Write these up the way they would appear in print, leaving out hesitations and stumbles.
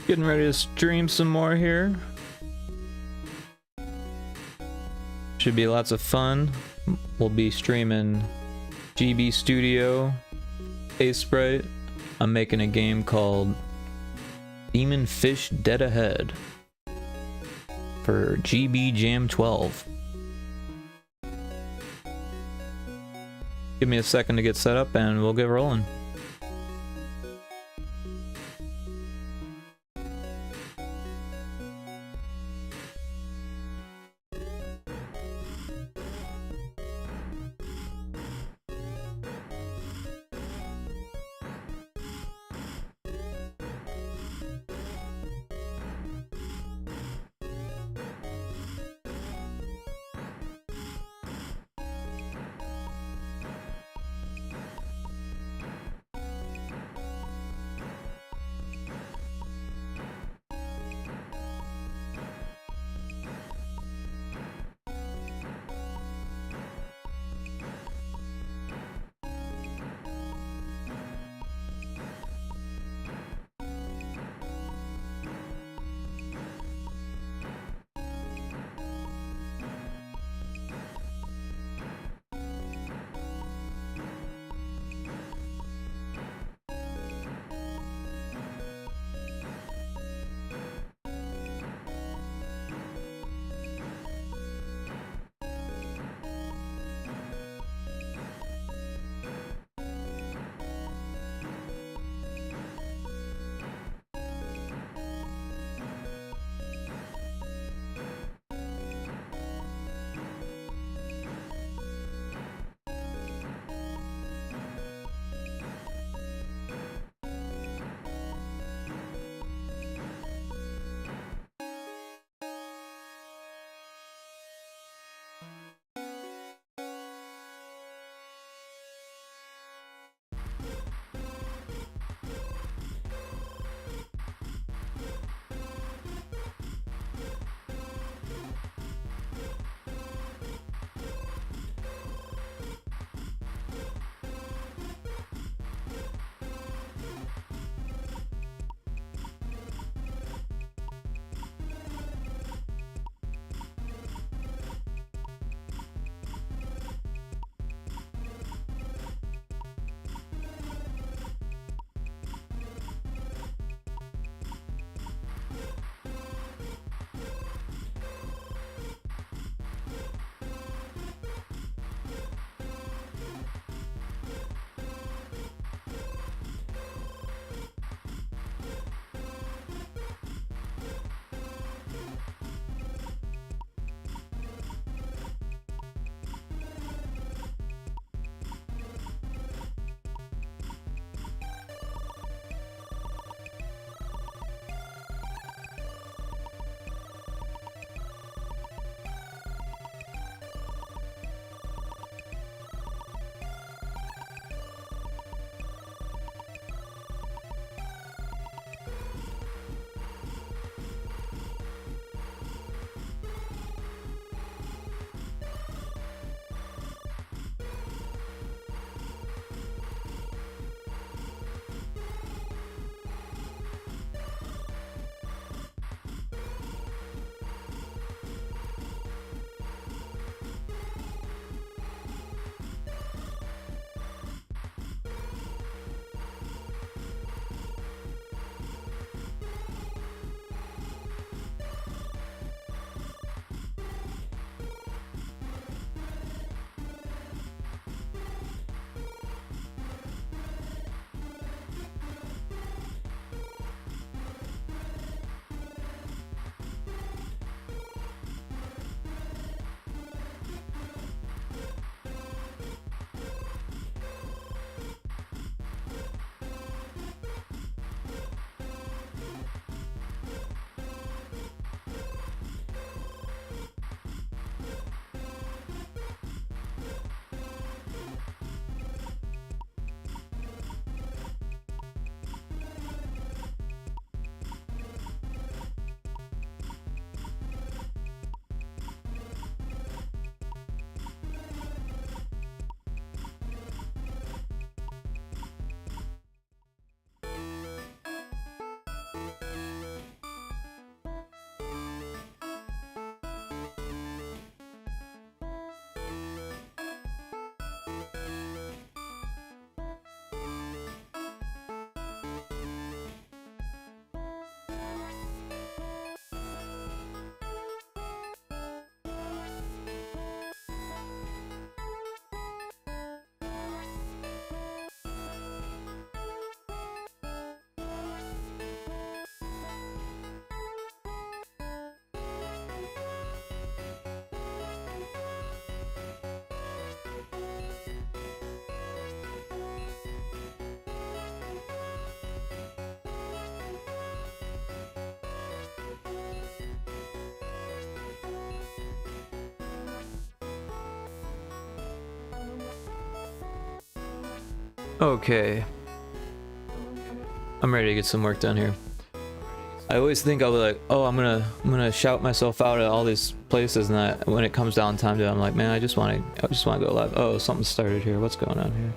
Getting ready to stream some more here. Should be lots of fun. We'll be streaming GB Studio, Aseprite. I'm making a game called Demon Fish Dead Ahead for GBJAM 12. Give me a second to get set up and we'll get rolling. Okay. I'm ready to get some work done here. I always think I'll be like, oh, I'm gonna shout myself out at all these places, and that when it comes down time to it, I'm like, man, I just want to go live. Oh, something started here. What's going on here?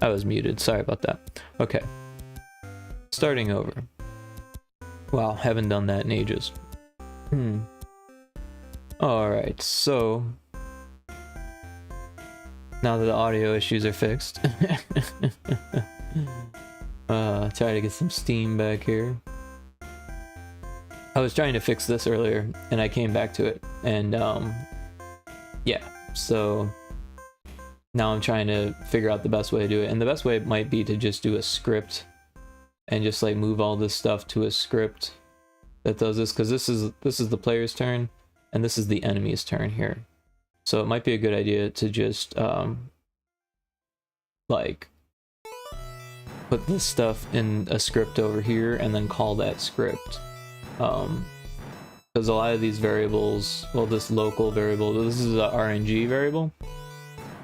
I was muted. Sorry about that. Okay. Starting over. Wow, haven't done that in ages. Alright, so now that the audio issues are fixed, try to get some steam back here. I was trying to fix this earlier and I came back to it, and yeah, so now I'm trying to figure out the best way to do it, and the best way might be to just do a script and just like move all this stuff to a script that does this, because this is the player's turn and this is the enemy's turn here. So it might be a good idea to just like put this stuff in a script over here and then call that script, because a lot of these variables, well, this local variable, this is a RNG variable,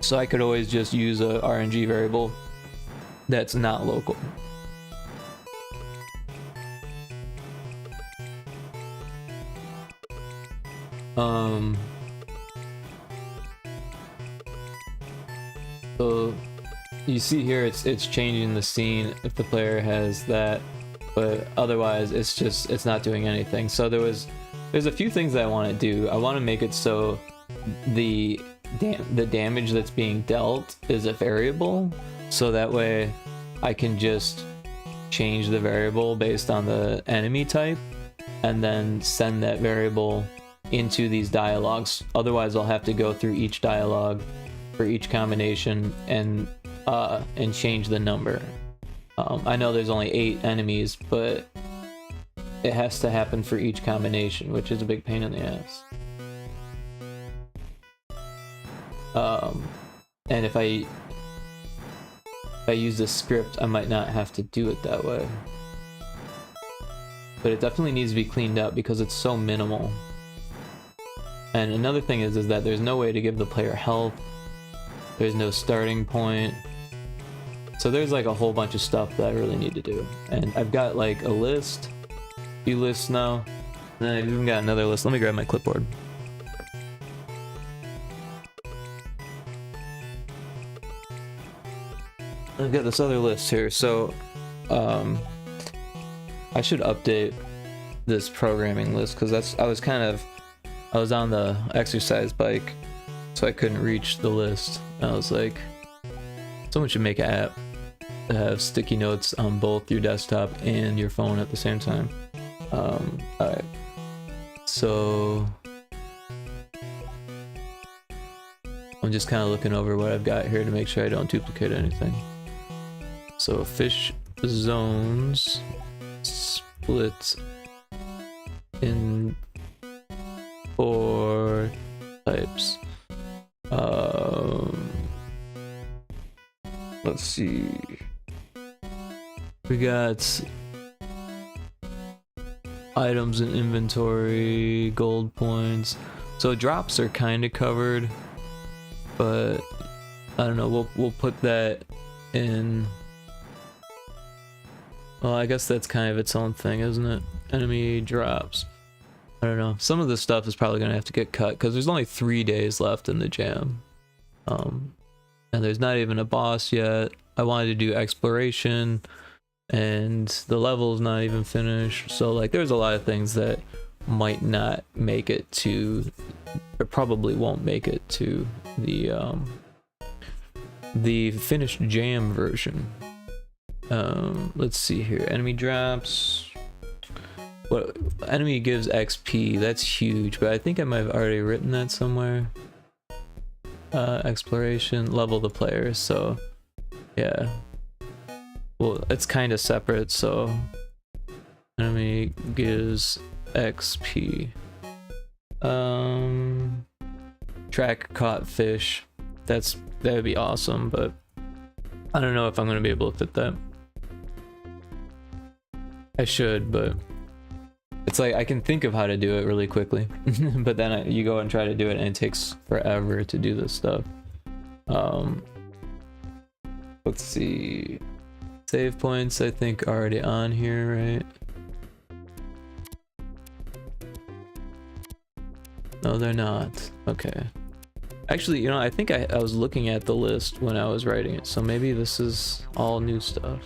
so I could always just use a RNG variable that's not local. So you see here it's changing the scene if the player has that, but otherwise it's not doing anything. So there's a few things that I want to do. I want to make it so the damage that's being dealt is a variable, so that way I can just change the variable based on the enemy type and then send that variable into these dialogues. Otherwise I'll have to go through each dialogue for each combination and change the number. I know there's only 8 enemies, but it has to happen for each combination, which is a big pain in the ass. And if I use this script, I might not have to do it that way. But it definitely needs to be cleaned up because it's so minimal. And another thing is that there's no way to give the player health. There's no starting point. So there's like a whole bunch of stuff that I really need to do. And I've got like a list, a few lists now. And I've even got another list. Let me grab my clipboard. I've got this other list here. So I should update this programming list because I was on the exercise bike, so I couldn't reach the list. I was like, someone should make an app have sticky notes on both your desktop and your phone at the same time. Alright. So I'm just kind of looking over what I've got here to make sure I don't duplicate anything. So fish zones split in 4 types. Let's see. We got items in inventory, gold points. So drops are kind of covered, but I don't know. We'll put that in. Well, I guess that's kind of its own thing, isn't it? Enemy drops. I don't know. Some of this stuff is probably gonna have to get cut because there's only 3 days left in the jam. And there's not even a boss yet. I wanted to do exploration, and the level's not even finished. So like, there's a lot of things that might not make it to, or probably won't make it to the finished jam version. Let's see here. Enemy drops. What enemy gives XP? That's huge, but I think I might have already written that somewhere. Exploration, level the player. So yeah, well, it's kind of separate. So enemy gives XP. Track caught fish. That'd be awesome, but I don't know if I'm gonna be able to fit that. I should, but it's like I can think of how to do it really quickly, but then you go and try to do it and it takes forever to do this stuff. Let's see. Save points, I think, already on here, right? No, they're not. Okay. Actually, you know, I think I was looking at the list when I was writing it, so maybe this is all new stuff.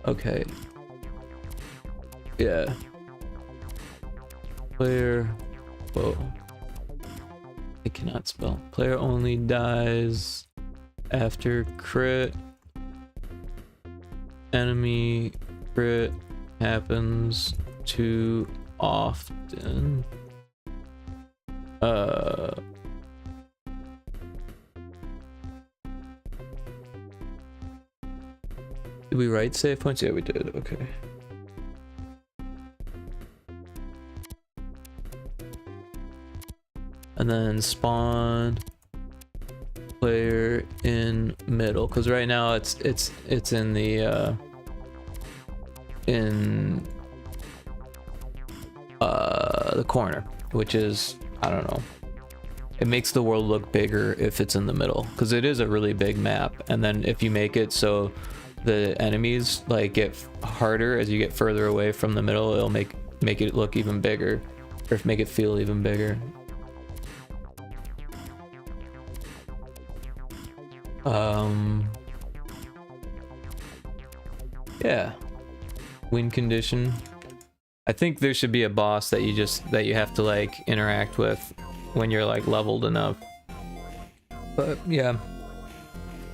Okay. Yeah. Player. Whoa. I cannot spell. Player only dies after crit. Enemy crit happens too often. Did we write save points? Yeah, we did. Okay. And then spawn player in middle, because right now it's in the corner, which is, I don't know. It makes the world look bigger if it's in the middle, because it is a really big map. And then if you make it so the enemies like get harder as you get further away from the middle, it'll make it look even bigger, or make it feel even bigger. Yeah. Win condition. I think there should be a boss that you have to like interact with when you're like leveled enough. But yeah,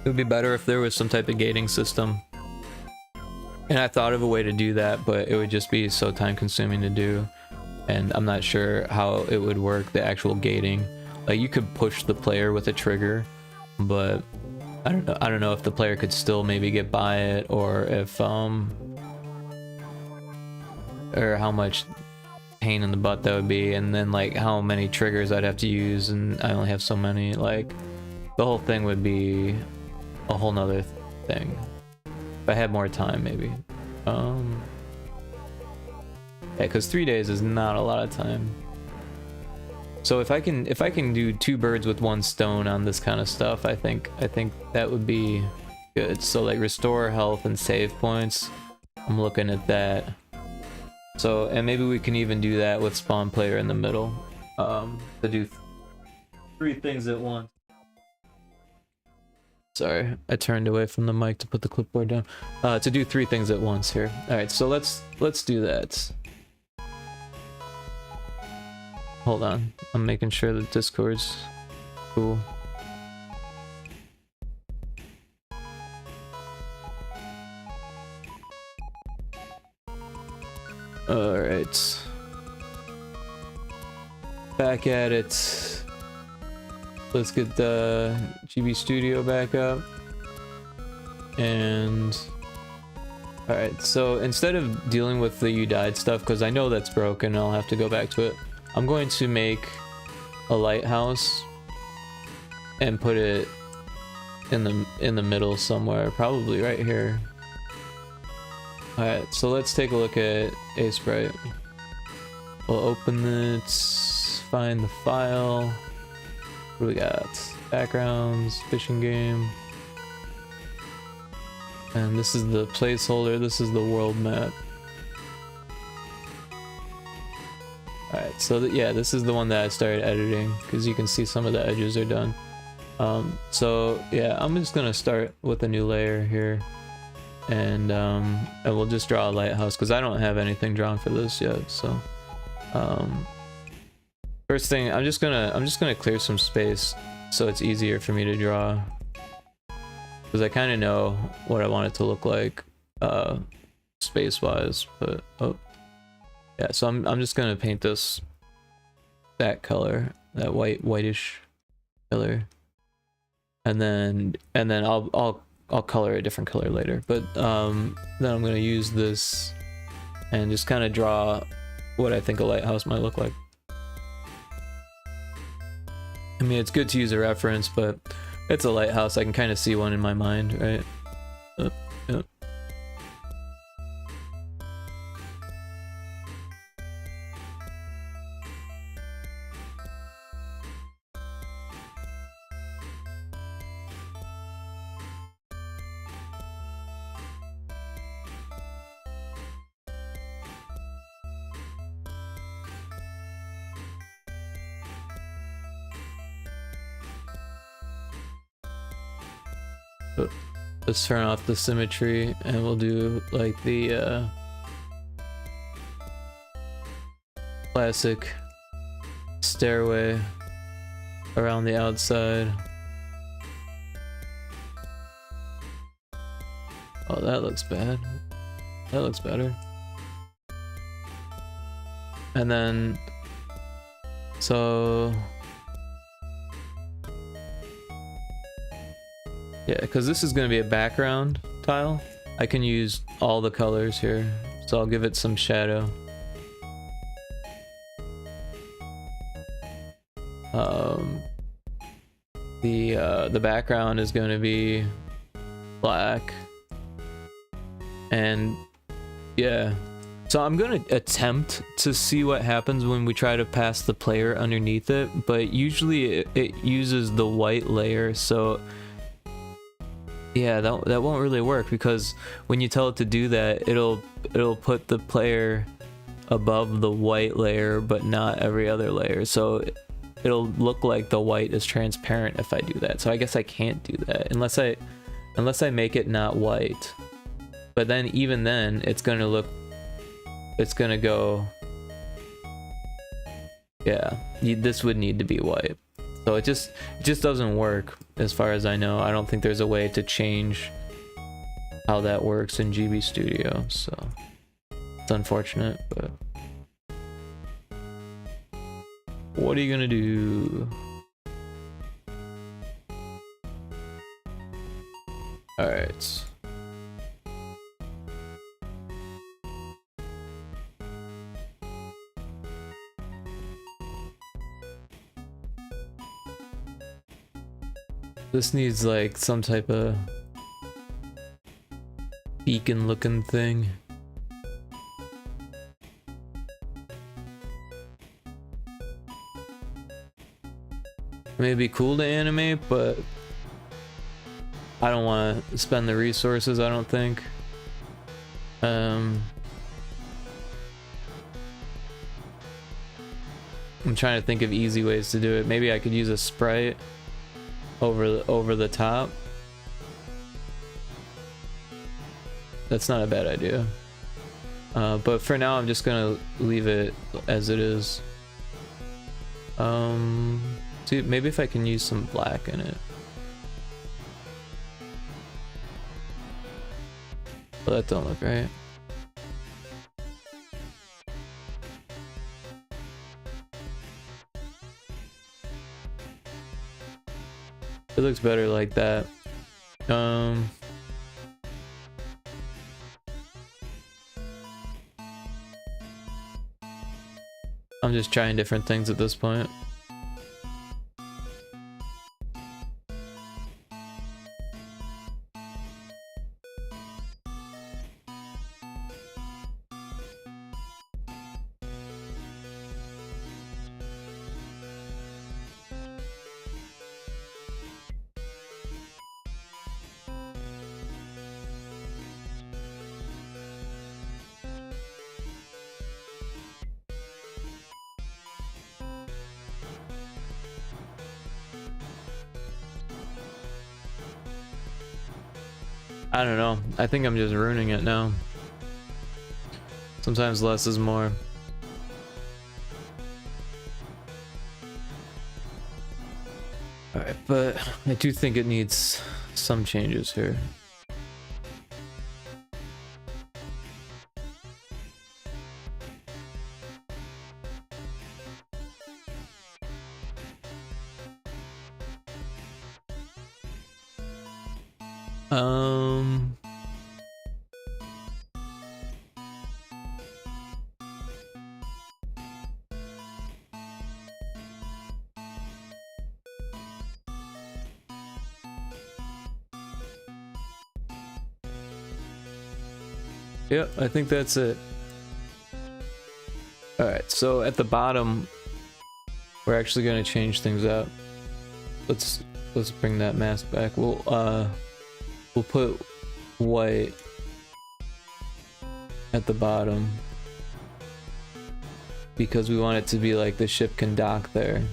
it would be better if there was some type of gating system. And I thought of a way to do that, but it would just be so time consuming to do. And I'm not sure how it would work, the actual gating. Like you could push the player with a trigger, but I don't know if the player could still maybe get by it, or if or how much pain in the butt that would be, and then like how many triggers I'd have to use, and I only have so many. Like the whole thing would be a whole nother thing if I had more time, maybe. Yeah, because 3 days is not a lot of time. So if I can do 2 birds with 1 stone on this kind of stuff, I think that would be good. So like restore health and save points, I'm looking at that. So, and maybe we can even do that with spawn player in the middle, to do 3 things at once. Sorry, I turned away from the mic to put the clipboard down. To do 3 things at once here. All right, so let's do that. Hold on, I'm making sure that Discord's cool. Alright. Back at it. Let's get the GB Studio back up. And alright, so instead of dealing with the you died stuff, because I know that's broken, I'll have to go back to it. I'm going to make a lighthouse and put it in the middle somewhere, probably right here. Alright, so let's take a look at Aseprite. We'll open it, find the file. What do we got? Backgrounds, fishing game. And this is the placeholder, this is the world map. Alright, so yeah, this is the one that I started editing, because you can see some of the edges are done. So yeah, I'm just gonna start with a new layer here. And we'll just draw a lighthouse, because I don't have anything drawn for this yet, so first thing, I'm just gonna clear some space so it's easier for me to draw, because I kind of know what I want it to look like space wise. But oh yeah, so I'm just gonna paint this that color, that whitish color, and then I'll color a different color later. But then I'm gonna use this and just kind of draw what I think a lighthouse might look like. I mean, it's good to use a reference, but it's a lighthouse. I can kind of see one in my mind, right? Yep. Let's turn off the symmetry, and we'll do like the classic stairway around the outside. Oh, that looks bad. That looks better. And then, so yeah, because this is going to be a background tile, I can use all the colors here, so I'll give it some shadow. The background is going to be black, and yeah, so I'm going to attempt to see what happens when we try to pass the player underneath it, but usually it uses the white layer, so yeah, that won't really work, because when you tell it to do that, it'll put the player above the white layer but not every other layer, so it'll look like the white is transparent if I do that. So I guess I can't do that unless I make it not white. But then even then it's gonna go, yeah, this would need to be white. So it just doesn't work as far as I know. I don't think there's a way to change how that works in GB Studio, so it's unfortunate, but what are you gonna do? Alright. This needs like some type of beacon looking thing. Maybe cool to animate, but I don't want to spend the resources, I don't think. I'm trying to think of easy ways to do it. Maybe I could use a sprite over the top. That's not a bad idea. But for now I'm just gonna leave it as it is. See, maybe if I can use some black in it. Well, that don't look right. It looks better like that. I'm just trying different things at this point. I don't know. I think I'm just ruining it now. Sometimes less is more. Alright, but I do think it needs some changes here. Yep, I think that's it. Alright, so at the bottom, we're actually going to change things up. Let's bring that mask back. We'll put white at the bottom because we want it to be like the ship can dock there.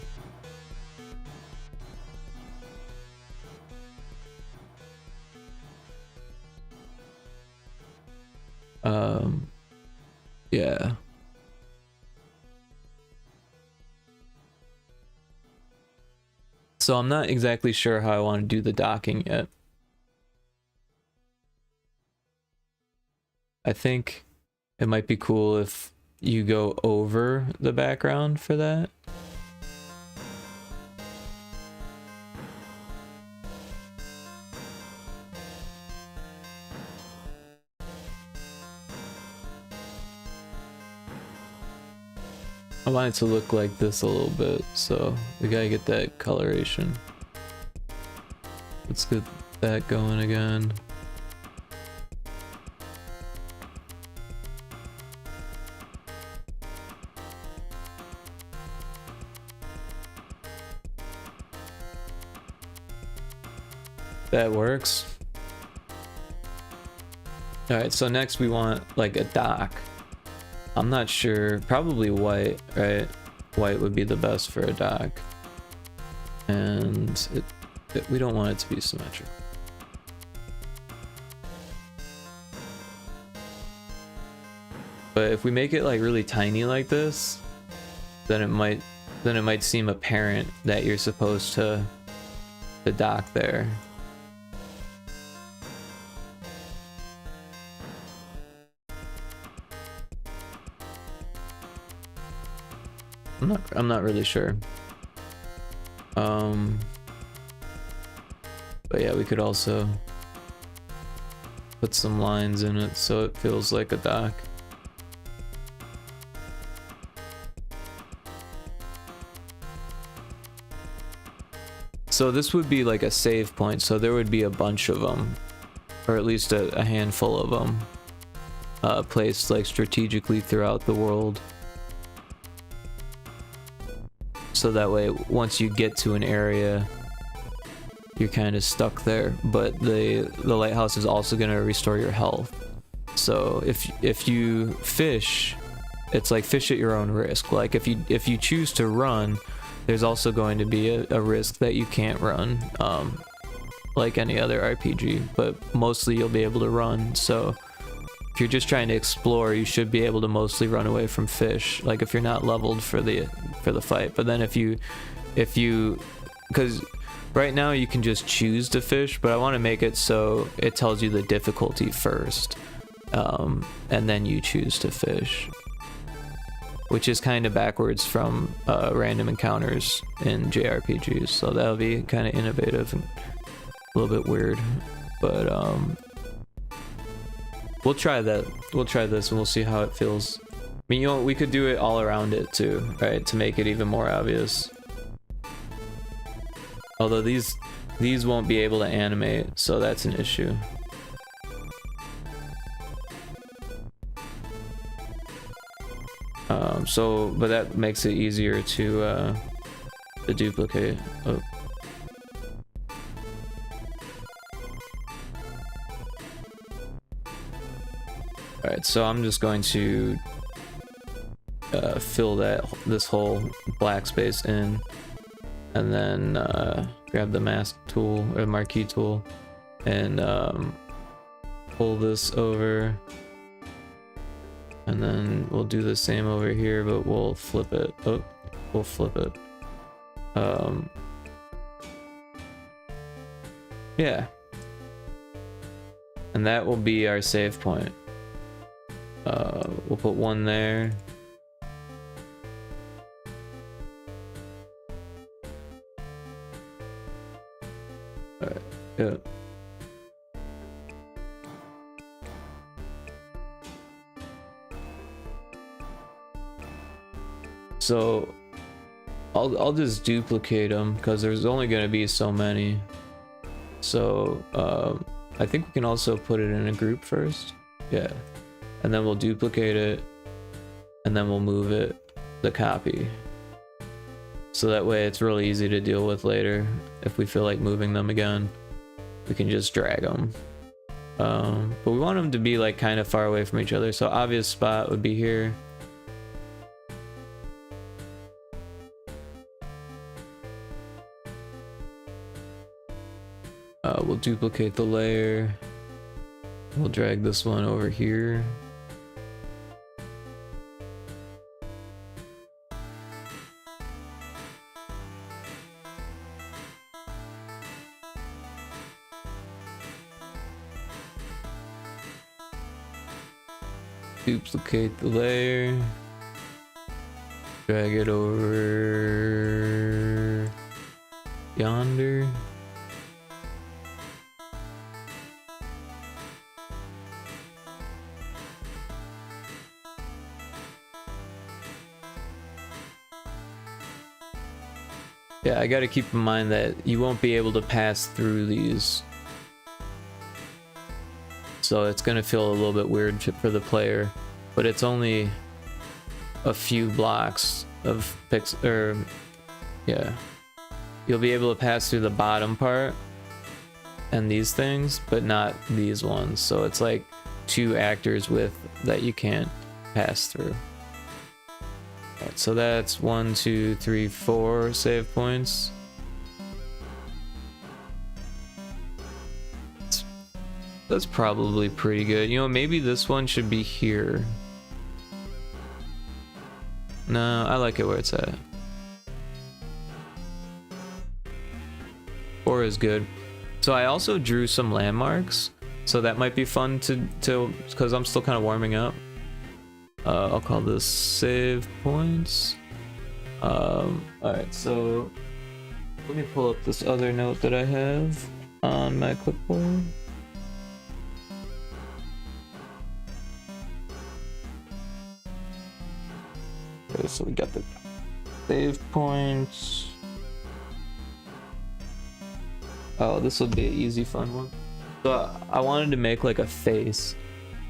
Yeah. So I'm not exactly sure how I want to do the docking yet. I think it might be cool if you go over the background for that. I want it to look like this a little bit, so we gotta get that coloration. Let's get that going again. That works. Alright, so next we want like a dock. I'm not sure, probably white, right? White would be the best for a dock. And we don't want it to be symmetrical. But if we make it like really tiny like this, then it might seem apparent that you're supposed to dock there. I'm not really sure. But yeah, we could also put some lines in it so it feels like a dock. So this would be like a save point, so there would be a bunch of them, or at least a handful of them, placed like strategically throughout the world. So that way, once you get to an area, you're kind of stuck there. But the lighthouse is also going to restore your health. So if you fish, it's like fish at your own risk. Like if you choose to run, there's also going to be a risk that you can't run, like any other RPG. But mostly you'll be able to run. So if you're just trying to explore, you should be able to mostly run away from fish, like if you're not leveled for the fight. But then if you because right now you can just choose to fish, but I want to make it so it tells you the difficulty first, and then you choose to fish, which is kind of backwards from random encounters in JRPGs. So that'll be kind of innovative and a little bit weird, but we'll try that. We'll try this and we'll see how it feels. I mean, you know, we could do it all around it too, right? To make it even more obvious. Although these won't be able to animate, so that's an issue. But that makes it easier to duplicate. Oh. Alright, so I'm just going to fill this whole black space in, and then grab the mask tool or marquee tool and pull this over, and then we'll do the same over here, but we'll flip it. Oh, we'll flip it. Yeah, and that will be our save point. We'll put one there. Alright, yeah. So I'll just duplicate them because there's only going to be so many. So I think we can also put it in a group first. Yeah. And then we'll duplicate it, and then we'll move it, the copy. So that way it's really easy to deal with later. If we feel like moving them again, we can just drag them. But we want them to be like kind of far away from each other. So obvious spot would be here. We'll duplicate the layer. We'll drag this one over here. Duplicate the layer, drag it over yonder. Yeah, I gotta keep in mind that you won't be able to pass through these. So it's gonna feel a little bit weird for the player, but it's only a few blocks of yeah. You'll be able to pass through the bottom part and these things, but not these ones. So it's like 2 actors width that you can't pass through. Alright, so that's 1, 2, 3, 4 save points. That's probably pretty good. You know, maybe this one should be here. No, I like it where it's at. 4 is good. So I also drew some landmarks, so that might be fun to because I'm still kind of warming up. I'll call this save points. Alright, so let me pull up this other note that I have on my clipboard. Okay, so we got the save points. Oh, this will be an easy, fun one. So I wanted to make like a face.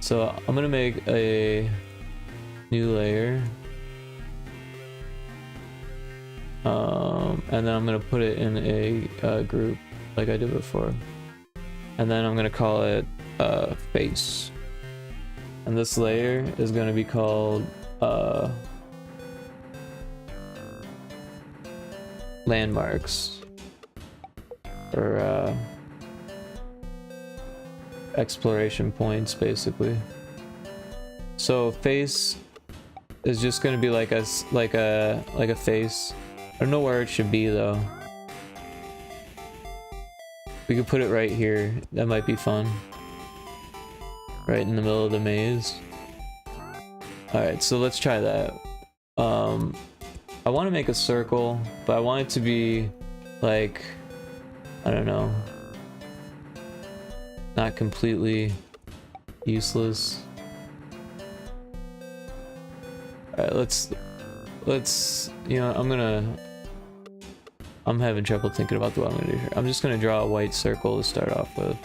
So I'm gonna make a new layer. And then I'm gonna put it in a group like I did before. And then I'm gonna call it face. And this layer is gonna be called landmarks, or exploration points, basically. So face is just gonna be like a face. I don't know where it should be though. We could put it right here. That might be fun. Right in the middle of the maze. Alright, so let's try that. I want to make a circle, but I want it to be like, I don't know, not completely useless. Alright, let's, you know, I'm having trouble thinking about what I'm gonna do here. I'm just gonna draw a white circle to start off with.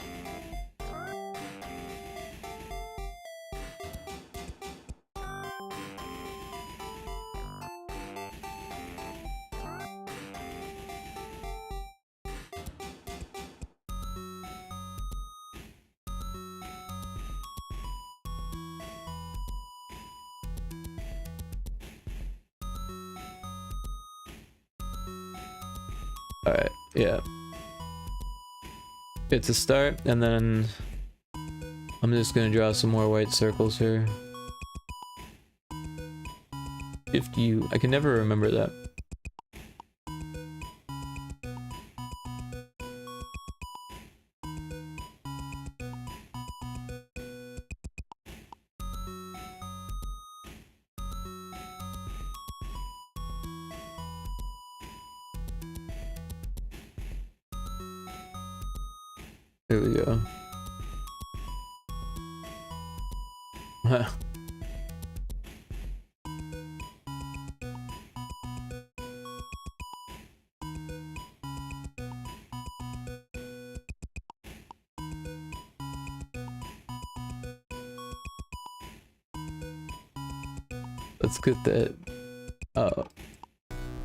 Alright, yeah. It's a start, and then I'm just gonna draw some more white circles here. I can never remember that. There we go. Let's get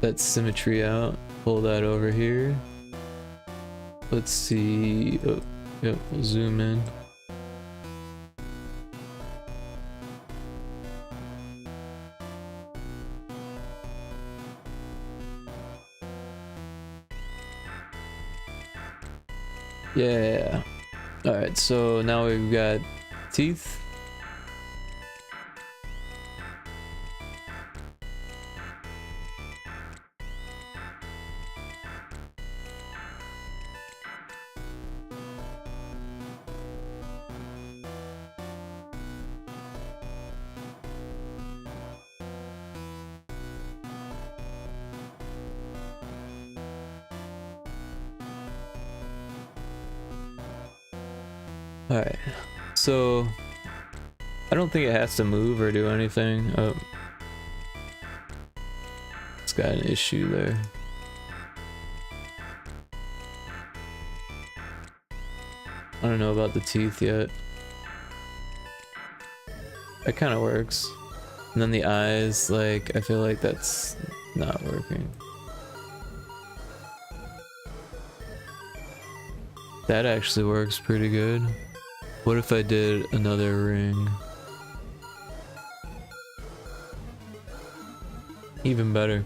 that symmetry out. Pull that over here. Let's see. Oh, yep, we'll zoom in. Yeah. Alright, so now we've got teeth. Alright, so I don't think it has to move or do anything. Oh, it's got an issue there. I don't know about the teeth yet. That kind of works. And then the eyes, like, I feel like that's not working. That actually works pretty good. What if I did another ring? Even better.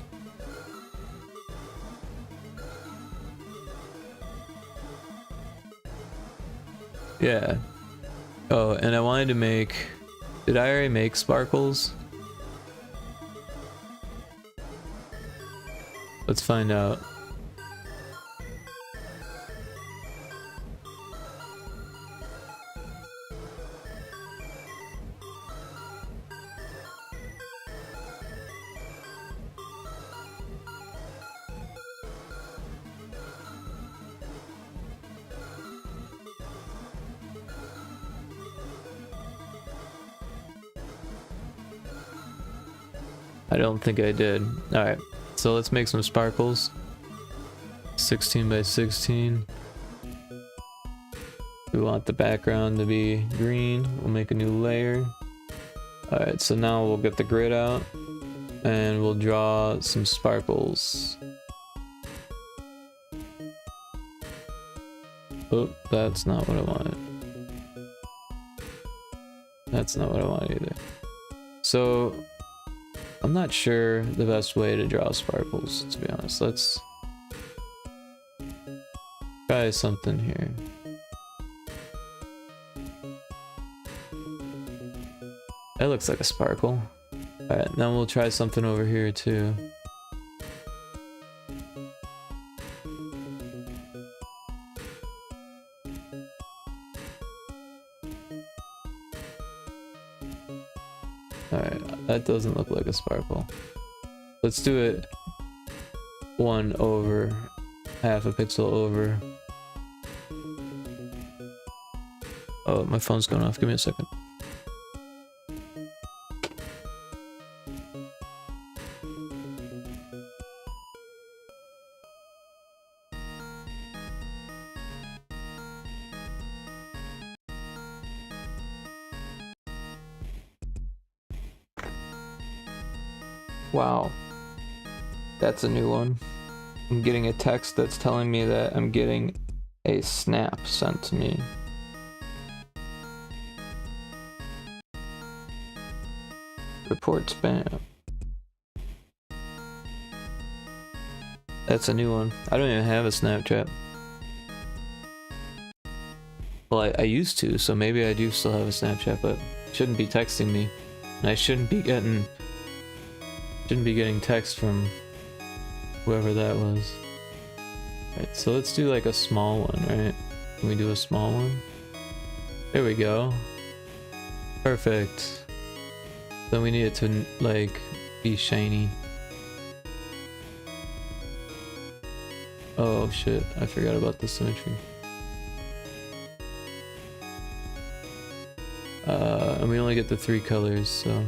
Yeah. Oh, and I wanted to make... Did I already make sparkles? Let's find out. I don't think I did. Alright, so let's make some sparkles. 16 by 16. We want the background to be green. We'll make a new layer. Alright, so now we'll get the grid out and we'll draw some sparkles. Oh, that's not what I wanted. That's not what I wanted either. So I'm not sure the best way to draw sparkles, to be honest. Let's try something here. That looks like a sparkle. Alright, now we'll try something over here too. Alright, that doesn't look like a sparkle. Let's do it one over, half a pixel over. Oh, my phone's going off. Give me a second. Wow. That's a new one. I'm getting a text that's telling me that I'm getting a snap sent to me. Report spam. That's a new one. I don't even have a Snapchat. Well, I used to, so maybe I do still have a Snapchat, but shouldn't be texting me. And I shouldn't be getting text from whoever that was. Alright, so let's do like a small one, right? Can we do a small one? There we go. Perfect. Then we need it to like be shiny. Oh shit, I forgot about the symmetry. And we only get the 3 colors, so.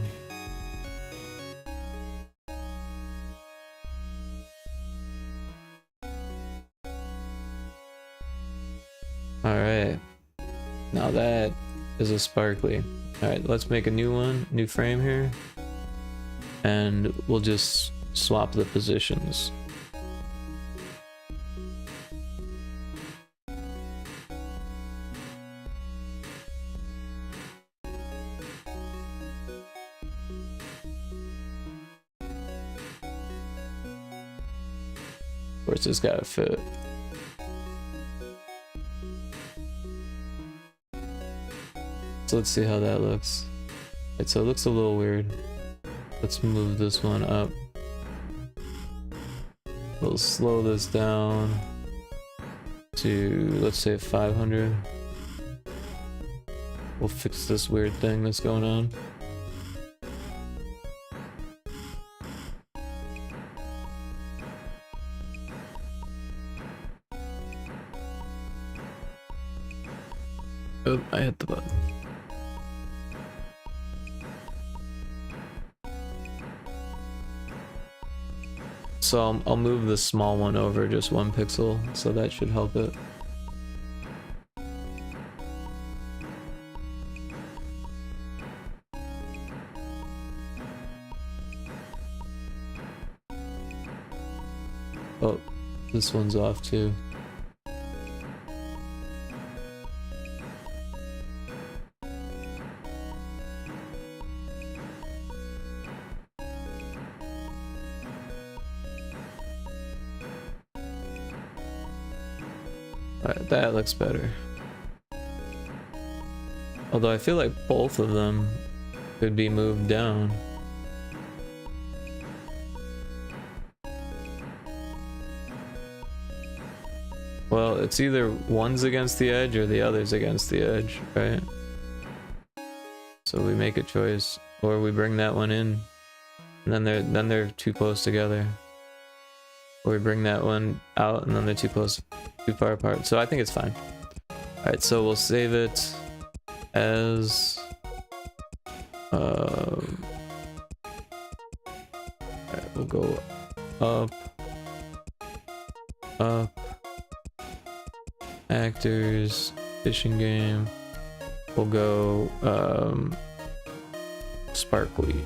Alright. Now that is a sparkly. Alright, let's make a new one, new frame here. And we'll just swap the positions. Of course, it's gotta fit. So let's see how that looks. Right, so it looks a little weird. Let's move this one up. We'll slow this down to, let's say, 500. We'll fix this weird thing that's going on. Oh, I hit the button. So I'll move the small one over just 1 pixel, so that should help it. Oh, this one's off too. Alright, that looks better. Although I feel like both of them could be moved down. Well, it's either one's against the edge or the other's against the edge, right? So we make a choice, or we bring that one in, and then they're too close together. Or we bring that one out, and then they're too far apart. So I think it's fine. Alright, so we'll save it as alright, we'll go up, actors, fishing game. We'll go sparkly.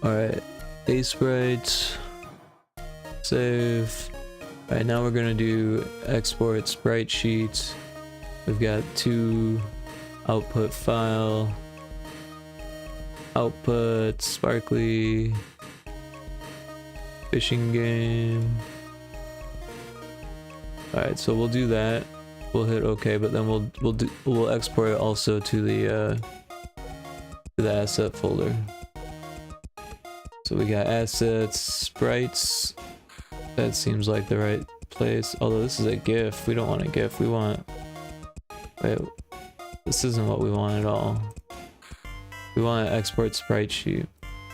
Alright, Aseprite. Save. Alright, now we're gonna do export sprite sheet. We've got 2 output file, output sparkly, fishing game. Alright, so we'll do that. we'll hit OK, but then we'll export it also to the asset folder. So we got assets, sprites. That seems like the right place. Although this is a GIF, we don't want a GIF. We want. Wait, this isn't what we want at all. We want to export sprite sheet.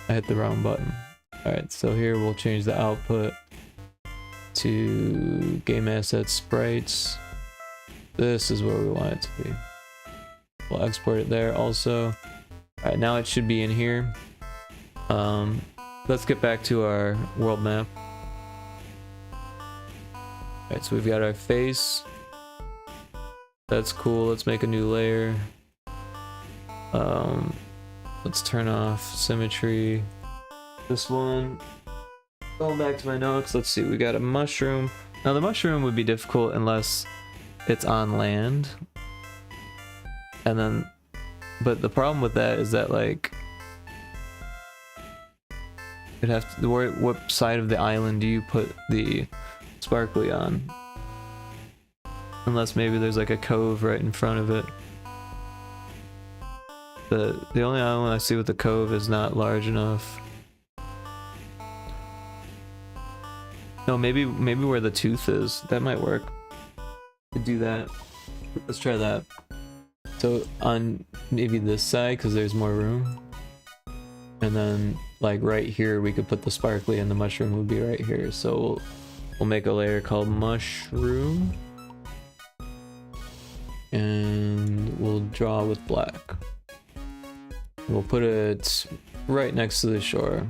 I hit the wrong button. Alright, so here we'll change the output to game asset sprites. This is where we want it to be. We'll export it there also. Alright, now it should be in here. Let's get back to our world map. Alright, so we've got our face. That's cool. Let's make a new layer. Let's turn off symmetry. This one. Going back to my notes, let's see. We got a mushroom. Now the mushroom would be difficult unless it's on land. And then, but the problem with that is that like, you'd have to, what side of the island do you put the sparkly on? Unless maybe there's like a cove right in front of it. The only island I see with the cove is not large enough. No, maybe where the tooth is. That might work. Could do that. Let's try that. So on maybe this side because there's more room. And then like right here we could put the sparkly and the mushroom would be right here. So we'll make a layer called mushroom. And we'll draw with black. We'll put it right next to the shore.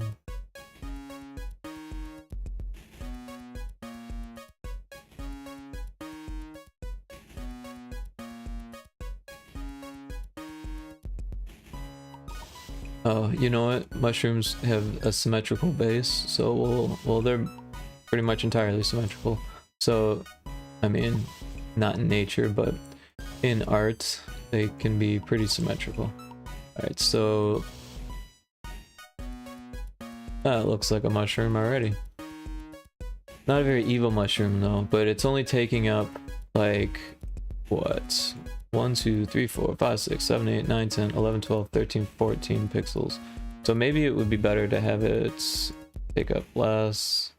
Oh, you know what? Mushrooms have a symmetrical base, so well, they're pretty much entirely symmetrical. So, I mean, not in nature, but in art, they can be pretty symmetrical. Alright, so that looks like a mushroom already. Not a very evil mushroom though, but it's only taking up like what? 1, 2, 3, 4, 5, 6, 7, 8, 9, 10, 11, 12, 13, 14 pixels. So maybe it would be better to have it take up less.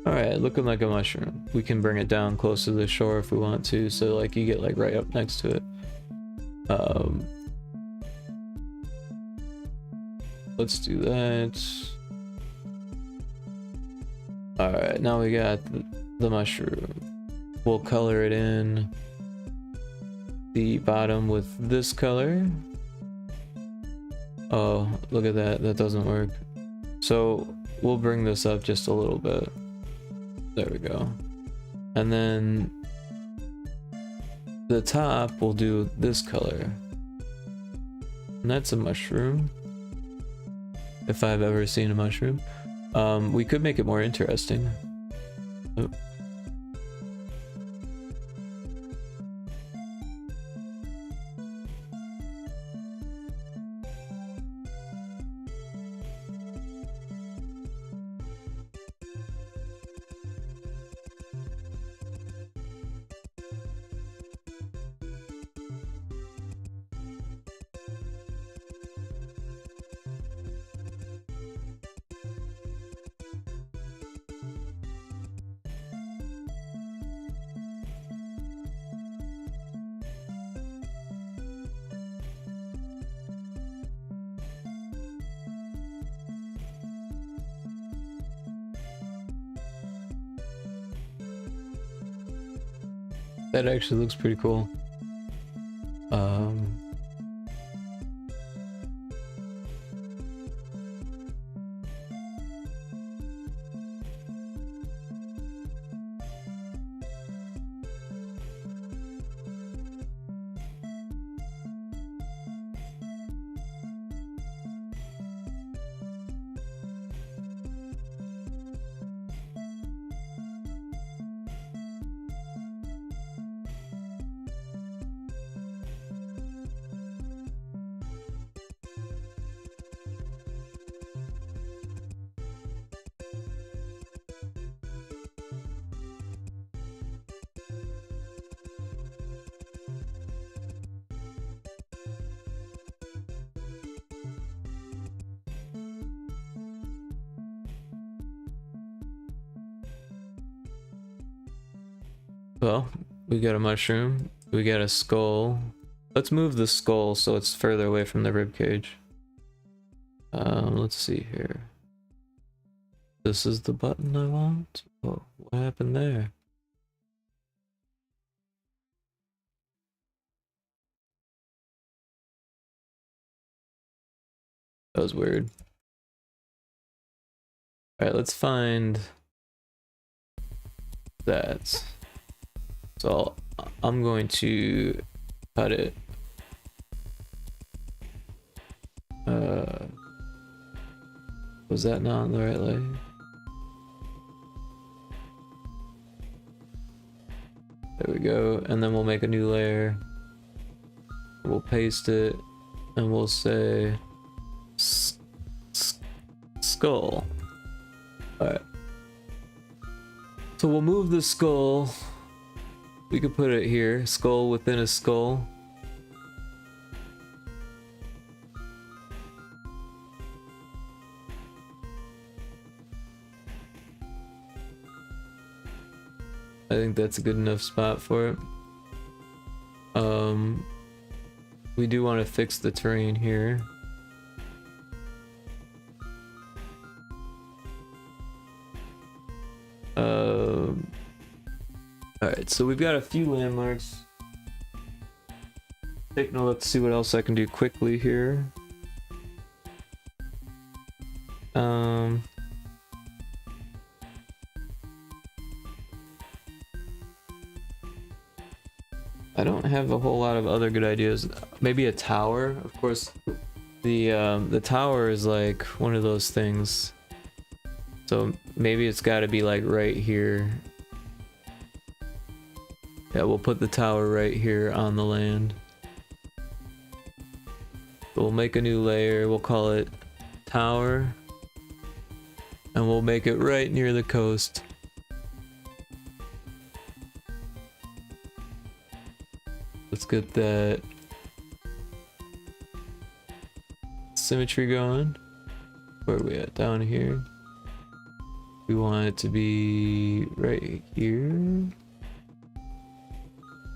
Alright, looking like a mushroom. We can bring it down close to the shore if we want to, so like you get like right up next to it. Let's do that. Alright, now we got the mushroom. We'll color it in the bottom with this color. Oh, look at that. That doesn't work. So we'll bring this up just a little bit. There we go. And then the top we'll do this color. And that's a mushroom. If I've ever seen a mushroom. We could make it more interesting. Oh. That actually looks pretty cool. Well, we got a mushroom. We got a skull. Let's move the skull so it's further away from the rib cage. Let's see here. This is the button I want. Oh, what happened there? That was weird. Alright, let's find that. So I'm going to cut it. Was that not on the right layer? There we go, and then we'll make a new layer. We'll paste it, and we'll say skull. Alright. So we'll move the skull. We could put it here, skull within a skull. I think that's a good enough spot for it. We do want to fix the terrain here. Alright, so we've got a few landmarks. Taking a look to see what else I can do quickly here. I don't have a whole lot of other good ideas. Maybe a tower, of course. The tower is like one of those things. So maybe it's got to be like right here. Yeah, we'll put the tower right here on the land. We'll make a new layer. We'll call it tower. And we'll make it right near the coast. Let's get that symmetry going. Where are we at? Down here. We want it to be right here.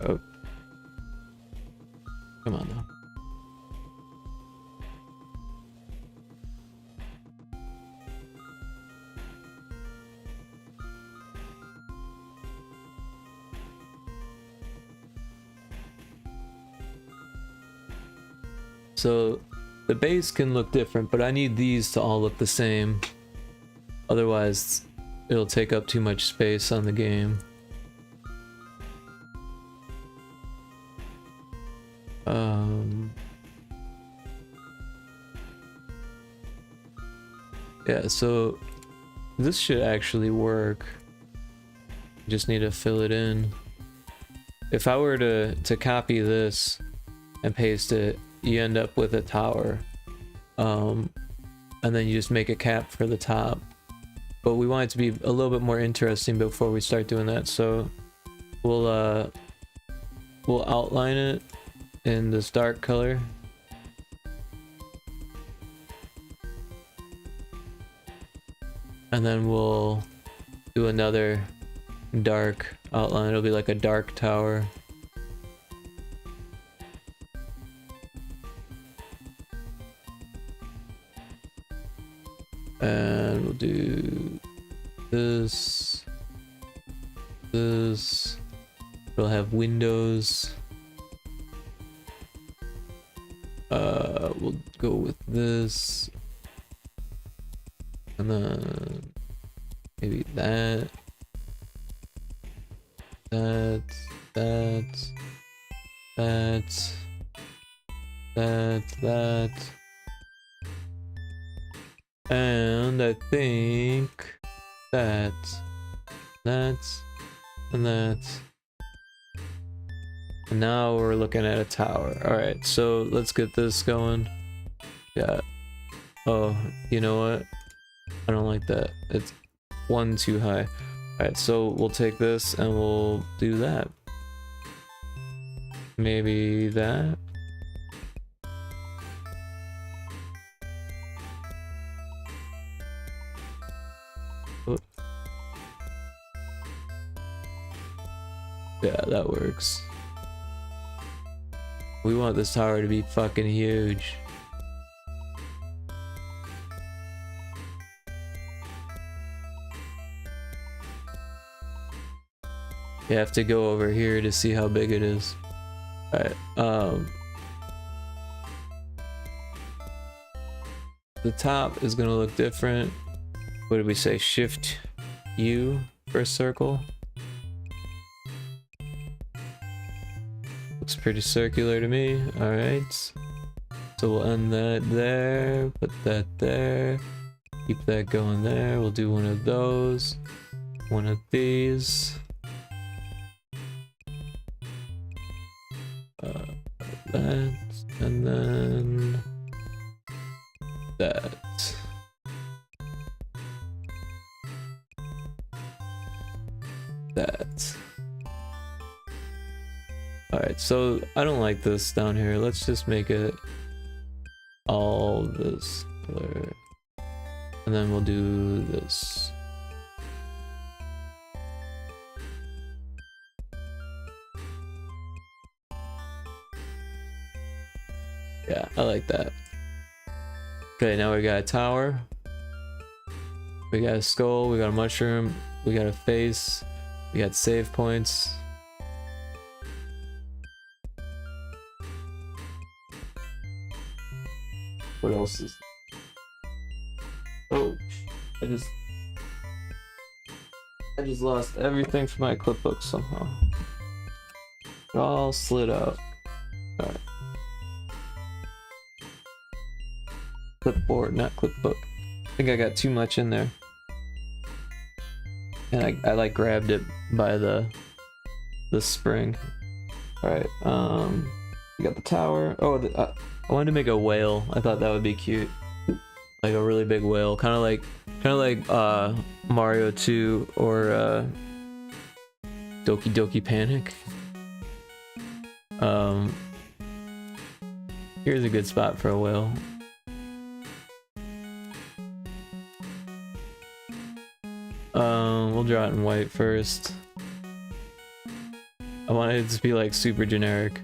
Oh. Come on now. So the base can look different, but I need these to all look the same. Otherwise, it'll take up too much space on the game. Yeah, so this should actually work. Just need to fill it in. If I were to copy this and paste it, you end up with a tower, and then you just make a cap for the top. But we want it to be a little bit more interesting before we start doing that, so we'll outline it in this dark color. And then we'll do another dark outline. It'll be like a dark tower. And we'll do this. It'll have windows. We'll go with this. And then maybe that. And I think that, and that. And now we're looking at a tower. Alright, so let's get this going. Yeah. Oh, you know what? I don't like that. It's one too high. Alright, so we'll take this and we'll do that. Maybe that. Yeah, that works. We want this tower to be fucking huge. You have to go over here to see how big it is. Alright, the top is gonna look different. What did we say? Shift U for a circle. Looks pretty circular to me. Alright. So we'll end that there, put that there, keep that going there. We'll do one of those, one of these. That, and then that. That. Alright, so I don't like this down here. Let's just make it all this color. And then we'll do this. Yeah, I like that. Okay, now we got a tower. We got a skull, we got a mushroom, we got a face, we got save points. What else is... Oh, I just lost everything from my clipbook somehow. It all slid out. Alright. Clipboard, not clipbook. I think I got too much in there. And I like grabbed it by the spring. Alright, we got the tower. Oh, I wanted to make a whale. I thought that would be cute. Like a really big whale. Kinda like Mario 2 or Doki Doki Panic. Here's a good spot for a whale. We'll draw it in white first. I want it to be like super generic.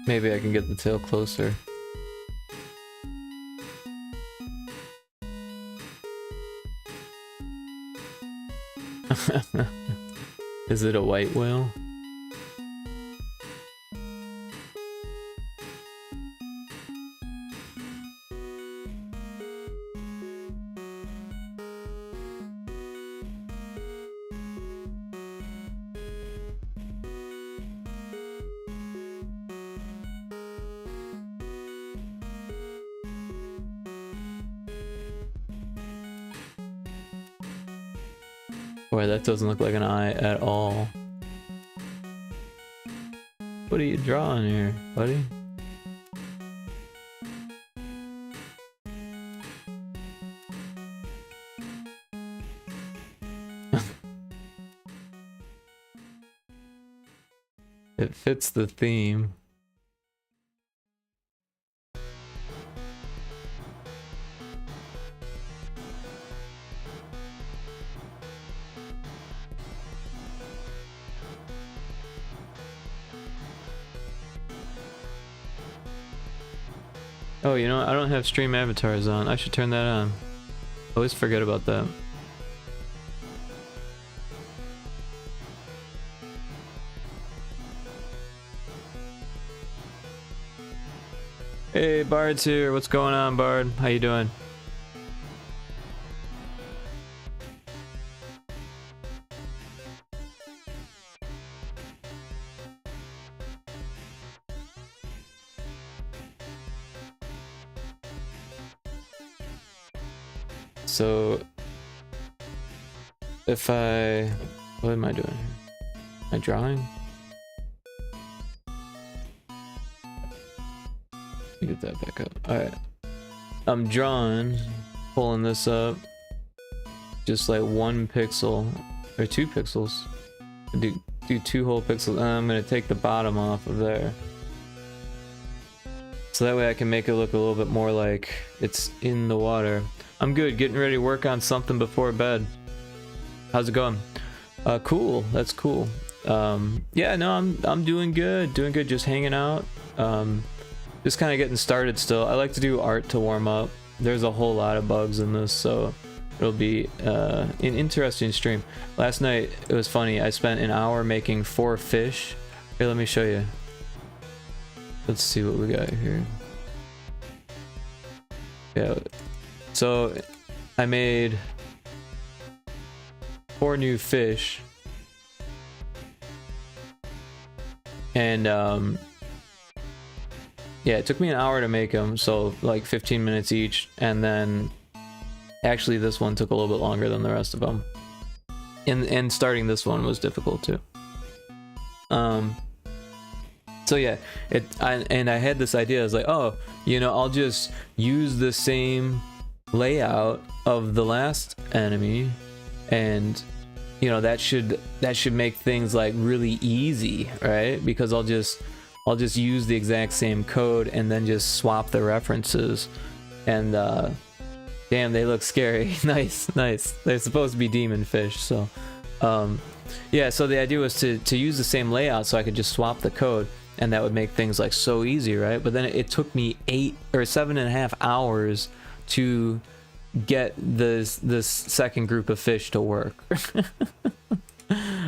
Maybe I can get the tail closer. Is it a white whale? Boy, that doesn't look like an eye at all. What are you drawing here, buddy? It fits the theme. Oh, you know what? I don't have stream avatars on. I should turn that on. I always forget about that. Hey, Bard's here. What's going on, Bard? How you doing? So, if what am I doing here? Am I drawing? Get that back up. Alright. I'm drawing, pulling this up. Just like 1 pixel, or 2 pixels. Do 2 whole pixels, and I'm gonna take the bottom off of there. So that way I can make it look a little bit more like it's in the water. I'm good, getting ready to work on something before bed. How's it going? Cool, that's cool. Yeah, no, I'm doing good, just hanging out. Just kind of getting started still. I like to do art to warm up. There's a whole lot of bugs in this, so it'll be an interesting stream. Last night, it was funny, I spent an hour making 4 fish. Here, let me show you. Let's see what we got here. Yeah, so I made 4 new fish. And yeah, it took me an hour to make them, so like 15 minutes each, and then actually this one took a little bit longer than the rest of them. And starting this one was difficult too. So yeah, I had this idea. I was like, oh, you know, I'll just use the same layout of the last enemy, and you know, that should make things like really easy, right? Because I'll just use the exact same code and then just swap the references. And damn, they look scary. Nice. They're supposed to be demon fish, so yeah, so the idea was to use the same layout so I could just swap the code, and that would make things like so easy, right? But then it took me 7.5 hours to get this second group of fish to work.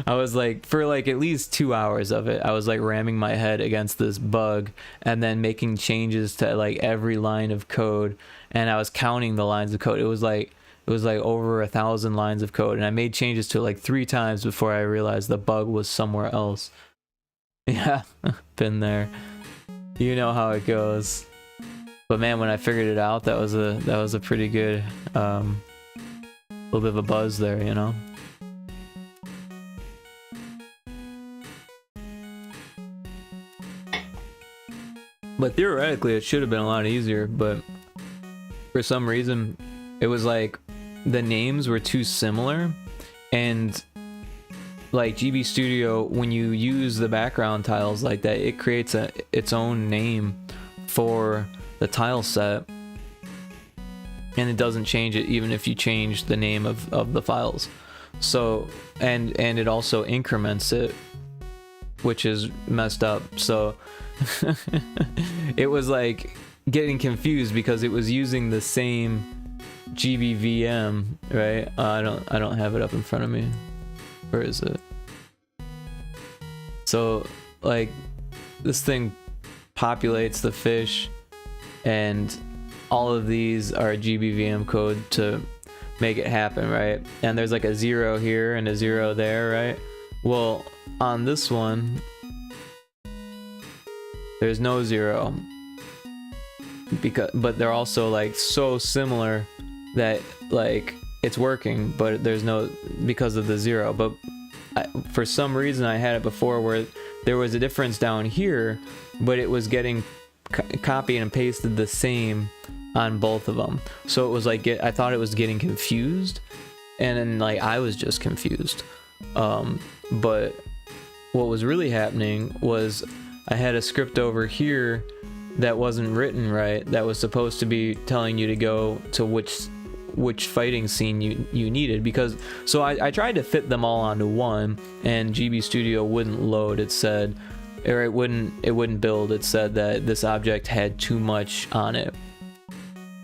I was like, for like at least 2 hours of it, I was like ramming my head against this bug and then making changes to like every line of code, and I was counting the lines of code. It was like over 1,000 lines of code, and I made changes to it like 3 times before I realized the bug was somewhere else. Yeah, been there. You know how it goes. But man, when I figured it out, that was a pretty good little bit of a buzz there, you know. But theoretically, it should have been a lot easier, but for some reason, it was like the names were too similar, and like GB Studio, when you use the background tiles like that, it creates its own name for the tile set, and it doesn't change it even if you change the name of the files. So and it also increments it, which is messed up. So it was like getting confused because it was using the same GBVM, right? I don't have it up in front of me. Where is it? So like this thing populates the fish, and all of these are GBVM code to make it happen, right? And there's like a 0 here and a 0 there, right? Well, on this one, there's no 0, but they're also like so similar that like it's working, but there's no, because of the 0. But for some reason I had it before where there was a difference down here, but it was getting copied and pasted the same on both of them. So it was like I thought it was getting confused, and then like I was just confused. But what was really happening was I had a script over here that wasn't written right, that was supposed to be telling you to go to which fighting scene you needed, because so I tried to fit them all onto one, and GB Studio wouldn't load. It said, or it wouldn't build. It said that this object had too much on it.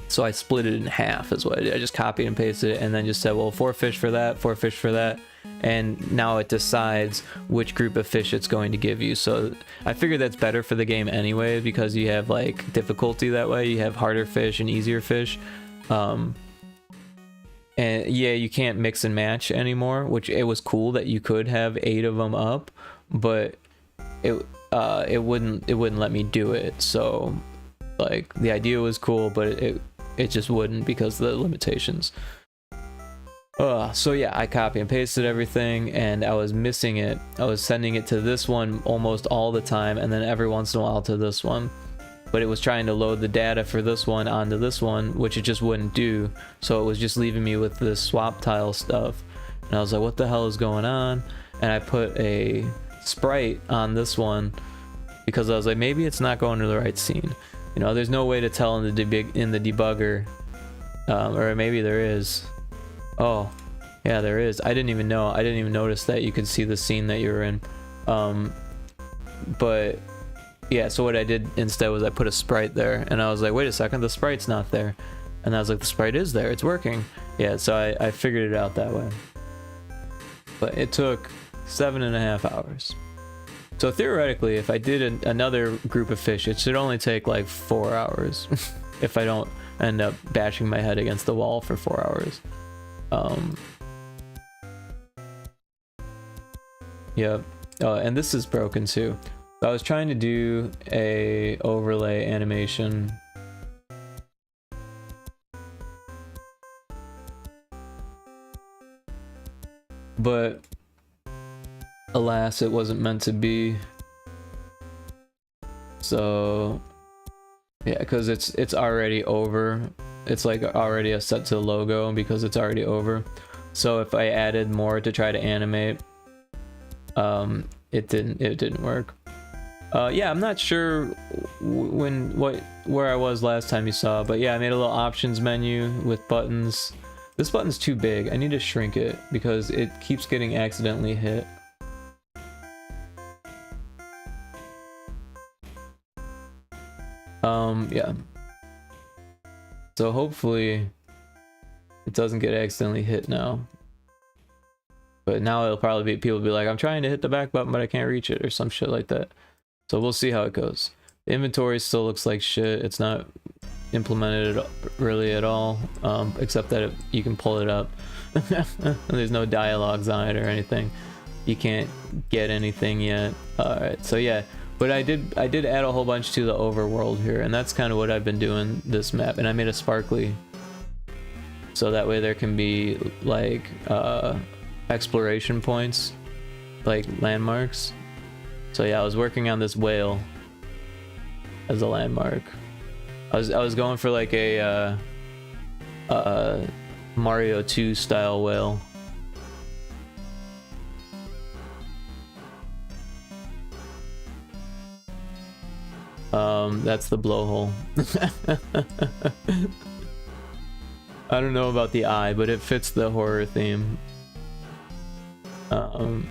So I split it in half is what I did. I just copied and pasted it, and then just said, well, 4 fish for that, 4 fish for that, and now it decides which group of fish it's going to give you. So I figure that's better for the game anyway, because you have like difficulty that way. You have harder fish and easier fish. And yeah, you can't mix and match anymore, which it was cool that you could have 8 of them up, but it wouldn't let me do it. So like the idea was cool, but it just wouldn't because of the limitations. So yeah, I copy and pasted everything, and I was missing it. I was sending it to this one almost all the time, and then every once in a while to this one. But it was trying to load the data for this one onto this one, which it just wouldn't do. So it was just leaving me with this swap tile stuff. And I was like, what the hell is going on? And I put a sprite on this one because I was like, maybe it's not going to the right scene. You know, there's no way to tell in the debugger, or maybe there is. Oh, yeah, there is. I didn't even know. I didn't even notice that you could see the scene that you were in. But yeah, so what I did instead was I put a sprite there, and I was like, wait a second, the sprite's not there. And I was like, the sprite is there, it's working. Yeah, so I figured it out that way. But it took 7.5 hours. So theoretically, if I did another group of fish, it should only take like 4 hours if I don't end up bashing my head against the wall for 4 hours. Yep. And this is broken too. I was trying to do a overlay animation. But alas, it wasn't meant to be. So yeah, because it's already over. It's like already a set to logo because it's already over. So if I added more to try to animate, it didn't work. Yeah, I'm not sure where I was last time you saw, but yeah, I made a little options menu with buttons. This button's too big. I need to shrink it because it keeps getting accidentally hit. Yeah. So hopefully it doesn't get accidentally hit now. But now it'll probably be, people will be like, I'm trying to hit the back button, but I can't reach it, or some shit like that. So we'll see how it goes. The inventory still looks like shit. It's not implemented really at all, except that you can pull it up. There's no dialogues on it or anything. You can't get anything yet. Alright, so yeah. But I did add a whole bunch to the overworld here, and that's kind of what I've been doing this map. And I made a sparkly, so that way there can be like exploration points, like landmarks. So yeah, I was working on this whale as a landmark. I was going for like a Mario 2 style whale. That's the blowhole. I don't know about the eye, but it fits the horror theme. I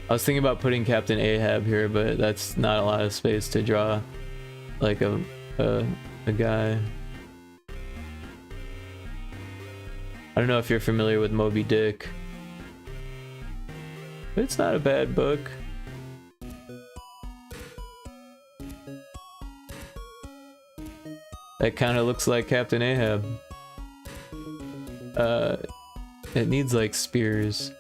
was thinking about putting Captain Ahab here, but that's not a lot of space to draw like a guy. I don't know if you're familiar with Moby Dick. It's not a bad book. That kind of looks like Captain Ahab. It needs like spears.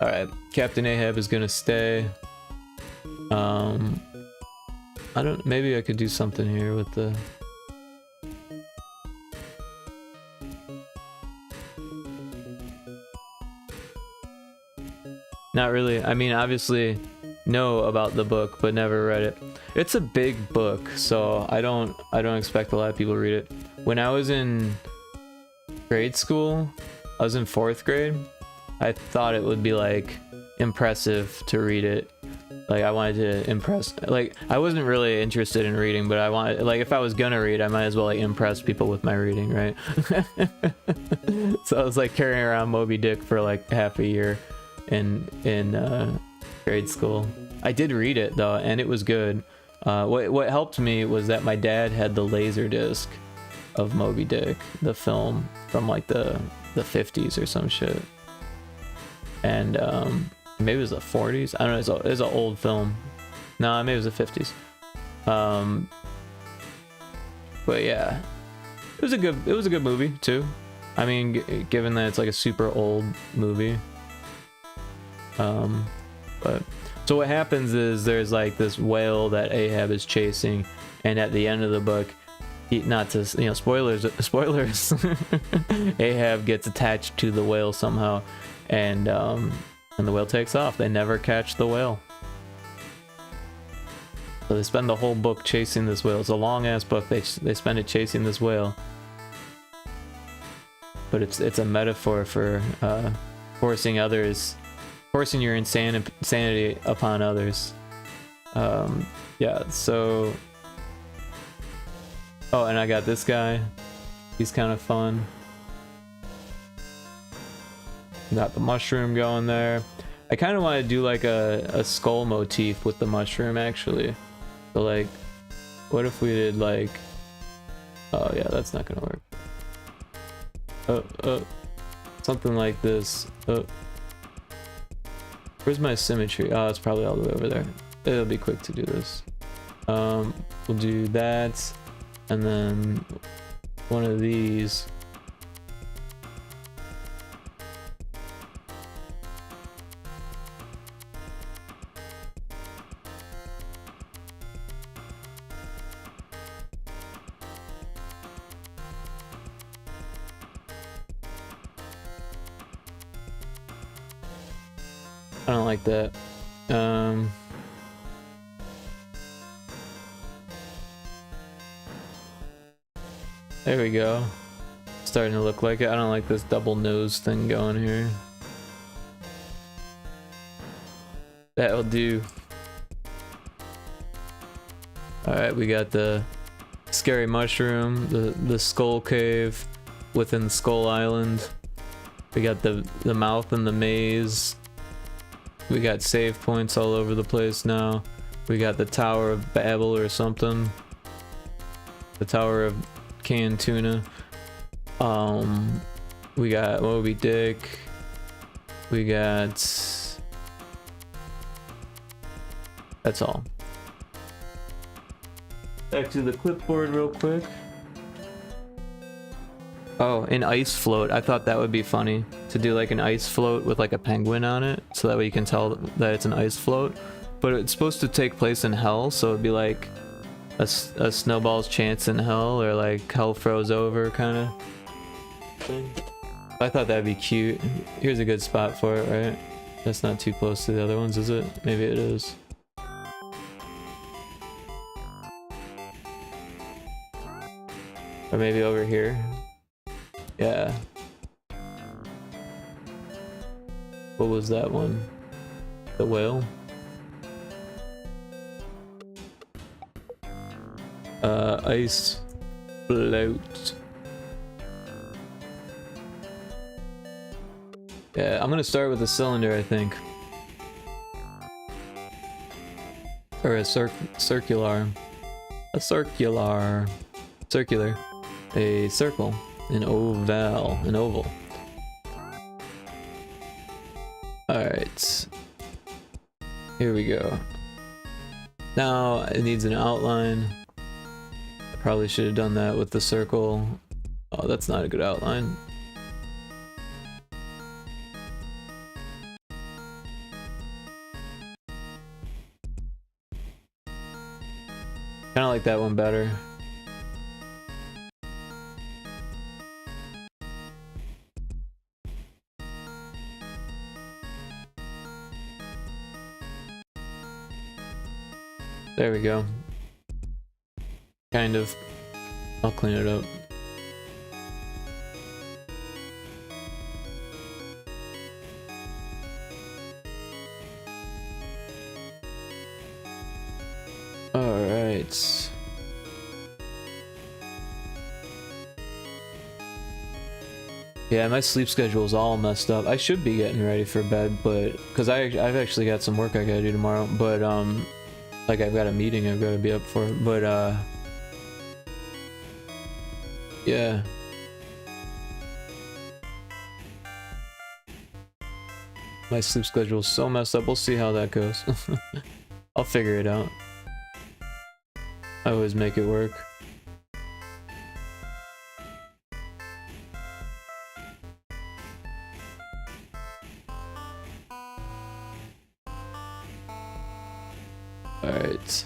Alright, Captain Ahab is gonna stay. I don't, maybe I could do something here with the... Not really. I mean, obviously know about the book, but never read it. It's a big book, so I don't expect a lot of people to read it. When I was in grade school, I was in 4th grade, I thought it would be like impressive to read it. Like I wanted to impress, like I wasn't really interested in reading, but I wanted, like if I was gonna read, I might as well like impress people with my reading, right? So I was like carrying around Moby Dick for like half a year in grade school. I did read it though, and it was good. What helped me was that my dad had the laser disc of Moby Dick, the film from like the 50s or some shit, and maybe it was the 40s. I don't know. It's an old film. No, maybe it was the 50s. But yeah, it was a good movie too. I mean, given that it's like a super old movie. But so what happens is there's like this whale that Ahab is chasing, and at the end of the book, not to, you know, spoilers, Ahab gets attached to the whale somehow, and the whale takes off. They never catch the whale. So they spend the whole book chasing this whale. It's a long ass book. They spend it chasing this whale. But it's a metaphor for forcing your insanity upon others. Yeah, so... Oh, and I got this guy. He's kind of fun. Got the mushroom going there. I kind of want to do like a skull motif with the mushroom, actually. So like, what if we did like... Oh yeah, that's not gonna work. Something like this. Where's my symmetry? Oh, it's probably all the way over there. It'll be quick to do this. We'll do that, and then one of these. I don't like that. There we go. Starting to look like it. I don't like this double nose thing going here. That'll do. Alright, we got the scary mushroom, the skull cave within Skull Island. We got the mouth and the maze. We got save points all over the place now. We got the Tower of Babel or something. The Tower of Canned Tuna. We got Moby Dick. We got... That's all. Back to the clipboard real quick. Oh, an ice float. I thought that would be funny to do like an ice float with like a penguin on it, so that way you can tell that it's an ice float. But it's supposed to take place in hell, so it'd be like a snowball's chance in hell, or like hell froze over kind of thing. I thought that'd be cute. Here's a good spot for it, right? That's not too close to the other ones, is it? Maybe it is. Or maybe over here. Yeah. What was that one? The whale? Ice float. Yeah, I'm gonna start with a cylinder, I think. Or a circular. A circular. Circular. A circle. An oval. Alright. Here we go. Now it needs an outline. I probably should have done that with the circle. Oh, that's not a good outline. Kinda like that one better. There we go. Kind of. I'll clean it up. Alright. Yeah, my sleep schedule is all messed up. I should be getting ready for bed, but... Because I've actually got some work I gotta do tomorrow, but like I've got a meeting I've got to be up for, but yeah. My sleep schedule is so messed up. We'll see how that goes. I'll figure it out. I always make it work. Alright.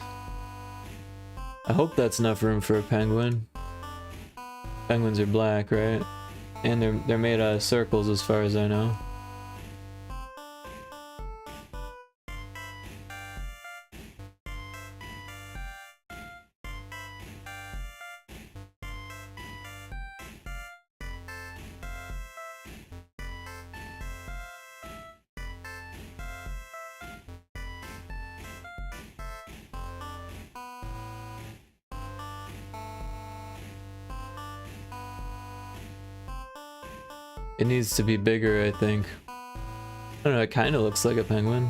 I hope that's enough room for a penguin. Penguins are black, right? And they're made out of circles as far as I know. It needs to be bigger, I think. I don't know, it kind of looks like a penguin.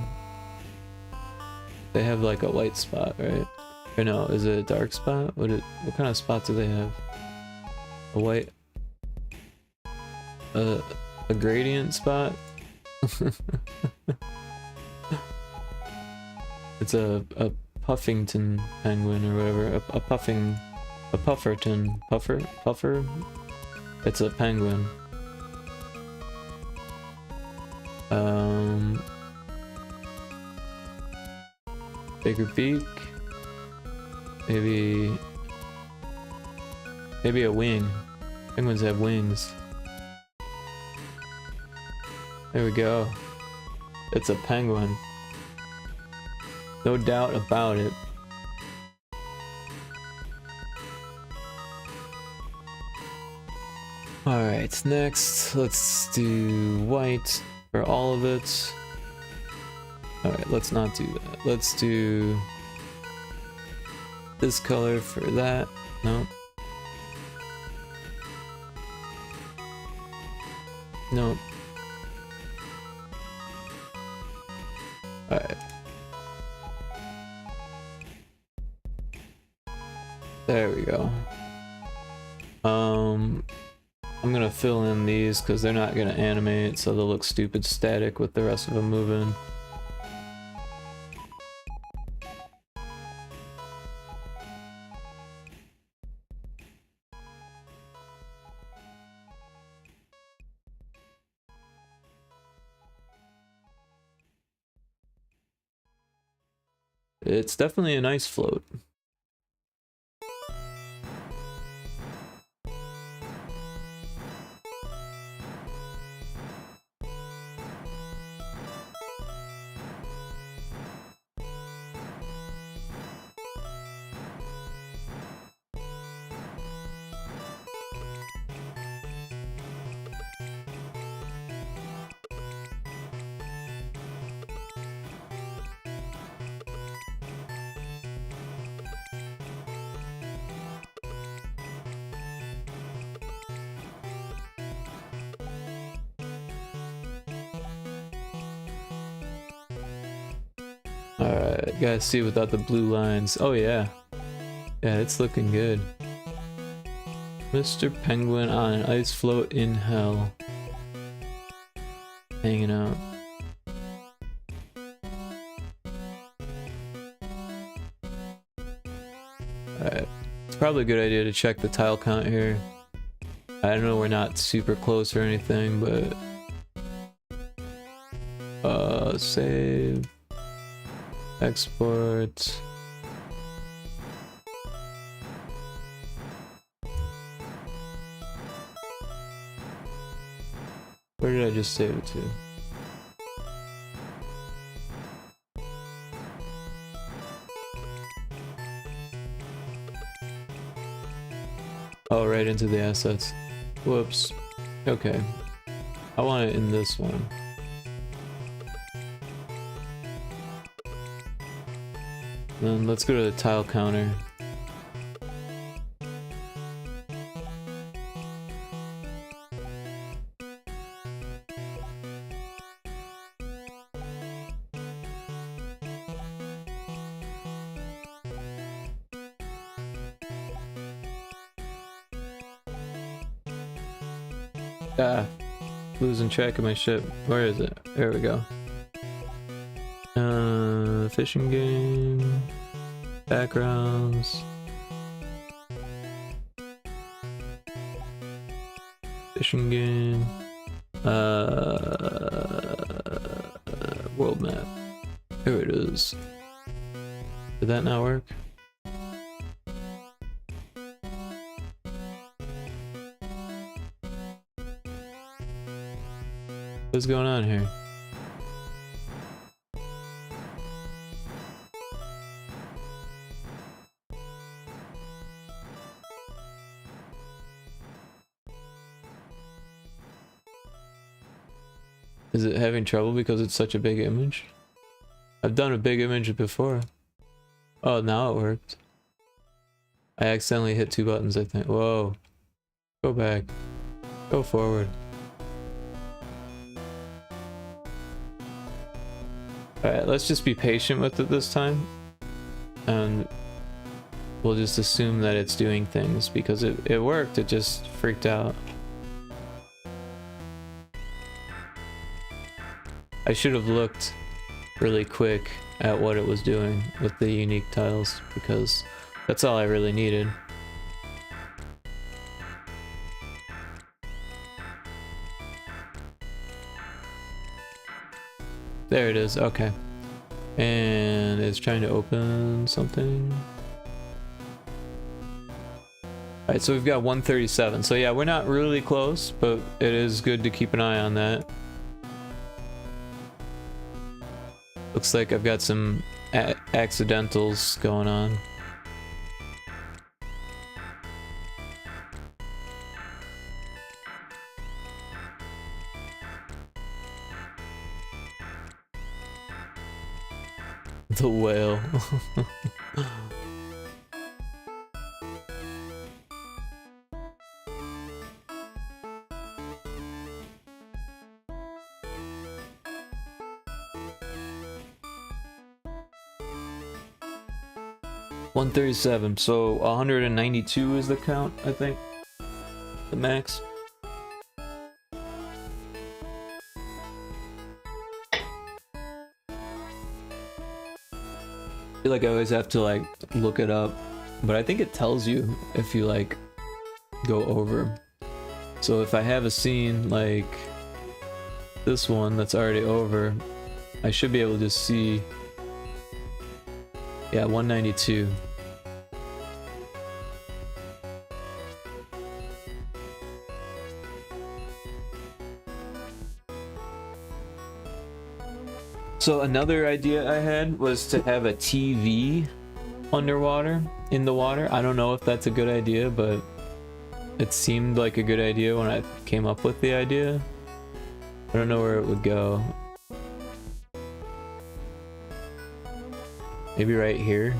They have like a white spot, right? Or no, is it a dark spot? What kind of spot do they have? A white... a gradient spot? It's a Puffington penguin or whatever. A Pufferton. Puffer? It's a penguin. Bigger beak. Maybe a wing. Penguins have wings. There we go. It's a penguin. No doubt about it. Alright, next let's do white for all of it. Alright, let's not do that. Let's do this color for that. No. No. Alright. There we go. I'm gonna fill in these because they're not gonna animate, so they'll look stupid static with the rest of them moving. It's definitely a nice float. Alright, gotta see without the blue lines. Oh yeah. Yeah, it's looking good. Mr. Penguin on an ice float in hell. Hanging out. Alright. It's probably a good idea to check the tile count here. I know we're not super close or anything, but... save... Export. Where did I just save it to? Oh, right into the assets. Whoops. Okay. I want it in this one. Then let's go to the tile counter. Ah, losing track of my ship. Where is it? There we go. Fishing game, backgrounds, fishing game, world map. Here it is. Did that not work? What's going on here? Is it having trouble because it's such a big image? I've done a big image before. Oh, now it worked. I accidentally hit 2 buttons, I think. Whoa. Go back. Go forward. Alright, let's just be patient with it this time. And we'll just assume that it's doing things because it worked, it just freaked out. I should have looked really quick at what it was doing with the unique tiles because that's all I really needed. There it is, okay. And it's trying to open something. Alright, so we've got 137. So yeah, we're not really close, but it is good to keep an eye on that. Looks like I've got some accidentals going on. The whale. $137, so 192 is the count, I think. The max. I feel like I always have to like look it up, but I think it tells you if you like go over. So if I have a scene like this one that's already over, I should be able to just see, yeah, 192. So another idea I had was to have a TV underwater, in the water. I don't know if that's a good idea, but it seemed like a good idea when I came up with the idea. I don't know where it would go. Maybe right here.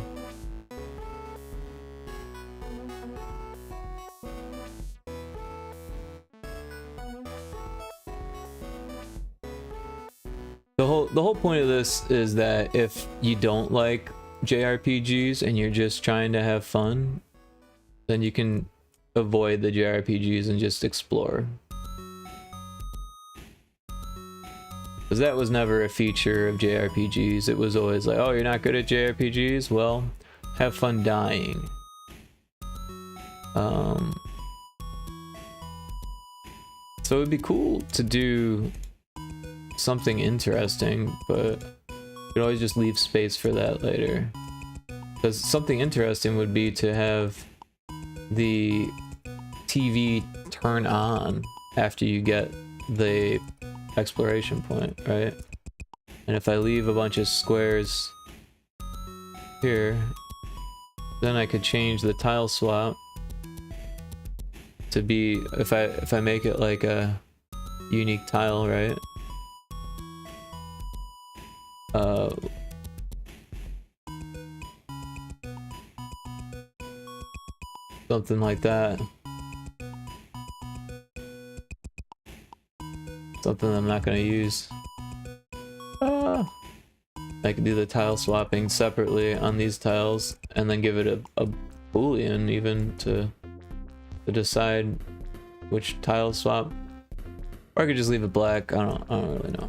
The whole point of this is that if you don't like JRPGs and you're just trying to have fun, then you can avoid the JRPGs and just explore. Because that was never a feature of JRPGs. It was always like, oh, you're not good at JRPGs? Well, have fun dying. So it'd be cool to do something interesting, but you could always just leave space for that later. Because something interesting would be to have the TV turn on after you get the exploration point, right? And if I leave a bunch of squares here, then I could change the tile swap to be, if I make it like a unique tile, right? Something like that. Something I'm not gonna use. I could do the tile swapping separately on these tiles and then give it a boolean even to decide which tile swap Or I could just leave it black. I don't really know.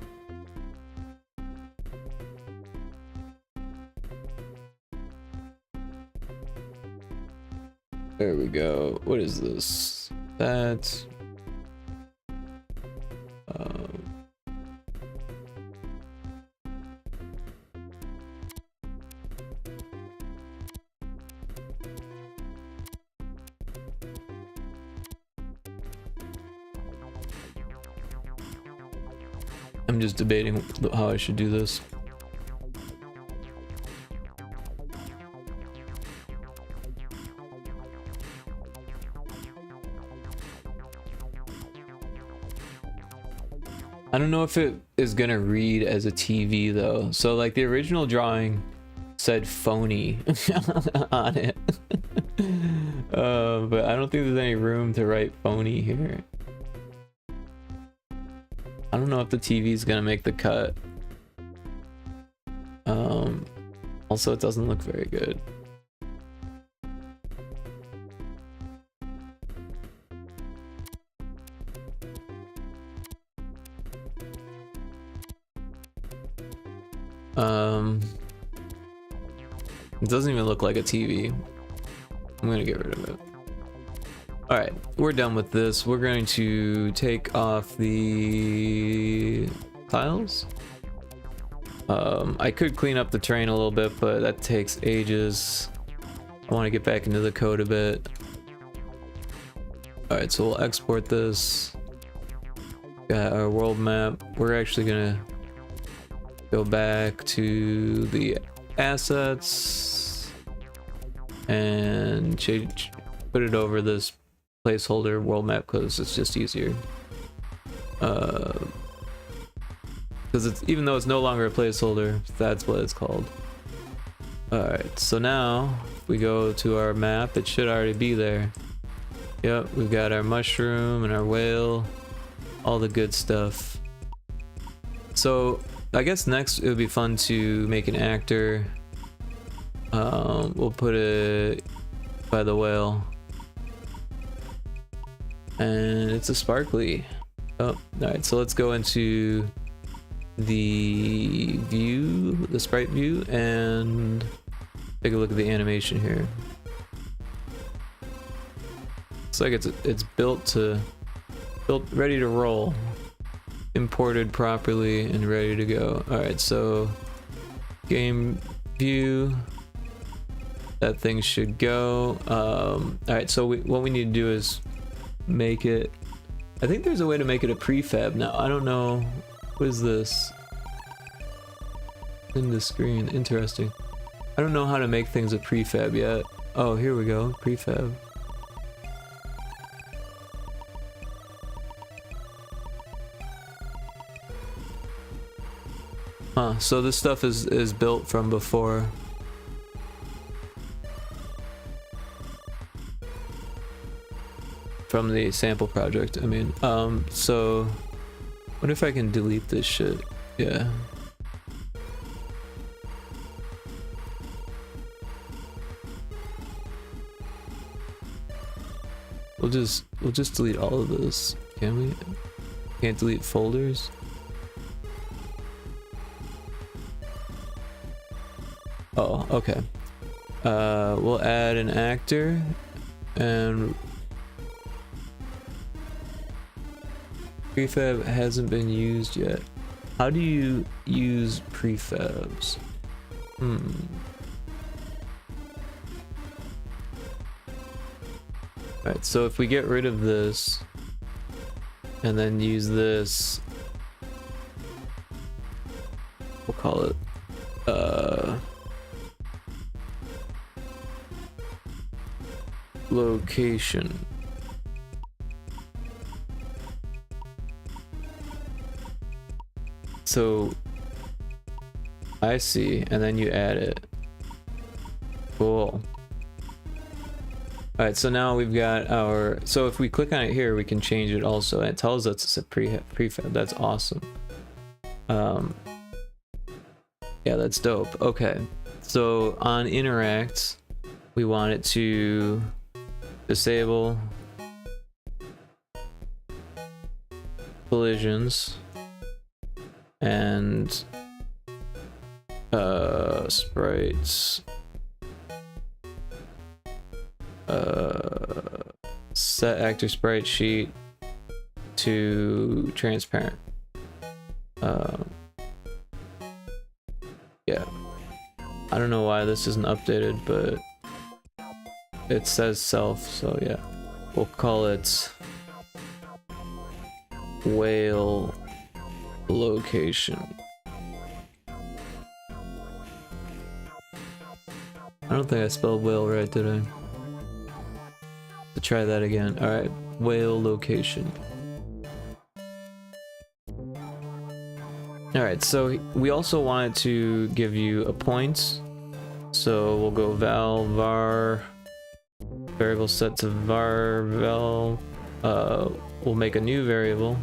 There we go. What is this? That. I'm just debating how I should do this. I don't know if it is gonna read as a TV though. So like the original drawing said phony on it. But I don't think there's any room to write phony here. I don't know if the TV is gonna make the cut. Also, it doesn't look very good. It doesn't even look like a TV. I'm gonna get rid of it. Alright, we're done with this. We're going to take off the tiles. I could clean up the terrain a little bit, but that takes ages. I want to get back into the code a bit. Alright, so we'll export this. Got our world map. We're actually gonna go back to the assets and change, put it over this placeholder world map because it's just easier. Because it's, even though it's no longer a placeholder, that's what it's called. Alright, so now if we go to our map, it should already be there. Yep, we've got our mushroom and our whale, all the good stuff. So I guess next it would be fun to make an actor. We'll put it by the whale. And it's a sparkly. Oh, alright, so let's go into the view, the sprite view, and take a look at the animation here. Looks like it's built ready to roll. Imported properly and ready to go. Alright, so game view, that thing should go. Alright, so what we need to do is make it, I think there's a way to make it a prefab now. I don't know. What is this? In the screen. Interesting. I don't know how to make things a prefab yet. Oh, here we go. Prefab. Huh, so this stuff is built from before. From the sample project, I mean. So what if I can delete this shit? Yeah. We'll just delete all of this. Can we? Can't delete folders? Oh, okay. We'll add an actor and prefab hasn't been used yet. How do you use prefabs? Alright, so if we get rid of this and then use this, we'll call it location. So I see, and then you add it. Cool. Alright, so now we've got our, so if we click on it here, we can change it also, and it tells us it's a prefab. That's awesome. Yeah, that's dope. Okay, so on interact, we want it to disable collisions and sprites. Set actor sprite sheet to transparent. Yeah, I don't know why this isn't updated, but it says self, so yeah, we'll call it whale location. I don't think I spelled whale right, did I? To try that again. All right, whale location. All right, so we also wanted to give you a point, so we'll go val var variable set to var val. We'll make a new variable.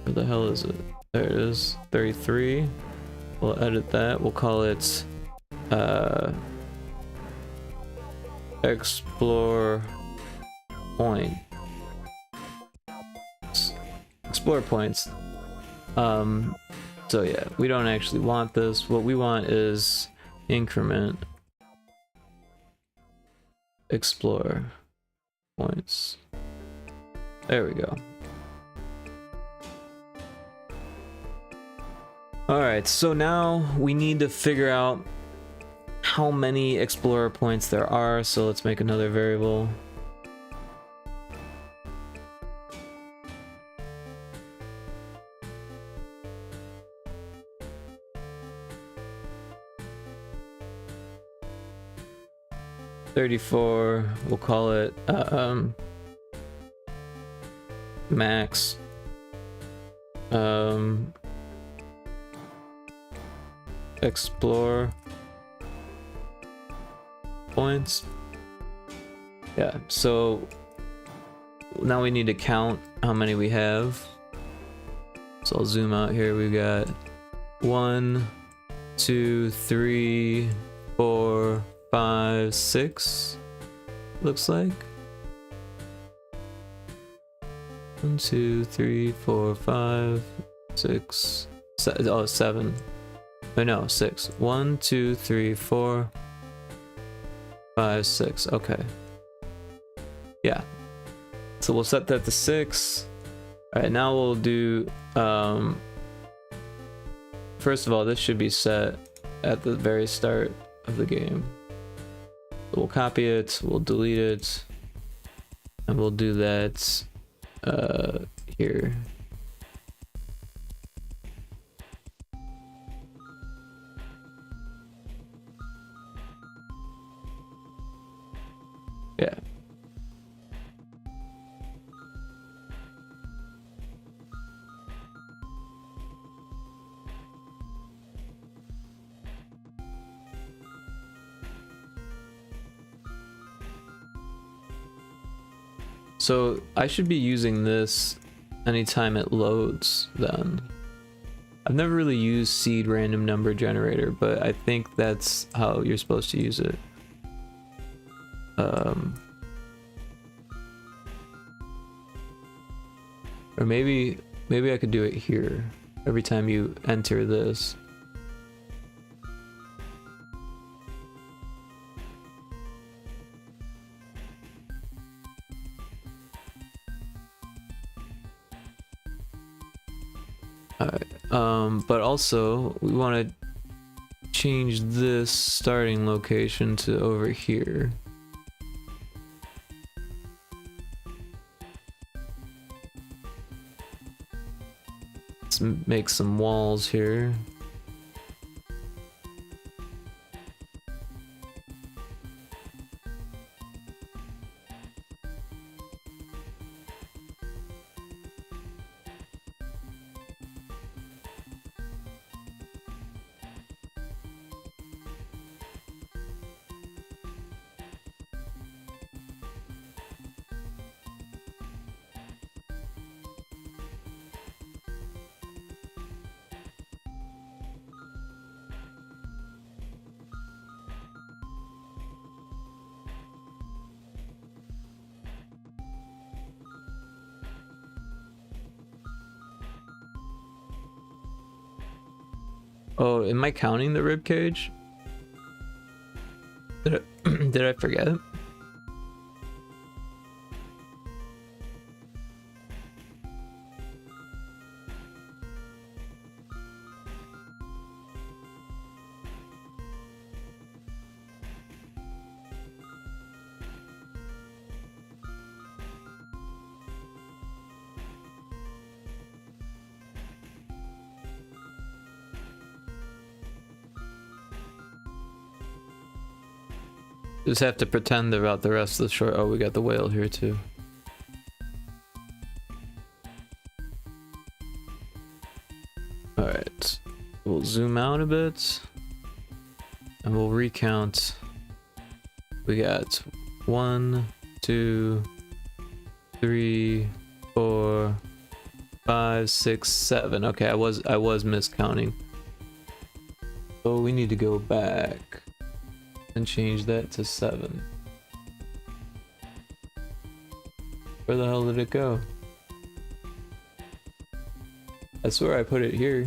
Where the hell is it? There it is, 33. We'll edit that. We'll call it explore point. Explore points. So yeah, we don't actually want this. What we want is increment explore points. There we go. Alright, so now we need to figure out how many explorer points there are, so let's make another variable. $34, we'll call it max explore points. Yeah, so now we need to count how many we have. So I'll zoom out here. We've got 1, 2, 3, 4, 5, 6. Looks like 1, 2, 3, 4, 5, 6, 7. Oh no, 6. 1, 2, 3, 4, 5, 6. Okay. Yeah. So we'll set that to 6. Alright, now we'll do first of all, this should be set at the very start of the game. So we'll copy it, we'll delete it, and we'll do that here. Yeah. So I should be using this anytime it loads then. I've never really used seed random number generator, but I think that's how you're supposed to use it. Or maybe I could do it here every time you enter this. Alright, but also we want to change this starting location to over here. Let's make some walls here. Oh, am I counting the rib cage? Did I forget? Just have to pretend about the rest of the short. Oh, we got the whale here too. Alright. We'll zoom out a bit. And we'll recount. We got 1, 2, 3, 4, 5, 6, 7. Okay, I was miscounting. So we need to go back and change that to 7. Where the hell did it go? I swear I put it here.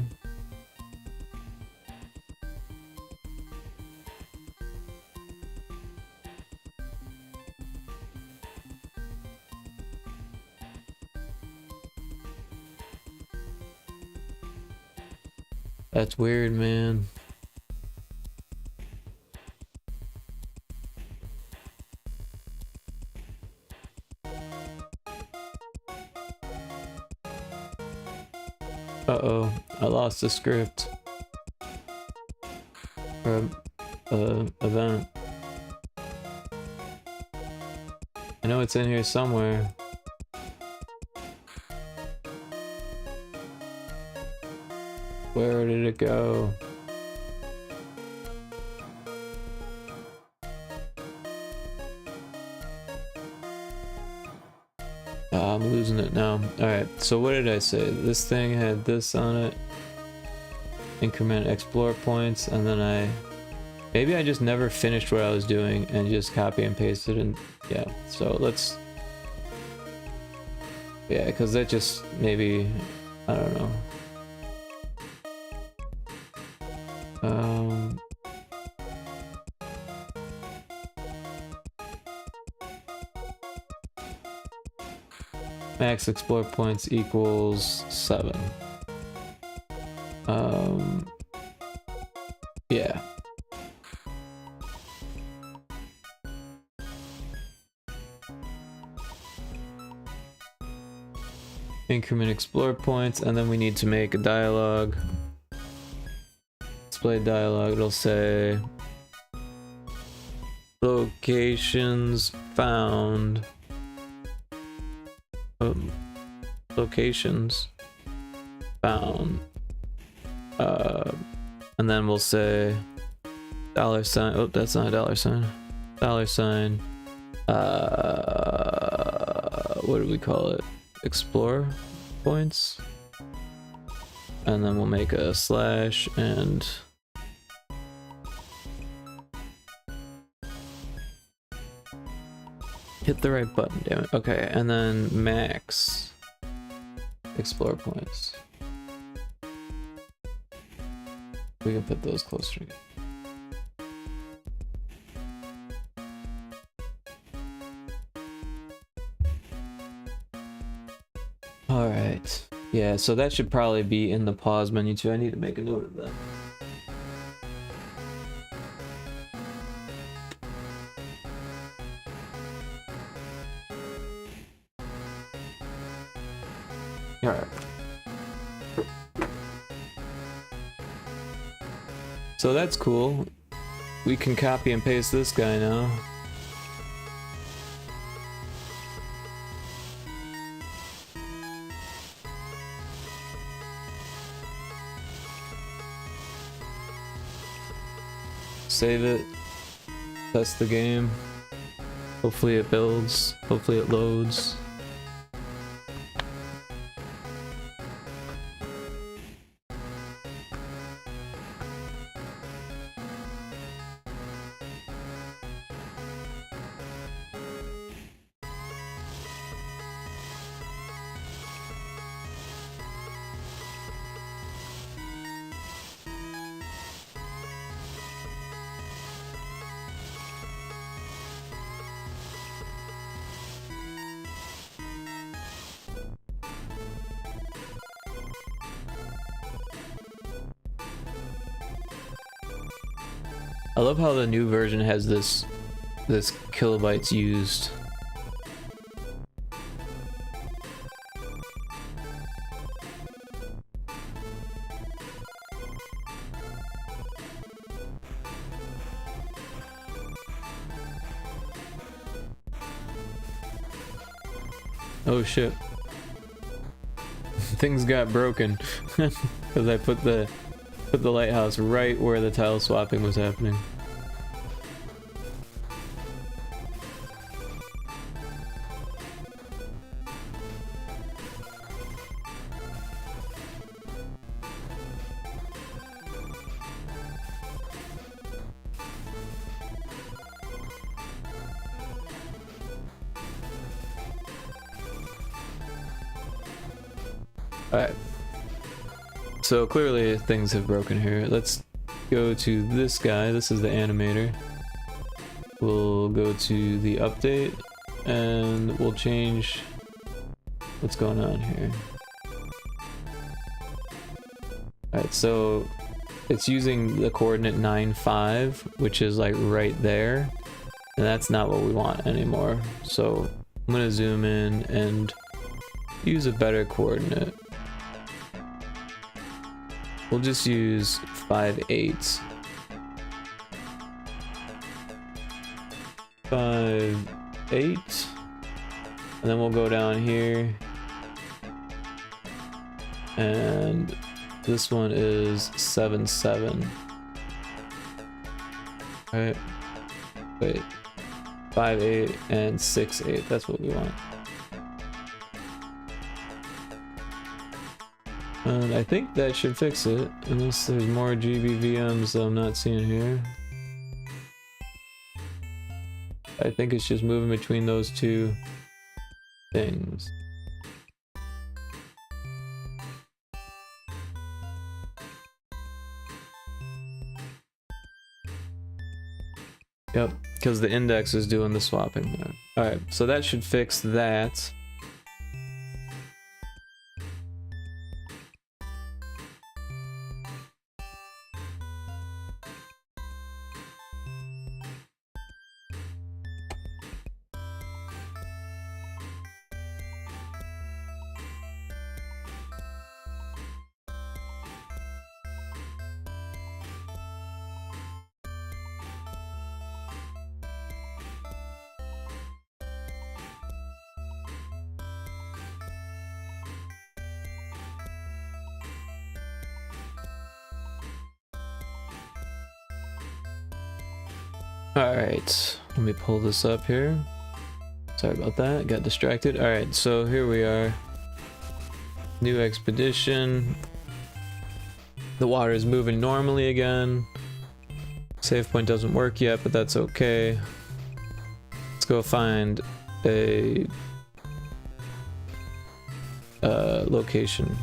That's weird, man. Uh-oh, I lost the script. Or event. I know it's in here somewhere. Where did it go? I'm losing it now. Alright, so what did I say? This thing had this on it. Increment explore points, and then maybe I just never finished what I was doing and just copy and pasted, and yeah, so let's, yeah, because that just maybe, I don't know. Max explore points equals 7. Yeah. Increment explore points, and then we need to make a dialogue. Display dialogue, it'll say locations found. Locations found. And then we'll say $. Oh, that's not a $. $. What do we call it? Explore points. And then we'll make a slash and hit the right button, damn it. Okay, and then max explore points. We can put those closer together. Alright. Yeah, so that should probably be in the pause menu too. I need to make a note of that. Alright. So that's cool. We can copy and paste this guy now. Save it. Test the game. Hopefully it builds. Hopefully it loads. I love how the new version has this kilobytes used. Oh shit. Things got broken because I put the lighthouse right where the tile swapping was happening. Alright. So clearly things have broken here. Let's go to this guy. This is the animator. We'll go to the update and we'll change what's going on here. Alright, so it's using the coordinate 9,5, which is like right there. And that's not what we want anymore. So I'm gonna zoom in and use a better coordinate. We'll just use 5/8. 5/8. And then we'll go down here. And this one is 7/7. Right? Wait. 5/8 and 6/8. That's what we want. And I think that should fix it, unless there's more GBVMs that I'm not seeing here. I think it's just moving between those two things. Yep, because the index is doing the swapping there. Alright, so that should fix that. Alright, let me pull this up here. Sorry about that, got distracted. Alright, so here we are. New expedition. The water is moving normally again. Save point doesn't work yet, but that's okay. Let's go find a location.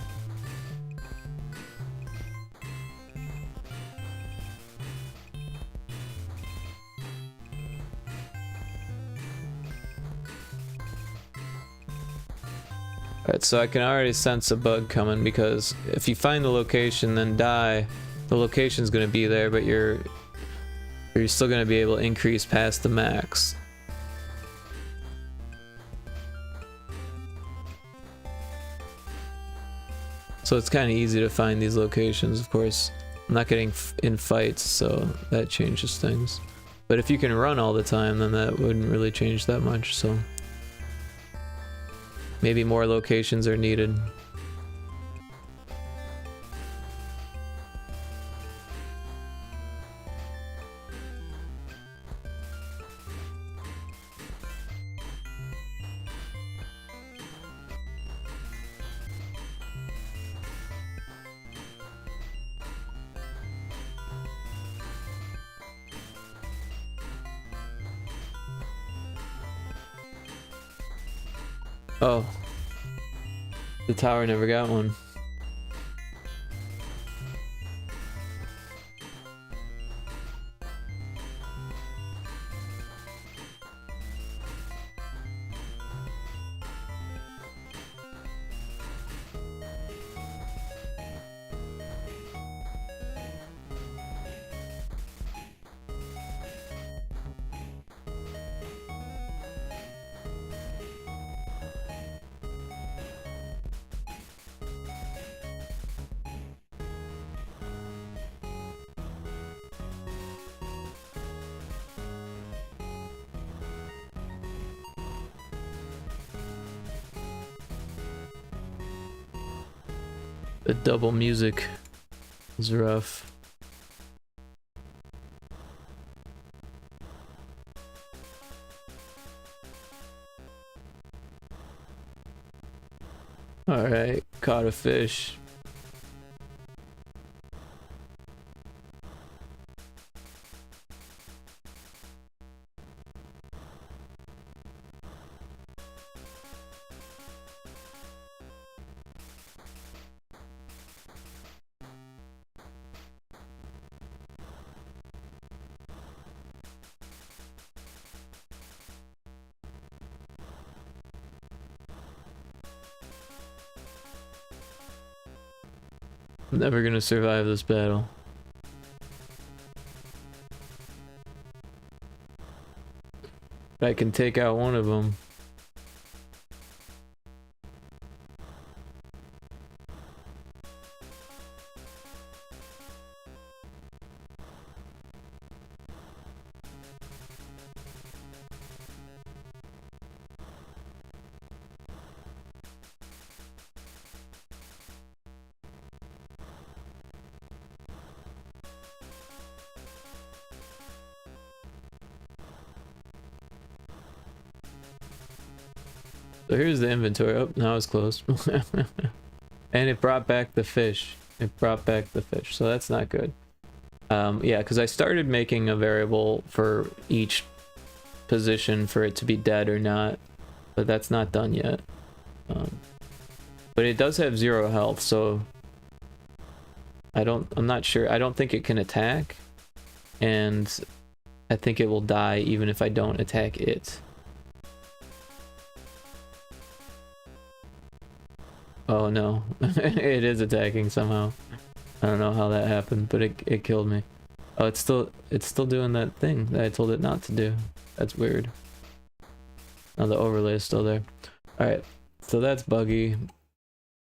Alright, so I can already sense a bug coming, because if you find the location then die, the location's gonna be there, but you're still gonna be able to increase past the max. So it's kind of easy to find these locations. Of course, I'm not getting in fights, so that changes things. But if you can run all the time, then that wouldn't really change that much, so maybe more locations are needed. Oh, the tower never got one. The double music is rough. Alright, caught a fish. I'm never gonna survive this battle. But I can take out one of them. So here's the inventory. Oh, now it's closed. And it brought back the fish. It brought back the fish, so that's not good. Yeah, because I started making a variable for each position for it to be dead or not, but that's not done yet. But it does have 0 health, so I'm not sure. I don't think it can attack, and I think it will die even if I don't attack it. Oh no, it is attacking somehow. I don't know how that happened, but it killed me. Oh, it's still doing that thing that I told it not to do. That's weird. Oh, the overlay is still there. Alright, so that's buggy.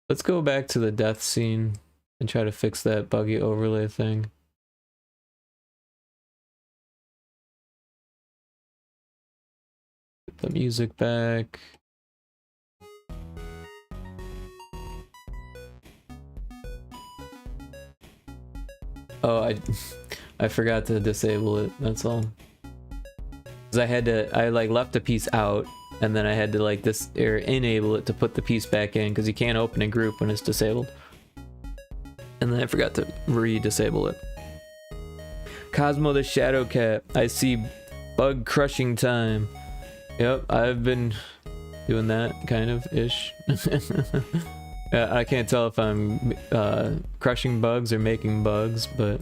Let's go back to the death scene and try to fix that buggy overlay thing. Get the music back. Oh, I forgot to disable it, that's all. Cause I like left a piece out, and then I had to like enable it to put the piece back in, because you can't open a group when it's disabled. And then I forgot to re-disable it. Cosmo the Shadow Cat, I see bug crushing time. Yep, I've been doing that kind of ish. I can't tell if I'm crushing bugs or making bugs, but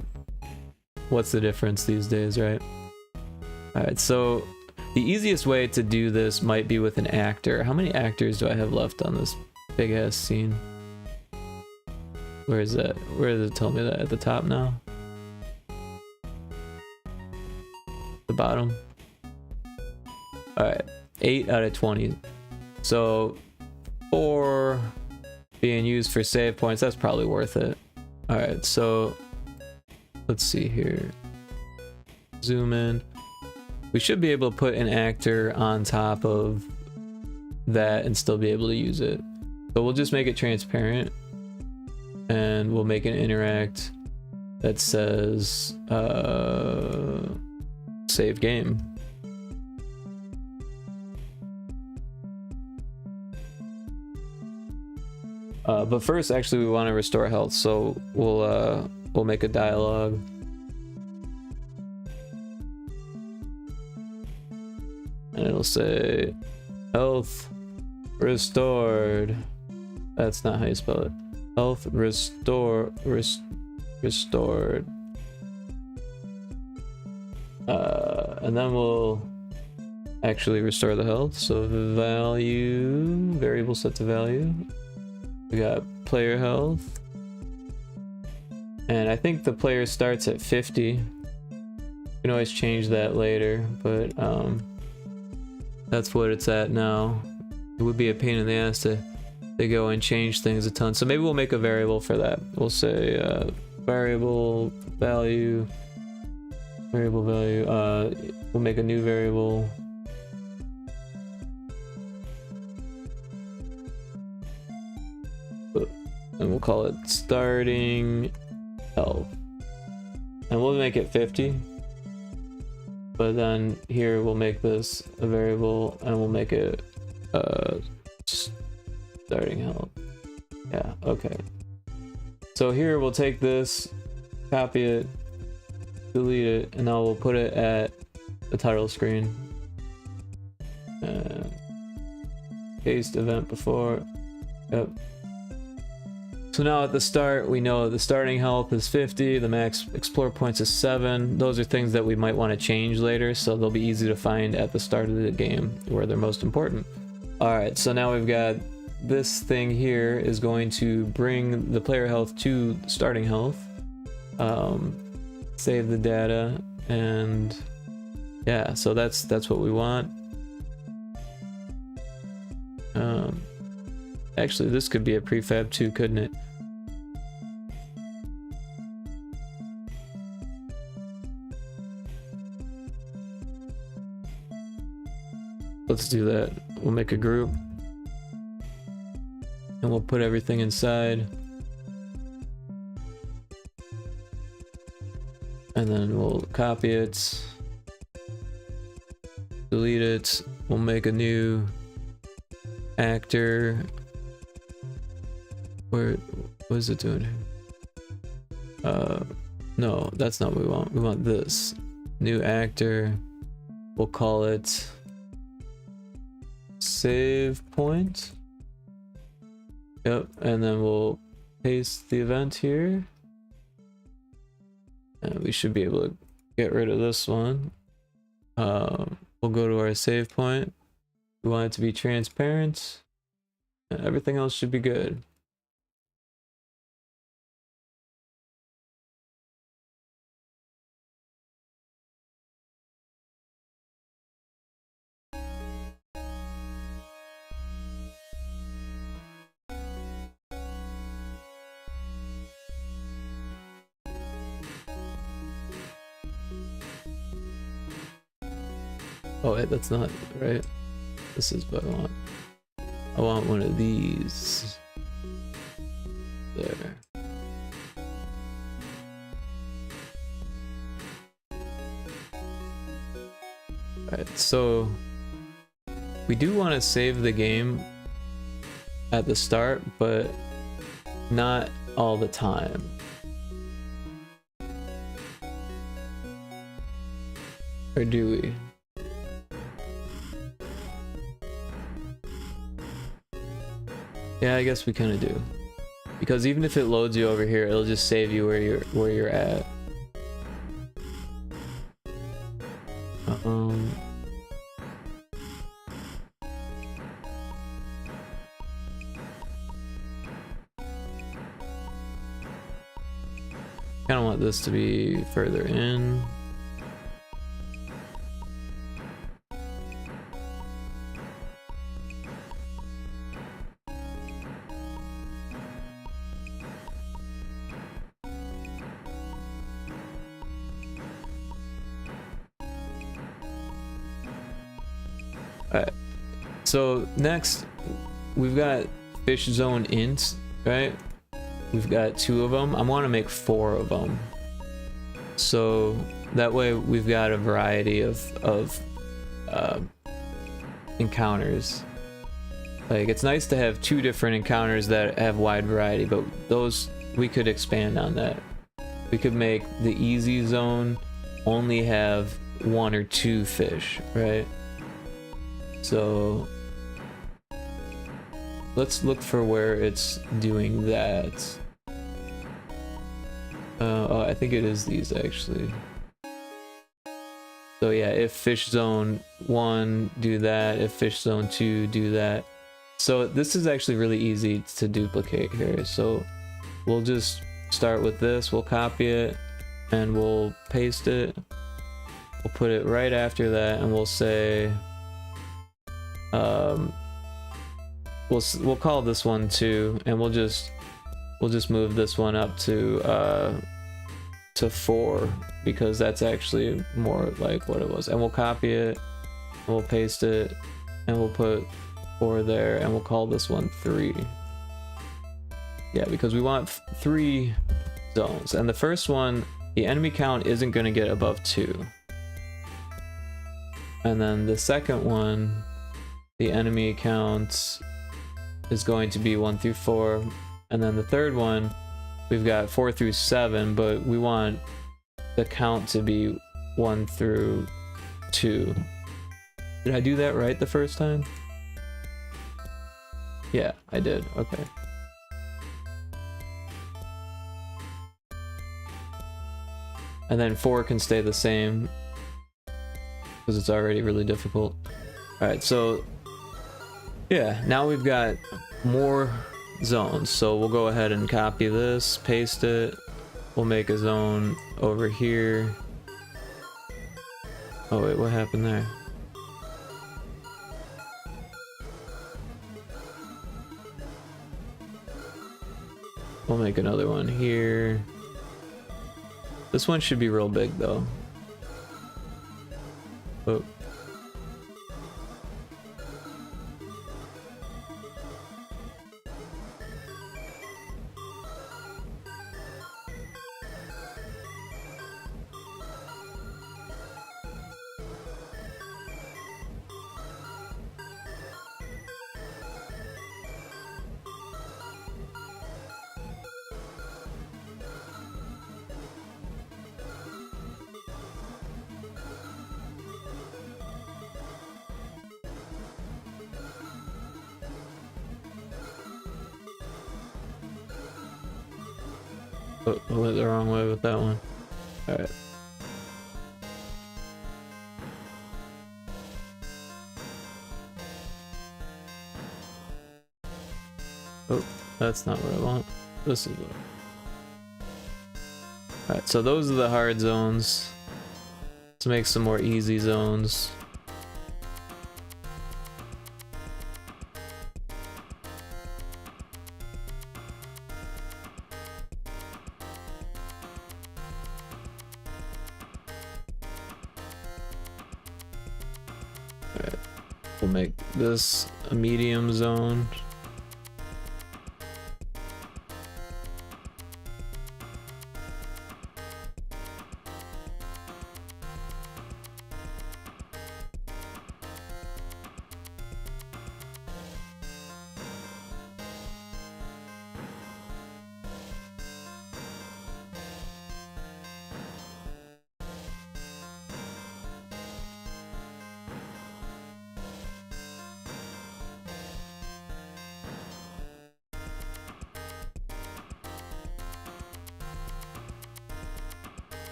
what's the difference these days, right? Alright, so the easiest way to do this might be with an actor. How many actors do I have left on this big ass scene? Where is that? Where does it tell me that? At the top now? The bottom? Alright, 8 out of 20. So 4 being used for save points, that's probably worth it. Alright, so let's see here. Zoom in. We should be able to put an actor on top of that and still be able to use it. But we'll just make it transparent, and we'll make an interact that says save game. But first, actually, we want to restore health, so we'll make a dialogue. And it'll say health restored. That's not how you spell it. Health restored. And then we'll actually restore the health. So value, variable set to value. We got player health. And I think the player starts at 50. You can always change that later, but that's what it's at now. It would be a pain in the ass to go and change things a ton. So maybe we'll make a variable for that. We'll say variable value. We'll make a new variable. and we'll call it starting health, and we'll make it 50. But then here we'll make this a variable, and we'll make it starting health. Yeah, okay. So here we'll take this, copy it, delete it, and now we'll put it at the title screen. Paste event before. Yep. So now at the start, we know the starting health is 50, the max explore points is 7. Those are things that we might want to change later, so they'll be easy to find at the start of the game where they're most important. Alright, so now we've got this thing here is going to bring the player health to starting health. Save the data, and yeah, so that's what we want. Actually, this could be a prefab too, couldn't it? Let's do that. We'll make a group, and we'll put everything inside, and then we'll copy it, delete it. We'll make a new actor. What is it doing here? No, that's not what we want. We want this new actor. We'll call it save point. Yep, and then we'll paste the event here, and we should be able to get rid of this one. We'll go to our save point. We want it to be transparent, and everything else should be good. Oh wait, that's not right. This is what I want. I want one of these. There. Alright, so we do want to save the game at the start, but not all the time. Or do we? Yeah, I guess we kind of do, because even if it loads you over here, it'll just save you where you're at. Kind of want this to be further in. Alright, so next we've got fish zone int, right? We've got 2 of them. I want to make 4 of them, so that way we've got a variety of encounters. Like, it's nice to have 2 different encounters that have wide variety, but those, we could expand on that. We could make the easy zone only have 1 or 2 fish, right? So let's look for where it's doing that. Oh, I think it is these actually. So yeah, if fish zone 1, do that. If fish zone 2, do that. So this is actually really easy to duplicate here. So we'll just start with this. We'll copy it and we'll paste it. We'll put it right after that, and we'll say we'll call this one 2, and we'll just move this one up to 4, because that's actually more like what it was. And we'll copy it, and we'll paste it, and we'll put 4 there, and we'll call this one 3. Yeah, because we want 3 zones, and the first one, the enemy count isn't going to get above 2. And then the second one, the enemy count is going to be 1 through 4. And then the third one, we've got 4 through 7, but we want the count to be 1 through 2. Did I do that right the first time? Yeah, I did. Okay. And then 4 can stay the same because it's already really difficult. Alright, so yeah, now we've got more zones. So we'll go ahead and copy this, paste it. We'll make a zone over here. Oh wait, what happened there? We'll make another one here. This one should be real big though. Oh. Oh, I went the wrong way with that one. Alright. Oh, that's not what I want. This is what Alright, so those are the hard zones. Let's make some more easy zones. Alright, we'll make this a medium zone.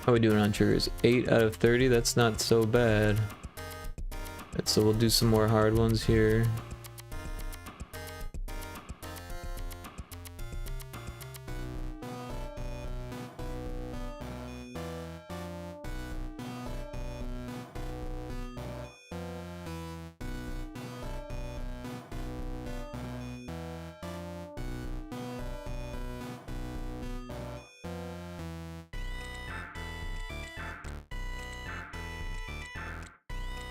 How are we doing on triggers? 8 out of 30, that's not so bad. Right, so we'll do some more hard ones here.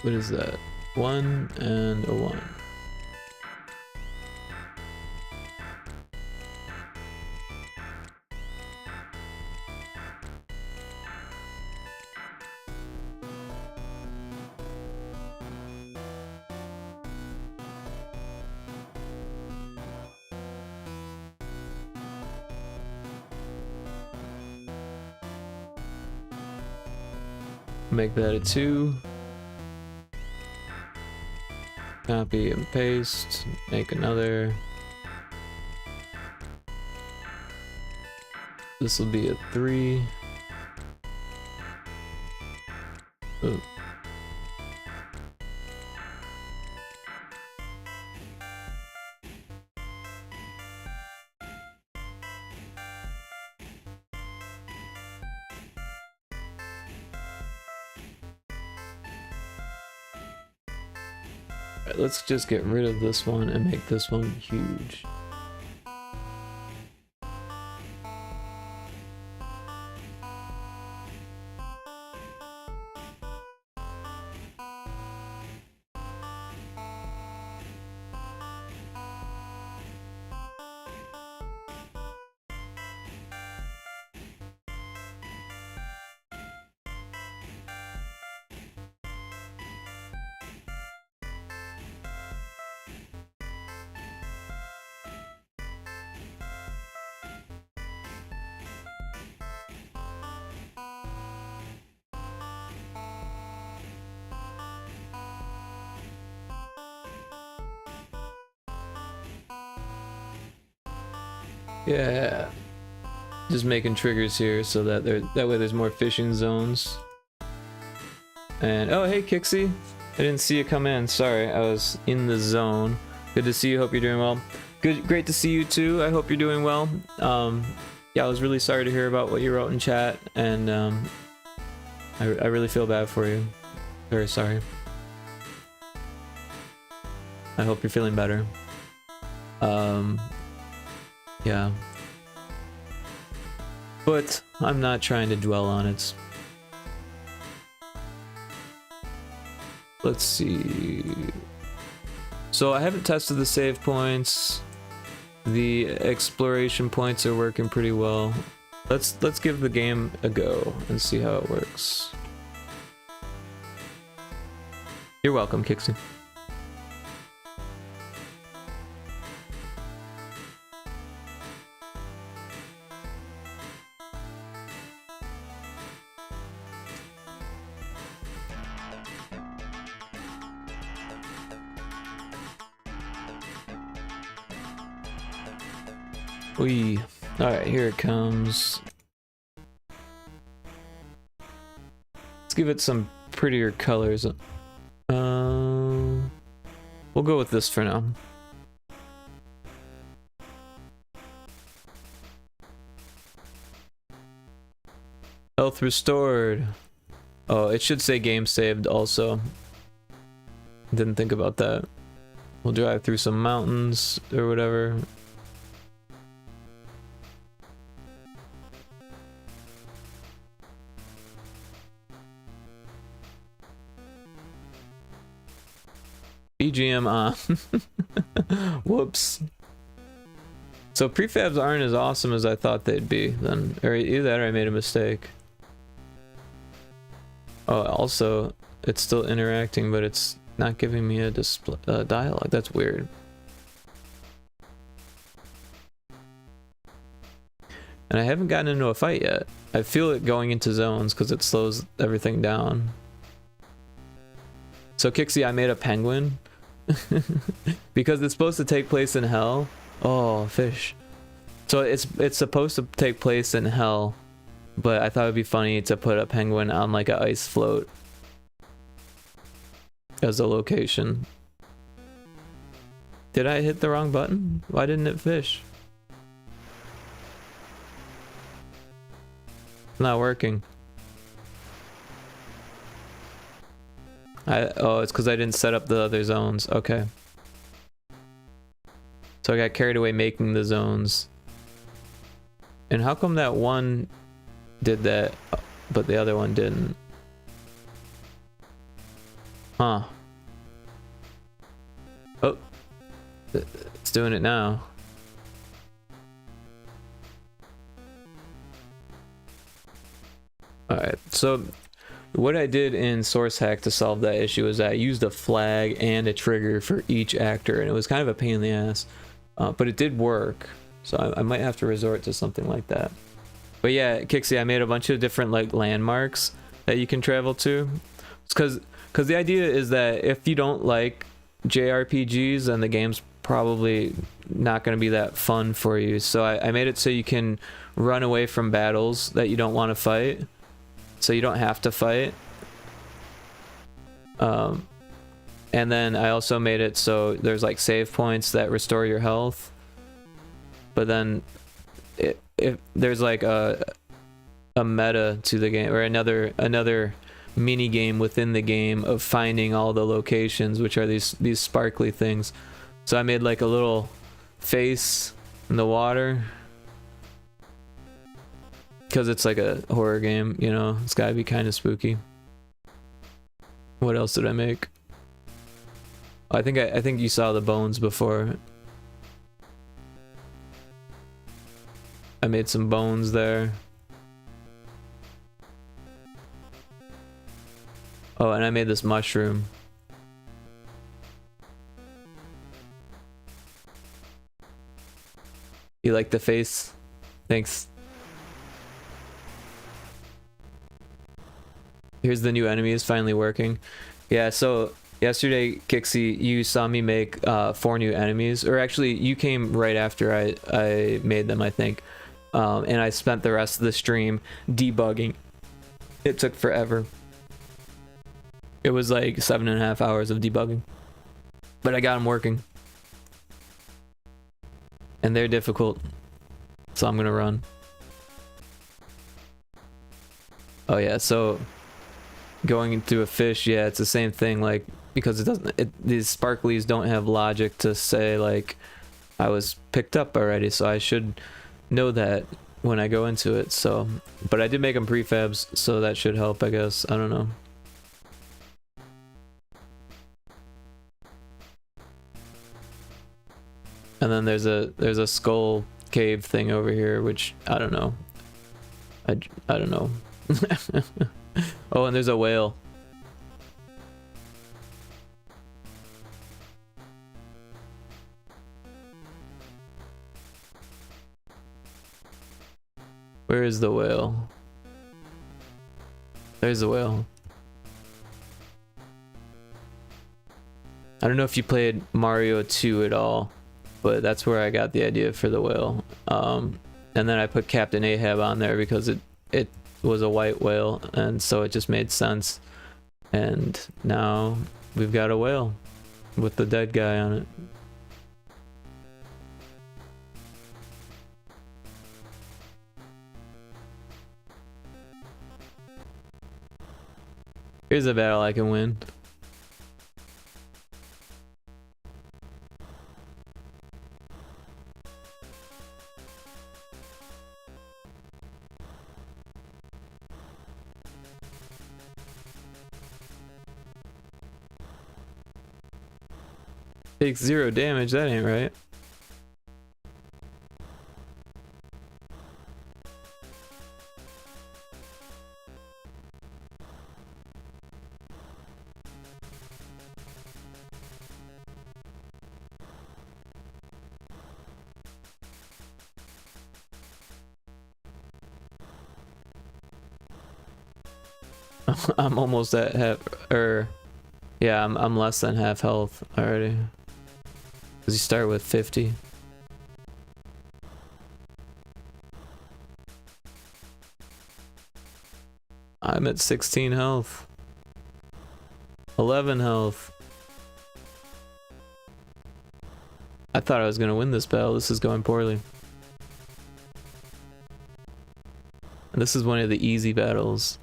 What is that? 1 and a 1. Make that a 2. Copy and paste, make another. This will be a 3. Ooh. Alright, let's just get rid of this one and make this one huge. Yeah, just making triggers here so that that way there's more fishing zones. And oh, hey Kixie, I didn't see you come in. Sorry, I was in the zone. Good to see you. Hope you're doing well. Great to see you too. I hope you're doing well. Yeah, I was really sorry to hear about what you wrote in chat, and I really feel bad for you. Very sorry. I hope you're feeling better. Yeah. But I'm not trying to dwell on it. Let's see. So I haven't tested the save points. The exploration points are working pretty well. Let's give the game a go and see how it works. You're welcome, Kixie. Alright, here it comes. Let's give it some prettier colors. We'll go with this for now. Health restored. Oh, it should say game saved also. Didn't think about that. We'll drive through some mountains or whatever. GBJAM on. Whoops. So prefabs aren't as awesome as I thought they'd be then. Or either that or I made a mistake. Oh, also, it's still interacting, but it's not giving me a display dialogue. That's weird. And I haven't gotten into a fight yet. I feel it going into zones because it slows everything down. So Kixie, I made a penguin. Because it's supposed to take place in hell. Oh, fish. So it's supposed to take place in hell, but I thought it'd be funny to put a penguin on like an ice float as a location. Did I hit the wrong button? Why didn't it fish? It's not working. Oh, it's because I didn't set up the other zones. Okay. So I got carried away making the zones. And how come that one did that, but the other one didn't? Huh. Oh. It's doing it now. Alright, so what I did in Source Hack to solve that issue is I used a flag and a trigger for each actor, and it was kind of a pain in the ass, but it did work. So I might have to resort to something like that. But yeah, Kixie, I made a bunch of different like landmarks that you can travel to. Because the idea is that if you don't like JRPGs, then the game's probably not going to be that fun for you. So I made it so you can run away from battles that you don't want to fight. So you don't have to fight. And then I also made it so there's like save points that restore your health. But then if there's like a meta to the game, or another mini game within the game of finding all the locations, which are these sparkly things. So I made like a little face in the water because it's like a horror game, you know. It's gotta be kind of spooky. What else did I make? I think you saw the bones before. I made some bones there. Oh, and I made this mushroom. You like the face? Thanks. Here's the new enemies finally working. Yeah, so yesterday, Kixie, you saw me make 4 new enemies. Or actually, you came right after I made them, I think. And I spent the rest of the stream debugging. It took forever. It was like 7.5 hours of debugging. But I got them working. And they're difficult. So I'm gonna run. Oh yeah, so going through a fish, yeah, it's the same thing, like, because these sparklies don't have logic to say like I was picked up already, so I should know that when I go into it. So, but I did make them prefabs, so that should help, I guess. I don't know. And then there's a skull cave thing over here, which I don't know. I don't know. Oh, and there's a whale. Where is the whale? There's the whale. I don't know if you played Mario 2 at all, but that's where I got the idea for the whale. And then I put Captain Ahab on there because it was a white whale, and so it just made sense. And now we've got a whale with the dead guy on it. Here's a battle I can win. Takes 0 damage, that ain't right. I'm almost at half, yeah, I'm less than half health already. Cause you start with 50. I'm at 16 health. 11 health. I thought I was gonna win this battle. This is going poorly. And this is one of the easy battles.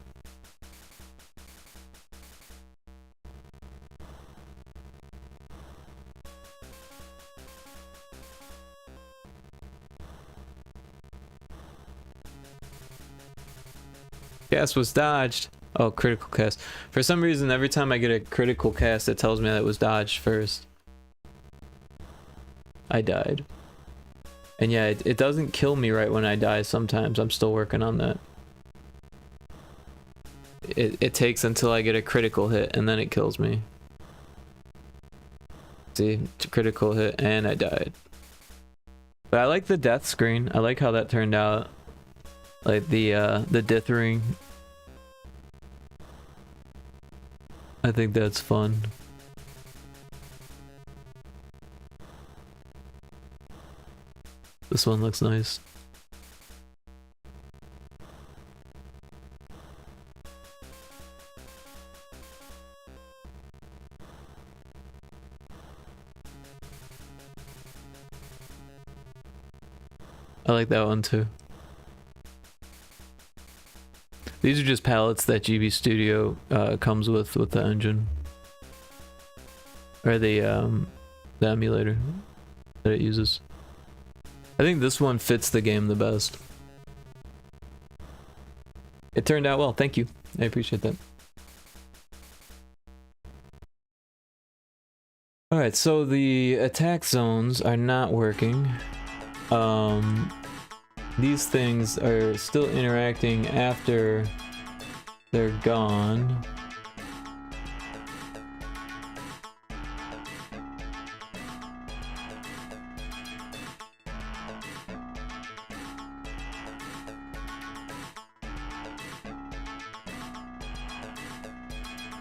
Cast was dodged. Oh, critical cast. For some reason, every time I get a critical cast, it tells me that it was dodged first. I died. And yeah, it doesn't kill me right when I die sometimes. I'm still working on that. It takes until I get a critical hit, and then it kills me. See, critical hit, and I died. But I like the death screen. I like how that turned out. Like the dithering. I think that's fun. This one looks nice. I like that one too. These are just palettes that GB Studio comes with the engine. Or the emulator that it uses. I think this one fits the game the best. It turned out well, thank you. I appreciate that. Alright, so the attack zones are not working. These things are still interacting after they're gone.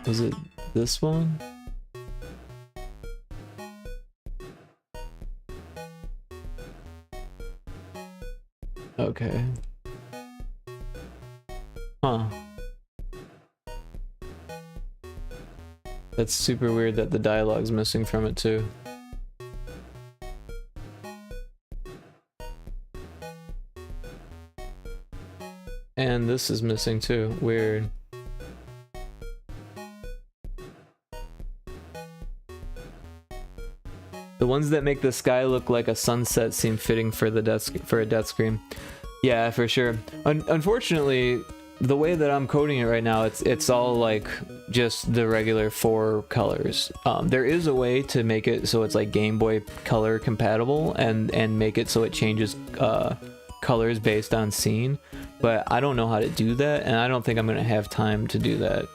Was it this one? Okay. Huh. That's super weird that the dialogue's missing from it too. And this is missing too. Weird. The ones that make the sky look like a sunset seem fitting for the a death screen. Yeah, for sure. Unfortunately, the way that I'm coding it right now, it's all like just the regular 4 colors. There is a way to make it so it's like Game Boy Color compatible and make it so it changes colors based on scene, but I don't know how to do that, and I don't think I'm gonna have time to do that.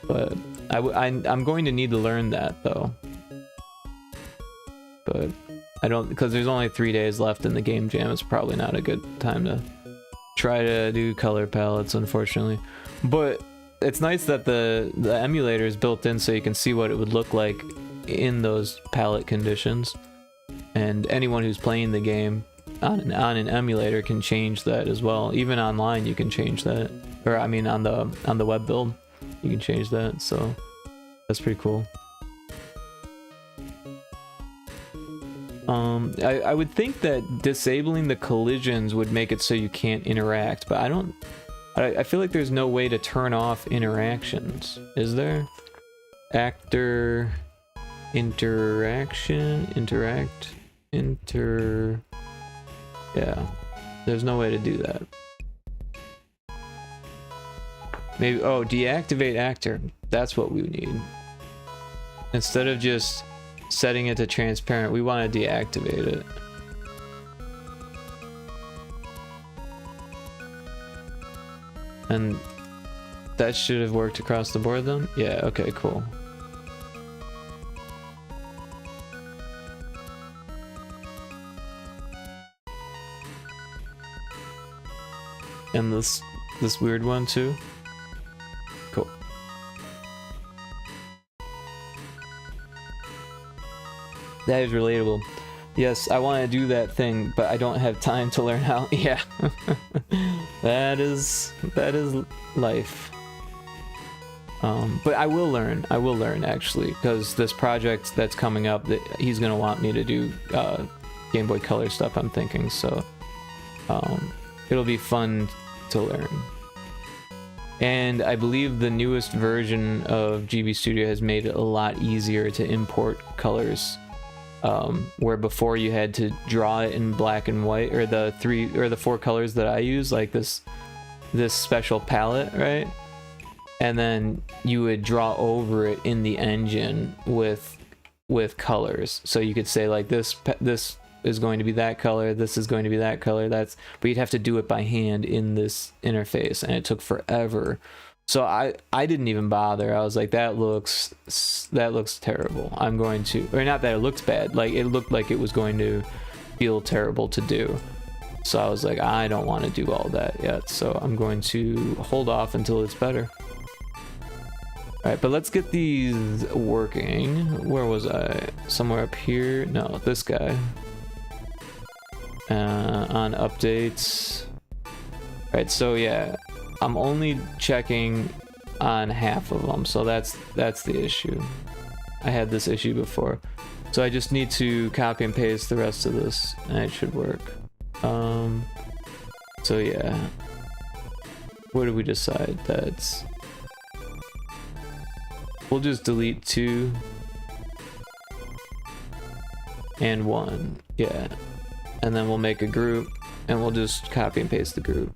But I'm going to need to learn that though. But I don't, because there's only 3 days left in the game jam. It's probably not a good time to try to do color palettes, unfortunately. But it's nice that the emulator is built in so you can see what it would look like in those palette conditions. And anyone who's playing the game on an emulator can change that as well. Even online you can change that. Or I mean on the web build you can change that, so that's pretty cool. I would think that disabling the collisions would make it so you can't interact, but I feel like there's no way to turn off interactions, is there? Actor interaction, yeah, there's no way to do that. Maybe, oh, deactivate actor, that's what we need. Instead of just setting it to transparent, we want to deactivate it. And that should have worked across the board then? Yeah, okay, cool. And this weird one too? Cool. That is relatable. Yes, I want to do that thing, but I don't have time to learn how. Yeah. that is life. But I will learn actually, because this project that's coming up, that he's gonna want me to do Game Boy Color stuff, I'm thinking, so it'll be fun to learn. And I believe the newest version of GB Studio has made it a lot easier to import colors. Where before you had to draw it in black and white, or the 4 colors that I use, like this special palette, right? And then you would draw over it in the engine with colors. So you could say like this is going to be that color, this is going to be that color, but you'd have to do it by hand in this interface, and it took forever. So I didn't even bother. I was like, that looks terrible. I'm going to, or not that it looks bad, like it looked like it was going to feel terrible to do. So I was like, I don't want to do all that yet. So I'm going to hold off until it's better. All right, but let's get these working. Where was I? Somewhere up here? No, this guy. On updates. All right, so yeah. I'm only checking on half of them, so that's the issue. I had this issue before, so I just need to copy and paste the rest of this, and it should work. So yeah, what did we decide? That's, we'll just delete 2 and 1, yeah, and then we'll make a group and we'll just copy and paste the group.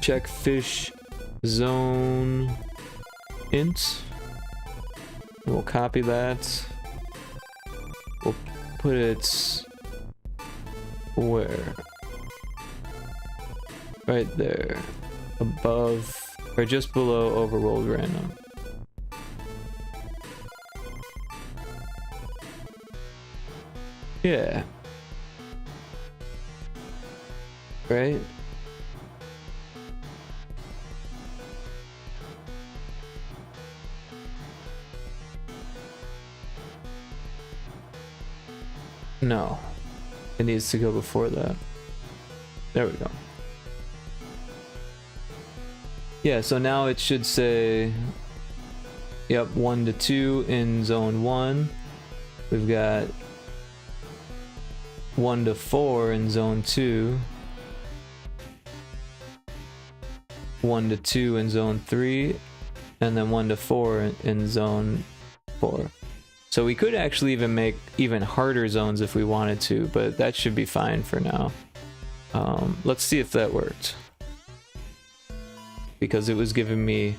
Check fish zone int. We'll copy that. We'll put it where? Right there. Above or just below overworld random. Yeah. Right? No, it needs to go before that. There we go. Yeah, so now it should say, yep, 1 to 2 in zone 1. We've got 1 to 4 in zone 2. 1 to 2 in zone 3. And then 1 to 4 in zone 4. So we could actually even make even harder zones if we wanted to, but that should be fine for now. Let's see if that worked. Because it was giving me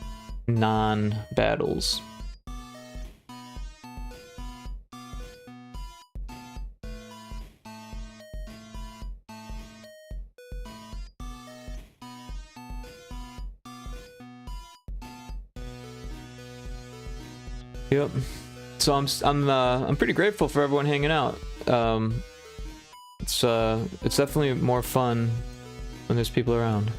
non-battles. Yep. So I'm pretty grateful for everyone hanging out. It's definitely more fun when there's people around.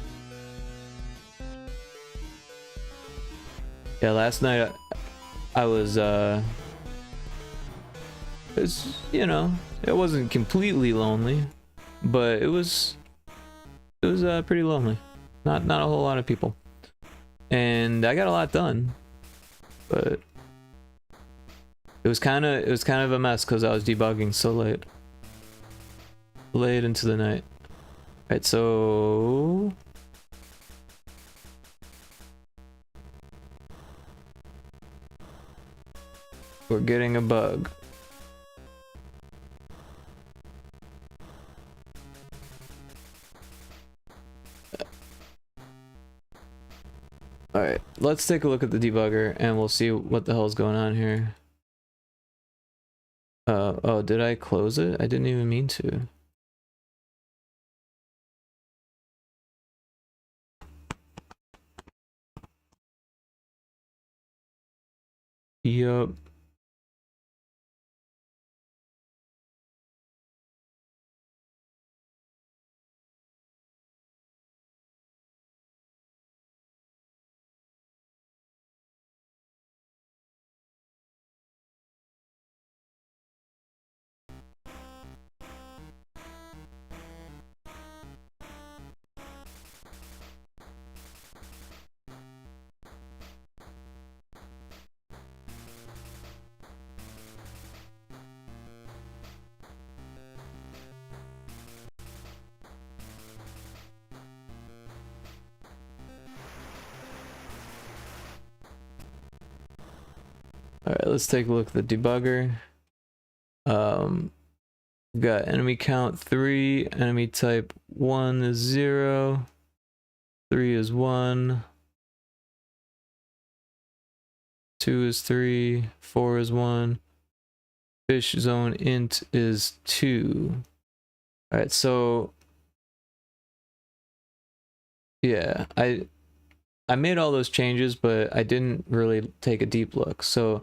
Yeah, last night I was it's, you know, it wasn't completely lonely, but it was pretty lonely. Not a whole lot of people, and I got a lot done, but it was kind of a mess because I was debugging so late into the night. Right, so we're getting a bug. All right, let's take a look at the debugger and we'll see what the hell's going on here. Oh, did I close it? I didn't even mean to. Yup. Alright, let's take a look at the debugger. We've got enemy count 3, enemy type 1 is 0, 3 is 1, 2 is 3, 4 is 1, fish zone int is 2. Alright, so yeah, I made all those changes, but I didn't really take a deep look. So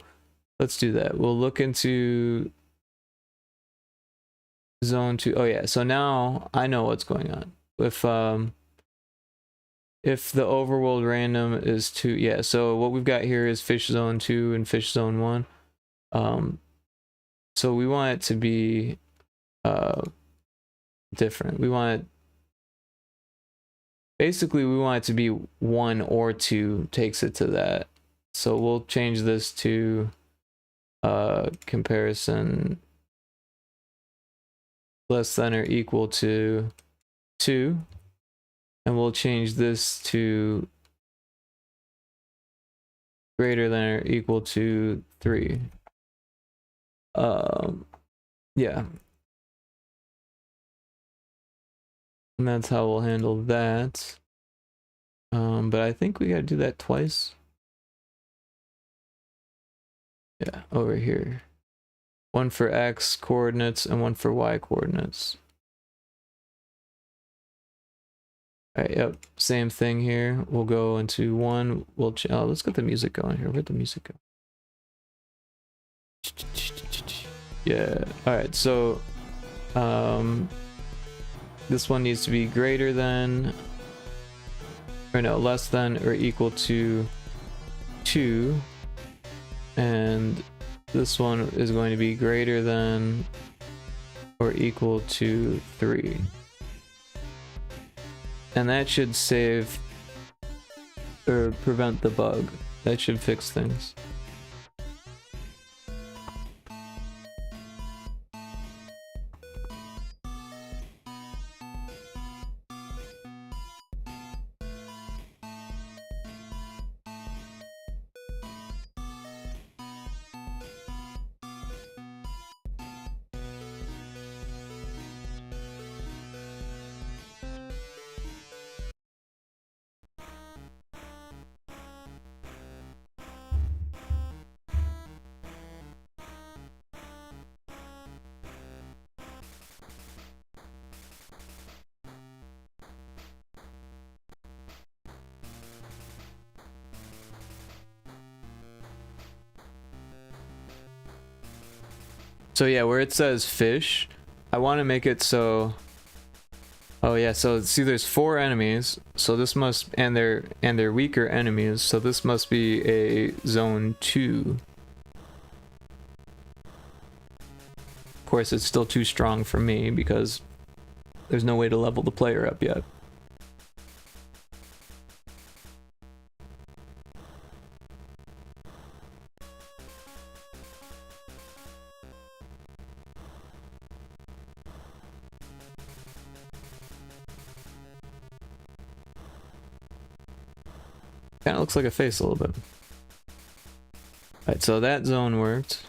let's do that. We'll look into zone 2. Oh yeah, so now I know what's going on. If the overworld random is 2, yeah, so what we've got here is fish zone 2 and fish zone 1. So we want it to be different. We want basically we want it to be 1 or 2 takes it to that. So we'll change this to comparison less than or equal to 2, and we'll change this to greater than or equal to 3. Yeah. And that's how we'll handle that. But I think we gotta do that twice. Yeah, over here. 1 for X coordinates and 1 for Y coordinates. Alright, yep, same thing here. We'll go into 1. We'll let's get the music going here. Where'd the music go? Yeah. Alright, so this one needs to be greater than, or no, less than or equal to 2, and this one is going to be greater than or equal to 3. And that should save or prevent the bug. That should fix things. So yeah, where it says fish, I want to make it so, oh yeah, so see there's 4 enemies, so this must, and they're weaker enemies, so this must be a zone 2. Of course it's still too strong for me because there's no way to level the player up yet. Kind of looks like a face a little bit. Alright, so that zone worked.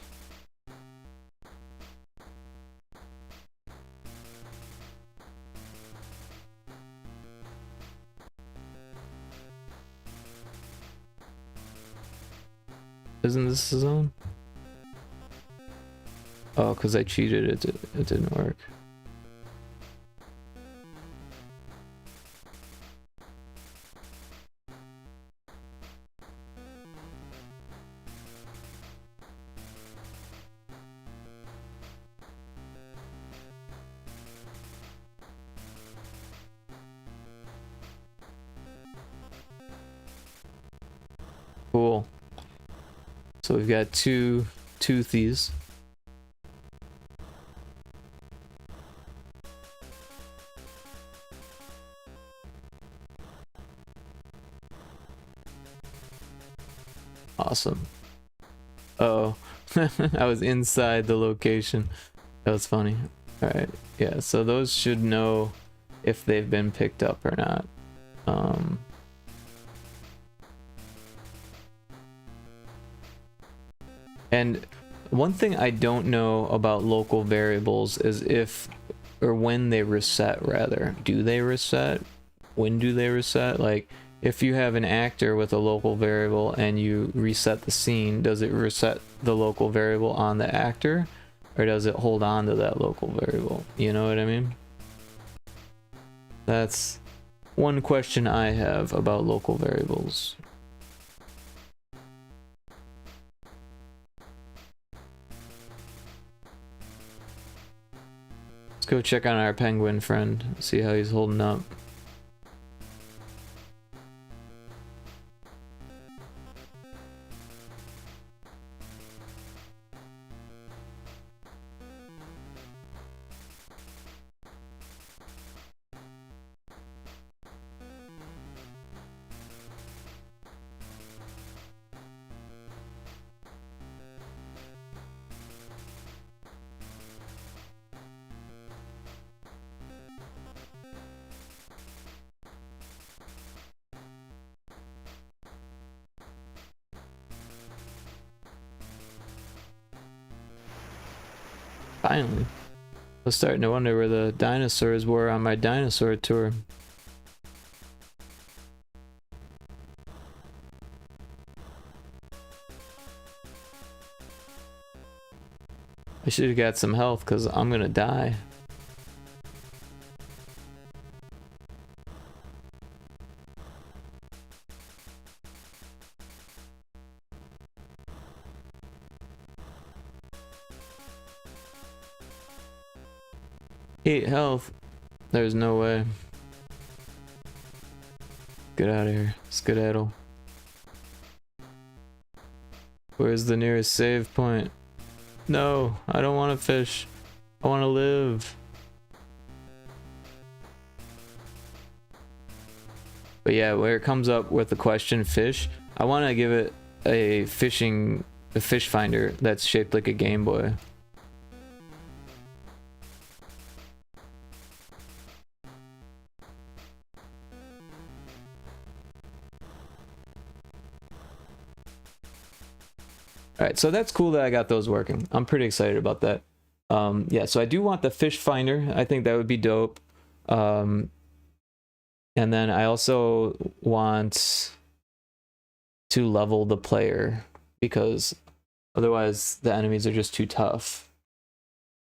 Isn't this the zone? Oh, because I cheated, it didn't work. Cool. So we've got 2 toothies. Awesome. Uh oh. I was inside the location. That was funny. Alright, yeah, so those should know if they've been picked up or not. And one thing I don't know about local variables is if, or when they reset rather. Do they reset? When do they reset? Like, if you have an actor with a local variable and you reset the scene, does it reset the local variable on the actor? Or does it hold on to that local variable? You know what I mean? That's one question I have about local variables. Let's go check on our penguin friend, see how he's holding up. Finally. I was starting to wonder where the dinosaurs were on my dinosaur tour. I should have got some health because I'm gonna die. Eight health. There's no way. Get out of here. Skedaddle. Where's the nearest save point? No, I don't want to fish. I want to live. But yeah, where it comes up with the question fish, I want to give it a fish finder that's shaped like a Game Boy. Alright, so that's cool that I got those working. I'm pretty excited about that. Yeah, so I do want the fish finder. I think that would be dope. And then I also want to level the player because otherwise the enemies are just too tough.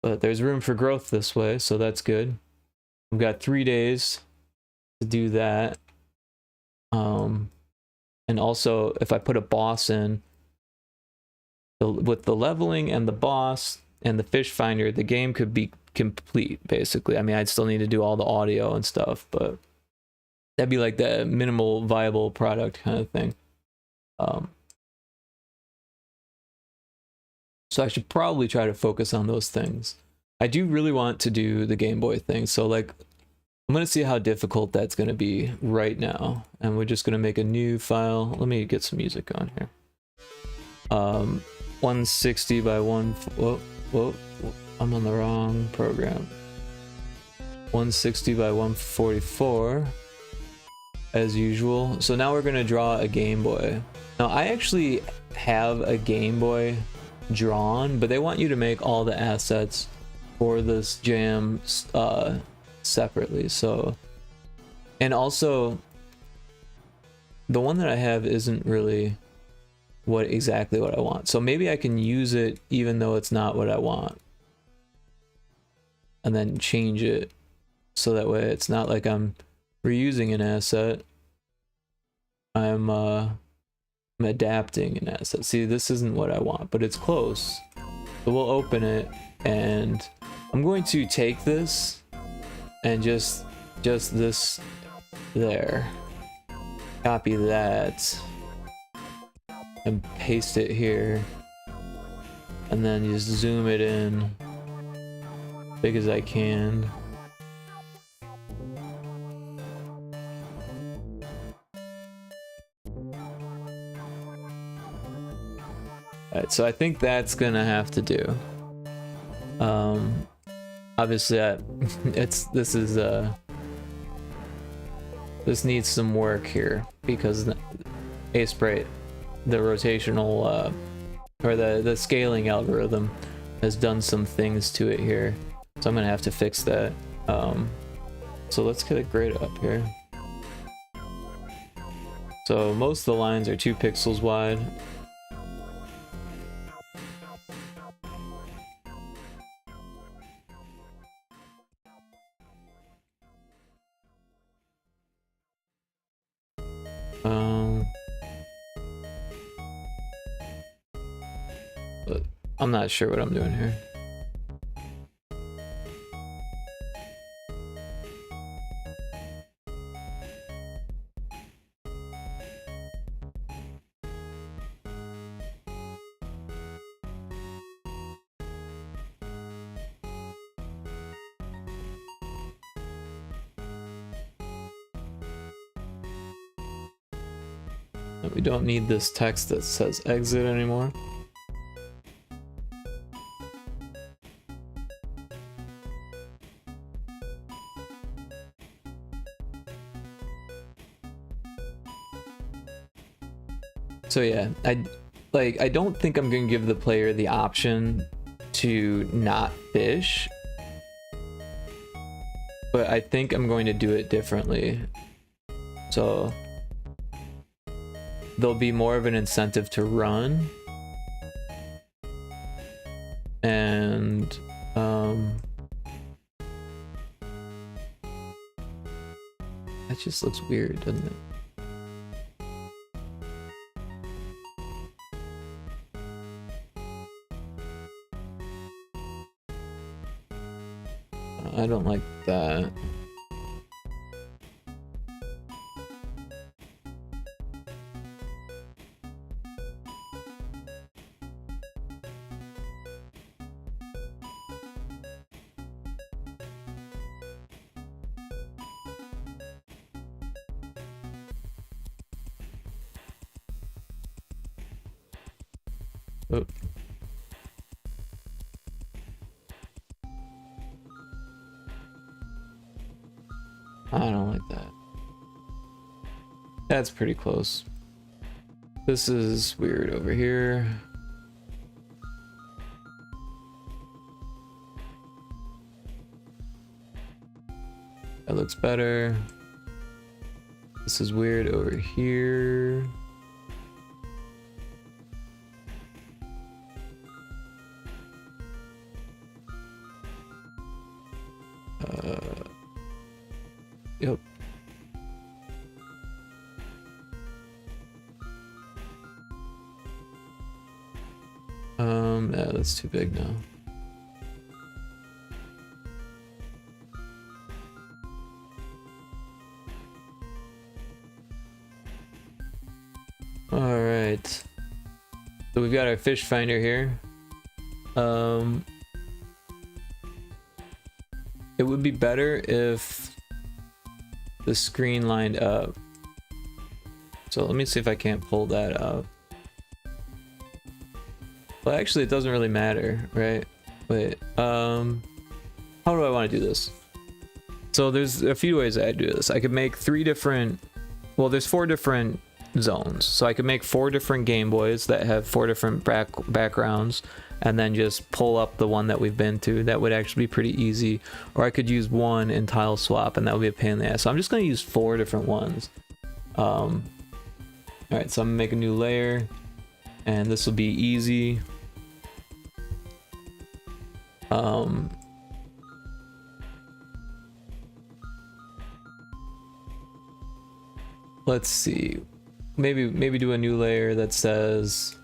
But there's room for growth this way, so that's good. We've got 3 days to do that. And also, if I put a boss in, with the leveling and the boss and the fish finder, the game could be complete, basically. I mean, I'd still need to do all the audio and stuff, but that'd be like the minimal viable product kind of thing. So I should probably try to focus on those things. I do really want to do the Game Boy thing, so like I'm gonna see how difficult that's gonna be right now, and we're just gonna make a new file. Let me get some music on here. 160 by 1. Whoa, I'm on the wrong program. 160 by 144 as usual. So now we're gonna draw a Game Boy. Now I actually have a Game Boy drawn, but they want you to make all the assets for this jam separately. So, and also the one that I have isn't really exactly what I want. So maybe I can use it even though it's not what I want, and then change it so that way it's not like I'm reusing an asset. I'm adapting an asset. See, this isn't what I want, but it's close. So we'll open it, and I'm going to take this and just this there, copy that and paste it here, and then just zoom it in big as I can. Alright, so I think that's gonna have to do. Obviously this needs some work here because Aseprite, the rotational or the scaling algorithm, has done some things to it here, so I'm gonna have to fix that. So let's get a grid up here. So most of the lines are 2 pixels wide. But I'm not sure what I'm doing here. We don't need this text that says exit anymore. So yeah, I don't think I'm gonna give the player the option to not fish, but I think I'm going to do it differently. So there'll be more of an incentive to run, and that just looks weird, doesn't it? I don't like that. Oh. I don't like that. That's pretty close. This is weird over here. That looks better. This is weird over here. Yep. Yeah, that's too big now. All right. So we've got our fish finder here. It would be better if the screen lined up. So let me see if I can't pull that up. Well, actually, it doesn't really matter, right? Wait, how do I want to do this? So there's a few ways I do this. I could make there's 4 different zones. So I could make 4 different Game Boys that have 4 different backgrounds, and then just pull up the one that we've been to. That would actually be pretty easy. Or I could use one and tile swap, and that would be a pain in the ass. So I'm just going to use 4 different ones. All right, so I'm gonna make a new layer, and this will be easy. Let's see. Maybe do a new layer that says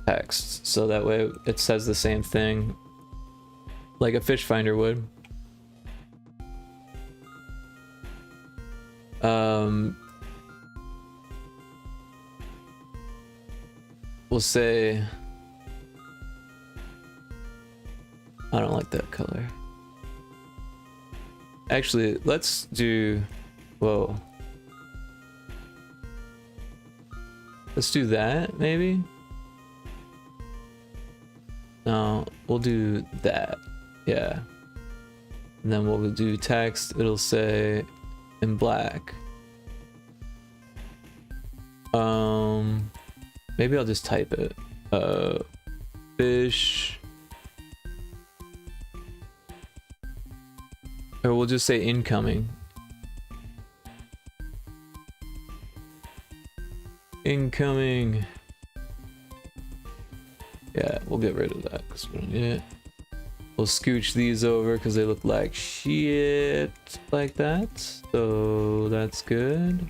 text, so that way it says the same thing like a fish finder would. We'll say, I don't like that color. Actually, let's do, whoa. Let's do that, maybe? No, we'll do that. Yeah. And then we'll do text. It'll say in black. Maybe I'll just type it. Fish. Or we'll just say incoming. Incoming. Yeah, we'll get rid of that because we don't need it. We'll scooch these over because they look like shit like that. So that's good.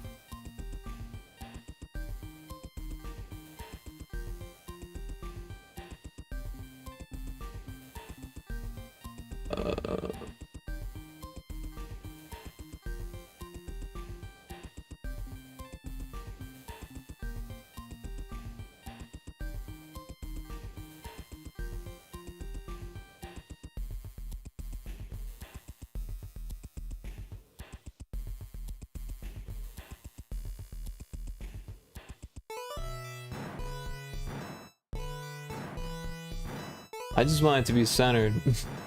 I just want it to be centered.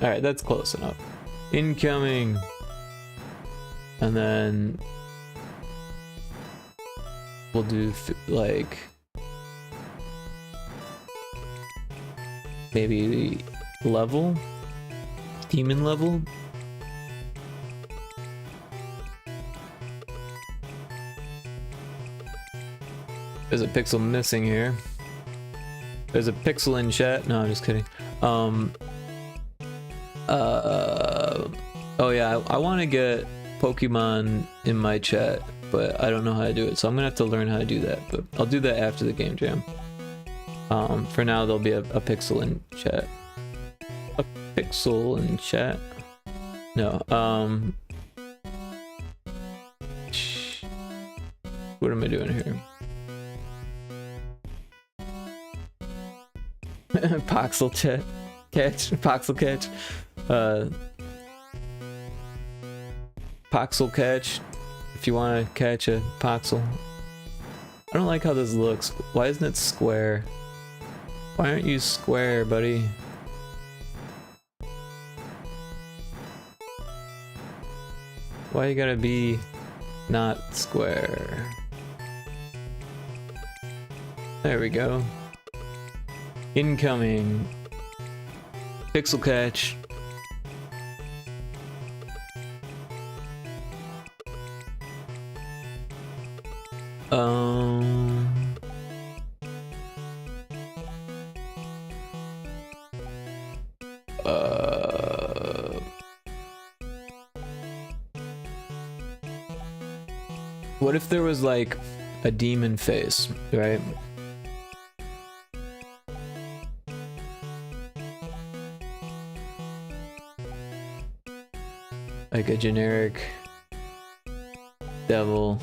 All right, that's close enough. Incoming. And then we'll do like maybe level? Demon level? There's a pixel missing here. There's a pixel in chat. No, I'm just kidding. Oh yeah, I want to get Pokemon in my chat, but I don't know how to do it, so I'm gonna have to learn how to do that. But I'll do that after the game jam. For now, there'll be a pixel in chat. A pixel in chat. No. What am I doing here? Pixel chat. Pixel catch. Pixel catch. If you want to catch a pixel. I don't like how this looks. Why isn't it square? Why aren't you square, buddy? Why you gotta be not square? There we go. Incoming. Pixel catch. What if there was like a demon face, right? Like a generic devil.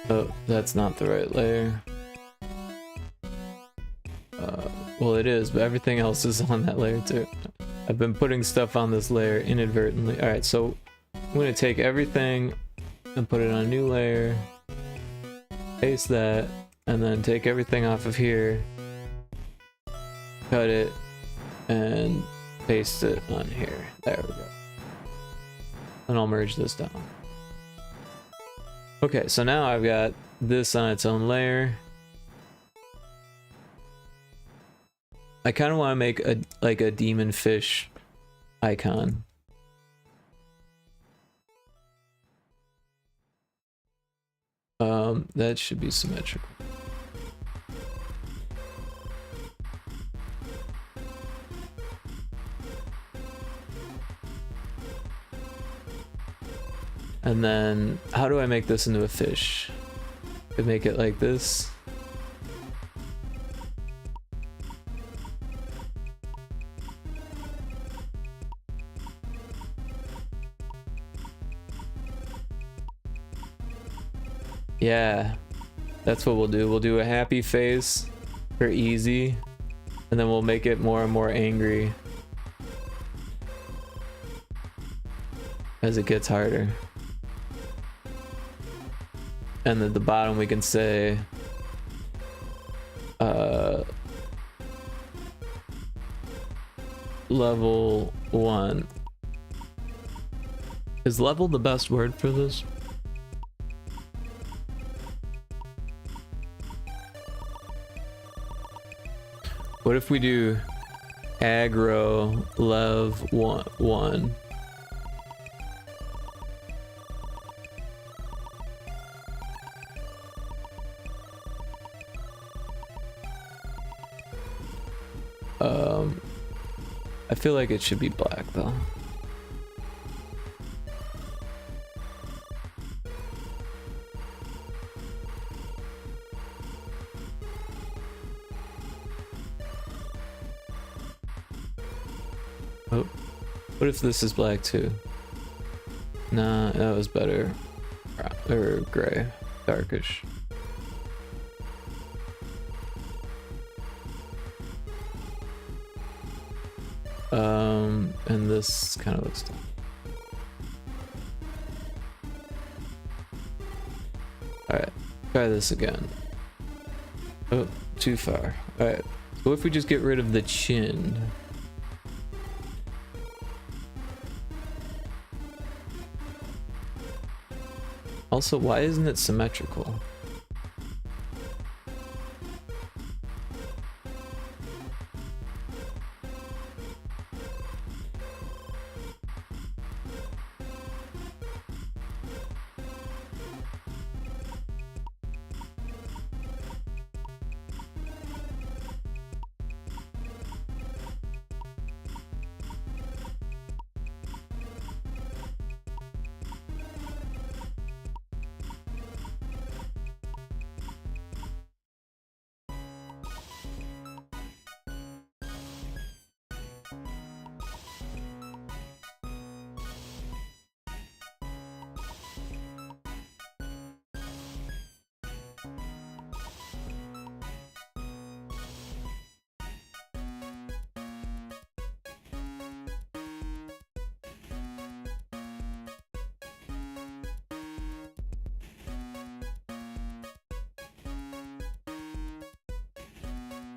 Oh, that's not the right layer. Well, it is, but everything else is on that layer too. I've been putting stuff on this layer inadvertently. Alright, so I'm going to take everything and put it on a new layer. Paste that, and then take everything off of here. Cut it, and paste it on here. There we go. And I'll merge this down. Okay, so now I've got this on its own layer. I kind of want to make a a demon fish icon. That should be symmetrical. And then, how do I make this into a fish? I make it like this. Yeah, that's what we'll do. We'll do a happy face for easy, and then we'll make it more and more angry as it gets harder. And at the bottom we can say level 1. Is level the best word for this? What if we do aggro lev 1? I feel like it should be black though. Oh, what if this is black too? Nah, that was better. Or gray, darkish. And this kind of looks dumb. Alright, try this again. Oh, too far. Alright, so if we just get rid of the chin? Also, why isn't it symmetrical?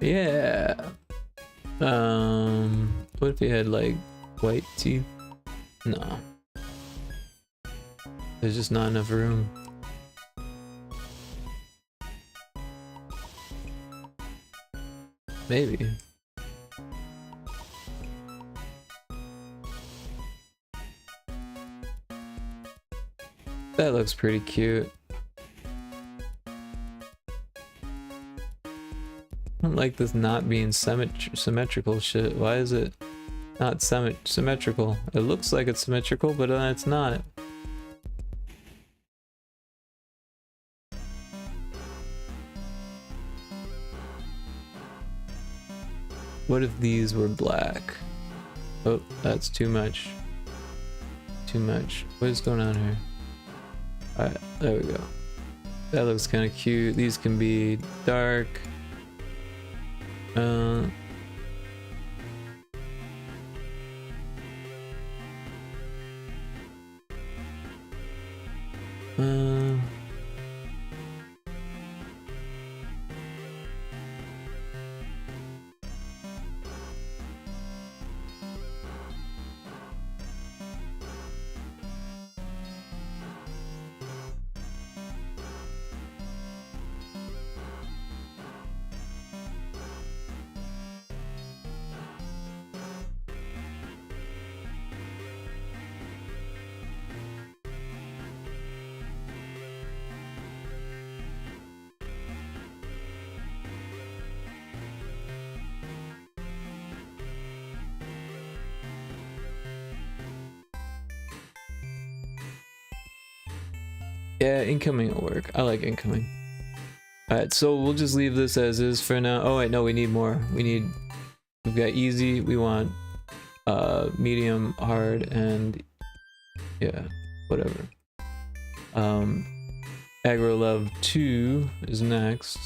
Yeah. What if he had like white teeth? No. There's just not enough room. Maybe. That looks pretty cute. I don't like this not being symmetrical shit. Why is it not symmetrical? It looks like it's symmetrical, but it's not. What if these were black? Oh, that's too much. Too much. What is going on here? Alright, there we go. That looks kind of cute. These can be dark. Uh, yeah, incoming will work. I like incoming. Alright, so we'll just leave this as is for now. Oh wait, no, we need more. We've got easy, we want medium, hard, and yeah, whatever. Aggro Love 2 is next.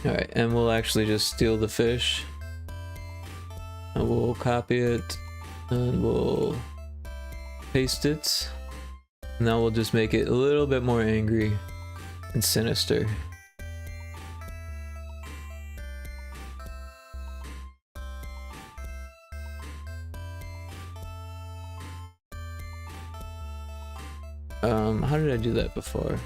Alright, and we'll actually just steal the fish. And we'll copy it. And we'll paste it. Now we'll just make it a little bit more angry and sinister. How did I do that before?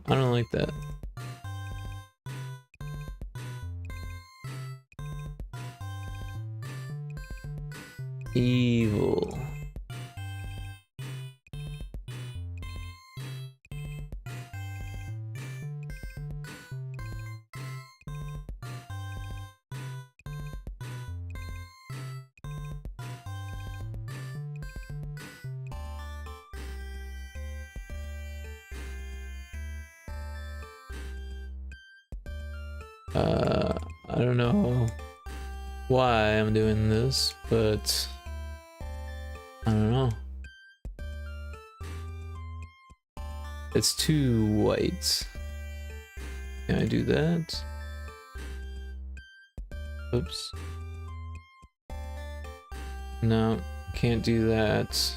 I don't like that. Evil. I don't know why I'm doing this, but I don't know. It's too white. Can I do that? Oops. No, can't do that.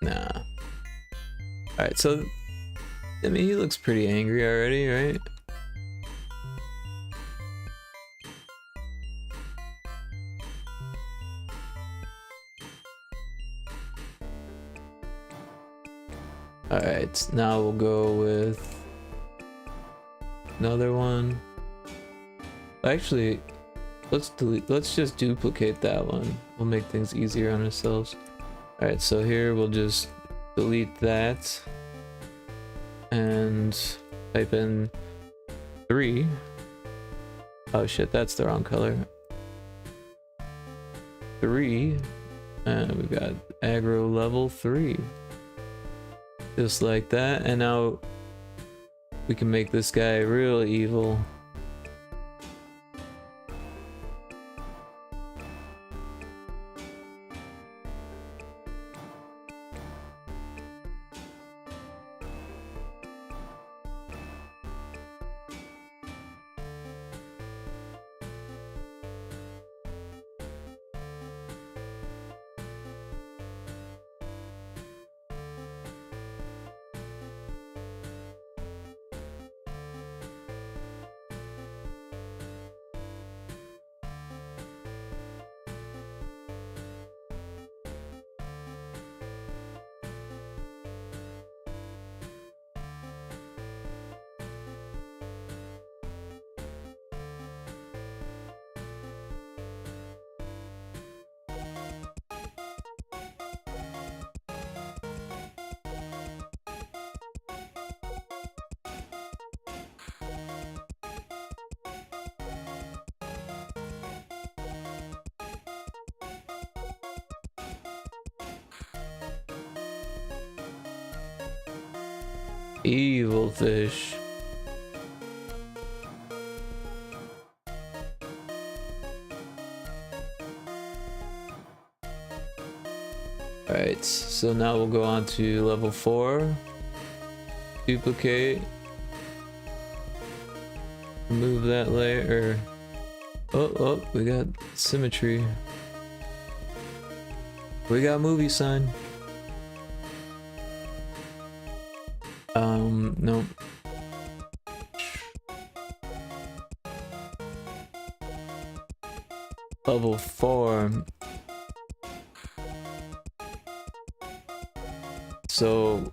Nah. Alright, so I mean he looks pretty angry already, right? Alright, now we'll go with another one. Actually, let's just duplicate that one. We'll make things easier on ourselves. Alright, so here we'll just delete that and type in 3. Oh shit, that's the wrong color. 3, and we've got aggro level 3. Just like that, and now we can make this guy real evil. Evil fish. Alright, so now we'll go on to level 4. Duplicate. Remove that layer. Oh, we got symmetry. We got movie sign. No. Level 4. So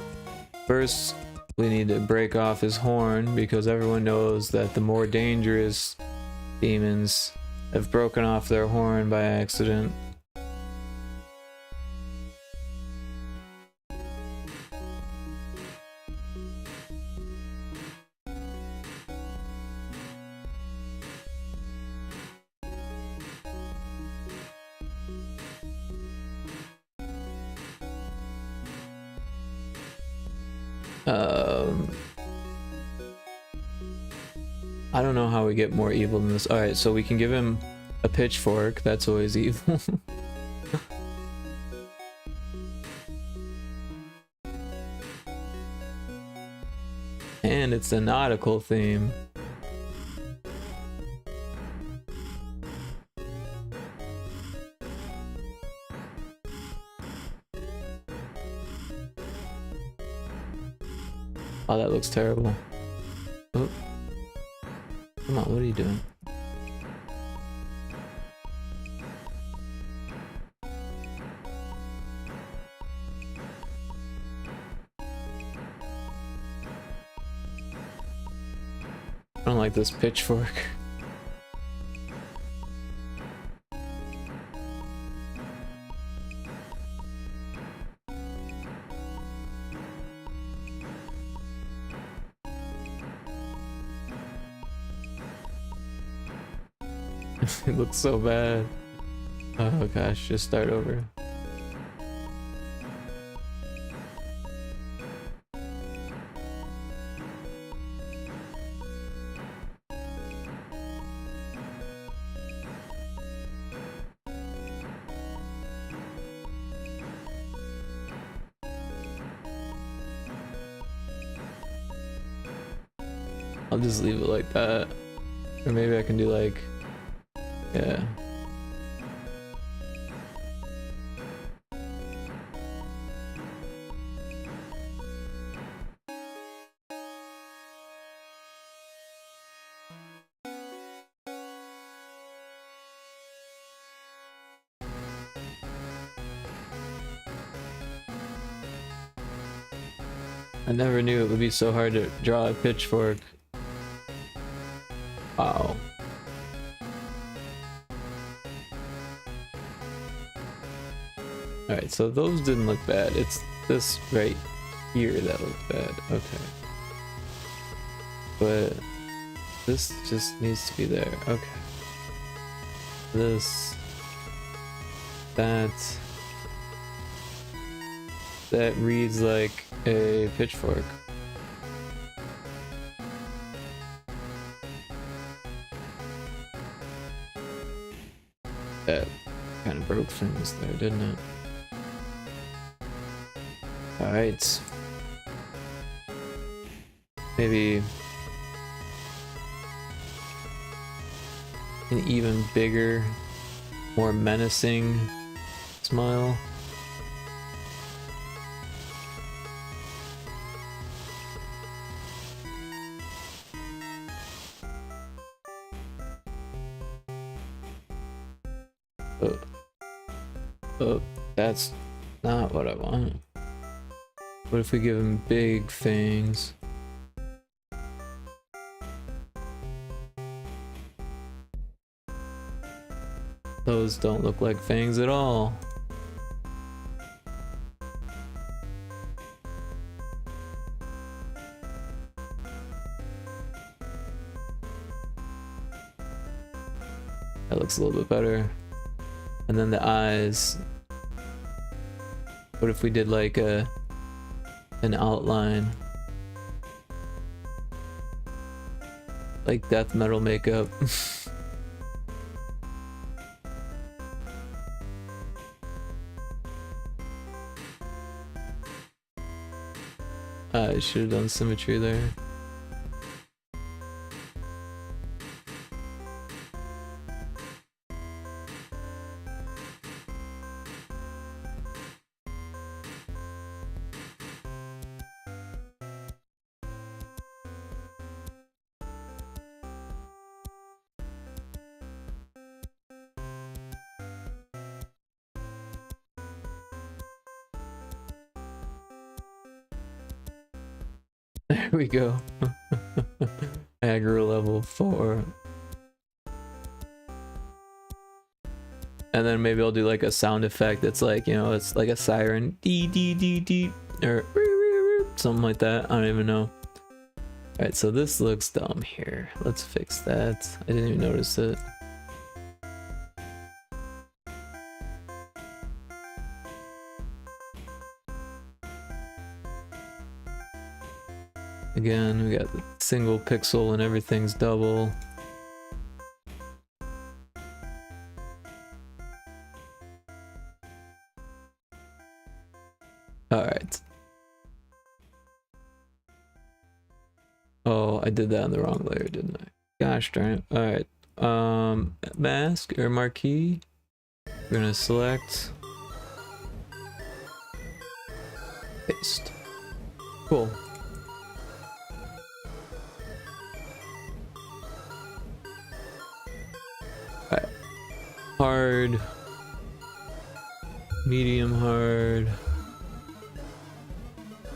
first we need to break off his horn, because everyone knows that the more dangerous demons have broken off their horn by accident. I don't know how we get more evil than this. Alright, so we can give him a pitchfork. That's always evil. And it's a nautical theme. Oh, that looks terrible. Oh. Come on, what are you doing? I don't like this pitchfork. It looks so bad. Oh gosh, just start over. I'll just leave it like that. Or maybe I can do like, yeah. I never knew it would be so hard to draw a pitchfork. Wow. Alright, so those didn't look bad. It's this right here that looked bad. Okay. But this just needs to be there. Okay. This. That reads like a pitchfork. That kind of broke things there, didn't it? Alright. Maybe an even bigger, more menacing smile. Oh, that's not what I want. What if we give him big fangs? Those don't look like fangs at all. That looks a little bit better. And then the eyes. What if we did like an outline? Like death metal makeup. I should have done symmetry there. There we go. Aggro level 4. And then maybe I'll do like a sound effect that's like, you know, it's like a siren. Dee dee dee dee. Or something like that. I don't even know. Alright, so this looks dumb here. Let's fix that. I didn't even notice it. Again, we got the single pixel and everything's double. Alright. Oh, I did that on the wrong layer, didn't I? Gosh darn it. Alright. Mask or marquee. We're gonna select. Paste. Cool. Alright. Hard. Medium hard.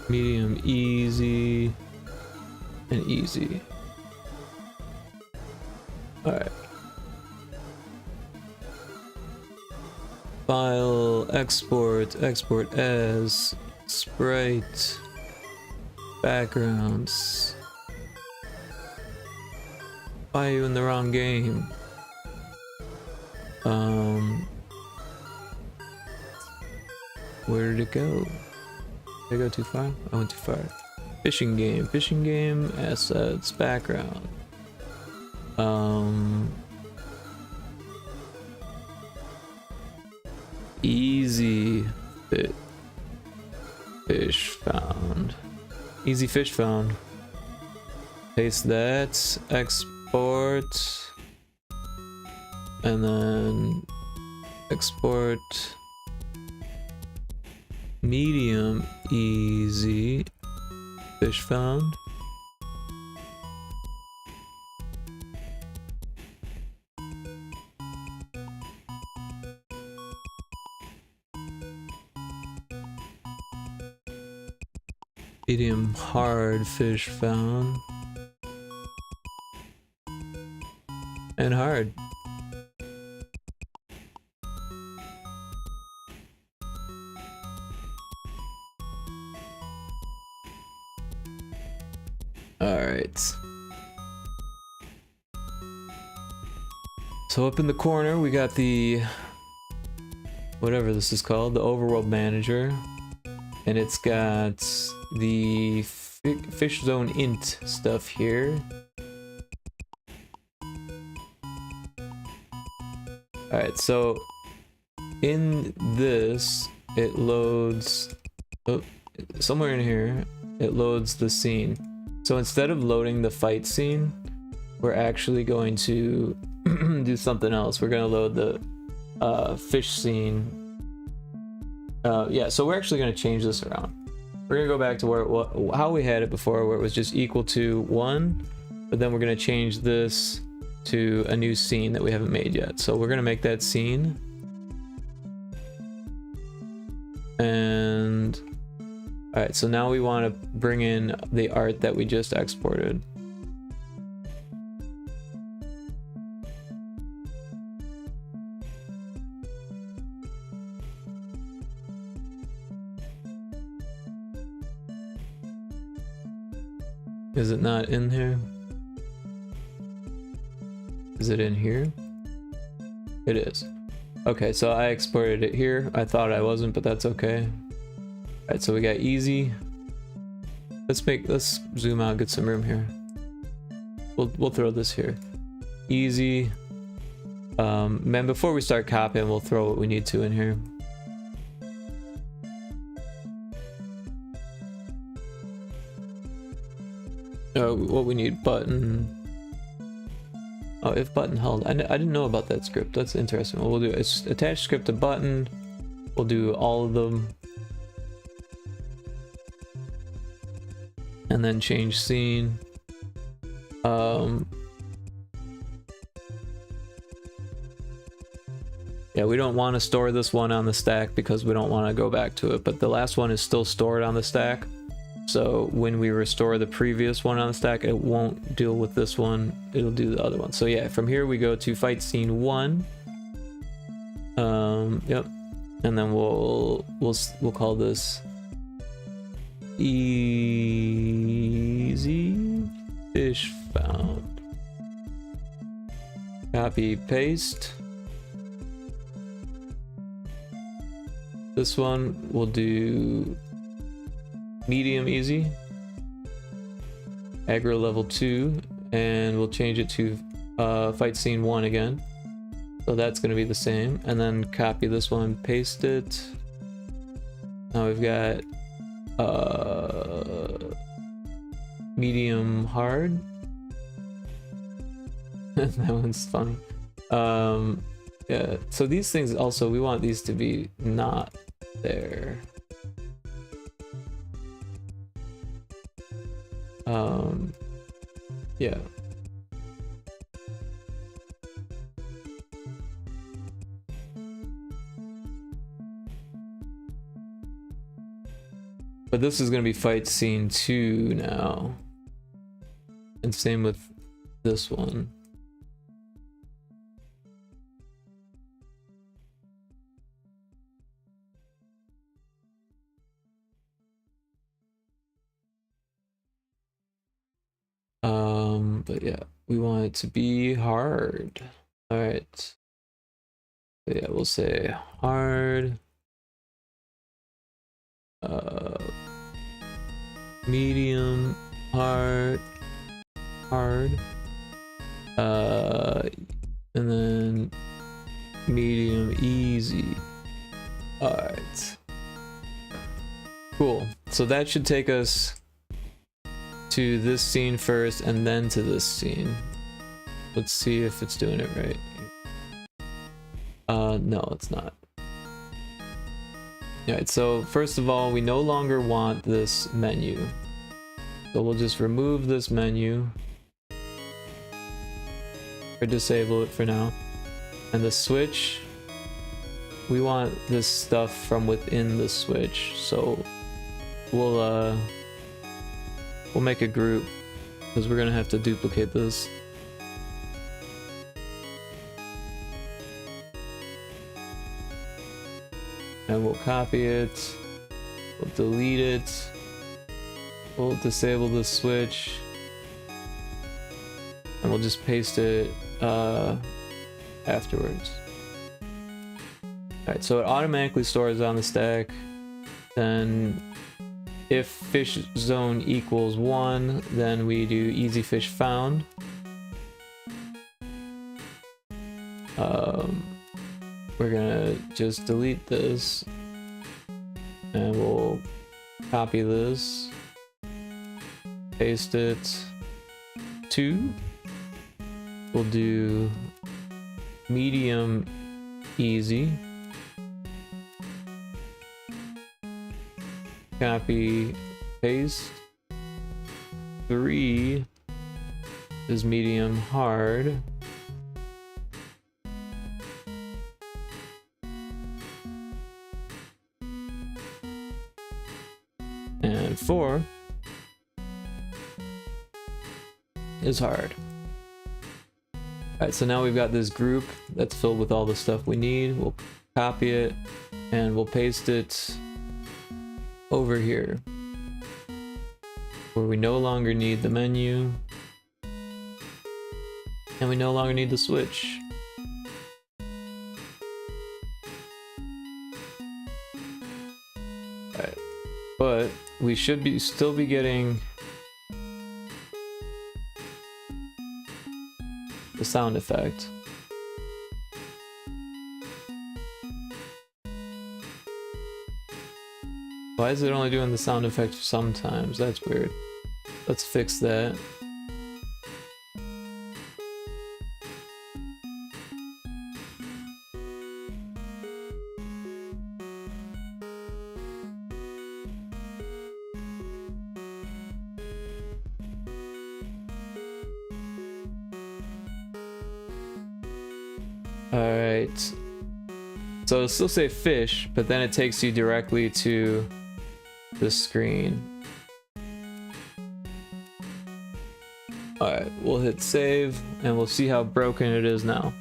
Medium easy. And easy. Alright. File, export as, sprite, backgrounds. Why are you in the wrong game? Where did it go? Did I go too far? I went too far. Fishing game, assets, background. Easy fish found. Easy fish found. Paste that, export, and then export medium easy fish found. Medium hard fish found. And hard. Alright. So up in the corner we got the, whatever this is called, the overworld manager. And it's got the fish zone int stuff here. Alright, so in this, it loads, oh, somewhere in here, it loads the scene. So instead of loading the fight scene, we're actually going to do something else. We're going to load the fish scene. Yeah, so we're actually going to change this around. We're going to go back to where it was, how we had it before, where it was just equal to 1, but then we're going to change this to a new scene that we haven't made yet. So we're going to make that scene. And alright, so now we want to bring in the art that we just exported. Is it not in here? Is it in here? It is. Okay, so I exported it here. I thought I wasn't, but that's okay. Alright, so we got easy. Let's zoom out and get some room here. We'll throw this here. Easy. Man, before we start copying, we'll throw what we need to in here. What we need, button. Oh, if button held. I didn't know about that script. That's interesting. What we'll do is attach script to button. We'll do all of them. And then change scene. Yeah, we don't want to store this one on the stack because we don't want to go back to it, but the last one is still stored on the stack. So when we restore the previous one on the stack, it won't deal with this one, it'll do the other one. So yeah, from here we go to fight scene 1. Yep. And then we'll call this easy fish found. Copy, paste. This one we'll do medium easy, aggro level 2, and we'll change it to fight scene 1 again. So that's going to be the same, and then copy this one, paste it. Now we've got medium hard. That one's funny. Yeah, so these things also, we want these to be not there. Yeah. But this is going to be fight scene 2 now. And same with this one. But yeah, we want it to be hard. All right. So yeah, we'll say hard. Medium, hard, and then medium, easy. All right. Cool. So that should take us to this scene first and then to this scene. Let's see if it's doing it right. No, it's not. Alright, so first of all, we no longer want this menu. So we'll just remove this menu. Or disable it for now. And the switch, we want this stuff from within the switch. So we'll make a group because we're gonna have to duplicate this. And we'll copy it, we'll delete it, we'll disable the switch, and we'll just paste it afterwards. Alright, so it automatically stores on the stack. Then if fish zone equals 1, then we do easy fish found. We're gonna just delete this and we'll copy this, paste it. 2, we'll do medium easy, copy, paste. 3 is medium hard. And 4 is hard. Alright, so now we've got this group that's filled with all the stuff we need. We'll copy it and we'll paste it over here where we no longer need the menu and we no longer need the switch. Alright, but we should still be getting the sound effect. Why is it only doing the sound effect sometimes? That's weird. Let's fix that. Alright. So it'll still say fish, but then it takes you directly to the screen. Alright, we'll hit save and we'll see how broken it is now.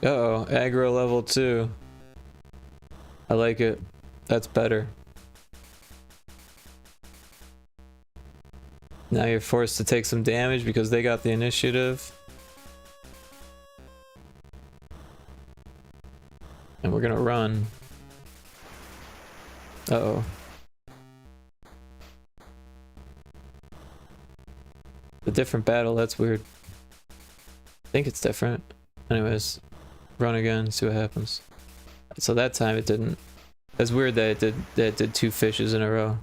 Uh-oh, aggro level 2. I like it. That's better. Now you're forced to take some damage because they got the initiative. And we're gonna run. Uh-oh. A different battle, that's weird. I think it's different. Anyways. Run again, see what happens. So that time it didn't. That's weird that it did 2 fishes in a row.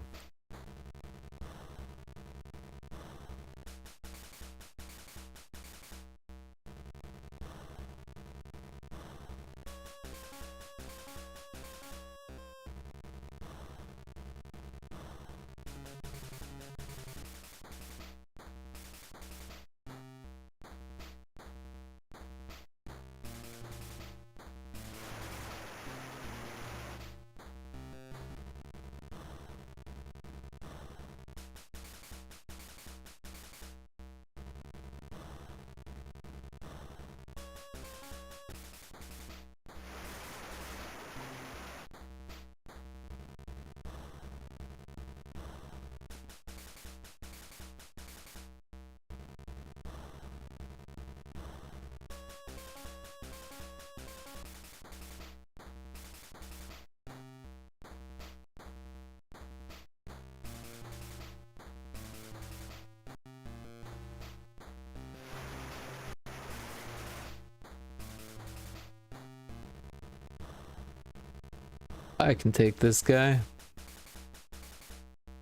I can take this guy.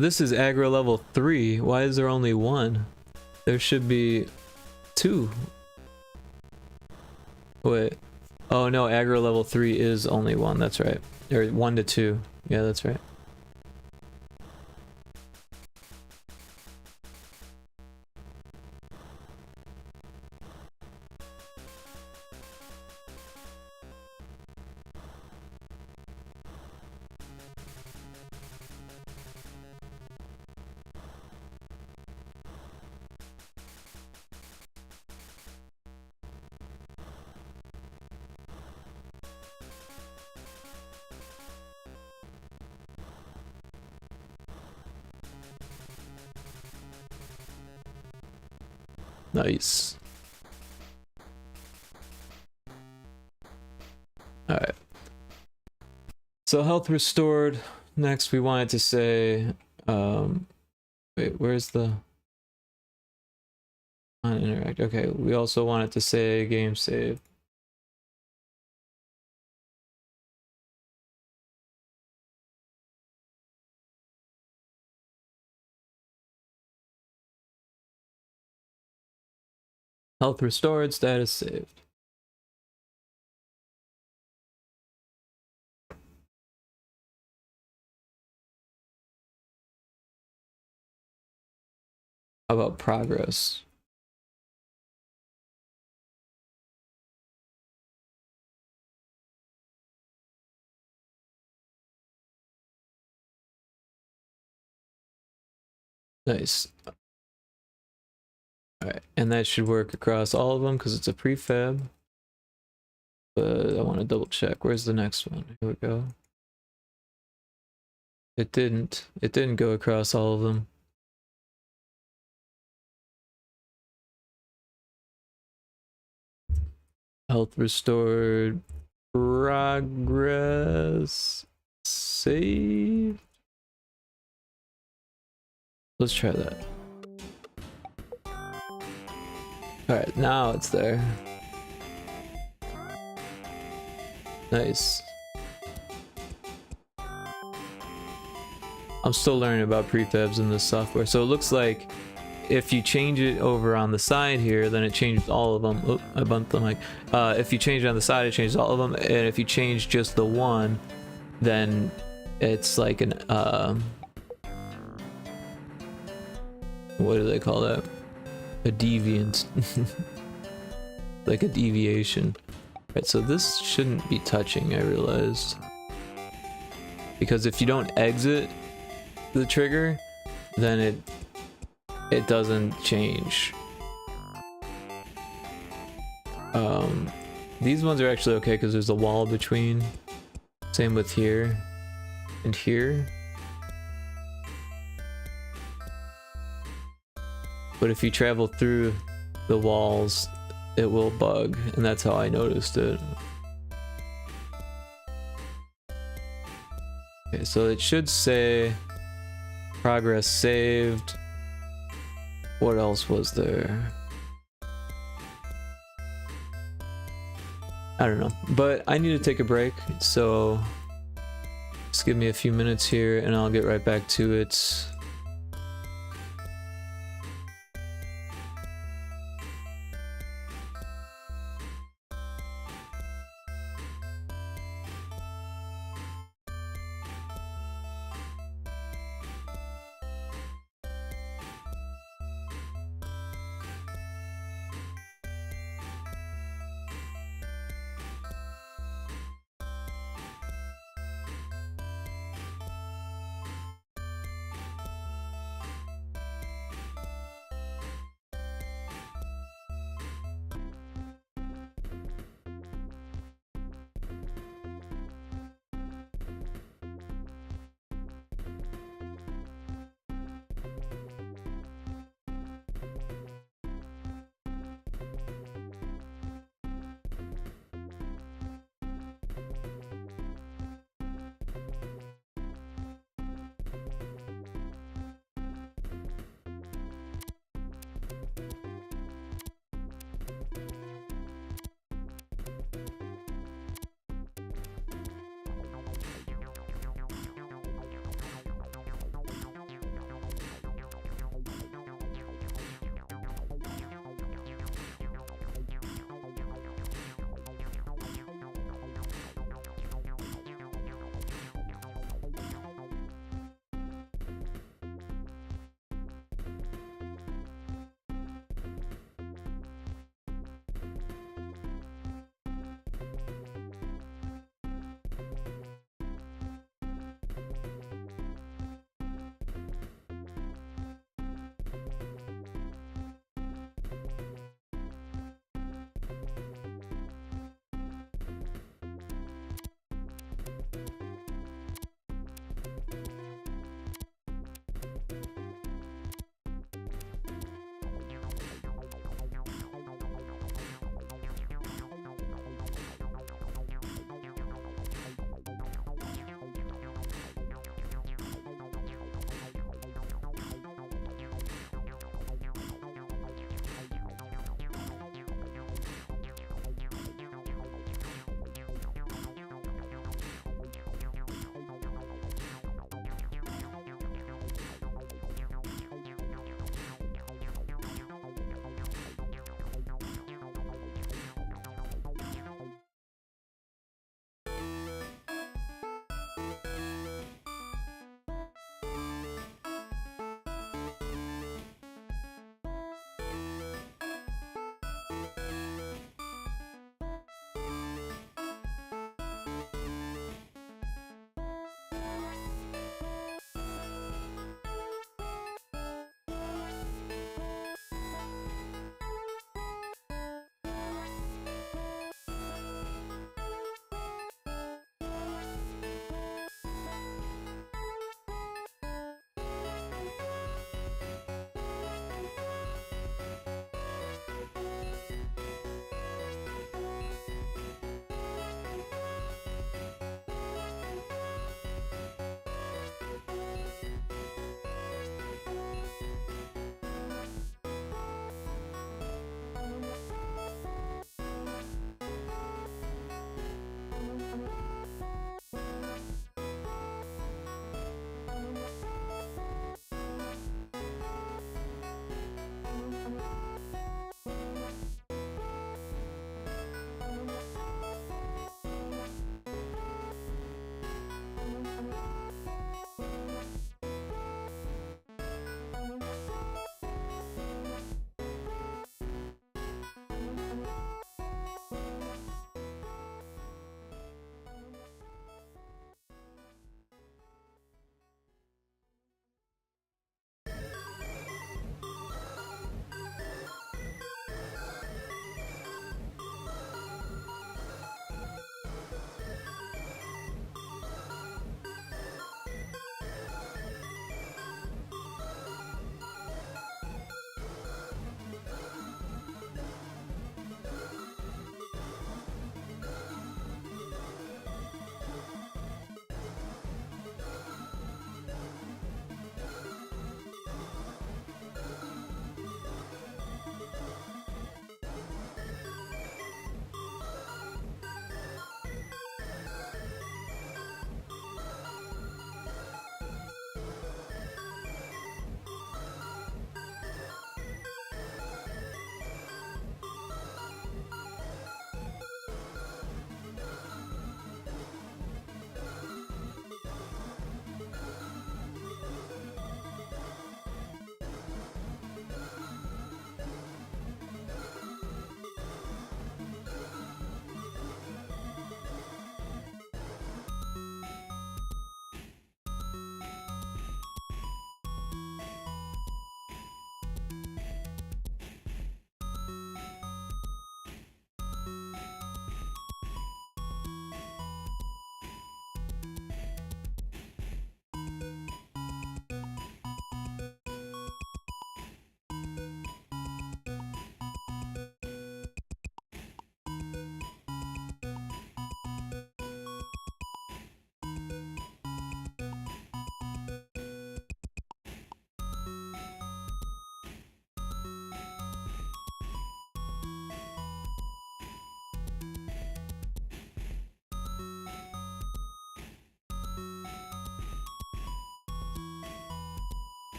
But this is aggro level 3. Why is there only 1? There should be 2. Wait. Oh no, aggro level 3 is only 1. That's right. Or 1 to 2. Yeah, that's right. Nice. Alright. So health restored. Next we wanted to say, wait, where's the on interact? Okay, we also wanted to say game save. Health restored, status saved. How about progress? Nice. Alright, and that should work across all of them because it's a prefab. But I want to double check. Where's the next one? Here we go. It didn't. It didn't go across all of them. Health restored. Progress. Save. Let's try that. Alright, now it's there. Nice. I'm still learning about prefabs in this software. So it looks like if you change it over on the side here, then it changes all of them. Oh, I bumped the mic. If you change it on the side, it changes all of them. And if you change just the one, then it's like an, what do they call that? A deviant. Like a deviation. Right, so this shouldn't be touching, I realized. Because if you don't exit the trigger, then it doesn't change. These ones are actually okay because there's a wall between. Same with here and here. But if you travel through the walls, it will bug, and that's how I noticed it. Okay, so it should say progress saved. What else was there? I don't know, but I need to take a break, so just give me a few minutes here and I'll get right back to it.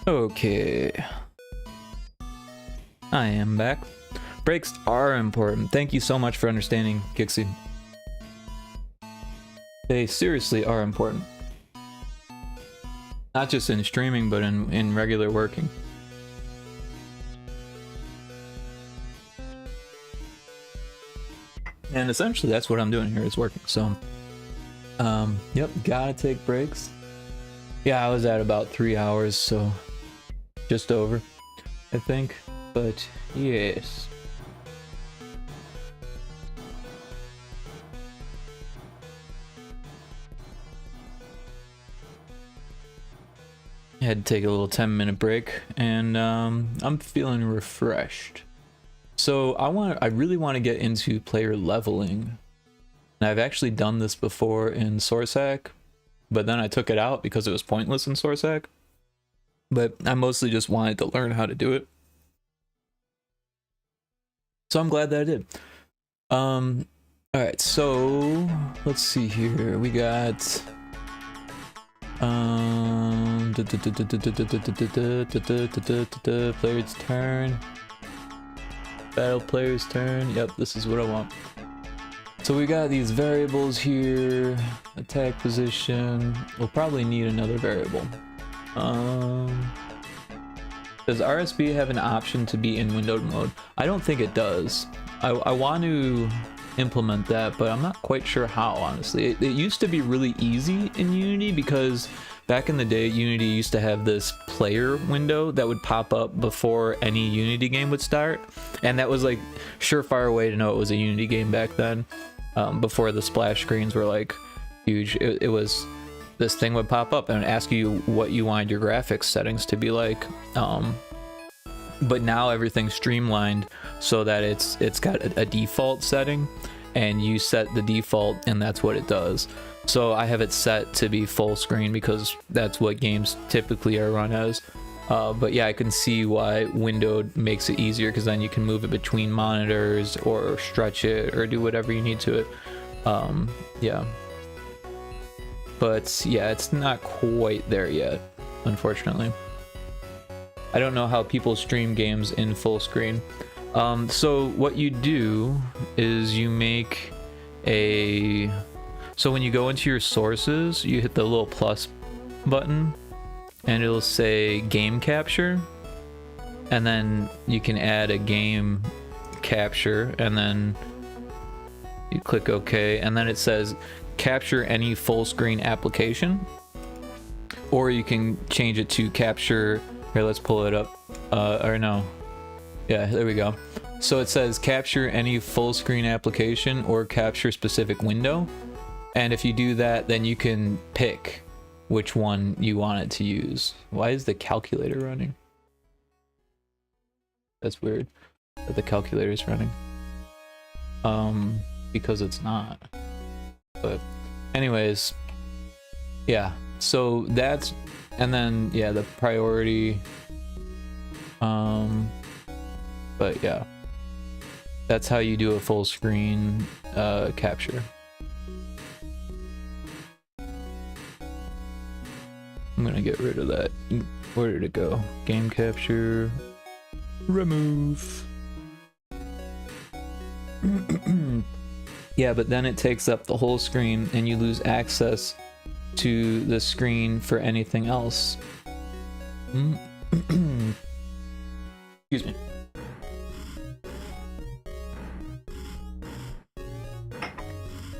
Okay, I am back. Breaks are important. Thank you so much for understanding, Gixie. They seriously are important. Not just in streaming, but in regular working. And essentially that's what I'm doing here, is working. So, yep, gotta take breaks. Yeah, I was at about 3 hours, so just over, I think. But yes. I had to take a little 10-minute break, and I'm feeling refreshed. So I really want to get into player leveling. And I've actually done this before in Source Hack, but then I took it out because it was pointless in Source Hack. But I mostly just wanted to learn how to do it. So I'm glad that I did. Alright, so let's see here. We got player's turn. Battle player's turn. Yep, this is what I want. So we got these variables here. Attack position. We'll probably need another variable. Does RSB have an option to be in windowed mode? I don't think it does. I want to implement that, but I'm not quite sure how, honestly. It used to be really easy in Unity because back in the day, Unity used to have this player window that would pop up before any Unity game would start. And that was like surefire way to know it was a Unity game back then, before the splash screens were like huge. It was, this thing would pop up and ask you what you wanted your graphics settings to be like. But now everything's streamlined so that it's got a default setting, and you set the default and that's what it does. So I have it set to be full screen because that's what games typically are run as. But yeah, I can see why windowed makes it easier, because then you can move it between monitors or stretch it or do whatever you need to it. Yeah. But yeah, it's not quite there yet, unfortunately. I don't know how people stream games in full screen. So what you do is you make a... So when you go into your sources, you hit the little plus button, and it'll say game capture, and then you can add a game capture, and then you click OK, and then it says capture any full screen application, or you can change it to capture. Here, let's pull it up. Or no, yeah, there we go. So it says capture any full screen application or capture specific window, and if you do that, then you can pick which one you want it to use. Why is the calculator running? That's weird that the calculator is running. Because it's not. But anyways, yeah, so that's, and then yeah, the priority, but yeah, that's how you do a full screen capture. I'm gonna get rid of that. Where did it go? Game capture, remove. Yeah, but then it takes up the whole screen and you lose access to the screen for anything else. Excuse me.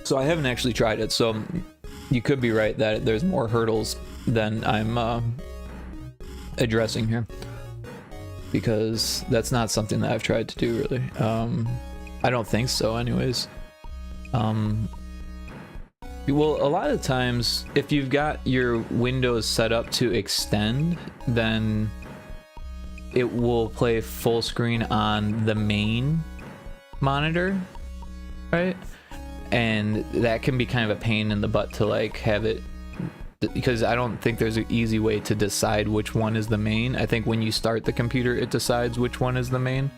So I haven't actually tried it, so you could be right that there's more hurdles than I'm addressing here, because that's not something that I've tried to do really. I don't think so anyways. Well, a lot of times if you've got your windows set up to extend, then it will play full screen on the main monitor, right? And that can be kind of a pain in the butt to like have it, because I don't think there's an easy way to decide which one is the main. I think when you start the computer, it decides which one is the main.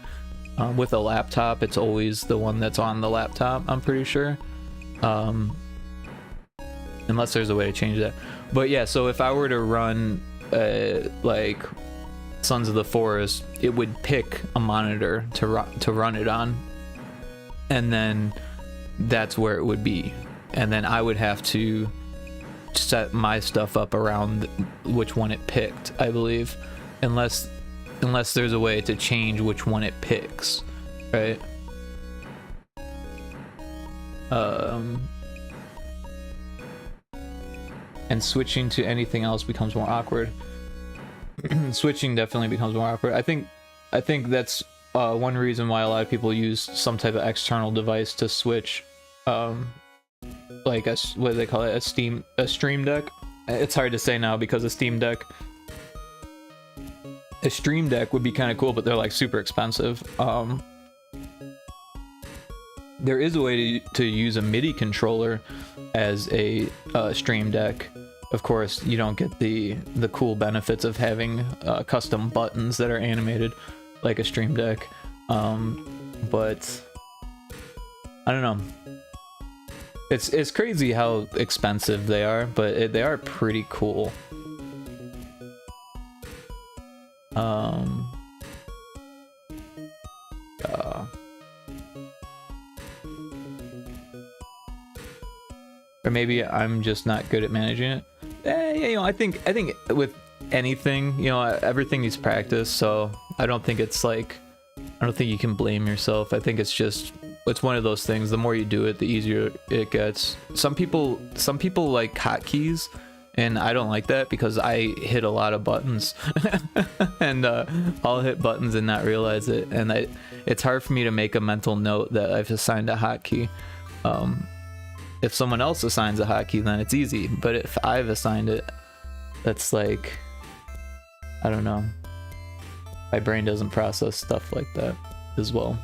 With a laptop, it's always the one that's on the laptop, I'm pretty sure. Unless there's a way to change that. But yeah, so if I were to run like Sons of the Forest, it would pick a monitor to run it on, and then that's where it would be, and then I would have to set my stuff up around which one it picked, I believe, unless there's a way to change which one it picks, right? And switching to anything else becomes more awkward. Switching definitely becomes more awkward. I think that's one reason why a lot of people use some type of external device to switch, like what do they call it, a Stream Deck. It's hard to say now because of Steam Deck. A Stream Deck would be kind of cool, but they're like super expensive. There is a way to use a MIDI controller as a Stream Deck. Of course, you don't get the cool benefits of having custom buttons that are animated like a Stream Deck. But I don't know. It's crazy how expensive they are, but they are pretty cool. Or maybe I'm just not good at managing it. You know, I think with anything, you know, everything needs practice. So I don't think it's like, I don't think you can blame yourself. I think it's one of those things. The more you do it, the easier it gets. Some people like hotkeys, and I don't like that because I hit a lot of buttons, and I'll hit buttons and not realize it, and it's hard for me to make a mental note that I've assigned a hotkey. If someone else assigns a hotkey, then it's easy, but if I've assigned it, that's like, I don't know. My brain doesn't process stuff like that as well.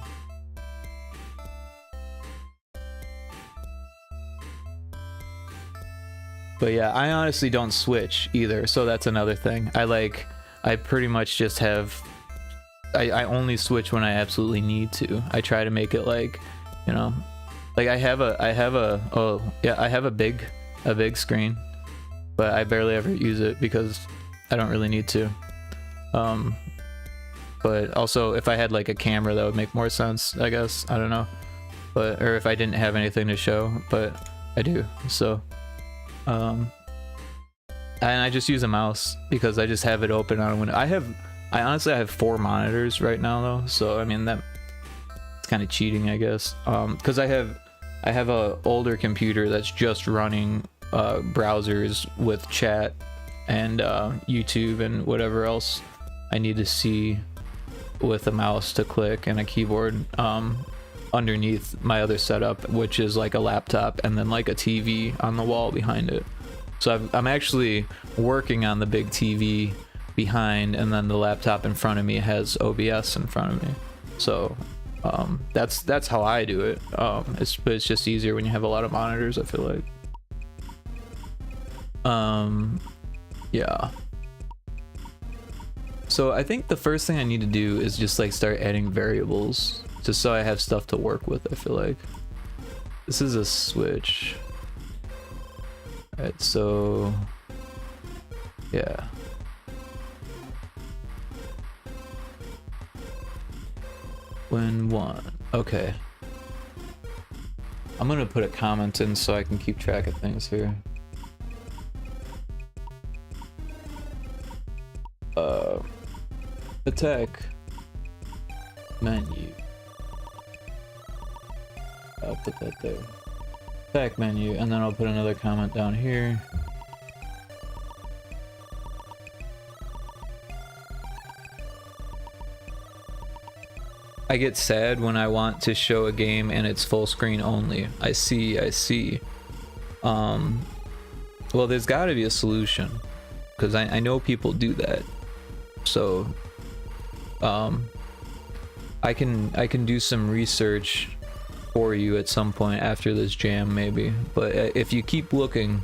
But yeah, I honestly don't switch either, so that's another thing. I pretty much just have, I only switch when I absolutely need to. I try to make it like, you know, like I have a big screen, but I barely ever use it because I don't really need to. But also if I had like a camera, that would make more sense, I guess. I don't know. But, or if I didn't have anything to show, but I do, so. and I just use a mouse because I just have it open on a window. I honestly have 4 monitors right now though, so I mean that it's kind of cheating, I guess. Because I have a older computer that's just running browsers with chat and YouTube and whatever else I need to see with a mouse to click and a keyboard underneath my other setup, which is like a laptop and then like a TV on the wall behind it. So I'm actually working on the big TV behind, and then the laptop in front of me has OBS in front of me. So that's how I do it. It's just easier when you have a lot of monitors, I feel like. Yeah. So I think the first thing I need to do is just like start adding variables, just so I have stuff to work with. I feel like this is a switch. Alright, so yeah. When one, okay. I'm gonna put a comment in so I can keep track of things here. Attack menu. I'll put that there. Attack menu, and then I'll put another comment down here. I get sad when I want to show a game and it's full screen only. I see. Well, there's gotta be a solution, because I know people do that. So I can do some research for you at some point after this jam maybe, but if you keep looking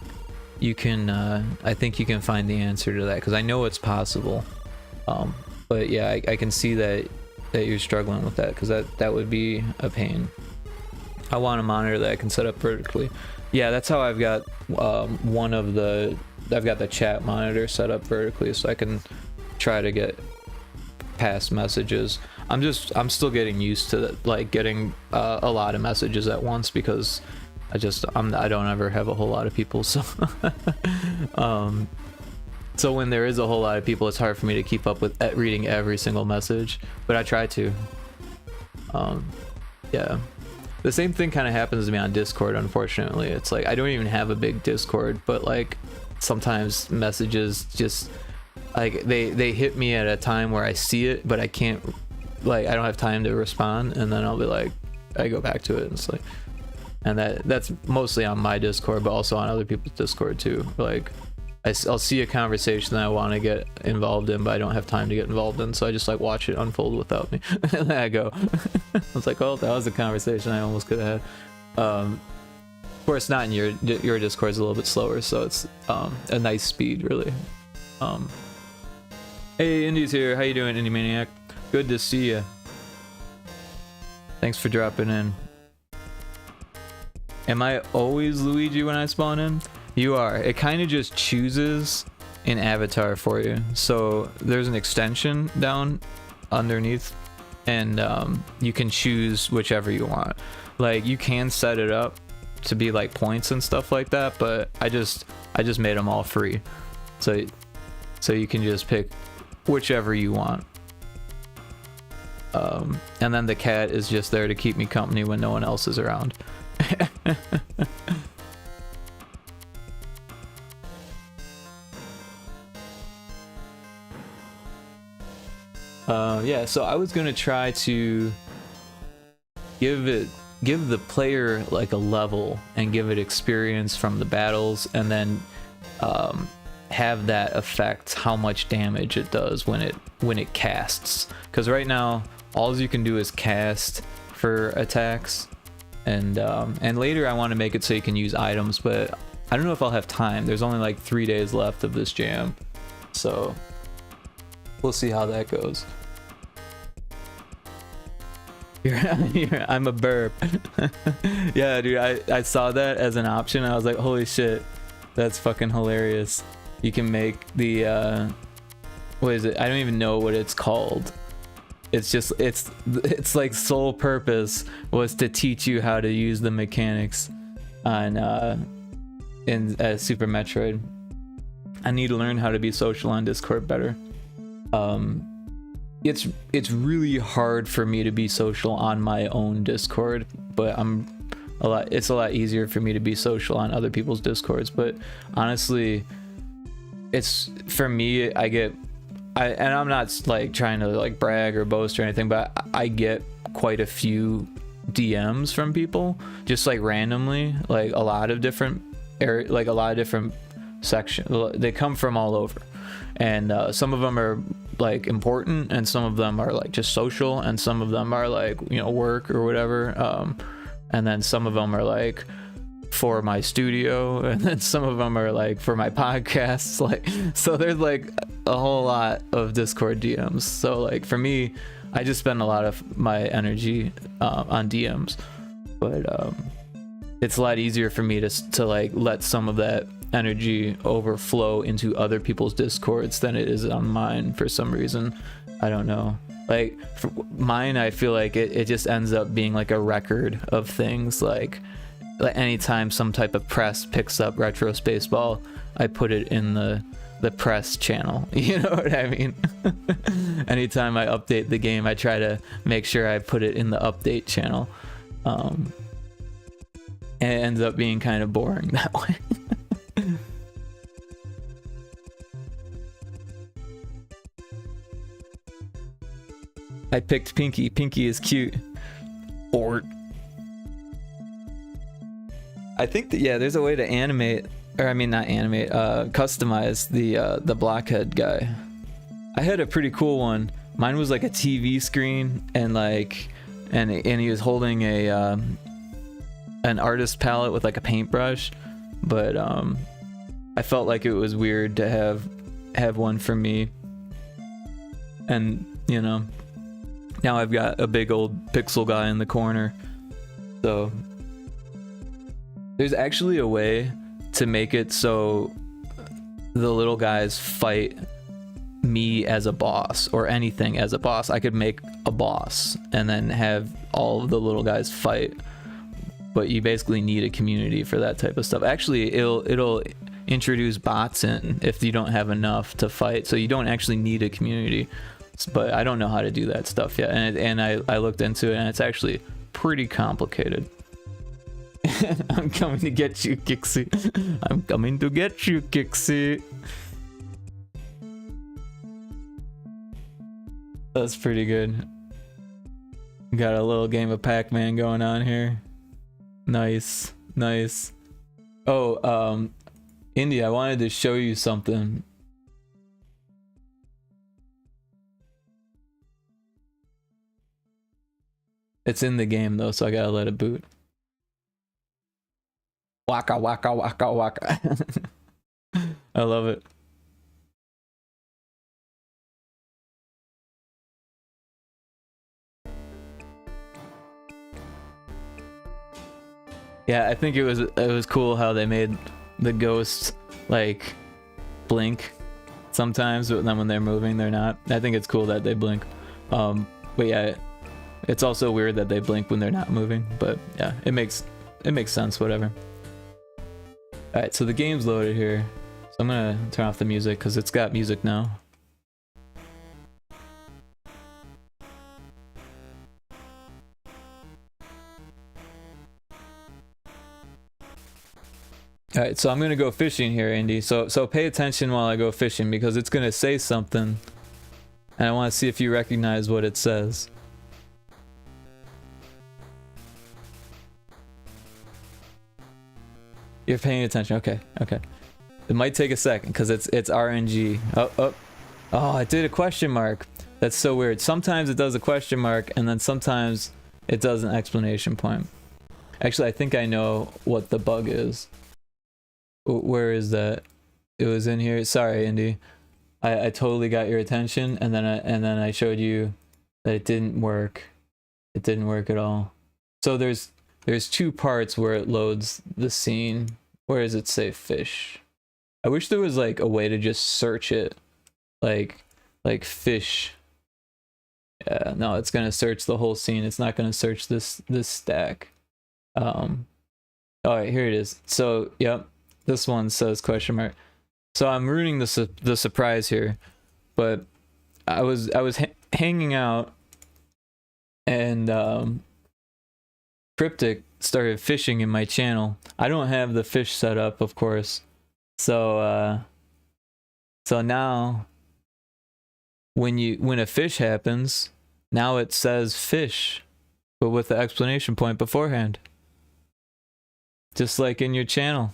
you can I think you can find the answer to that, because I know it's possible. But yeah, I can see that you're struggling with that, because that would be a pain. I want a monitor that I can set up vertically. Yeah, that's how I've got I've got the chat monitor set up vertically, so I can try to get past messages. I'm still getting used to like getting a lot of messages at once, because I don't ever have a whole lot of people, so so when there is a whole lot of people, it's hard for me to keep up with reading every single message, but I try to. Yeah, the same thing kind of happens to me on Discord, unfortunately. It's like I don't even have a big Discord, but like sometimes messages just like they hit me at a time where I see it, but I can't, like I don't have time to respond, and then I'll be like, I go back to it, and it's like, and that's mostly on my Discord, but also on other people's Discord too. Like I'll see a conversation that I want to get involved in, but I don't have time to get involved in, so I just like watch it unfold without me. And then I go. I was like, oh, that was a conversation I almost could have had. Of course, not in your Discord's a little bit slower, so it's a nice speed, really. Hey, Indy's here. How you doing, Indy Maniac? Good to see you. Thanks for dropping in. Am I always Luigi when I spawn in? You are. It kind of just chooses an avatar for you. So there's an extension down underneath, and you can choose whichever you want. Like you can set it up to be like points and stuff like that, but I just made them all free. So you can just pick whichever you want. And then the cat is just there to keep me company when no one else is around. Yeah, so I was gonna try to give the player like a level and give it experience from the battles, and then have that affect how much damage it does when it casts. Because right now all you can do is cast for attacks, and later I want to make it so you can use items, but I don't know if I'll have time. There's only like 3 days left of this jam, so we'll see how that goes. I'm a burp. Yeah, dude, I saw that as an option. I was like, holy shit, that's fucking hilarious. You can make the what is it? I don't even know what it's called. It's just it's like sole purpose was to teach you how to use the mechanics on in Super Metroid. I need to learn how to be social on Discord better. It's really hard for me to be social on my own Discord, but it's a lot easier for me to be social on other people's Discords. But honestly, it's for me, and I'm not like trying to like brag or boast or anything, but I get quite a few DMs from people just like randomly, like a lot of different sections. They come from all over, and some of them are like important, and some of them are like just social, and some of them are like, you know, work or whatever, and then some of them are like for my studio, and then some of them are like for my podcasts. Like, so there's like a whole lot of Discord DMs. So like for me, I just spend a lot of my energy on DMs, but it's a lot easier for me to like let some of that energy overflow into other people's Discords than it is on mine for some reason. I don't know. Like for mine, I feel like it just ends up being like a record of things. Like anytime some type of press picks up Retro Spaceball, I put it in the press channel. You know what I mean? Anytime I update the game, I try to make sure I put it in the update channel. And it ends up being kind of boring that way. I picked Pinky. Pinky is cute. Or I think that, yeah, there's a way to animate, or I mean not animate, customize the blockhead guy. I had a pretty cool one. Mine was like a TV screen, and like and he was holding a an artist palette with like a paintbrush, but I felt like it was weird to have one for me. And you know, now I've got a big old pixel guy in the corner. So there's actually a way to make it so the little guys fight me as a boss, or anything as a boss. I could make a boss and then have all of the little guys fight, but you basically need a community for that type of stuff. Actually, it'll introduce bots in if you don't have enough to fight, so you don't actually need a community. But I don't know how to do that stuff yet, and I looked into it, and it's actually pretty complicated. I'm coming to get you, Kixie. I'm coming to get you, Kixie. That's pretty good. Got a little game of Pac-Man going on here. Nice, nice. Oh, Indy, I wanted to show you something. It's in the game though, so I gotta let it boot. Waka waka waka waka. I love it. Yeah, I think it was cool how they made the ghosts like blink sometimes, but then when they're moving, they're not. I think it's cool that they blink. But yeah, it's also weird that they blink when they're not moving. But yeah, it makes sense. Whatever. All right, so the game's loaded here. So I'm gonna turn off the music because it's got music now. Alright, so I'm gonna go fishing here, Andy. So pay attention while I go fishing, because it's gonna say something, and I want to see if you recognize what it says. You're paying attention. Okay, okay. It might take a second because it's RNG. Oh, I did a question mark. That's so weird. Sometimes it does a question mark, and then sometimes it does an exclamation point. Actually, I think I know what the bug is. Where is that? It was in here. Sorry, Indy. I totally got your attention, and then I showed you that it didn't work. It didn't work at all. So there's two parts where it loads the scene. Where does it say fish? I wish there was like a way to just search it, like fish. Yeah, no, it's gonna search the whole scene. It's not gonna search this stack. All right, here it is. So yep. This one says question mark. So I'm ruining the surprise here, but I was hanging out, and Cryptic started fishing in my channel. I don't have the fish set up, of course. So now when a fish happens, now it says fish, but with the exclamation point beforehand. Just like in your channel.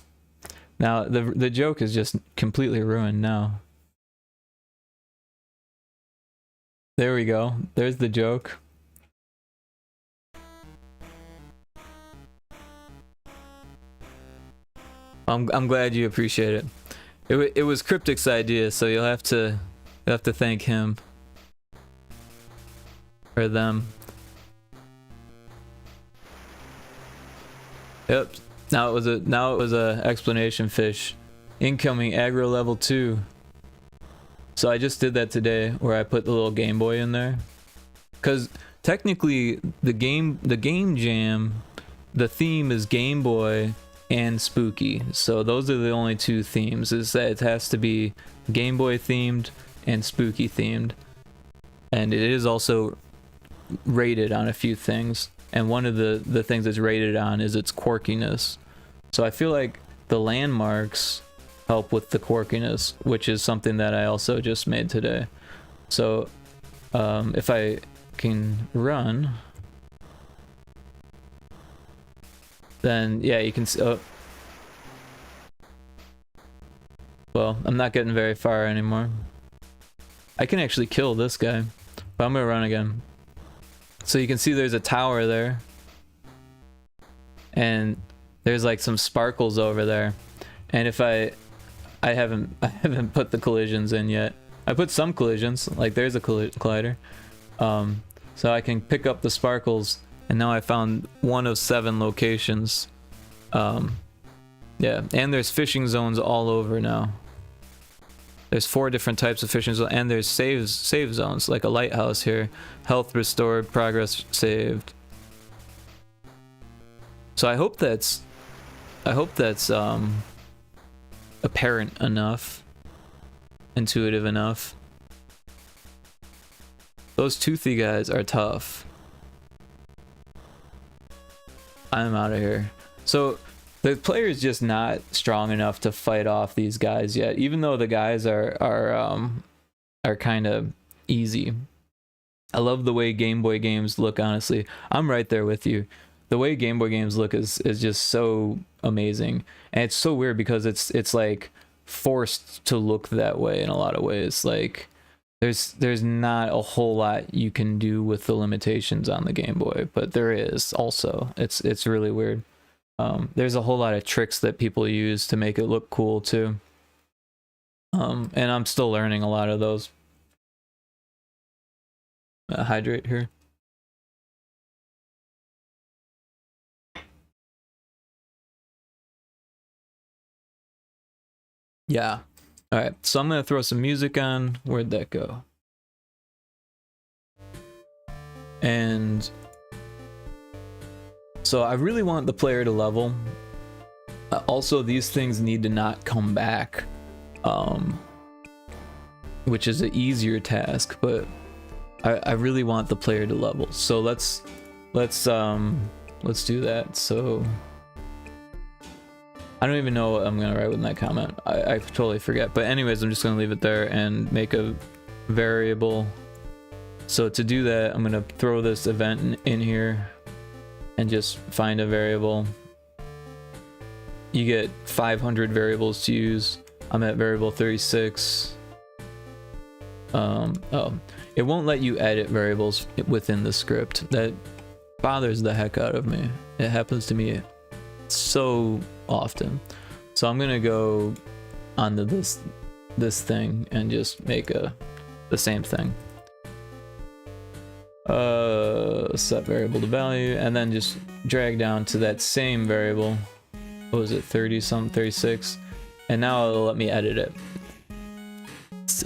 Now the joke is just completely ruined now. There we go. There's the joke. I'm glad you appreciate it. It was Cryptic's idea, so you'll have to thank him or them. Yep. Now it was a explanation fish. Incoming aggro level 2. So I just did that today, where I put the little Game Boy in there. Cause technically the game jam, the theme is Game Boy and spooky. So those are the only two themes. Is that it has to be Game Boy themed and spooky themed. And it is also rated on a few things. And one of the things it's rated on is its quirkiness. So I feel like the landmarks help with the quirkiness, which is something that I also just made today. So if I can run, then yeah, you can see. Oh. Well, I'm not getting very far anymore. I can actually kill this guy, but I'm gonna run again. So you can see there's a tower there, and there's like some sparkles over there. And if I haven't put the collisions in yet. I put some collisions, like there's a collider. So I can pick up the sparkles, and now I found one of 7 locations. Yeah, and there's fishing zones all over now. There's 4 different types of fishing zones, and there's save zones, like a lighthouse here. Health restored, progress saved. So I hope that's apparent enough, intuitive enough. Those toothy guys are tough. I'm out of here. So the player is just not strong enough to fight off these guys yet, even though the guys are kind of easy. I love the way Game Boy games look, honestly. I'm right there with you. The way Game Boy games look is just so amazing. And it's so weird because it's like forced to look that way in a lot of ways. Like there's not a whole lot you can do with the limitations on the Game Boy, but there is also. It's really weird. There's a whole lot of tricks that people use to make it look cool too. And I'm still learning a lot of those. Hydrate here. Yeah. All right. So I'm going to throw some music on. Where'd that go? And so I really want the player to level. Also, these things need to not come back, which is an easier task, but I really want the player to level. So let's do that. So I don't even know what I'm gonna write with that comment. I totally forget. But anyways, I'm just gonna leave it there and make a variable. So to do that, I'm gonna throw this event in here and just find a variable. You get 500 variables to use. I'm at variable 36. Oh, it won't let you edit variables within the script. That bothers the heck out of me. It happens to me so often. So I'm gonna go onto this thing and just make the same thing. Set variable to value, and then just drag down to that same variable. What was it, 30 something, 36, and now it'll let me edit it.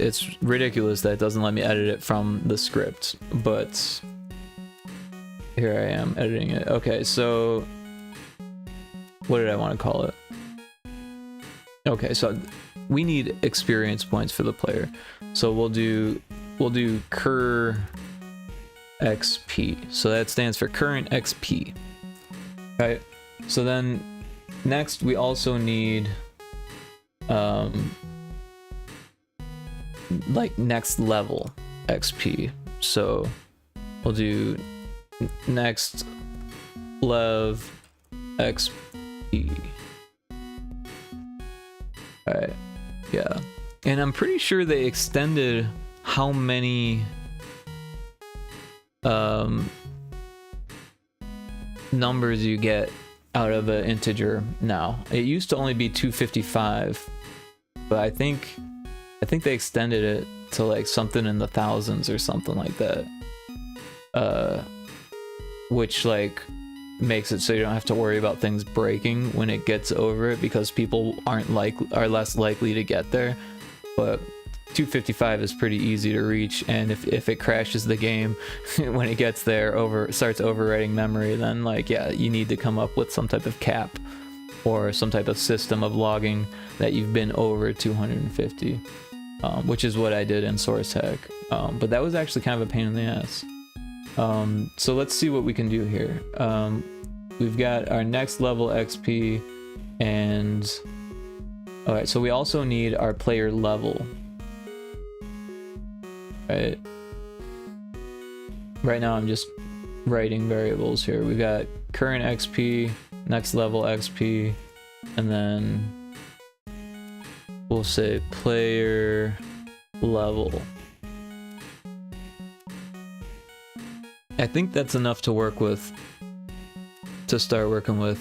It's ridiculous that it doesn't let me edit it from the script, but here I am editing it. Okay, so what did I want to call it? Okay, so we need experience points for the player. So we'll do cur XP. So that stands for current XP. Right? So then next we also need like next level XP. So we'll do next lev XP. Alright, yeah. And I'm pretty sure they extended how many numbers you get out of an integer now. It used to only be 255, but I think they extended it to like something in the thousands or something like that. Which like makes it so you don't have to worry about things breaking when it gets over it, because people are less likely to get there. But 255 is pretty easy to reach, and if it crashes the game when it gets there, starts overwriting memory, then like, yeah, you need to come up with some type of cap or some type of system of logging that you've been over 250, which is what I did in source hack. But that was actually kind of a pain in the ass. So let's see what we can do here. We've got our next level XP, and all right, so we also need our player level. Right now I'm just writing variables here. We've got current XP, next level XP, and then we'll say player level. I think that's enough to work with, to start working with.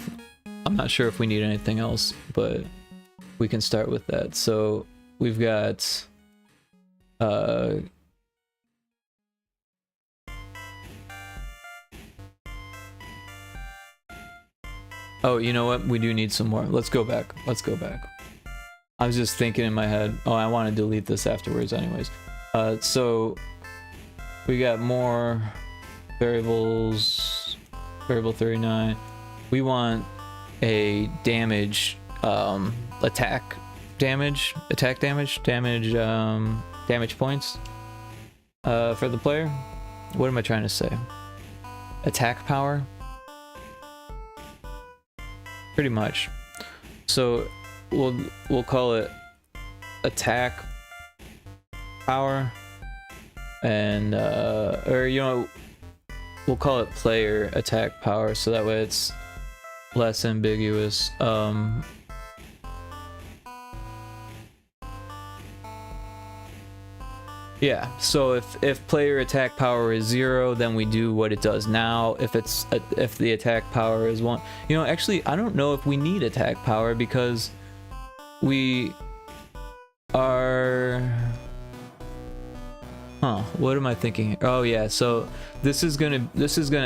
I'm not sure if we need anything else, but we can start with that. So we've got oh, you know what? We do need some more. Let's go back. I was just thinking in my head, oh, I want to delete this afterwards anyways. So we got more variables, variable 39. We want a damage, attack damage points for the player. What am I trying to say? Attack power? Pretty much. So we'll call it attack power, and or you know, we'll call it player attack power, so that way it's less ambiguous. Yeah, so if player attack power is 0, then we do what it does now. If the attack power is 1, you know, actually I don't know if we need attack power, because we are, what am I thinking? Oh yeah, so this is gonna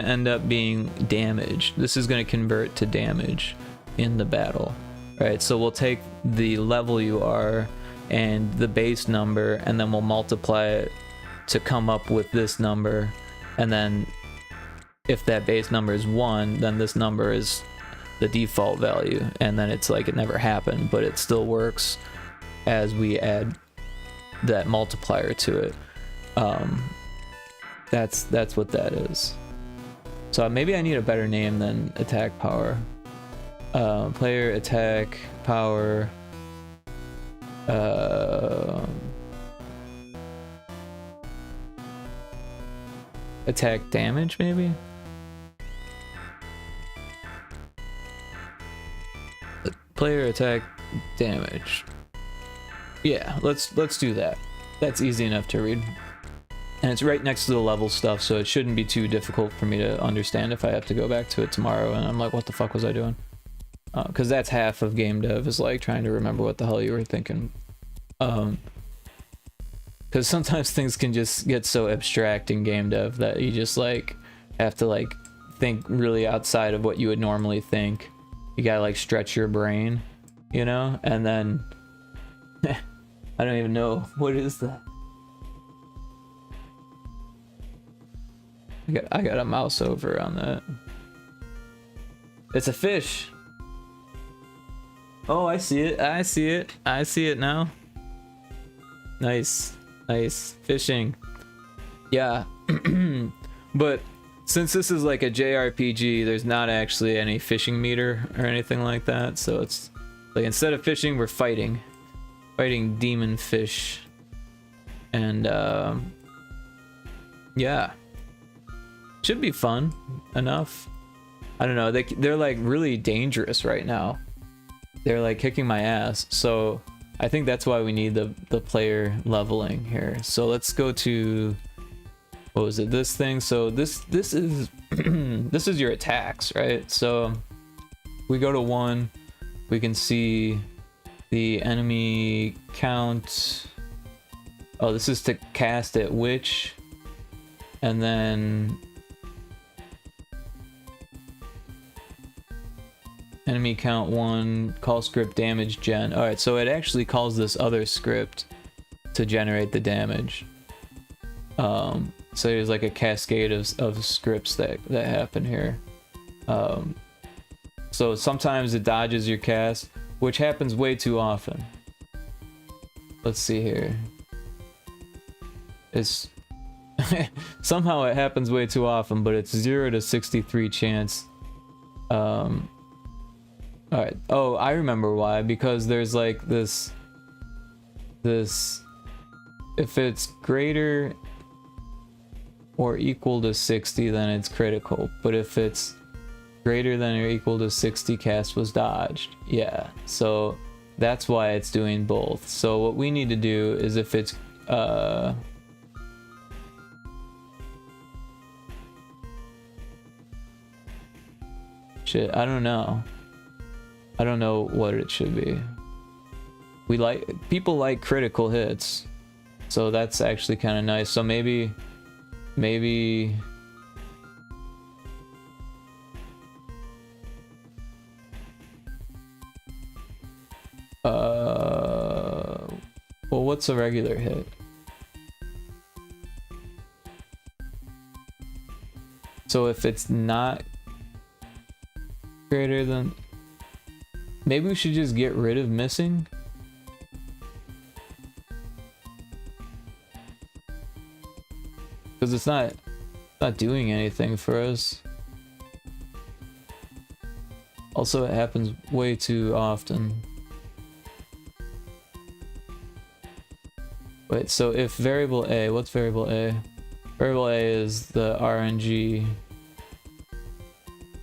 end up being damage. This is gonna convert to damage in the battle, right? So we'll take the level you are and the base number, and then we'll multiply it to come up with this number, and then if that base number is 1, then this number is the default value, and then it's like it never happened, but it still works as we add that multiplier to it. That's what that is. So maybe I need a better name than attack power. Player attack power, attack damage, maybe. Player attack damage. Yeah, let's do that. That's easy enough to read, and it's right next to the level stuff, so it shouldn't be too difficult for me to understand if I have to go back to it tomorrow and I'm like, what the fuck was I doing? Because that's half of game dev, is like trying to remember what the hell you were thinking. Because sometimes things can just get so abstract in game dev that you just like have to like think really outside of what you would normally think. You gotta like stretch your brain, you know? And then I don't even know, what is that? I got a mouse over on that. It's a fish. Oh, I see it. I see it. I see it now. Nice. Nice. Fishing. Yeah. But since this is like a JRPG, there's not actually any fishing meter or anything like that. So it's like instead of fishing, we're fighting. Fighting demon fish. And yeah. Should be fun enough. I don't know. They're like really dangerous right now. They're like kicking my ass. So I think that's why we need the player leveling here. So let's go to, what was it, this thing? So this is this is your attacks, right? So we go to 1, we can see the enemy count. Oh, this is to cast at which, and then enemy count 1, call script damage gen. All right, so it actually calls this other script to generate the damage. So there's like a cascade of scripts that happen here. So sometimes it dodges your cast, which happens way too often. Let's see here. It's somehow it happens way too often, but it's 0 to 63 chance. All right. Oh, I remember why. Because there's like this. If it's greater or equal to 60, then it's critical. But if it's greater than or equal to 60, cast was dodged. Yeah. So that's why it's doing both. So what we need to do is if it's shit, I don't know. I don't know what it should be. People like critical hits, so that's actually kind of nice. So maybe well, what's a regular hit? So if it's not greater than, maybe we should just get rid of missing. Because it's not doing anything for us. Also, it happens way too often. Wait, so if variable A, what's variable A? Variable A is the RNG.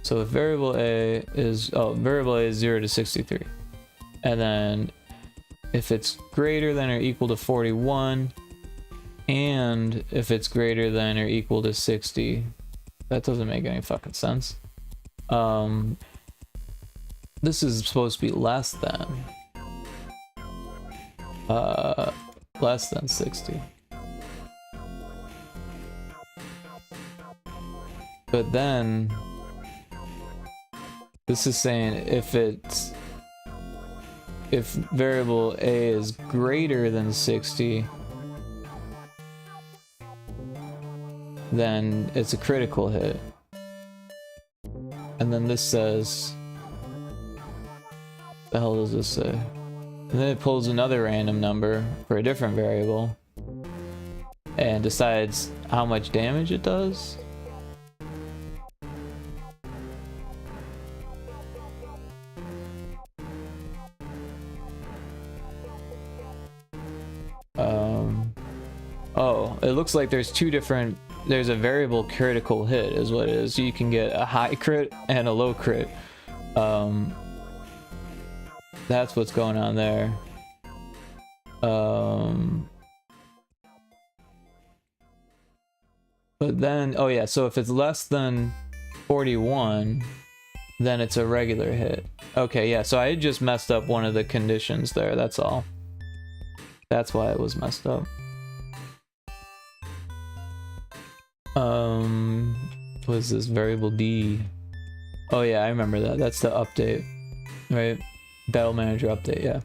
So if variable A is, variable A is 0 to 63. And then if it's greater than or equal to 41, and if it's greater than or equal to 60, that doesn't make any fucking sense. This is supposed to be less than. Less than 60. But then this is saying if variable A is greater than 60, then it's a critical hit. And then this says, the hell does this say? And then it pulls another random number for a different variable and decides how much damage it does. Oh, it looks like there's there's a variable critical hit is what it is. So you can get a high crit and a low crit. That's what's going on there. But then, oh yeah, so if it's less than 41, then it's a regular hit. Okay, yeah, so I just messed up one of the conditions there, that's all. That's why it was messed up. What is this? Variable D. Oh yeah, I remember that. That's the update, right? Battle Manager update, yeah.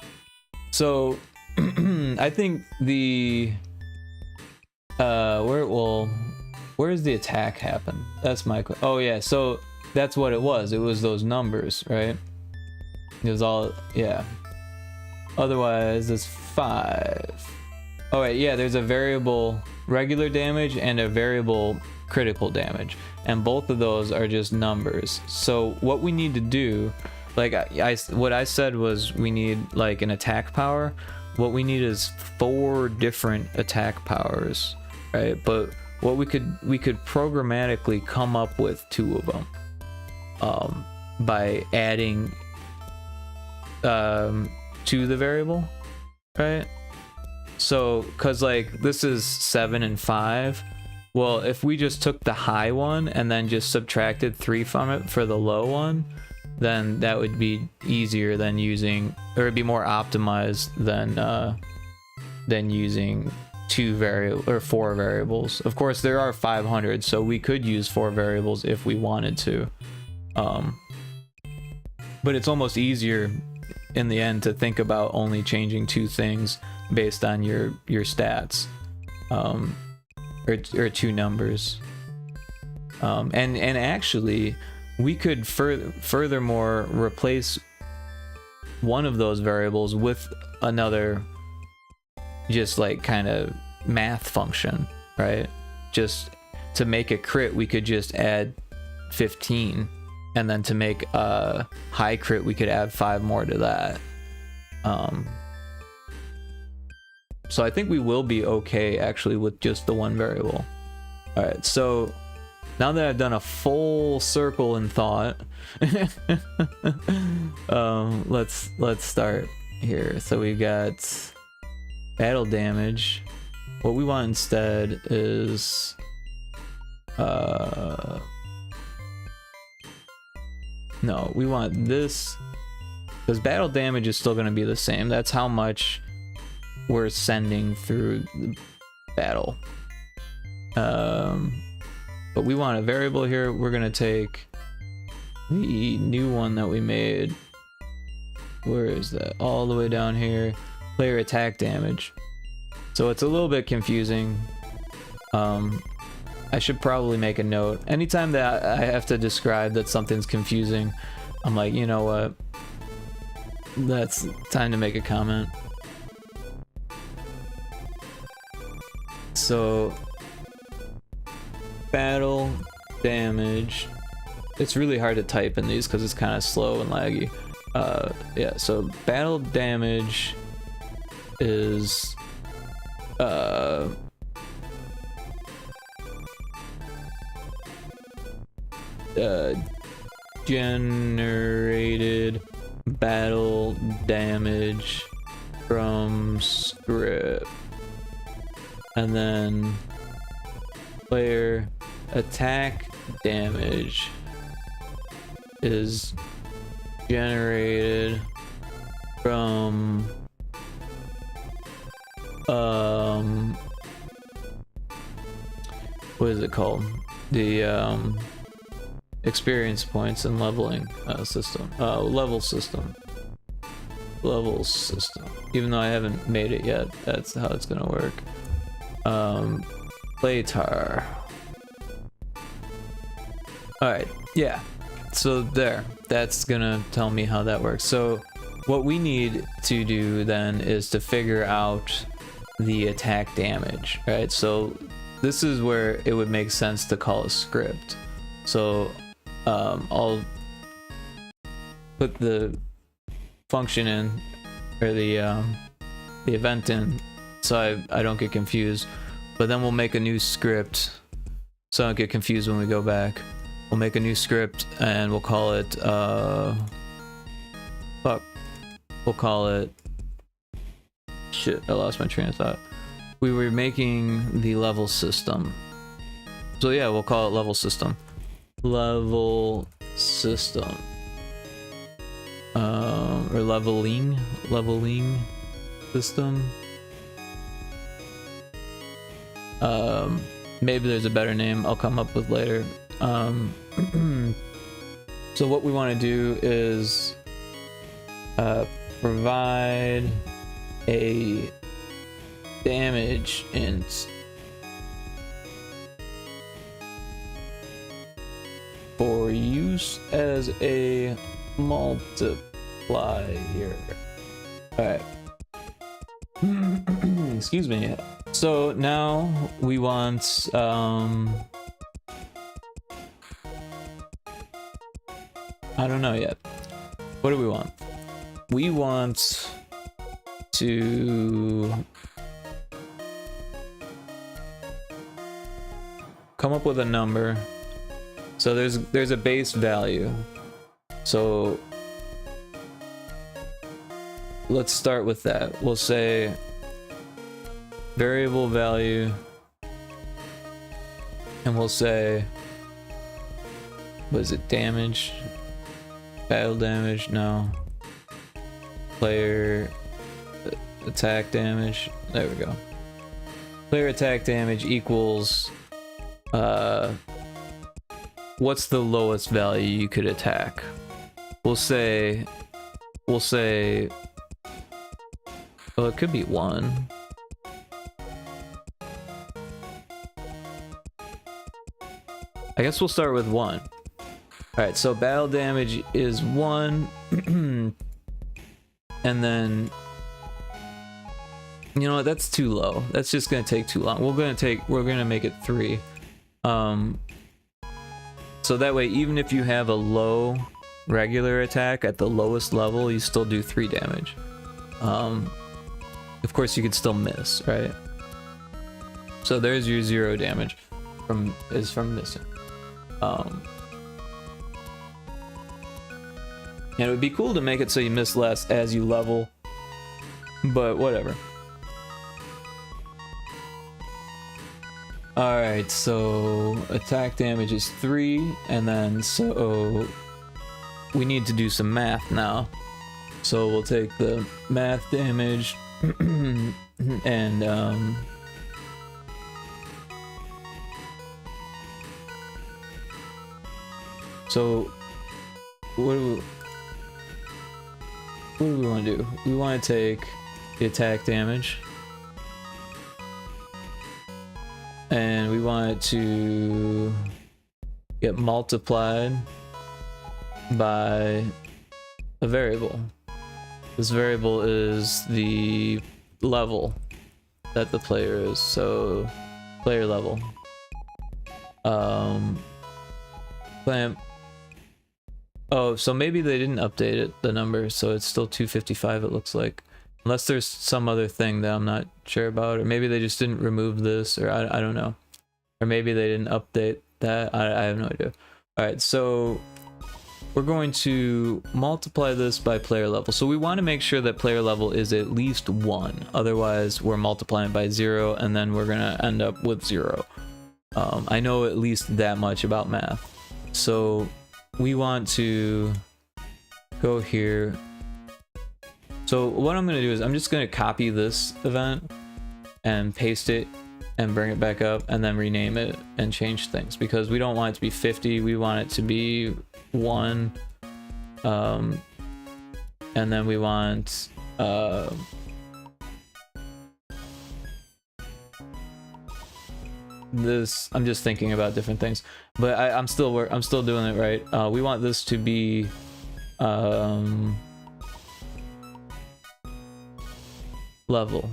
So I think the where does the attack happen? That's my oh yeah, so that's what it was. It was those numbers, right? It was all, yeah. Otherwise, it's 5. Oh wait, yeah, there's a variable regular damage and a variable critical damage, and both of those are just numbers. So what we need to do, like what I said was we need like an attack power. What we need is 4 different attack powers, right? But what we could programmatically come up with 2 of them by adding to the variable, right? So because like this is 7 and 5, well, if we just took the high one and then just subtracted 3 from it for the low one, then that would be easier than using, or it'd be more optimized than using 4 variables. Of course, there are 500, so we could use 4 variables if we wanted to. But it's almost easier in the end to think about only changing 2 things based on your stats, or 2 numbers. And actually, we could furthermore replace one of those variables with another, just like kind of math function, right? Just to make a crit, we could just add 15, and then to make a high crit, we could add 5 more to that. So I think we will be okay actually with just the 1 variable. All right, so now that I've done a full circle in thought, let's start here. So we got battle damage. What we want instead is no, we want this, because battle damage is still going to be the same. That's how much we're sending through the battle. But we want a variable here. We're going to take the new one that we made. Where is that? All the way down here. Player attack damage. So it's a little bit confusing. I should probably make a note. Anytime that I have to describe that something's confusing, I'm like, you know what? That's time to make a comment. So, battle damage. It's really hard to type in these because it's kind of slow and laggy. Yeah, so battle damage is generated battle damage from script, and then player attack damage is generated from what is it called? The experience points and leveling system. Level system. Even though I haven't made it yet, that's how it's gonna work. Playtar. Alright, yeah. So there. That's gonna tell me how that works. So what we need to do then is to figure out the attack damage, right? So this is where it would make sense to call a script. So I'll put the function in, or the event in, so I don't get confused. But then we'll make a new script, so I don't get confused when we go back. We'll make a new script and we'll call it we'll call it, shit, I lost my train of thought. We were making the level system, so yeah, we'll call it level system. Level system, or leveling system. Maybe there's a better name I'll come up with later. So what we want to do is provide a damage int for use as a multiplier fly here. All right. Excuse me. So now we want I don't know yet. What do we want? We want to come up with a number. So there's a base value. So let's start with that. We'll say variable value, and we'll say, what is it, damage? Battle damage? No. Player attack damage. There we go. Player attack damage equals what's the lowest value you could attack? We'll say well, it could be 1. I guess we'll start with 1. Alright, so battle damage is 1. And then, you know what, that's too low. That's just gonna take too long. We're gonna make it 3. So that way, even if you have a low regular attack at the lowest level, you still do 3 damage. Of course, you could still miss, right? So there's your 0 damage from missing. And it would be cool to make it so you miss less as you level, but whatever. Alright, so attack damage is 3, and then so we need to do some math now. So we'll take the math damage and so what do we want to do? We want to take the attack damage and we want it to get multiplied by a variable. This variable is the level that the player is, so player level. Oh, so maybe they didn't update it, the number, so it's still 255 it looks like. Unless there's some other thing that I'm not sure about, or maybe they just didn't remove this, or I don't know. Or maybe they didn't update that, I have no idea. Alright, so we're going to multiply this by player level. So we want to make sure that player level is at least 1, otherwise we're multiplying by 0 and then we're gonna end up with 0. I know at least that much about math. So we want to go here. So what I'm gonna do is I'm just gonna copy this event and paste it and bring it back up and then rename it and change things, because we don't want it to be 50, we want it to be 1. And then we want this. I'm just thinking about different things, but I'm still doing it right. We want this to be level,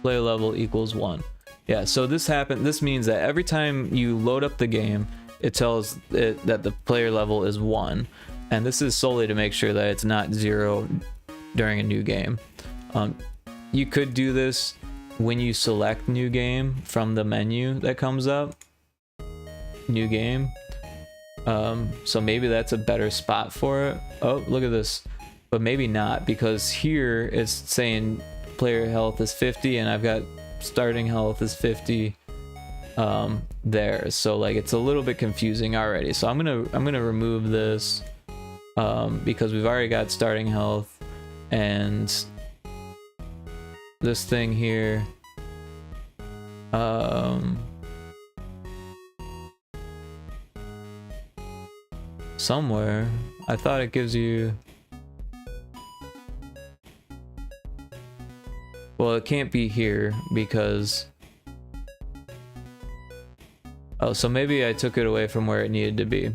player level equals 1. Yeah, so this means that every time you load up the game, it tells it that the player level is 1, and this is solely to make sure that it's not 0 during a new game. You could do this when you select new game from the menu that comes up, new game. So maybe that's a better spot for it. Oh, look at this. But maybe not, because here it's saying player health is 50 and I've got starting health is 50 there. So like it's a little bit confusing already. So I'm gonna remove this because we've already got starting health, and this thing here somewhere I thought it gives you, well, it can't be here because, oh, so maybe I took it away from where it needed to be.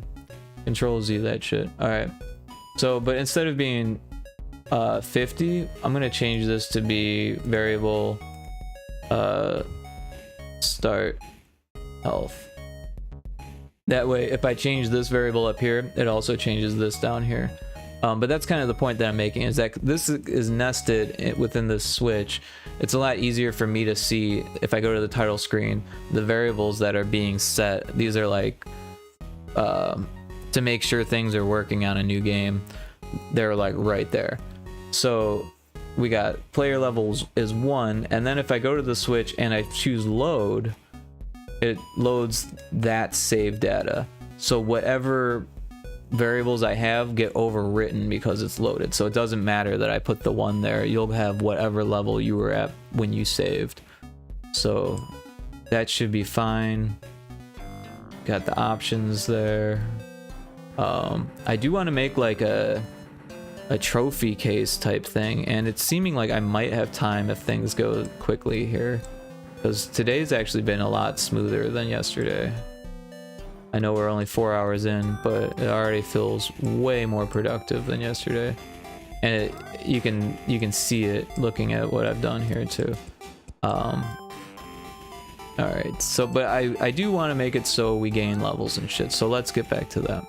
Control Z that shit. All right, so but instead of being 50, I'm gonna change this to be variable start health. That way, if I change this variable up here, it also changes this down here. But that's kind of the point that I'm making, is that this is nested within this switch. It's a lot easier for me to see if I go to the title screen, the variables that are being set. These are like to make sure things are working on a new game. They're like right there. So we got player levels is 1, and then if I go to the switch and I choose load, it loads that save data. So whatever variables I have get overwritten because it's loaded. So it doesn't matter that I put the 1 there. You'll have whatever level you were at when you saved. So that should be fine. Got the options there. I do want to make like a trophy case type thing, and it's seeming like I might have time if things go quickly here, because today's actually been a lot smoother than yesterday. I know we're only 4 hours in, but it already feels way more productive than yesterday, and you can see it looking at what I've done here too. All right, so but I do want to make it so we gain levels and shit, so let's get back to that.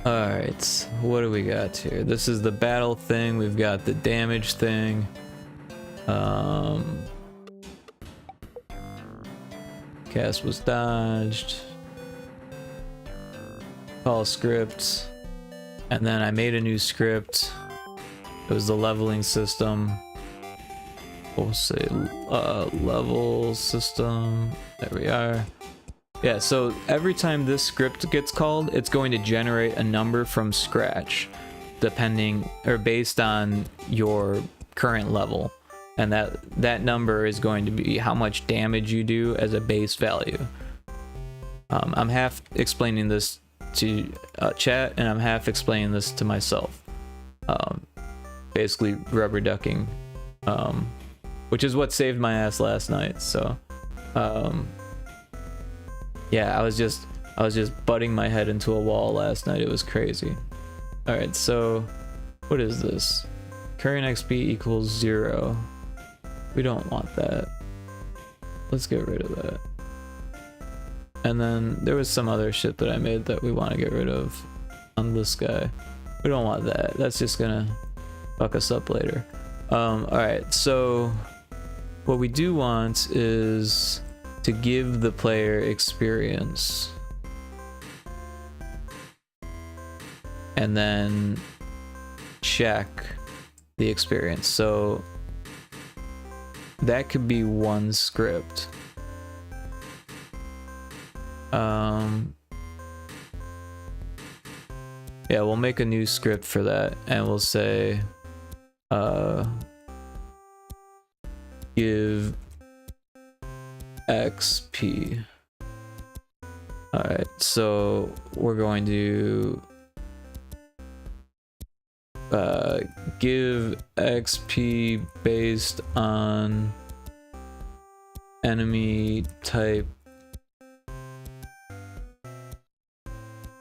Alright, what do we got here? This is the battle thing, we've got the damage thing. Cast was dodged. Call script. And then I made a new script. It was the leveling system. We'll say level system. There we are. Yeah, so every time this script gets called, it's going to generate a number from scratch, depending or based on your current level, and that number is going to be how much damage you do as a base value. I'm half explaining this to chat, and I'm half explaining this to myself. Basically rubber ducking, which is what saved my ass last night. So. Yeah, I was just butting my head into a wall last night. It was crazy. All right, so what is this? Current XP equals 0. We don't want that. Let's get rid of that. And then there was some other shit that I made that we want to get rid of on this guy. We don't want that. That's just gonna fuck us up later. All right, so what we do want is to give the player experience, and then check the experience. So that could be one script. Yeah, we'll make a new script for that, and we'll say give XP. Alright, so we're going to give XP based on enemy type,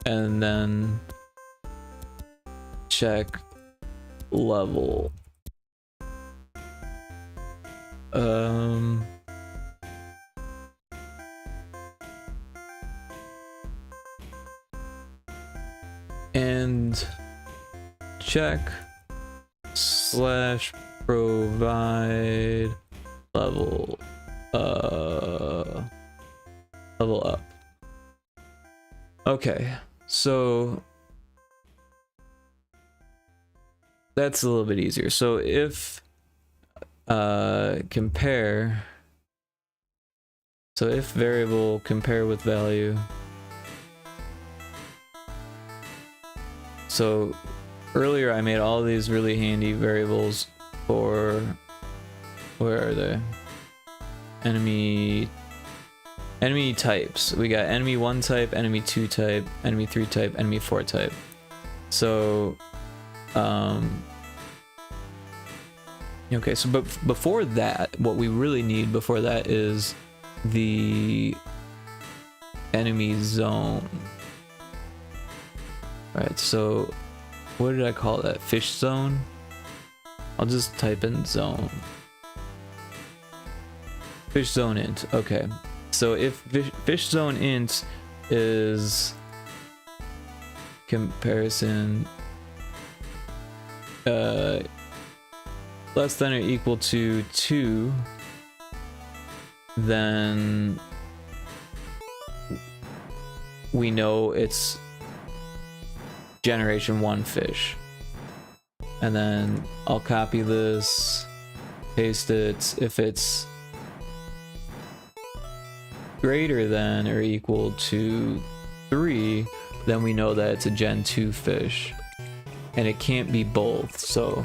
and then check level. And check / provide level level up. Okay, so that's a little bit easier. So if compare, so if variable compare with value. So earlier I made all these really handy variables for, where are they? Enemy types. We got enemy 1 type, enemy 2 type, enemy 3 type, enemy 4 type. So okay, so but before that, what we really need before that is the enemy zone. Alright, so what did I call that? Fish zone? I'll just type in zone. Fish zone int. Okay. So if fish zone int is comparison less than or equal to 2, then we know it's generation 1 fish. And then I'll copy this, paste it. If it's greater than or equal to 3, then we know that it's a gen 2 fish. And it can't be both, so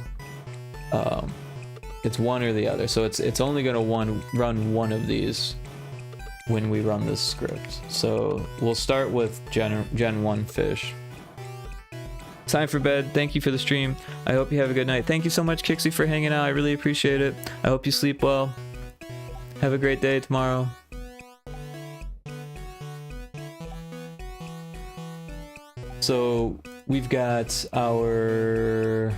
it's one or the other. So it's only gonna run one of these when we run this script. So we'll start with gen 1 fish. Time for bed. Thank you for the stream. I hope you have a good night. Thank you so much, Kixie, for hanging out. I really appreciate it. I hope you sleep well. Have a great day tomorrow. So we've got our...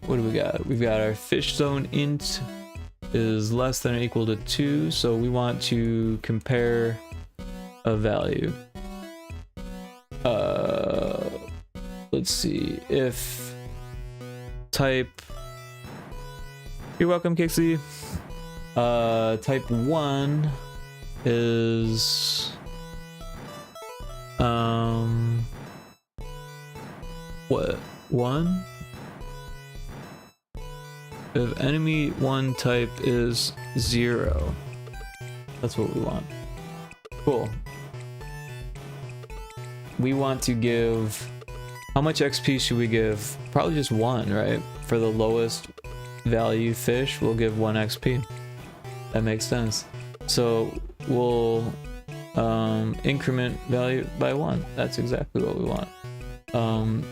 what do we got? We've got our fish zone int is less than or equal to 2, so we want to compare a value. Let's see, if type... You're welcome, Kixie. Type 1 is... what? 1? If enemy 1 type is 0. That's what we want. Cool. We want to give... how much XP should we give? Probably just 1, right? For the lowest value fish, we'll give 1 XP. That makes sense. So we'll increment value by 1. That's exactly what we want.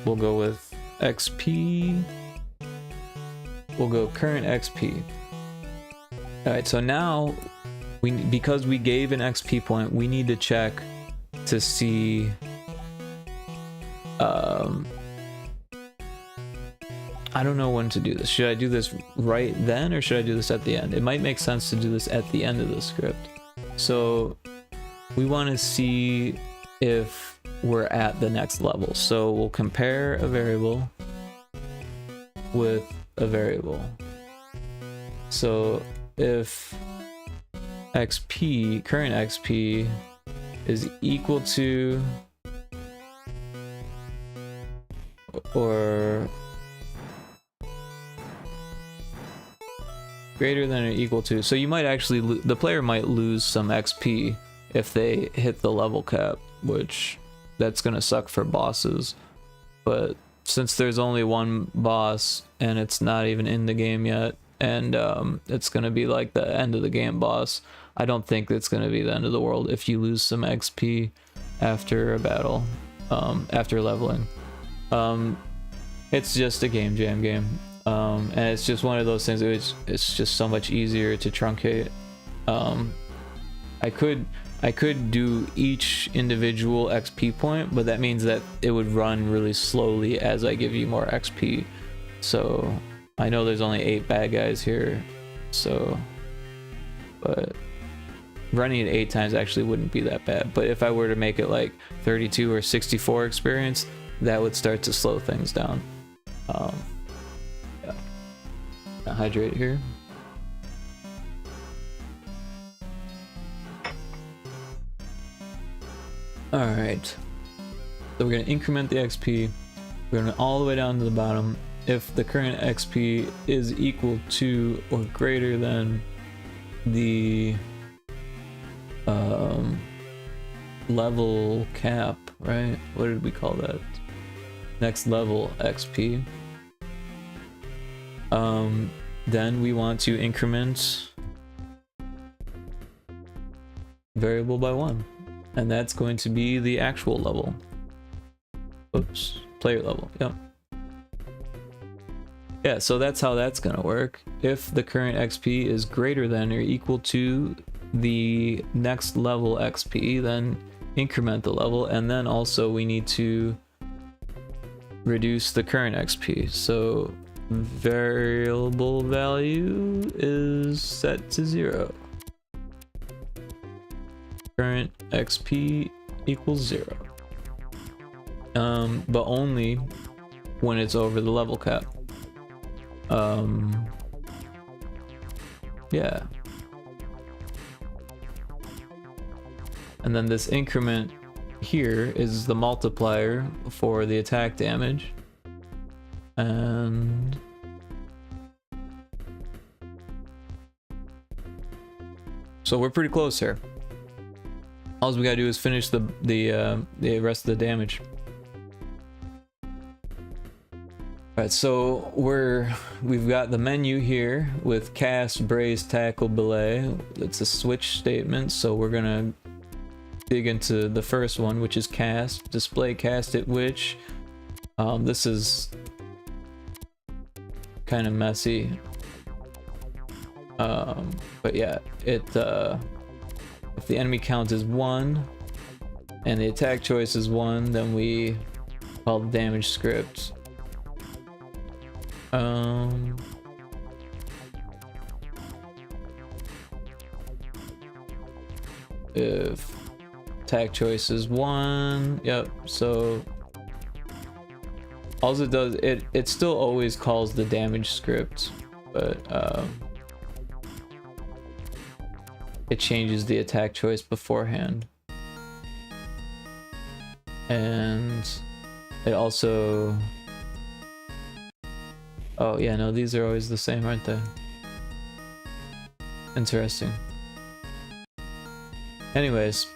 We'll go with XP. We'll go current XP. Alright, so now because we gave an XP point, we need to check to see I don't know when to do this. Should I do this right then or should I do this at the end? It might make sense to do this at the end of the script. So we want to see if we're at the next level. So we'll compare a variable with a variable. So if XP, current XP, is equal to or greater than or equal to, so you might actually the player might lose some XP if they hit the level cap, which that's gonna suck for bosses. But since there's only one boss and it's not even in the game yet, and it's gonna be like the end of the game boss, I don't think it's gonna be the end of the world if you lose some XP after a battle, after leveling. It's just a game jam game, and it's just one of those things. It's just so much easier to truncate. I could do each individual XP point, but that means that it would run really slowly as I give you more XP. So I know there's only 8 bad guys here, so but running it 8 times actually wouldn't be that bad. But if I were to make it like 32 or 64 experience, that would start to slow things down. Yeah. I'll hydrate here. Alright, so we're going to increment the XP. We're going all the way down to the bottom. If the current XP is equal to or greater than the level cap, right? What did we call that? Next level XP. Then we want to increment variable by 1. And that's going to be the actual level. Oops, player level, yep. Yeah, so that's how that's gonna work. If the current XP is greater than or equal to the next level XP, then increment the level, and then also we need to reduce the current XP. So variable value is set to 0. Current XP equals 0. But only when it's over the level cap. Yeah. And then this increment here is the multiplier for the attack damage. And so we're pretty close here. All we gotta do is finish the rest of the damage. Alright, so we've got the menu here with cast, brace, tackle, belay. It's a switch statement, so we're gonna dig into the first one, which is cast. Display cast at which. This is kind of messy. But yeah, if the enemy count is 1 and the attack choice is 1, then we call the damage script. If attack choice is 1, yep, so all it does, it still always calls the damage script, but it changes the attack choice beforehand. And it also, oh yeah, no, these are always the same, aren't they? Interesting. Anyways,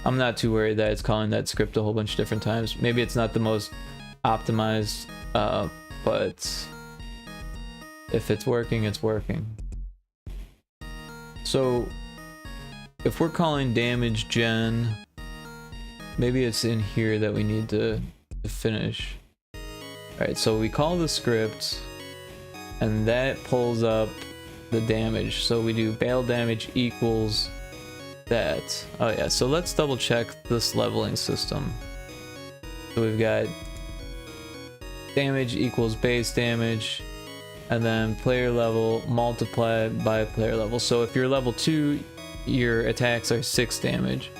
I'm not too worried that it's calling that script a whole bunch of different times. Maybe it's not the most optimized, but if it's working, it's working. So if we're calling damage gen, maybe it's in here that we need to finish. Alright, so we call the script and that pulls up the damage. So we do bail damage equals that. Oh yeah, so let's double check this leveling system. So we've got damage equals base damage, and then player level multiplied by player level. So if you're level 2, your attacks are 6 damage.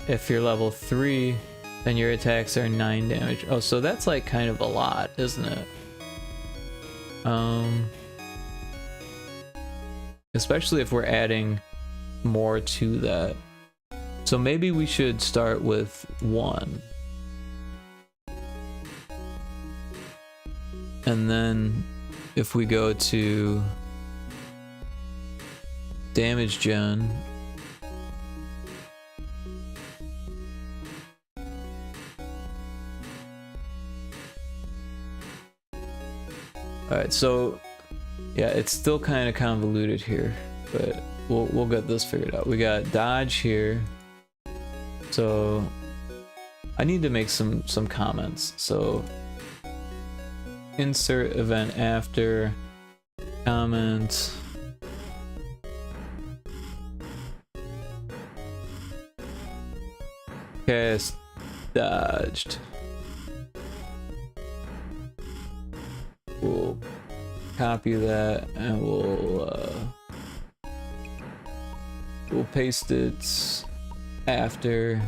If you're level 3, then your attacks are 9 damage. Oh, so that's like kind of a lot, isn't it? Especially if we're adding more to that. So maybe we should start with 1. And then if we go to damage gen, alright, so yeah, it's still kind of convoluted here, but we'll get this figured out. We got dodge here, so I need to make some comments. So insert event after comment cast dodged. We'll copy that and we'll paste it after,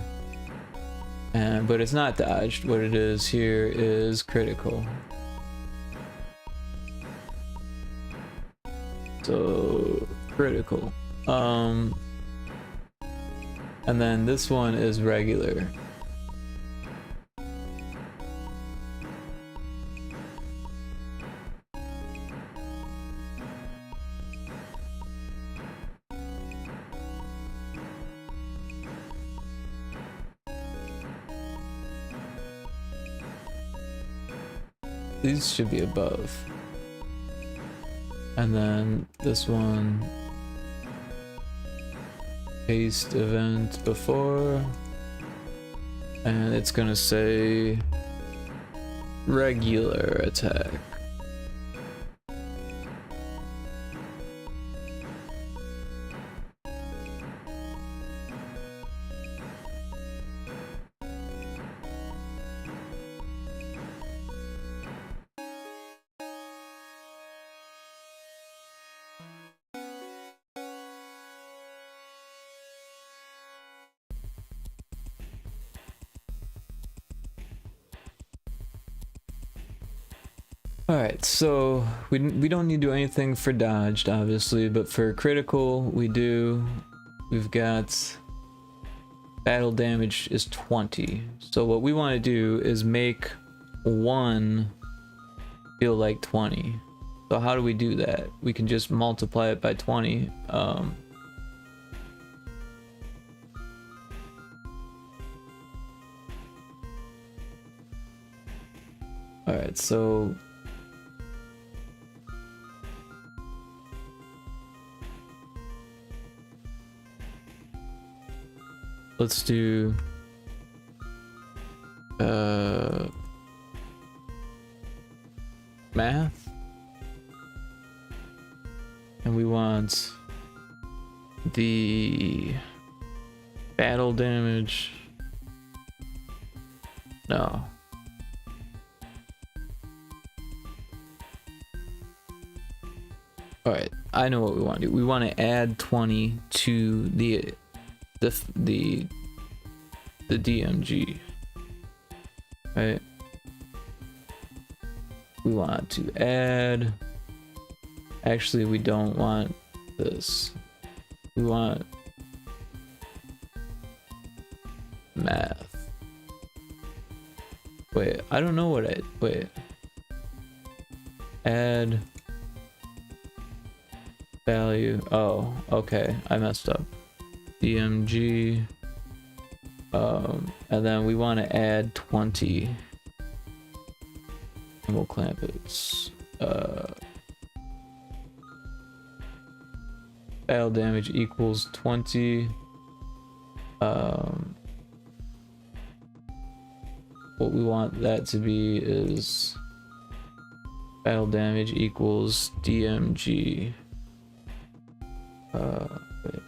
but it's not dodged. What it is here is critical. So critical. And then this one is regular. These should be above. And then this one, paste event before, and it's gonna say regular attack. Alright, so we don't need to do anything for dodged, obviously, but for critical, we do. We've got battle damage is 20. So what we want to do is make 1 feel like 20. So how do we do that? We can just multiply it by 20. Alright, so let's do math, and we want the battle damage. No. Alright, I know what we want to do. We want to add 20 to the DMG, right? We want to add, actually we don't want this, we want math. Wait, I don't know what wait, add value. Oh, okay, I messed up. DMG, and then we want to add 20, and we'll clamp it. Battle damage equals 20. What we want that to be is battle damage equals DMG. Wait.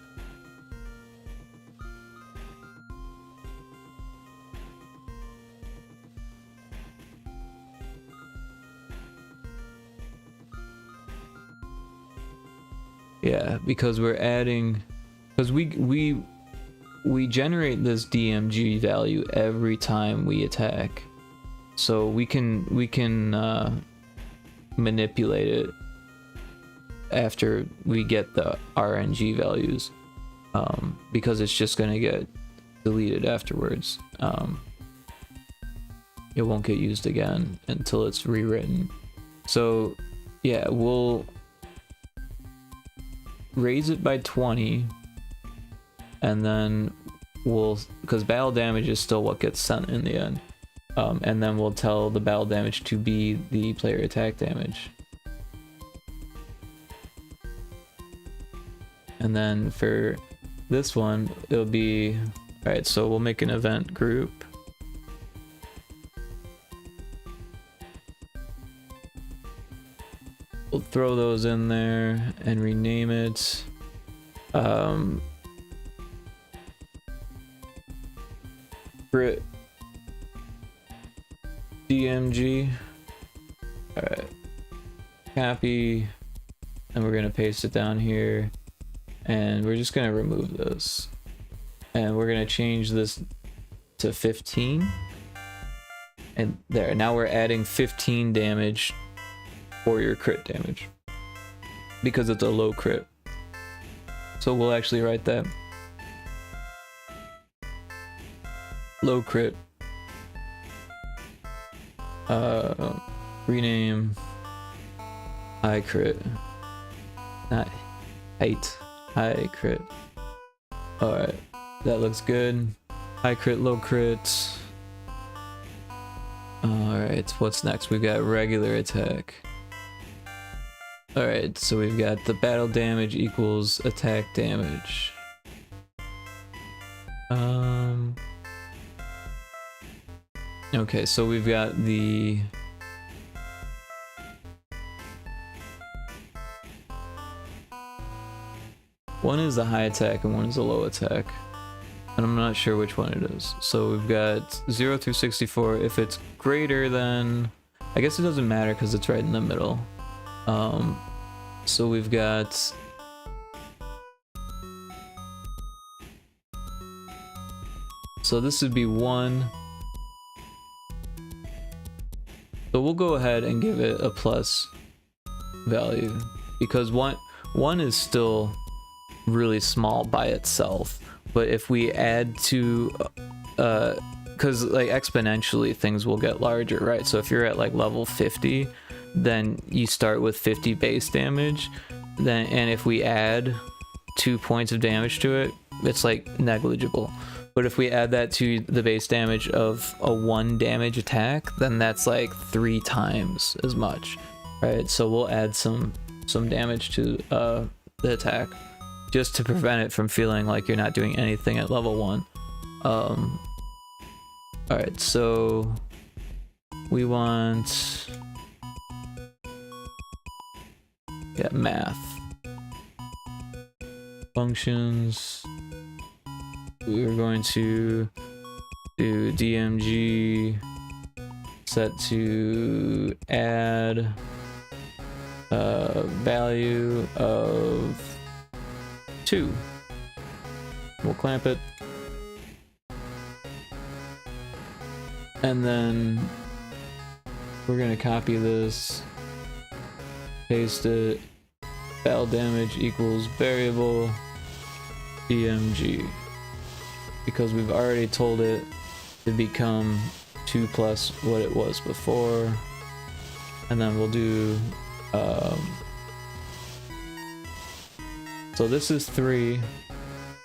Yeah, because we're adding, because we generate this DMG value every time we attack, so we can manipulate it after we get the RNG values, because it's just gonna get deleted afterwards. It won't get used again until it's rewritten. So yeah, we'll raise it by 20, and then we'll, because battle damage is still what gets sent in the end, and then we'll tell the battle damage to be the player attack damage. And then for this one, it'll be, alright, so we'll make an event group. We'll throw those in there and rename it. Crit DMG. Alright. Copy. And we're gonna paste it down here. And we're just gonna remove this. And we're gonna change this to 15. And there, now we're adding 15 damage for your crit damage, because it's a low crit. So we'll actually write that. Low crit. Rename high crit. Not height. High crit. Alright. That looks good. High crit, low crit. Alright, what's next? We've got regular attack. Alright, so we've got the battle damage equals attack damage. Okay, so we've got the one is a high attack and one is a low attack, and I'm not sure which one it is. So we've got 0 through 64. If it's greater than, I guess it doesn't matter because it's right in the middle. So we've got so this would be 1, So we'll go ahead and give it a plus value because one is still really small by itself, but if we add to because like exponentially things will get larger, right? So if you're at like level 50, then you start with 50 base damage, then and if we add 2 points of damage to it, it's like negligible. But if we add that to the base damage of a 1 damage attack, then that's like 3 times as much, right? So we'll add some damage to the attack just to prevent it from feeling like you're not doing anything at level 1. Alright, so we want math functions. We're going to do DMG set to add value of 2. We'll clamp it, and then we're gonna copy this, paste it, battle damage equals variable DMG, because we've already told it to become 2 plus what it was before. And then we'll do so this is 3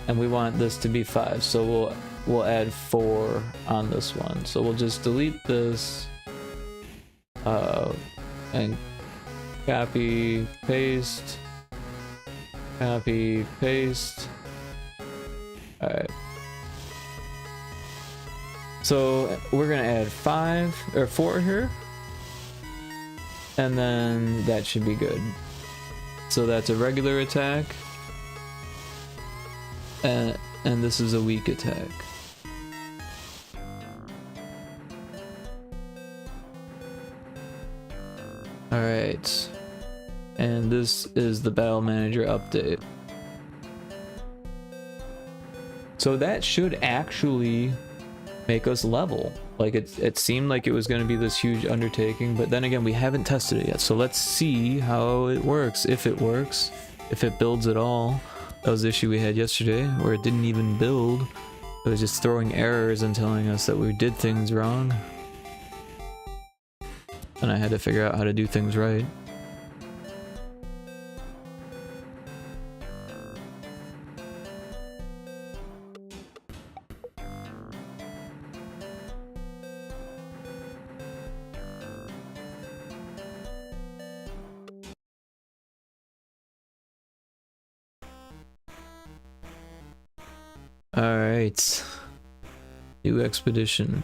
and we want this to be 5, so we'll add 4 on this one. So we'll just delete this and copy paste. All right, so we're gonna add 5 or 4 here, and then that should be good. So that's a regular attack, and this is a weak attack. All right, and this is the battle manager update. So that should actually make us level. Like it seemed like it was going to be this huge undertaking, but then again, we haven't tested it yet. So let's see how it works, if it works, if it builds at all. That was the issue we had yesterday, where it didn't even build. It was just throwing errors and telling us that we did things wrong. And I had to figure out how to do things right. Alright, new expedition.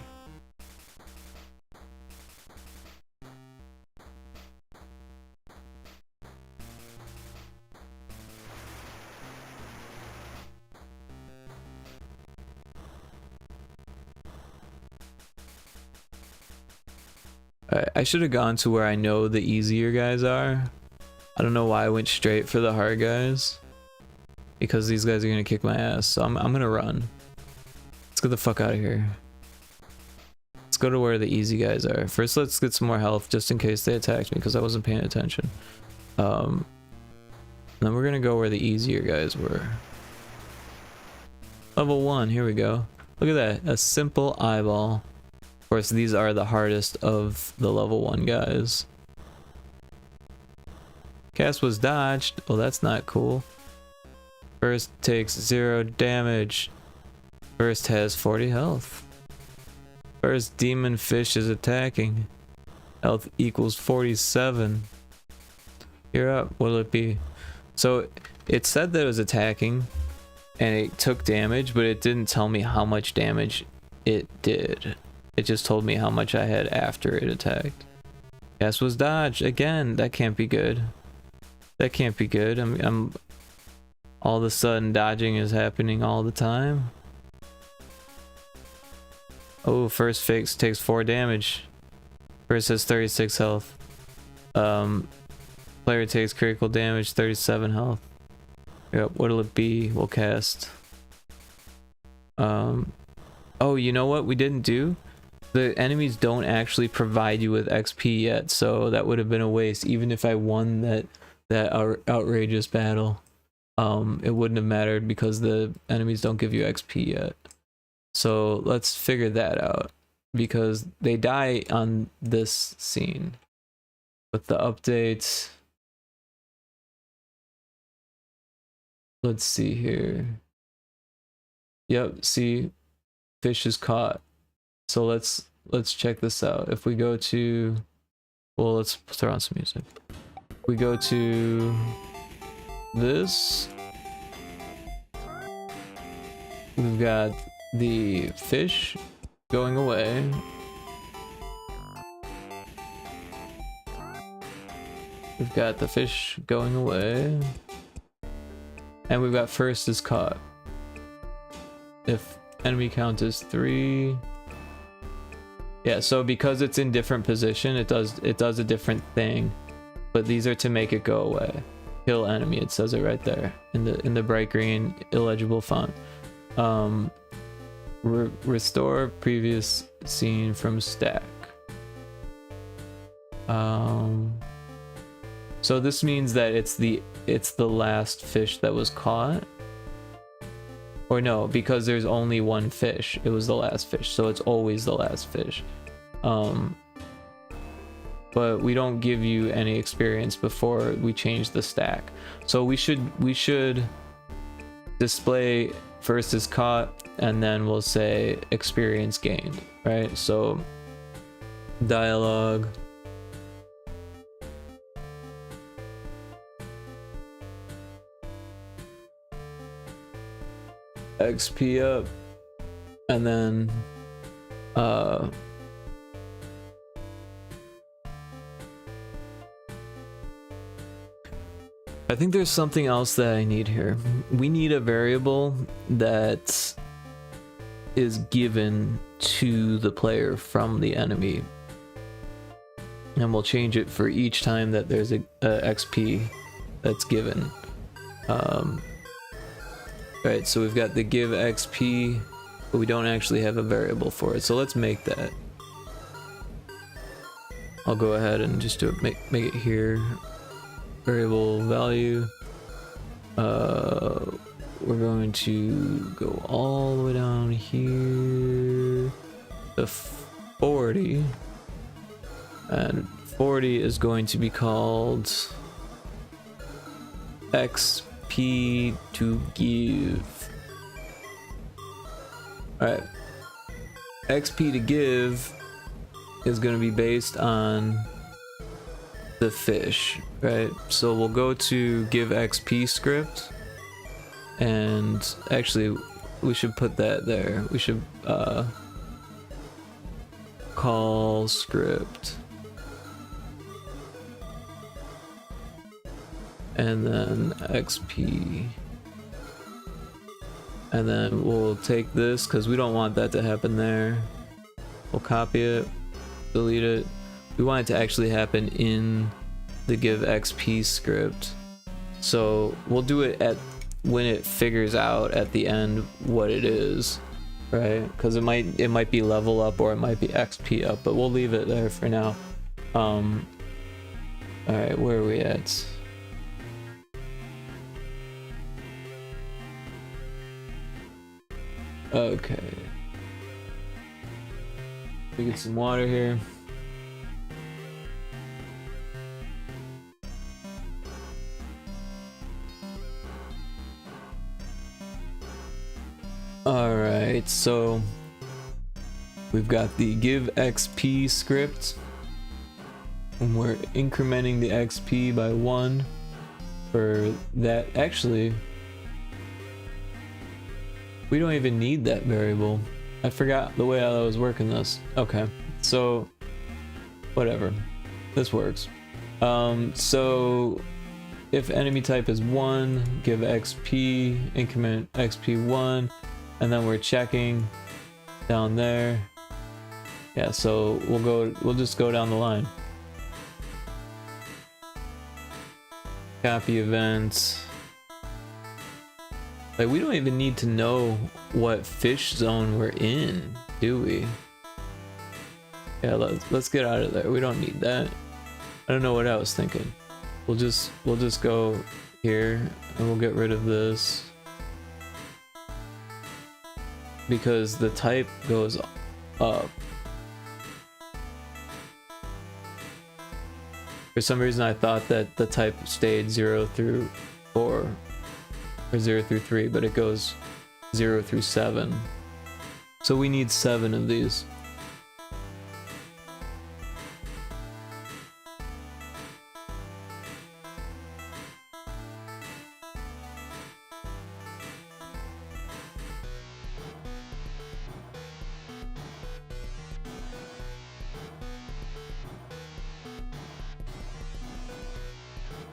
I should have gone to where I know the easier guys are. I don't know why I went straight for the hard guys, because these guys are gonna kick my ass, so I'm gonna run. Let's get the fuck out of here. Let's go to where the easy guys are. First, let's get some more health just in case they attacked me, because I wasn't paying attention. Then we're gonna go where the easier guys were. Level 1, here we go. Look at that, a simple eyeball. Of course, these are the hardest of the level 1 guys. Cast was dodged. Oh, that's not cool. First takes 0 damage. First has 40 health. First demon fish is attacking. Health equals 47. You're up. What'll it be? So it said that it was attacking and it took damage, but it didn't tell me how much damage it did. It just told me how much I had after it attacked. Cast was dodged. Again, that can't be good. That can't be good. I'm all of a sudden dodging is happening all the time. Oh, first fix takes 4 damage. First has 36 health. Player takes critical damage, 37 health. Yep, what'll it be? We'll cast. Oh, you know what we didn't do? The enemies don't actually provide you with XP yet, so that would have been a waste. Even if I won that outrageous battle, it wouldn't have mattered because the enemies don't give you XP yet. So let's figure that out, because they die on this scene. With the updates, let's see here. Yep, see, fish is caught. So let's check this out. If we go to, well, let's throw on some music. We go to this. We've got the fish going away. We've got the fish going away. And we've got first is caught. If enemy count is 3. Yeah, so because it's in different position, it does a different thing. But these are to make it go away. Kill enemy, it says it right there in the bright green illegible font. Restore previous scene from stack. So this means that it's the last fish that was caught. Or no, because there's only one fish, it was the last fish, so it's always the last fish. But we don't give you any experience before we change the stack. So we should display first is caught, and then we'll say experience gained, right? So dialogue. XP up, and then I think there's something else that I need here. We need a variable that is given to the player from the enemy, and we'll change it for each time that there's a XP that's given. Right, so we've got the give XP, but we don't actually have a variable for it. So let's make that. I'll go ahead and just do it, make it here. Variable value. We're going to go all the way down here to 40. And 40 is going to be called XP to give. Alright. XP to give is going to be based on the fish, right? So we'll go to give XP script, and actually we should put that there. We should call script, and then XP, and then we'll take this because we don't want that to happen there. We'll copy it, delete it. We want it to actually happen in the give XP script. So we'll do it at when it figures out at the end what it is, right? Because it might be level up or it might be XP up, but we'll leave it there for now. All right, where are we at? Okay. We get some water here. Alright, so we've got the give XP script, and we're incrementing the XP by 1 for that. Actually, we don't even need that variable. I forgot the way I was working this. Okay, so whatever, this works. So if enemy type is 1, give XP, increment XP 1, and then we're checking down there. Yeah, so we'll just go down the line. Copy events. Like, we don't even need to know what fish zone we're in, do we? Yeah, let's get out of there. We don't need that. I don't know what I was thinking. We'll just go here and we'll get rid of this because the type goes up. For some reason I thought that the type stayed 0 through 4 or 0 through 3, but it goes 0 through 7. So we need 7 of these.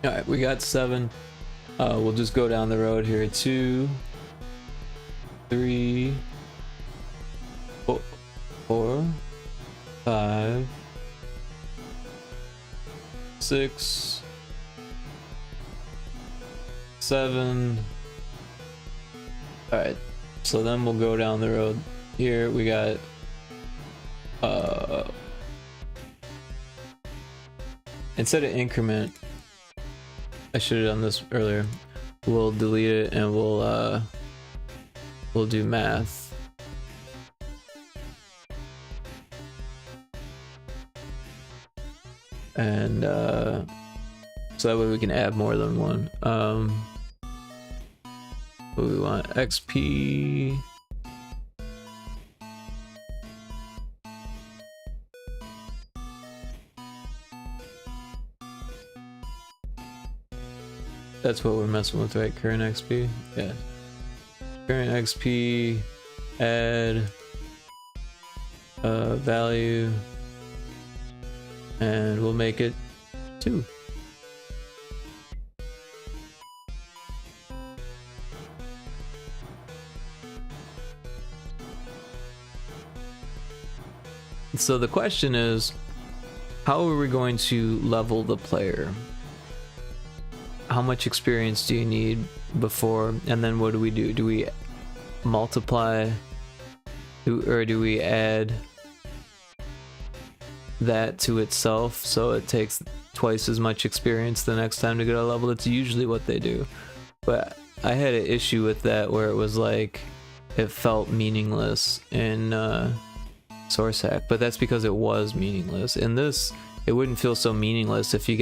Alright, we got 7. We'll just go down the road here. 2, 3, 4, 5, 6, 7. Alright, so then we'll go down the road here. We got instead of increment, I should have done this earlier. We'll delete it and we'll do math. And so that way we can add more than one. What do we want? XP. That's what we're messing with, right? Current XP? Yeah. Current XP, add value, and we'll make it 2. So the question is, how are we going to level the player? How much experience do you need before, and then what do we do? Do we multiply, or do we add that to itself so it takes twice as much experience the next time to get a level? That's usually what they do, but I had an issue with that where it was like it felt meaningless in Source Hack, but that's because it was meaningless. In this, it wouldn't feel so meaningless if you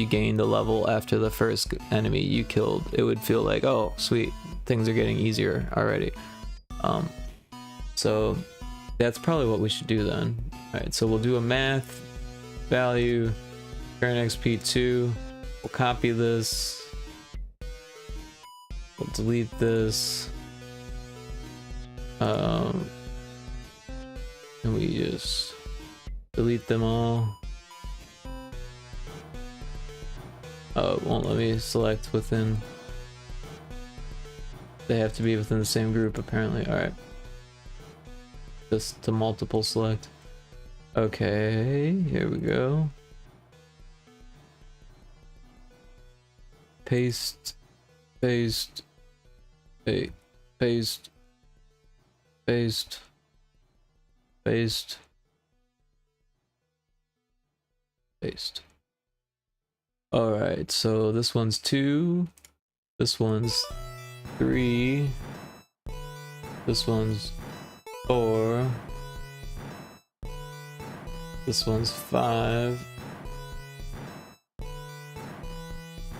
gained a level after the first enemy you killed. It would feel like, oh sweet, things are getting easier already. So that's probably what we should do then. Alright, so we'll do a math value, current XP 2, we'll copy this, we'll delete this, and we just delete them all. Oh, it won't let me select within. They have to be within the same group apparently. Alright. Just to multiple select. Okay, here we go. Paste, paste, paste, paste, paste, paste, paste. Alright, so this one's 2, this one's 3, this one's 4, this one's 5,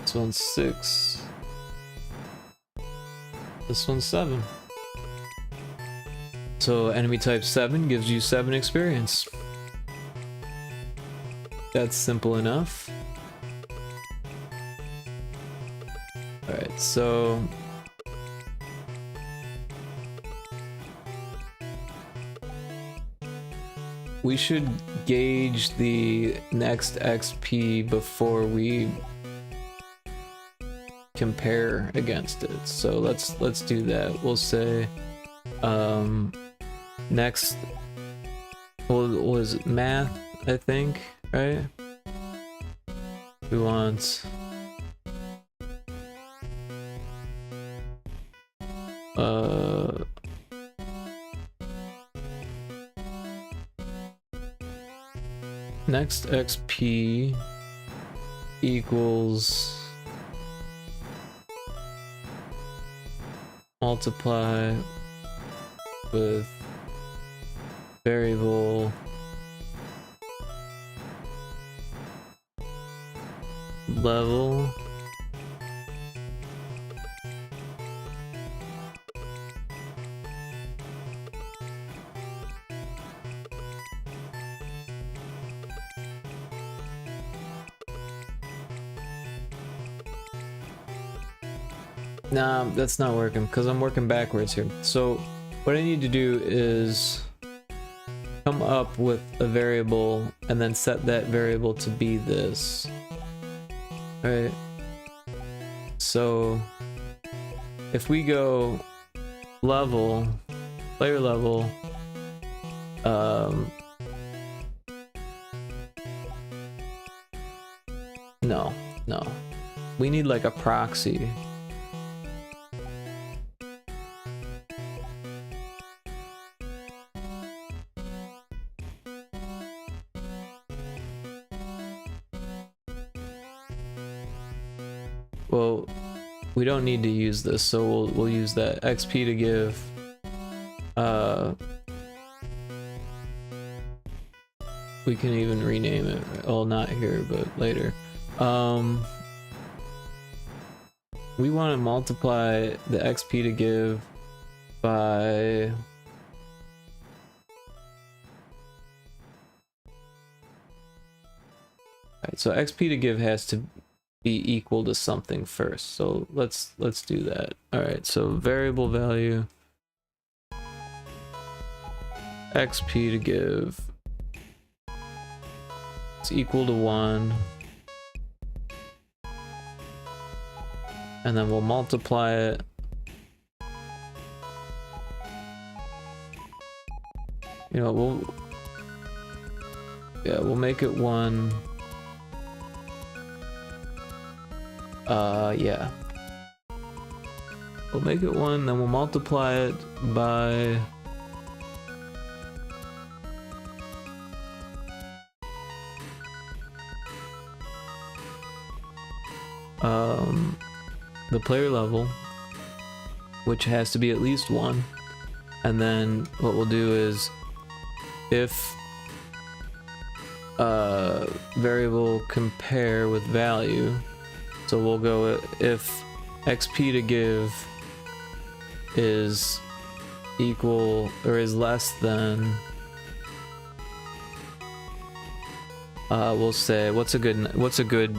this one's 6, this one's 7. So enemy type 7 gives you 7 experience. That's simple enough. Alright, so we should gauge the next XP before we compare against it. So let's do that. We'll say next, well, was it math, I think, right? We want next XP equals multiply with variable level Nah, that's not working because I'm working backwards here. So what I need to do is come up with a variable and then set that variable to be this. Alright. So if we go level, player level, no. We need like a proxy. Well, we don't need to use this, so we'll use that XP to give we can even rename it. Well, not here, but later. We want to multiply the XP to give by Alright, so XP to give has to be equal to something first. So let's do that. Alright, so variable value XP to give is equal to 1. And then we'll multiply it we'll make it 1. Yeah. We'll make it 1, then we'll multiply it by the player level, which has to be at least 1. And then what we'll do is if variable compare with value, so we'll go if XP to give is equal or is less than we'll say what's a good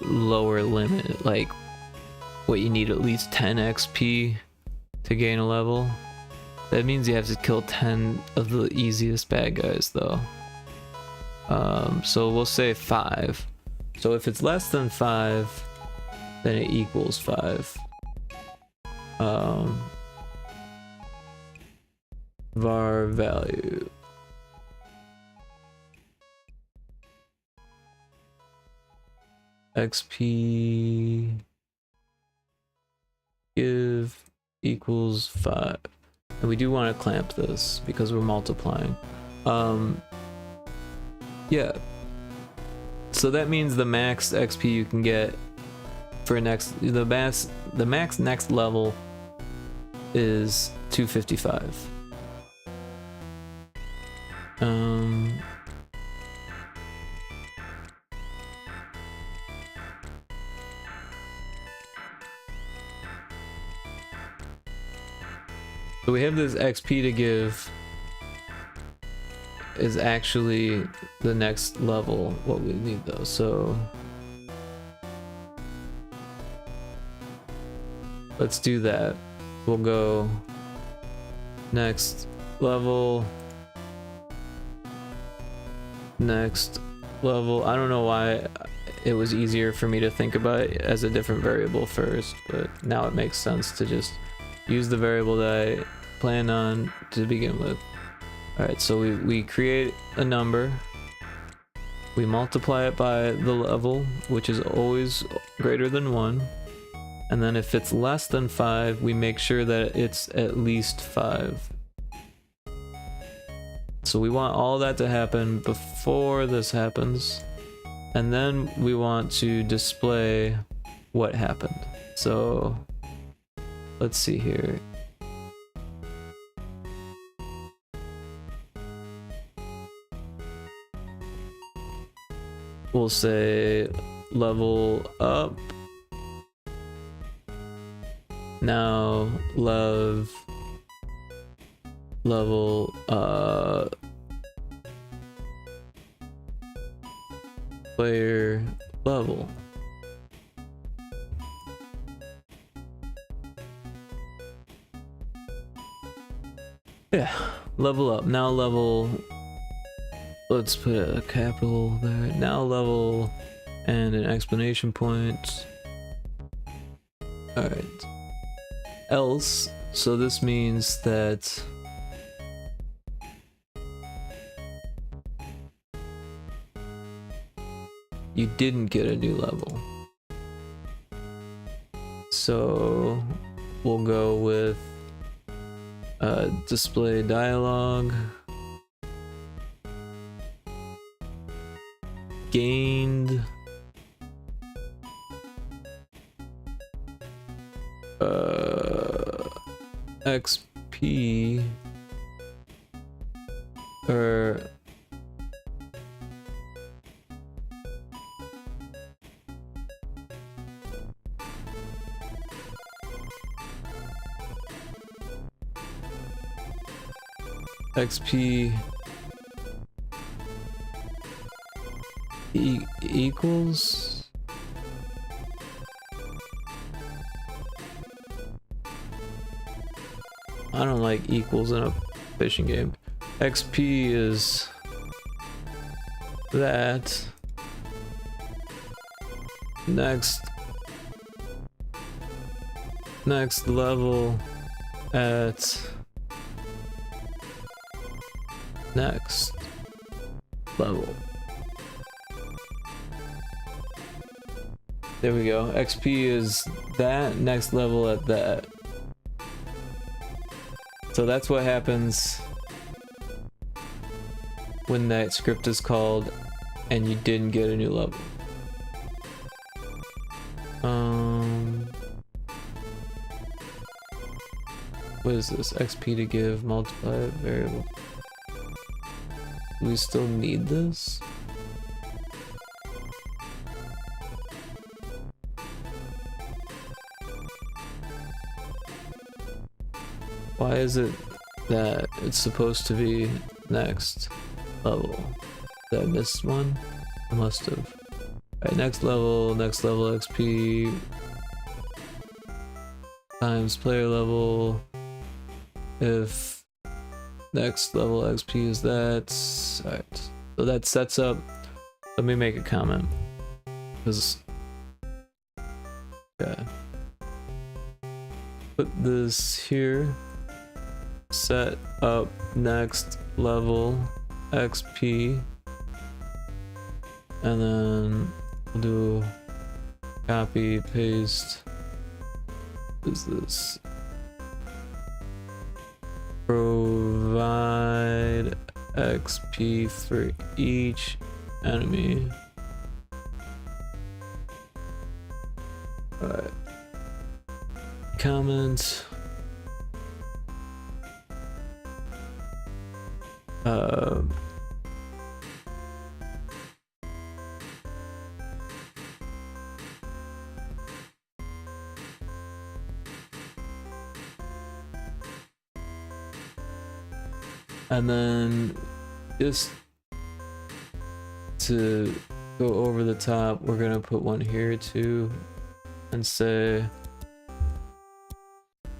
lower limit, like what you need at least 10 XP to gain a level. That means you have to kill 10 of the easiest bad guys though. So we'll say 5. So if it's less than 5, then it equals 5. Var value XP give equals 5. And we do want to clamp this because we're multiplying. Yeah. So that means the max XP you can get for the max next level is 255. So we have this XP to give is actually the next level what we need though. So let's do that. We'll go next level, next level. I don't know why it was easier for me to think about it as a different variable first, but now it makes sense to just use the variable that I planned on to begin with. Alright, so we create a number, we multiply it by the level, which is always greater than 1, and then if it's less than 5, we make sure that it's at least 5. So we want all that to happen before this happens. And then we want to display what happened. So let's see here. We'll say level up. Now level player level. Yeah, level up. Now level, let's put a capital there. Now level and an exclamation point. Alright. Else, so this means that you didn't get a new level. So we'll go with display dialogue, gained XP or XP equals I don't like equals in a fishing game. XP is that. Next level at next level. There we go. XP is that, next level at that. So that's what happens when that script is called and you didn't get a new level. What is this? XP to give, multiply variable. Do we still need this? Why is it that it's supposed to be next level? Did I miss one? I must have. Alright, next level XP times player level. If next level XP is that. Alright, so that sets up. Let me make a comment. Because. Yeah. Put this here. Set up next level XP, and then we'll do copy paste. What is this? Provide XP for each enemy. Alright. Comment. And then just to go over the top, we're gonna put one here too and say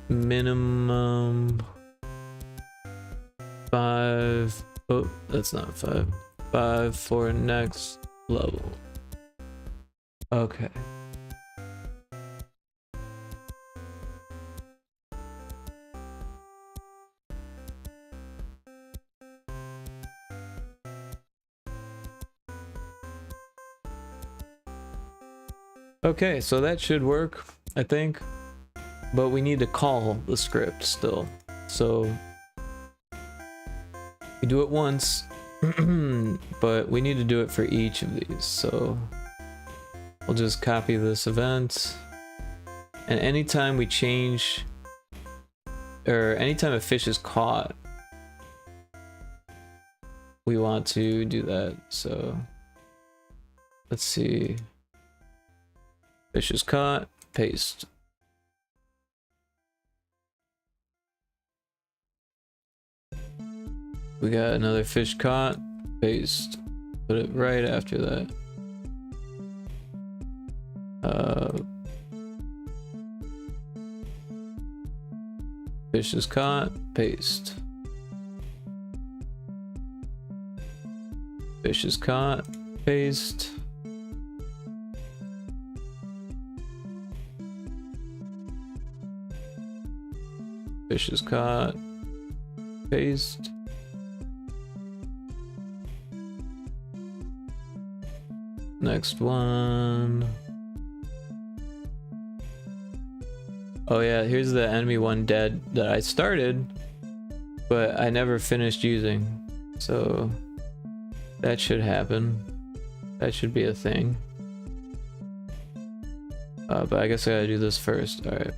minimum 5. Oh, that's not 5. 5 for next level. Okay. Okay, so that should work, I think. But we need to call the script still. So We do it once, but we need to do it for each of these. So we'll just copy this event, and anytime we change, or anytime a fish is caught, we want to do that. So let's see. Fish is caught, paste. We got another fish caught, paste. Put it right after that. Fish is caught, paste. Fish is caught, paste. Fish is caught, paste. Next one. Oh yeah, here's the enemy one dead that I started, but I never finished using. So that should happen. That should be a thing. But I guess I gotta do this first. Alright.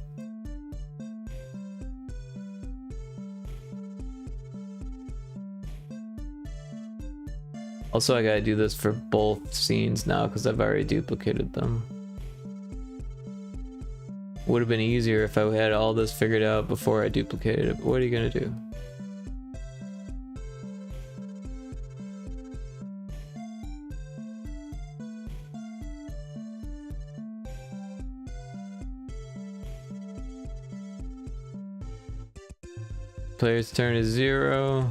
Also, I gotta do this for both scenes now because I've already duplicated them. Would have been easier if I had all this figured out before I duplicated it, but what are you gonna do? Player's turn is 0.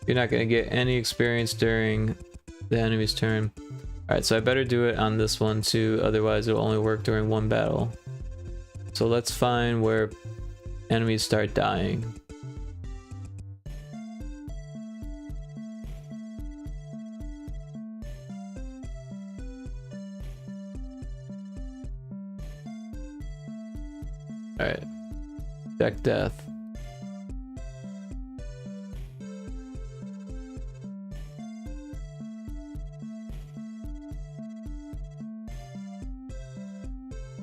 You're not gonna get any experience during the enemy's turn. Alright, so I better do it on this one too, otherwise it'll only work during one battle. So let's find where enemies start dying. Alright, check death.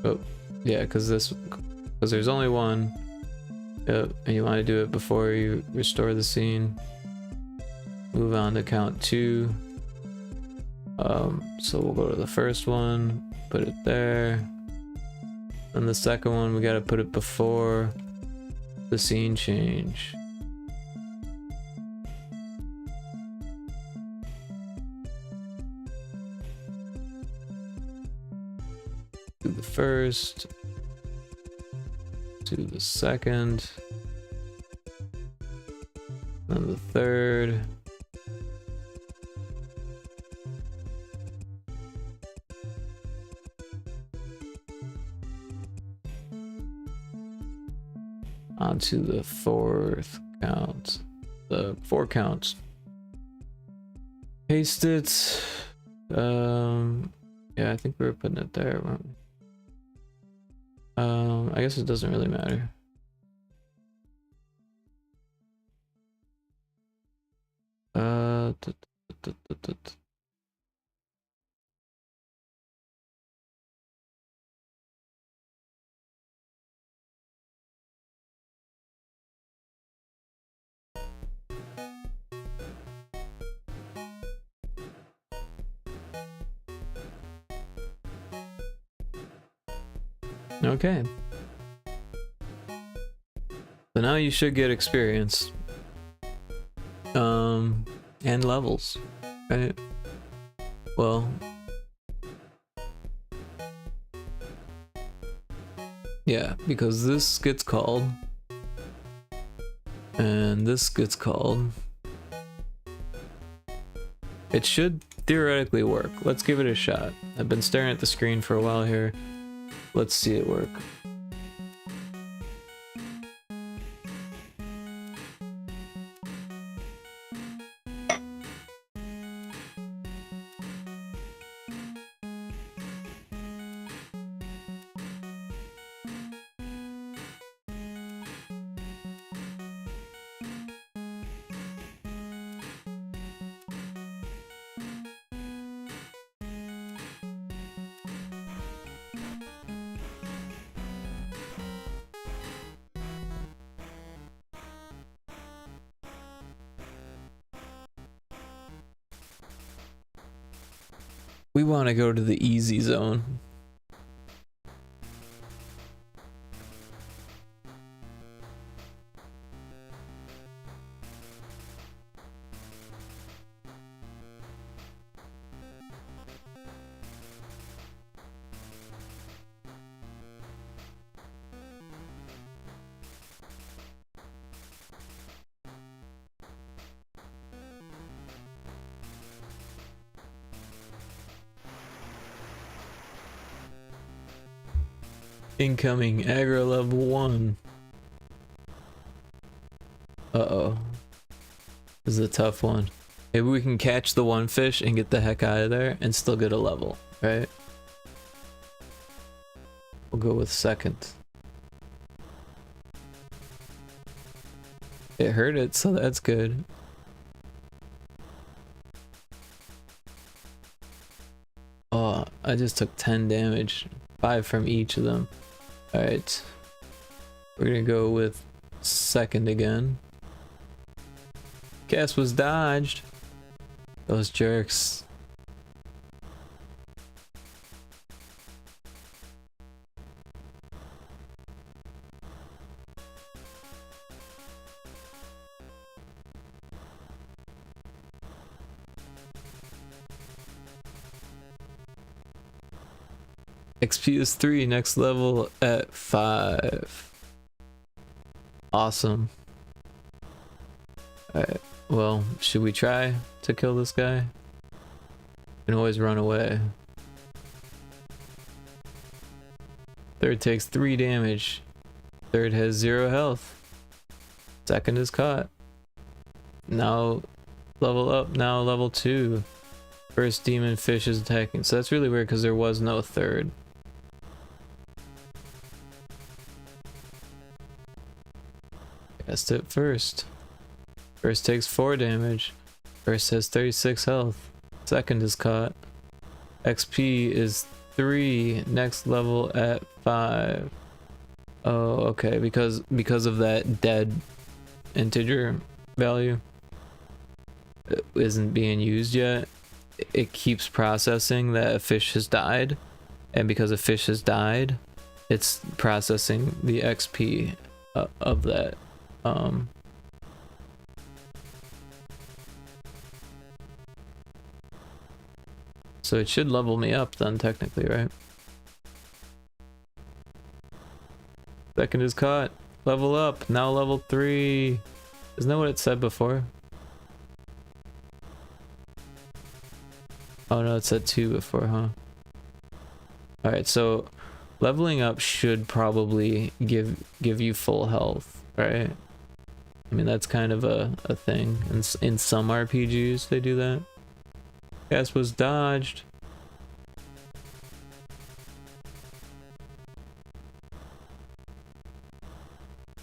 Oh, yeah, because there's only one. Yep, and you want to do it before you restore the scene. Move on to count 2. So we'll go to the first one, put it there. And the second one, we gotta put it before the scene change. Do the first, to the second, then the third. Onto the fourth count. The 4 counts. Paste it. Yeah, I think we were putting it there, weren't we? I guess it doesn't really matter. Okay. So now you should get experience. And levels. Right? Well. Yeah, because this gets called. And this gets called. It should theoretically work. Let's give it a shot. I've been staring at the screen for a while here. Let's see it work. We want to go to the easy zone. Incoming aggro level 1. Uh-oh. This is a tough one. Maybe we can catch the one fish and get the heck out of there and still get a level, right? We'll go with second. It hurt it, so that's good. Oh, I just took 10 damage. 5 from each of them. Alright. We're gonna go with second again. Guess was dodged. Those jerks. XP is 3, next level at 5. Awesome. Alright, well, should we try to kill this guy? You can always run away. Third takes 3 damage. Third has 0 health. Second is caught. Now level up, now level 2. First demon fish is attacking. So that's really weird because there was no third. Cast it first. First takes 4 damage. First has 36 health. Second is caught. XP is 3. Next level at 5. Oh, okay. Because of that dead integer value it isn't being used yet. It keeps processing that a fish has died, and because a fish has died, it's processing the XP of that. So it should level me up then, technically, right? Second is caught. Level up. Now level 3. Isn't that what it said before? Oh no, it said 2 before, huh? Alright, so leveling up should probably give you full health, right? I mean, that's kind of a thing. In some RPGs, they do that. Guess was dodged.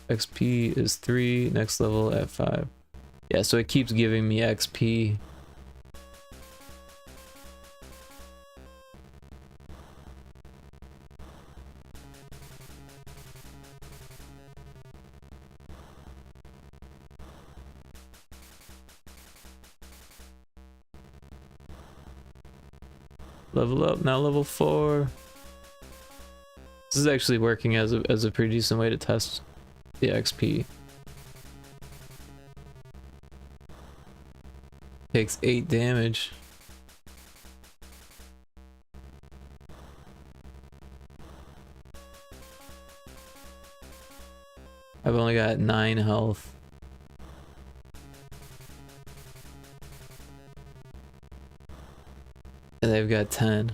XP is 3, next level at 5. Yeah, so it keeps giving me XP. Level up, now level 4. This is actually working as a pretty decent way to test the XP. Takes 8 damage. I've only got 9 health. And they've got 10.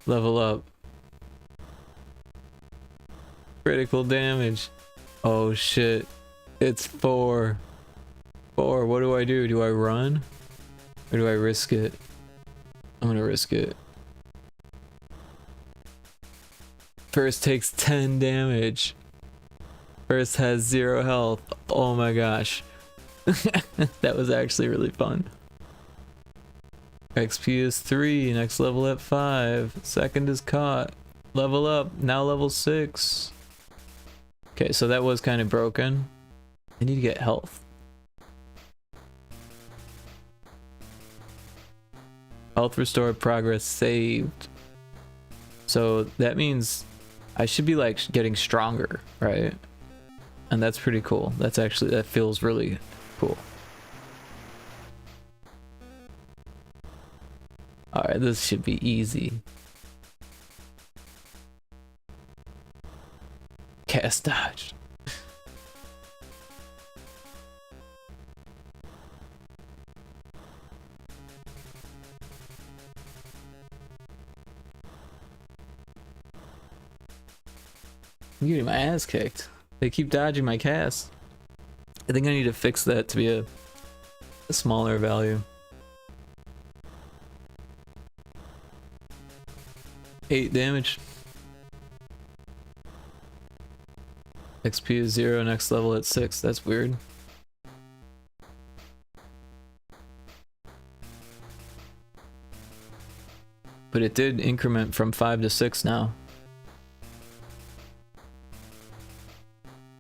Level up. Critical damage. Oh shit. It's 4. 4. What do I do? Do I run? Or do I risk it? I'm gonna risk it. First takes 10 damage. First has 0 health. Oh my gosh. That was actually really fun. XP is 3, next level at 5. Second is caught. Level up, now level 6. Okay, so that was kind of broken. I need to get health. Health restored, progress saved. So that means I should be like getting stronger, right? And that's pretty cool. That's actually, that feels really cool. Alright, this should be easy. Cast dodge. I'm getting my ass kicked. They keep dodging my cast. I think I need to fix that to be a smaller value. 8 damage. XP is 0, next level at 6. That's weird. But it did increment from 5 to 6 now.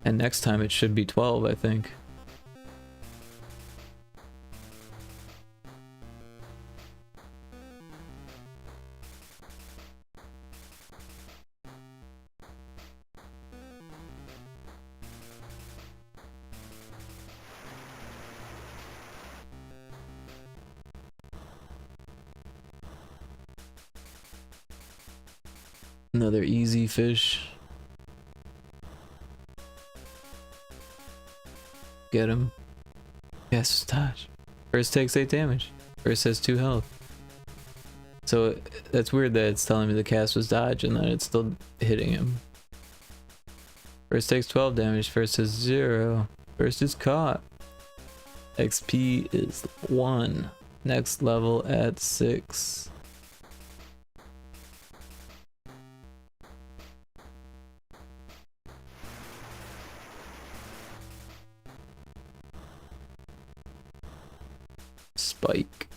And next time it should be 12, I think. Another easy fish. Get him. Yes, touch. First takes 8 damage. First has 2 health. So that's weird that it's telling me the cast was dodge and then it's still hitting him. First takes 12 damage. First is 0. First is caught. XP is 1. Next level at 6. Spike.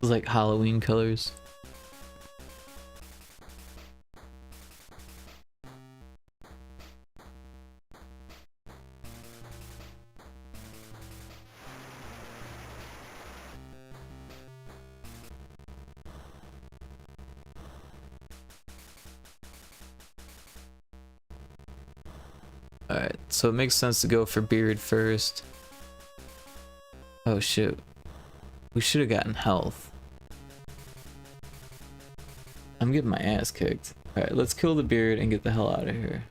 It's like Halloween colors. Alright, so it makes sense to go for beard first. Oh shit. We should have gotten health. I'm getting my ass kicked. Alright, let's kill the beard and get the hell out of here.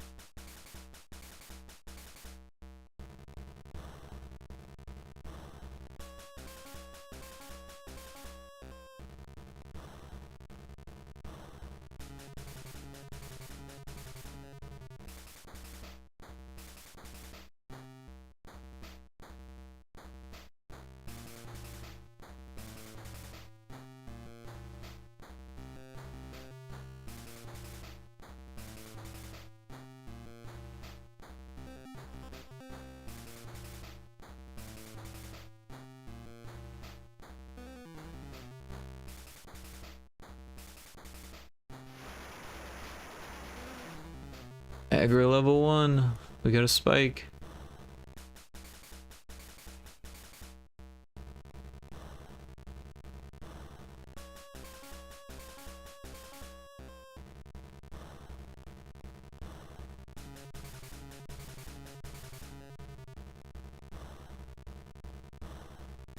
Aggro level 1. We got a spike.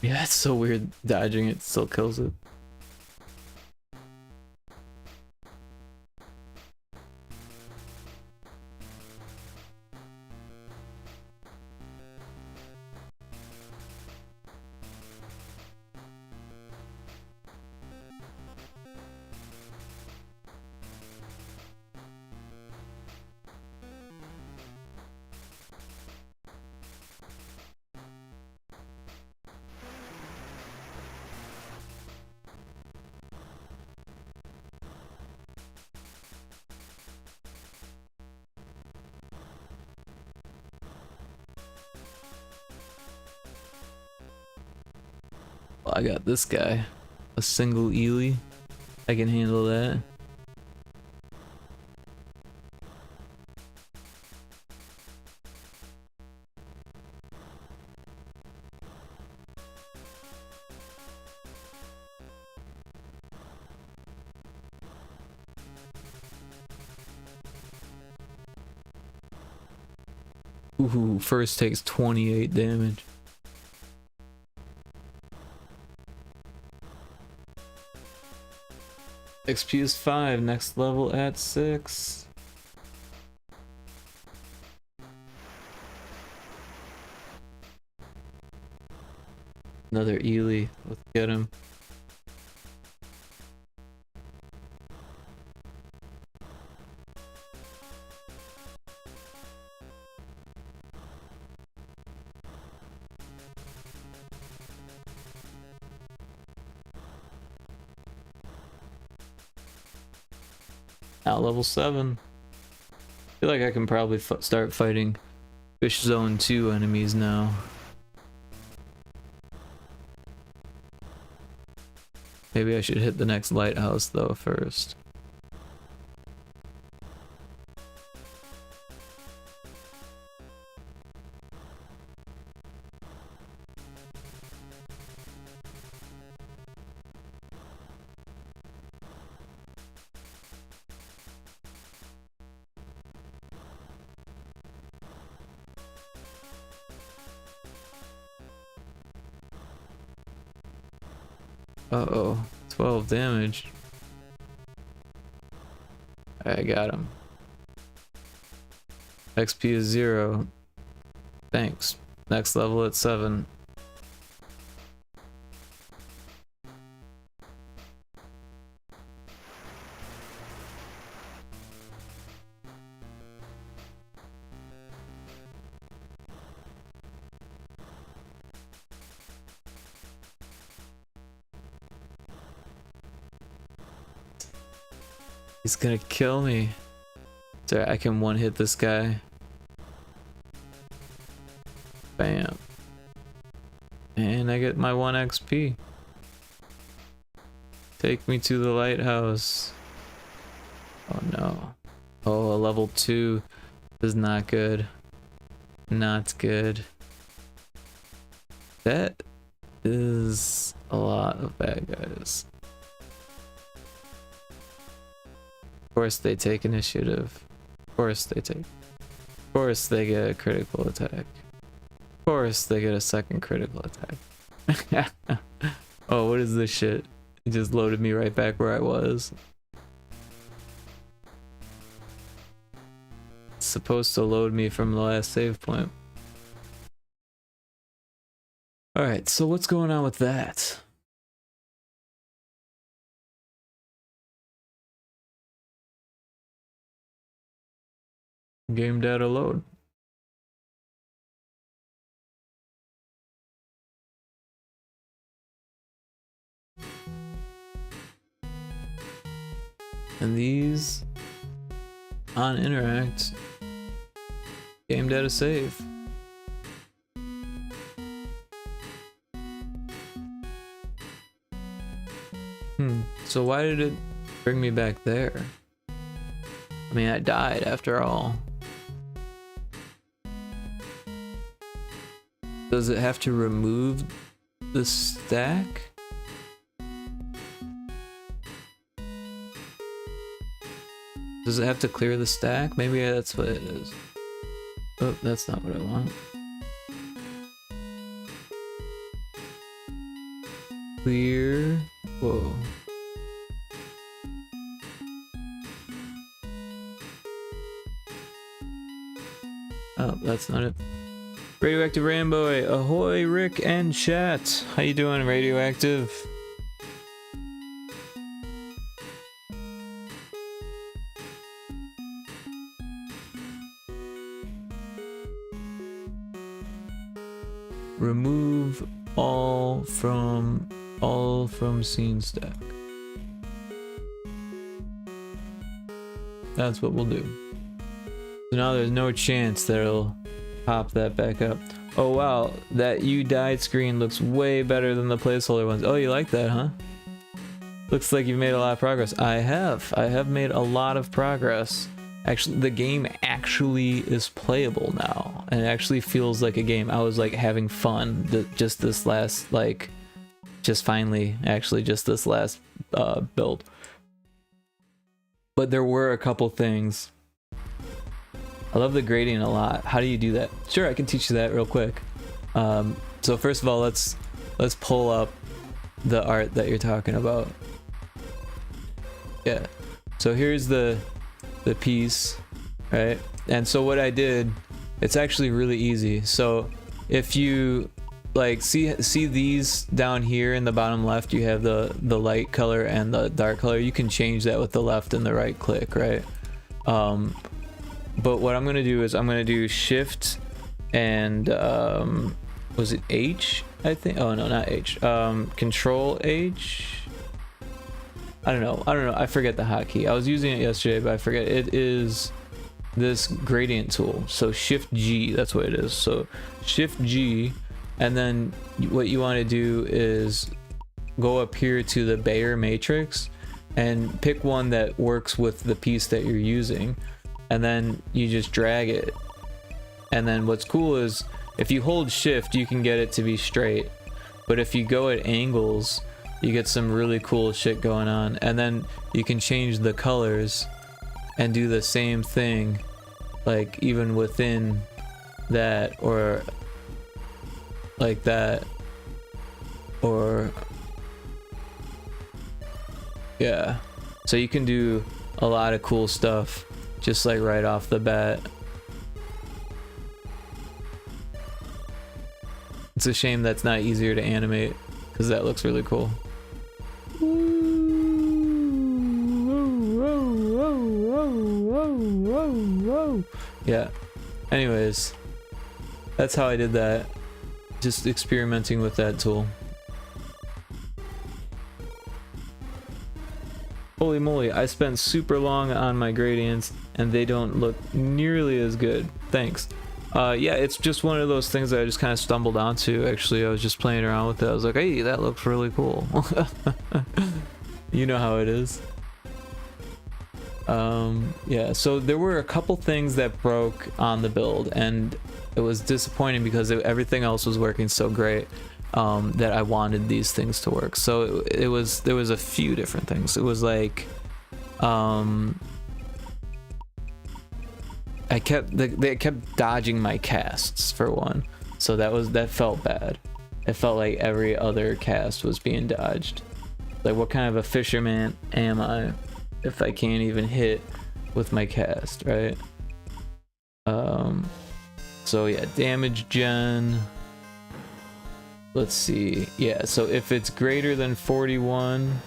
Yeah, it's so weird dodging it still kills it. Well, I got this guy. A single Ely. I can handle that. Ooh, first takes 28 damage. XP is 5, next level at 6. Another Ely, let's get him. Now level 7. I feel like I can probably start fighting Fish Zone 2 enemies now. Maybe I should hit the next lighthouse though first. Uh-oh, 12 damage. I got him. XP is 0. Thanks. Next level at 7. He's gonna kill me. Sorry, I can one-hit this guy. Bam. And I get my 1 XP. Take me to the lighthouse. Oh no. Oh, a level 2 is not good. Not good. That is a lot of bad guys. Of course they take initiative. Of course they take. Of course they get a critical attack. Of course they get a second critical attack. Oh, what is this shit? It just loaded me right back where I was. It's supposed to load me from the last save point. Alright, so what's going on with that? Game data load. And these on interact, game data save. So why did it bring me back there? I mean, I died after all. Does it have to remove the stack? Does it have to clear the stack? Maybe that's what it is. Oh, that's not what I want. Clear. Whoa. Oh, that's not it. Radioactive Ramboy, ahoy, Rick and chat. How you doing, Radioactive? Remove all from scene stack. That's what we'll do. So now there's no chance that it'll pop that back up. Oh wow, that you died screen looks way better than the placeholder ones. Oh, you like that, huh? Looks like you've made a lot of progress. I have made a lot of progress. Actually, the game actually is playable now, and it actually feels like a game. I was like having fun just this last, like, just finally, actually just this last build. But there were a couple things. I love the gradient a lot. How do you do that? Sure, I can teach you that real quick. So first of all, let's pull up the art that you're talking about. Yeah. So here's the piece, right? And so what I did, it's actually really easy. So if you like see these down here in the bottom left, you have the light color and the dark color. You can change that with the left and the right click, right? But what I'm gonna do is I'm gonna do shift and was it H? I think. Oh no, not H. Control H. I don't know. I forget the hotkey. I was using it yesterday, but I forget. It is this gradient tool. So shift G, that's what it is. So shift G, and then what you want to do is go up here to the Bayer matrix and pick one that works with the piece that you're using, and then you just drag it. And then what's cool is if you hold shift, you can get it to be straight, but if you go at angles, you get some really cool shit going on. And then you can change the colors and do the same thing, like even within that, or like that, or yeah. So you can do a lot of cool stuff just like right off the bat. It's a shame that's not easier to animate, because that looks really cool. Yeah. Anyways, that's how I did that. Just experimenting with that tool. Holy moly, I spent super long on my gradients and they don't look nearly as good. Thanks. Yeah, it's just one of those things that I just kind of stumbled onto. Actually, I was just playing around with it. I was like, hey, that looks really cool. You know how it is. Yeah, so there were a couple things that broke on the build, and it was disappointing because everything else was working so great that I wanted these things to work. So there was a few different things. It was like they kept dodging my casts, for one. So that felt bad. It felt like every other cast was being dodged. Like, what kind of a fisherman am I if I can't even hit with my cast, right? So yeah, damage gen. Let's see. Yeah, so if it's greater than 41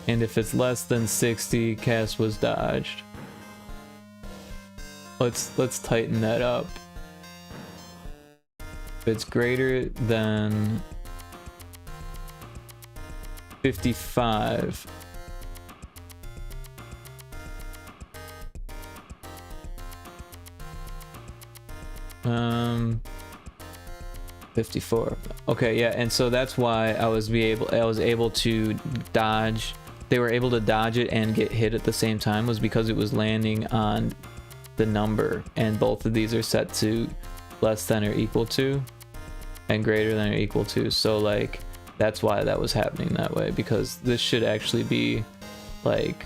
and if it's less than 60, cast was dodged. Let's tighten that up. If it's greater than 55, 54. Okay, yeah, and so that's why I was able to dodge. They were able to dodge it and get hit at the same time, was because it was landing on the number, and both of these are set to less than or equal to and greater than or equal to. So like that's why that was happening that way, because this should actually be like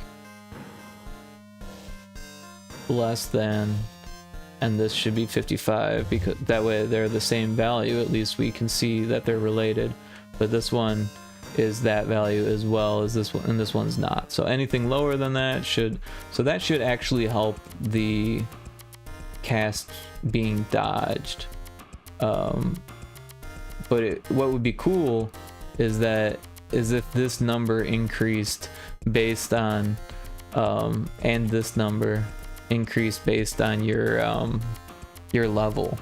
less than, and this should be 55, because that way they're the same value. At least we can see that they're related, but this one is that value as well as this one, and this one's not. So anything lower than that should actually help the cast being dodged. But what would be cool is if this number increased based on and this number increased based on your level,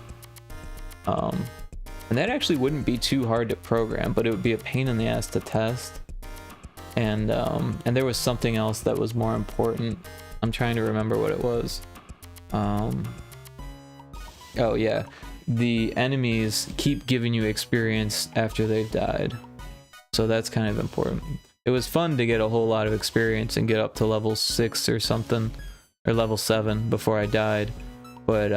and that actually wouldn't be too hard to program, but it would be a pain in the ass to test. And there was something else that was more important. I'm trying to remember what it was. Oh yeah, the enemies keep giving you experience after they've died. So that's kind of important. It was fun to get a whole lot of experience and get up to level 6 or something, or level 7 before I died. But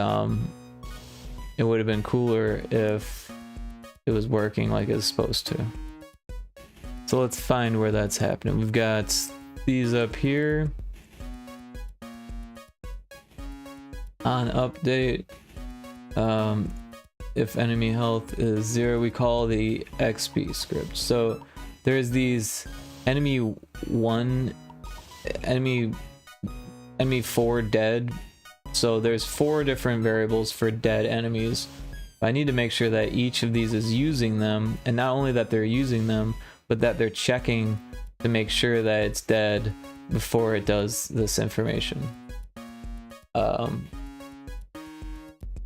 it would have been cooler if it was working like it's supposed to. So let's find where that's happening. We've got these up here. On update, if enemy health is 0, we call the XP script. So there's these enemy 1, enemy 4 dead. So there's 4 different variables for dead enemies. I need to make sure that each of these is using them, and not only that they're using them, but that they're checking to make sure that it's dead before it does this information.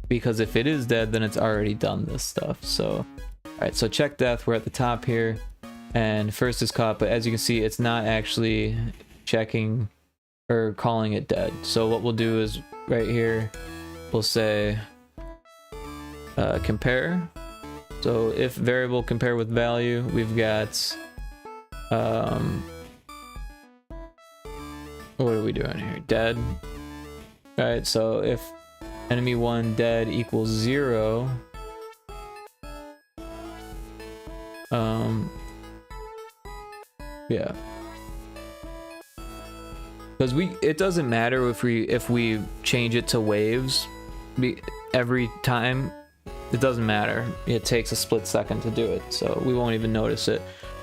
Because if it is dead, then it's already done this stuff. So, alright, so check death, we're at the top here, and first is caught, but as you can see, it's not actually checking or calling it dead. So what we'll do is right here, we'll say compare. So if variable compare with value, we've got what are we doing here? Dead. Alright, so if enemy 1 dead equals 0, yeah, because it doesn't matter if we change it to waves every time. It doesn't matter. It takes a split second to do it, so we won't even notice it.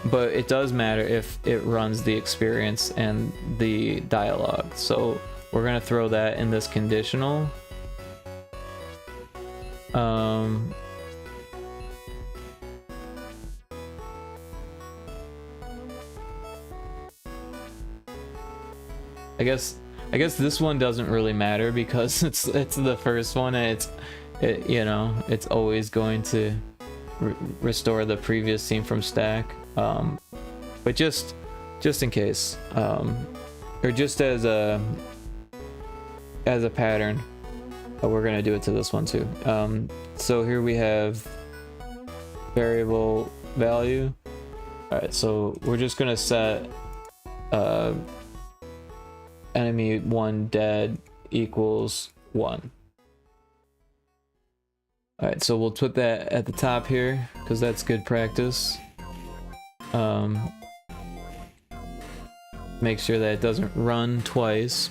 But it does matter if it runs the experience and the dialogue. So we're gonna throw that in this conditional. I guess this one doesn't really matter because it's the first one, and you know, it's always going to restore the previous scene from stack. But just in case, or just as a pattern, we're gonna do it to this one too. So here we have variable value. All right, so we're just gonna set enemy 1 dead equals 1. All right, so we'll put that at the top here because that's good practice. Make sure that it doesn't run twice.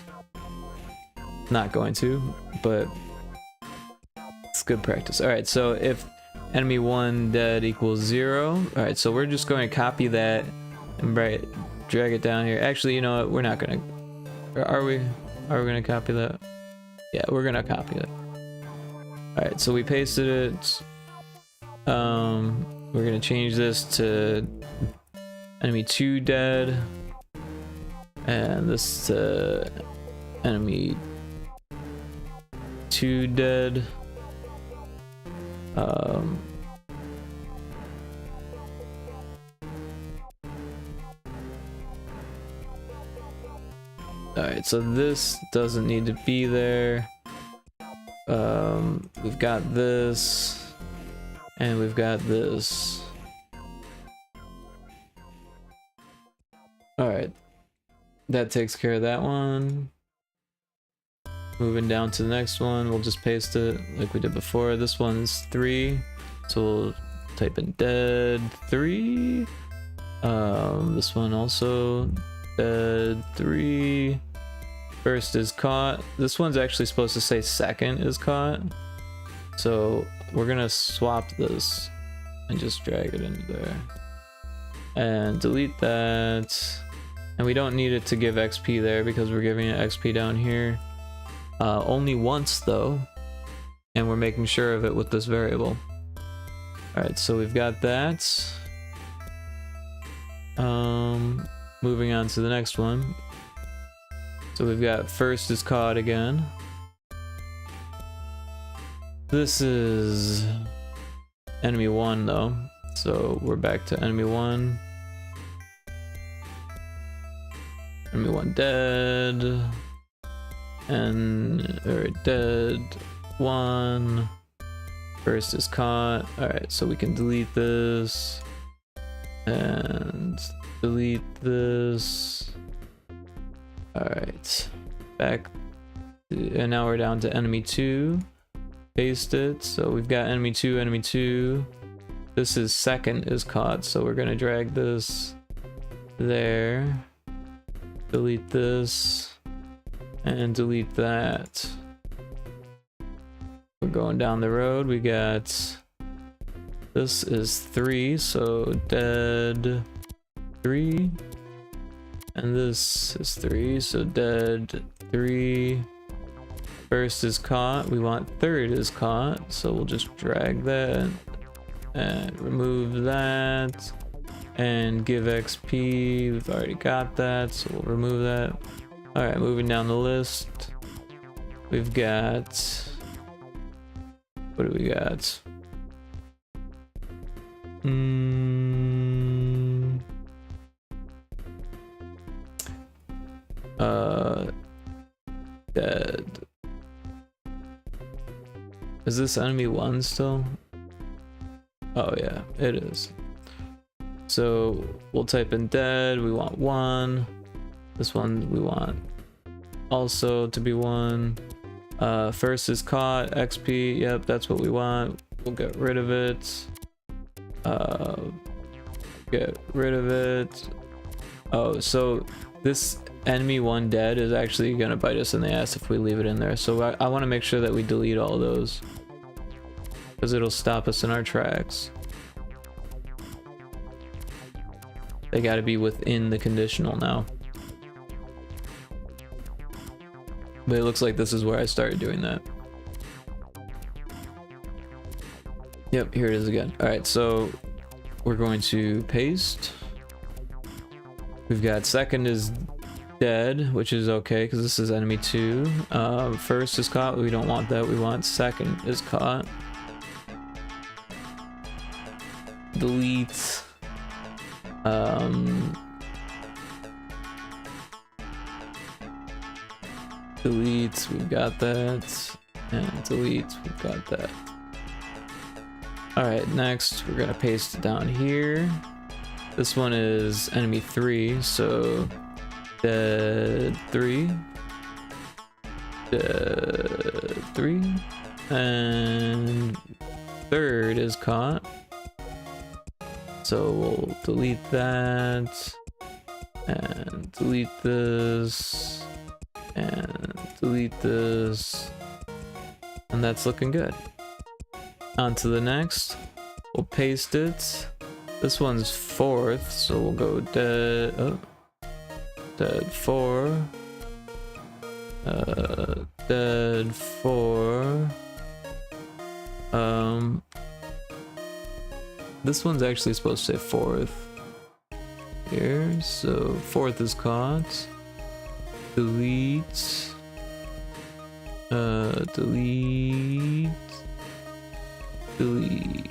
Not going to, but it's good practice. All right, so if enemy 1 dead equals 0, all right, so we're just going to copy that and drag it down here. Actually, you know what? We're not gonna. Are we gonna copy that? Yeah, we're gonna copy it. All right, so we pasted it. We're gonna change this to enemy 2 dead, and this to enemy 2 dead. Alright, so this doesn't need to be there. We've got this, and we've got this. Alright, that takes care of that one. Moving down to the next one, we'll just paste it like we did before. This one's 3, so we'll type in dead 3. This one also dead 3. First is caught. This one's actually supposed to say second is caught. So we're gonna swap this and just drag it into there. And delete that. And we don't need it to give XP there because we're giving it XP down here. Only once though. And we're making sure of it with this variable. Alright, so we've got that. Moving on to the next one. So we've got first is caught again. This is enemy 1 though. So we're back to enemy 1. Enemy 1 dead. And dead 1. First is caught. Alright, so we can delete this. And delete this. Alright. Back. And now we're down to enemy 2. Paste it. So we've got enemy 2, enemy 2. This is second is caught, so we're gonna drag this there. Delete this. And delete that. We're going down the road. We got, this is 3, so dead 3. And this is 3, so dead 3. First is caught. We want third is caught, so we'll just drag that and remove that and give XP. We've already got that, so we'll remove that. All right, moving down the list. We've got, what do we got? Dead. Is this enemy 1 still? Oh yeah, it is. So we'll type in dead. We want 1. This one we want also to be 1. First is caught, XP. Yep, that's what we want. We'll get rid of it. Get rid of it. Oh, so this enemy 1 dead is actually gonna bite us in the ass if we leave it in there. So I want to make sure that we delete all those, because it'll stop us in our tracks. They got to be within the conditional now. But it looks like this is where I started doing that. Yep, here it is again. All right, so we're going to paste. We've got second is dead, which is okay because this is enemy 2. First is caught. We don't want that. We want second is caught. Delete. Delete, we've got that, and delete, we've got that. Alright, next we're gonna paste it down here. This one is enemy 3, so dead 3, dead 3, and third is caught. So we'll delete that, and delete this, and delete this, and that's looking good. On to the next. We'll paste it. This one's fourth, so we'll go dead, dead 4, dead 4. This one's actually supposed to say fourth here, so fourth is caught. Delete, delete, delete.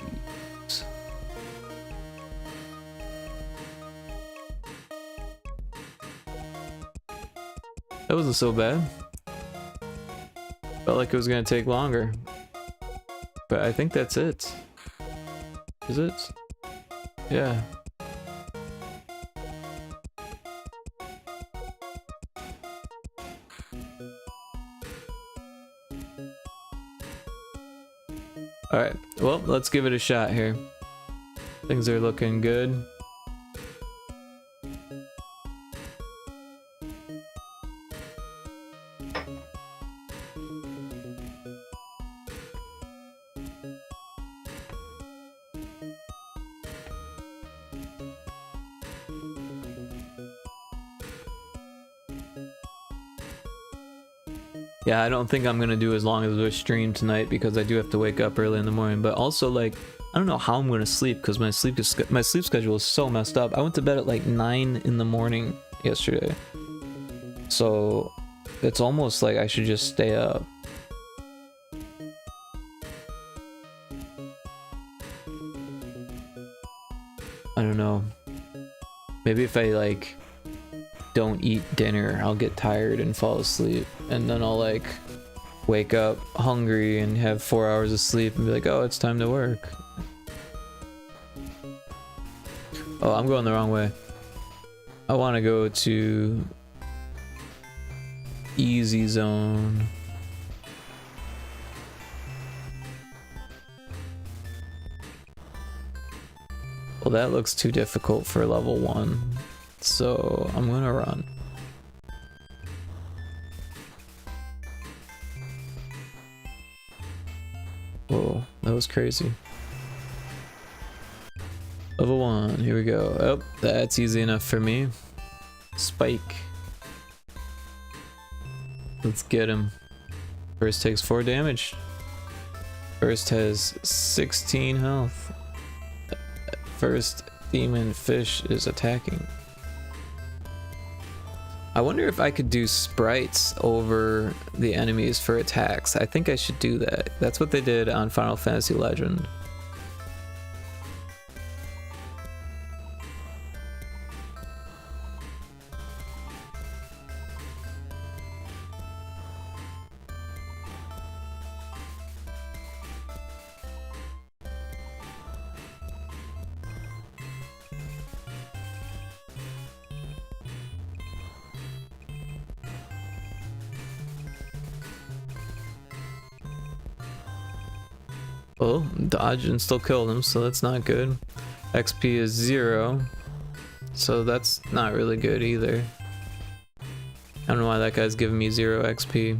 That wasn't so bad. Felt like it was gonna take longer, but I think that's it. Is it? Yeah. Alright, well, let's give it a shot here. Things are looking good. Yeah, I don't think I'm gonna do as long as this stream tonight because I do have to wake up early in the morning. But also, like, I don't know how I'm gonna sleep because my sleep schedule is so messed up. I went to bed at like 9 in the morning yesterday, so it's almost like I should just stay up. I don't know. Maybe if I like don't eat dinner, I'll get tired and fall asleep, and then I'll like wake up hungry and have 4 hours of sleep and be like, oh, it's time to work. Oh, I'm going the wrong way. I want to go to easy zone. Well, that looks too difficult for level 1, so I'm gonna run. Whoa, that was crazy. Level 1, here we go. Oh, that's easy enough for me. Spike. Let's get him. First takes 4 damage. First has 16 health. First demon fish is attacking. I wonder if I could do sprites over the enemies for attacks. I think I should do that. That's what they did on Final Fantasy Legend. Oh, dodged and still killed him, so that's not good. XP is 0, so that's not really good either. I don't know why that guy's giving me 0 XP.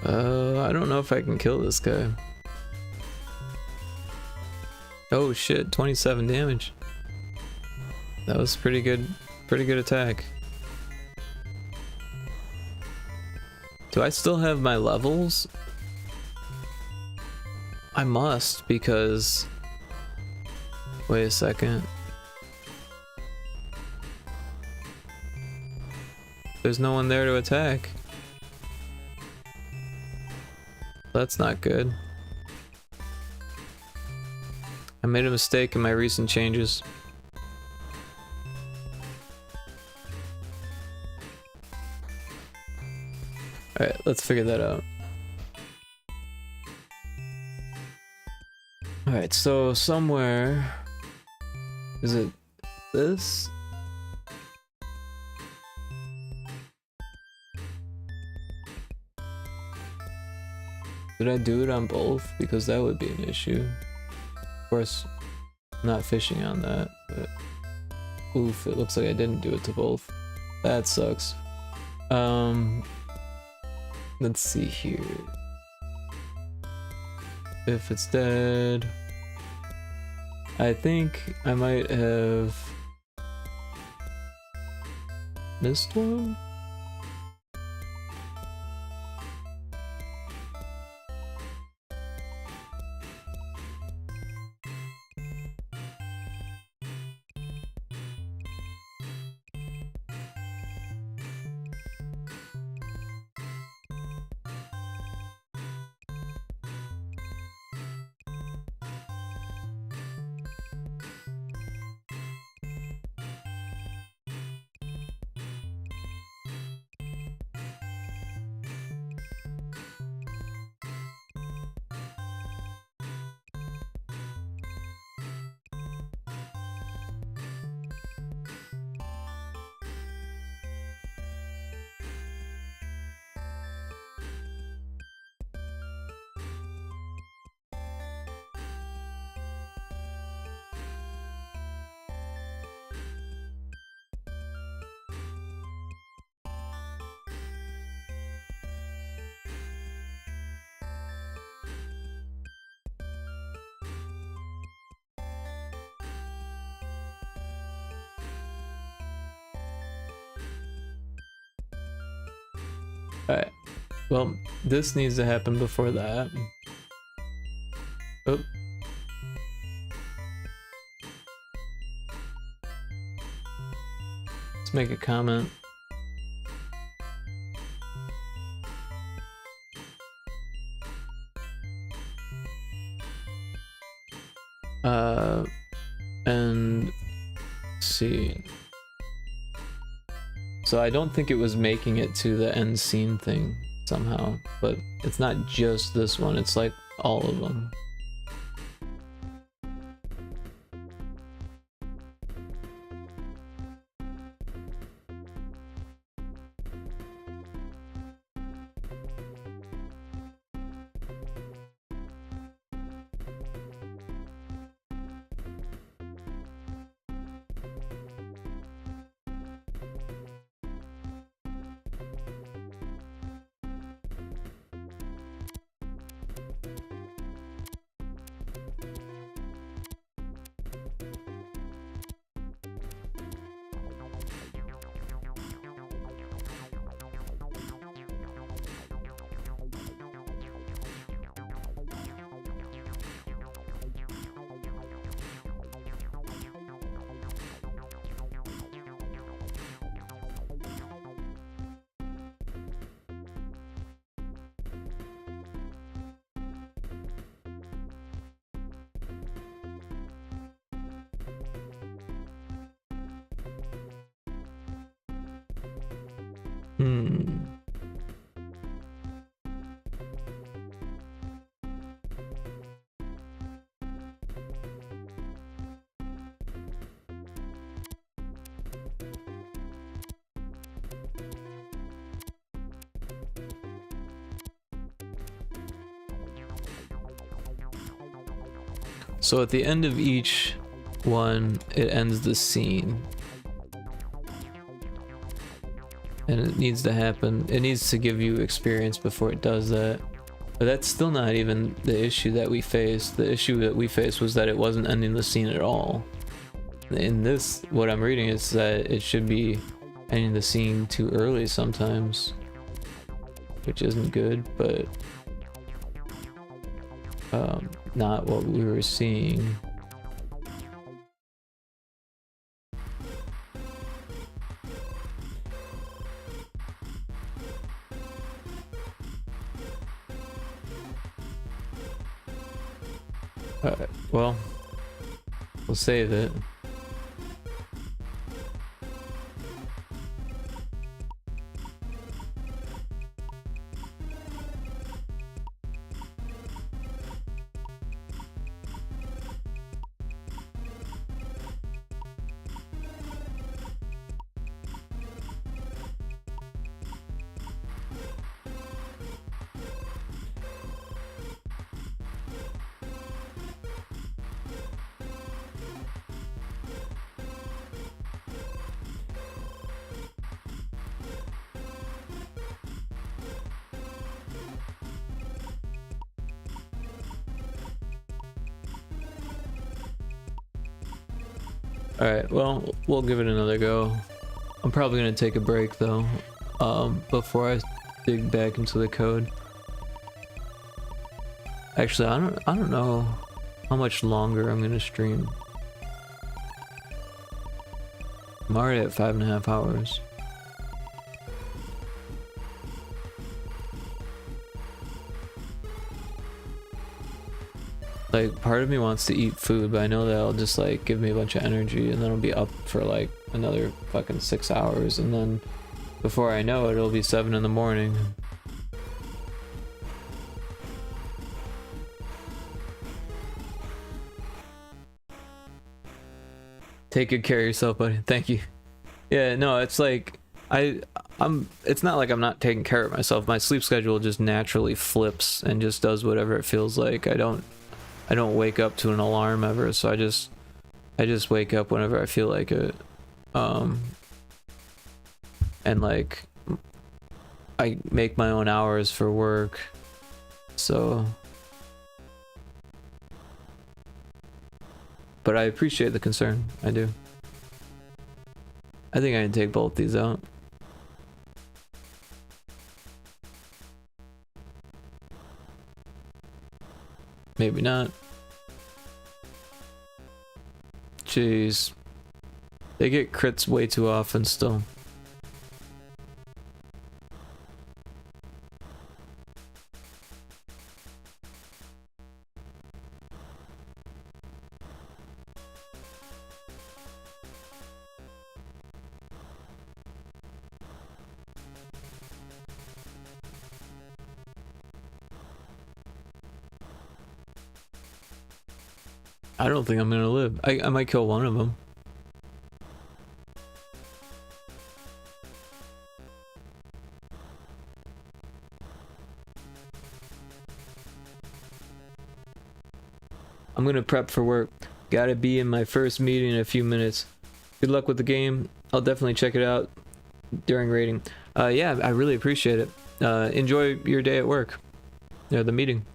I don't know if I can kill this guy. Oh shit, 27 damage. That was pretty good attack. Do I still have my levels? I must, because... Wait a second. There's no one there to attack. That's not good. I made a mistake in my recent changes. Alright, let's figure that out. Alright, so somewhere... Is it this? Did I do it on both? Because that would be an issue. Of course, I'm not fishing on that, but... Oof, it looks like I didn't do it to both. That sucks. Let's see here. If it's dead... I think I might have... missed one? Alright. Well, this needs to happen before that. Oh. Let's make a comment. And let's see. So I don't think it was making it to the end scene thing somehow, but it's not just this one, it's like all of them. So at the end of each one, it ends the scene. And it needs to happen. It needs to give you experience before it does that. But that's still not even the issue that we faced. The issue that we faced was that it wasn't ending the scene at all. In this, what I'm reading is that it should be ending the scene too early sometimes. Which isn't good, but not what we were seeing. Well, we'll save it. Alright, well, we'll give it another go. I'm probably gonna take a break though, before I dig back into the code. Actually, I don't know how much longer I'm gonna stream. I'm already at 5.5 hours. Like, part of me wants to eat food, but I know that'll just like give me a bunch of energy, and then I'll be up for like another fucking 6 hours, and then before I know it, it'll be 7 in the morning. Take good care of yourself, buddy. Thank you. Yeah, no, it's like it's not like I'm not taking care of myself. My sleep schedule just naturally flips and just does whatever it feels like. I don't wake up to an alarm ever, so I just wake up whenever I feel like it. And like I make my own hours for work. So but I appreciate the concern. I do. I think I can take both these out. Maybe not. Jeez. They get crits way too often still. I don't think I'm gonna live. I might kill one of them. I'm gonna prep for work. Gotta be in my first meeting in a few minutes. Good luck with the game. I'll definitely check it out during raiding. Yeah, I really appreciate it. Enjoy your day at work. Yeah, the meeting.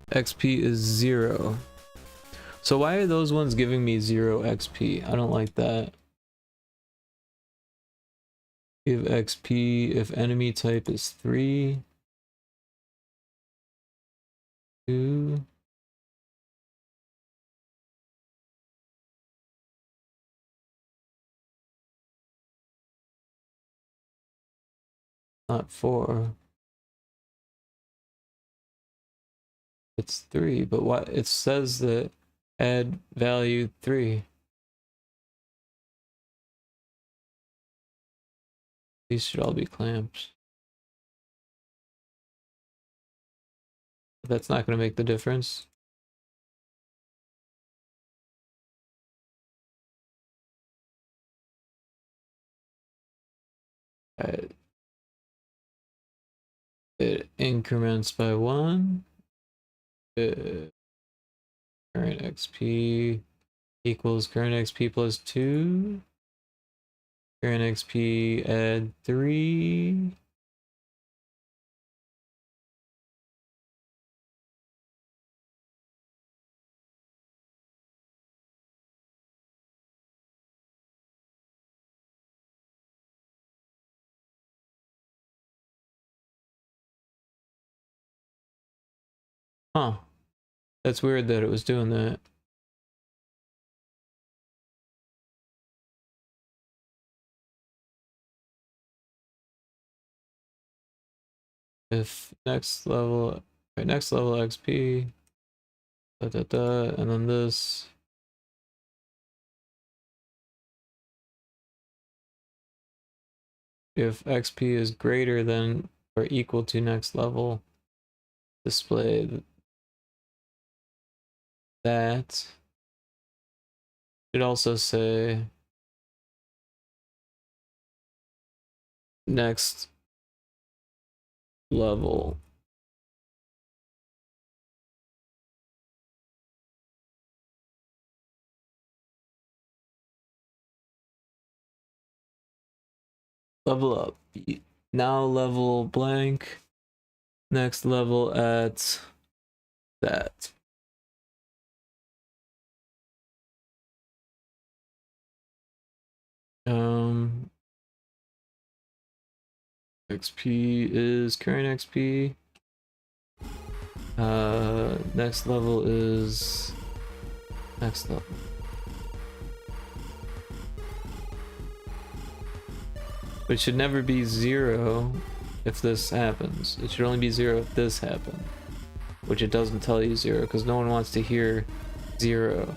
XP is 0. So why are those ones giving me 0 XP? I don't like that. Give XP if enemy type is 3. 2. Not 4. It's 3, but what it says that add value 3. These should all be clamps. That's not going to make the difference. It increments by 1. Current XP equals current XP plus 2. Current XP add 3. Huh. That's weird that it was doing that. If next level XP, and then this. If XP is greater than or equal to next level, display that. Should also say next level. Level up. Now level blank. Next level at that. XP is current XP. Next level is next level. But it should never be 0 if this happens. It should only be 0 if this happens. Which it doesn't tell you 0 because no one wants to hear 0.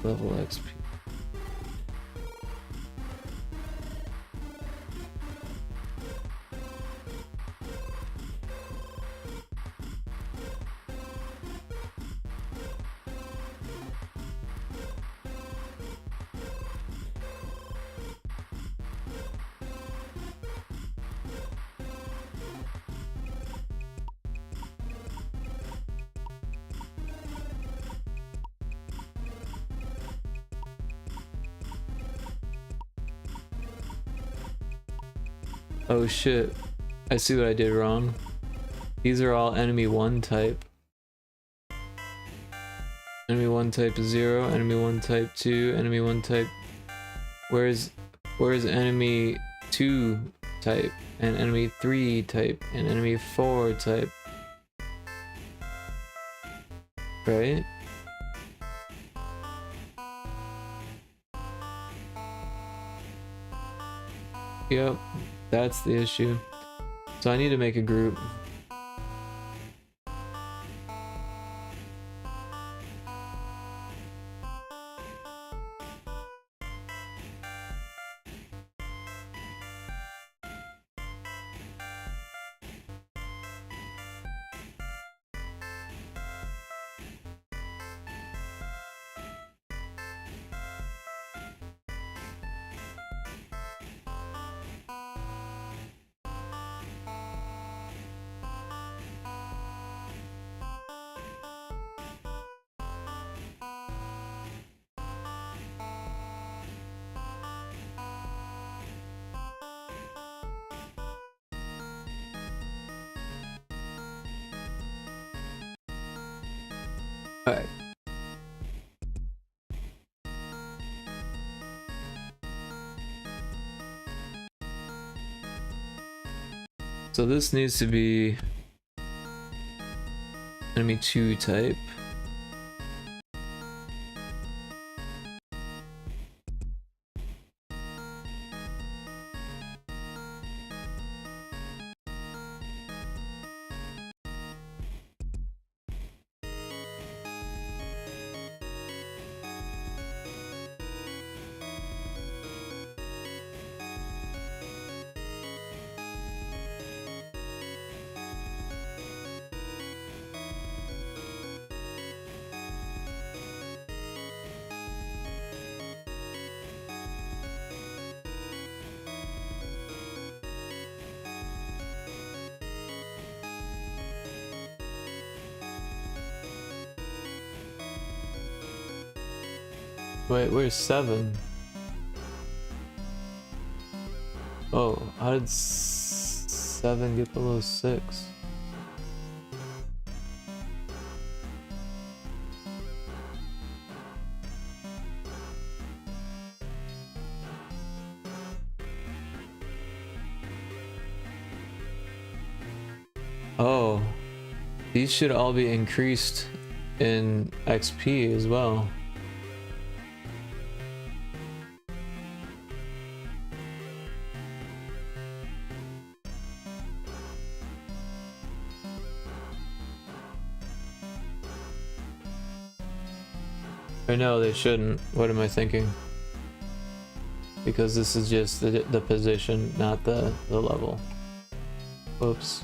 Level XP. Oh shit, I see what I did wrong. These are all enemy 1 type. Enemy 1 type 0, enemy 1 type 2, enemy 1 type. Where's enemy 2 type, and enemy 3 type, and enemy 4 type? Right? Yep, that's the issue. So I need to make a group. Alright. So this needs to be enemy 2 type. Wait, where's 7? Oh, how did 7 get below 6? Oh, these should all be increased in XP as well. Or no, they shouldn't. What am I thinking? Because this is just the position, not the level. Whoops.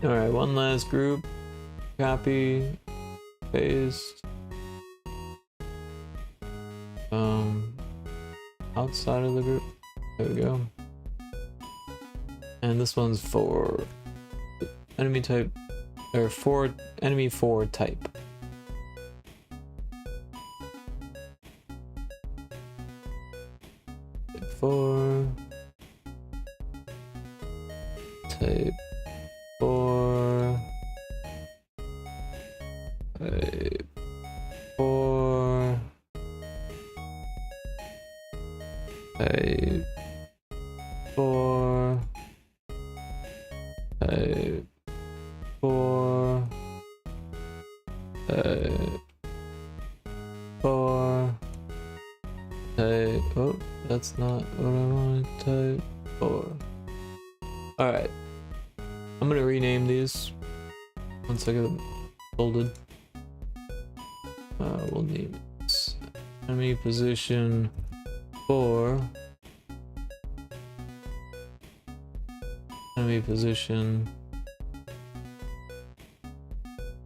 Alright, one last group. Copy, paste. Outside of the group. There we go. And this one's for enemy type, or for enemy 4 type. Type 4. Type 4. 4, 4, 4, 4. Oh, that's not what I want to type. 4. Alright. I'm gonna rename these once I get them folded. We'll name it enemy position 4. Enemy position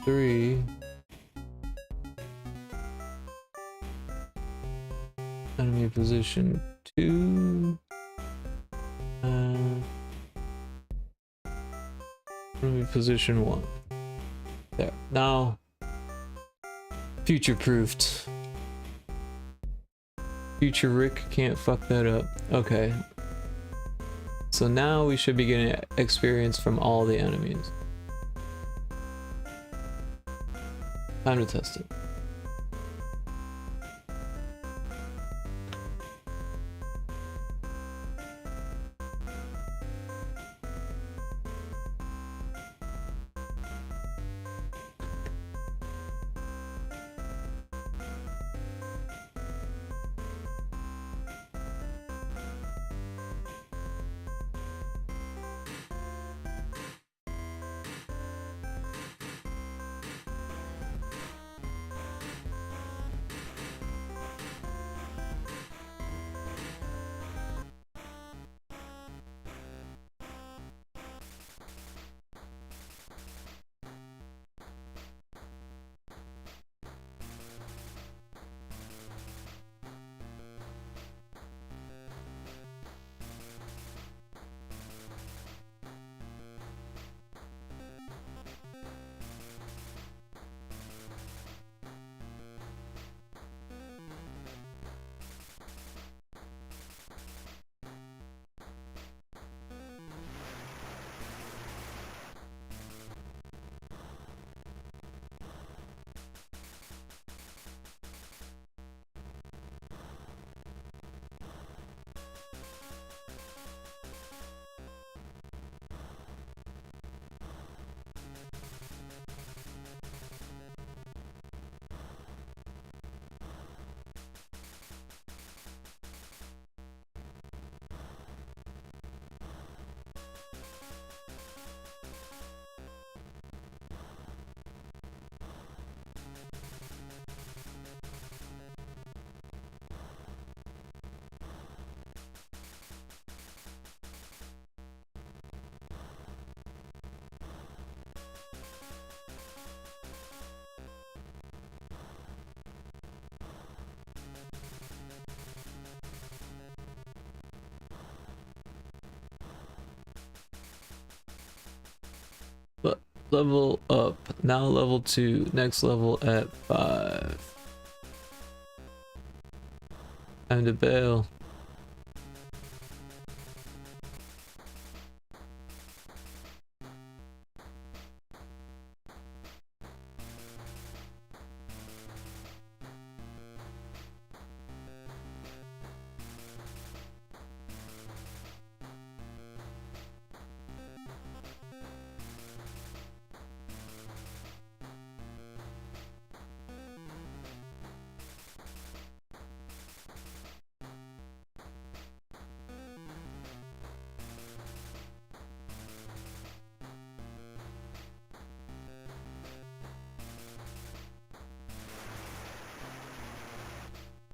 3. Enemy position 2. Enemy position 1. There. Now, future-proofed. Future Rick can't fuck that up. Okay. So now we should be getting experience from all the enemies. Time to test it. But level up. Now level 2. Next level at 5. Time to bail.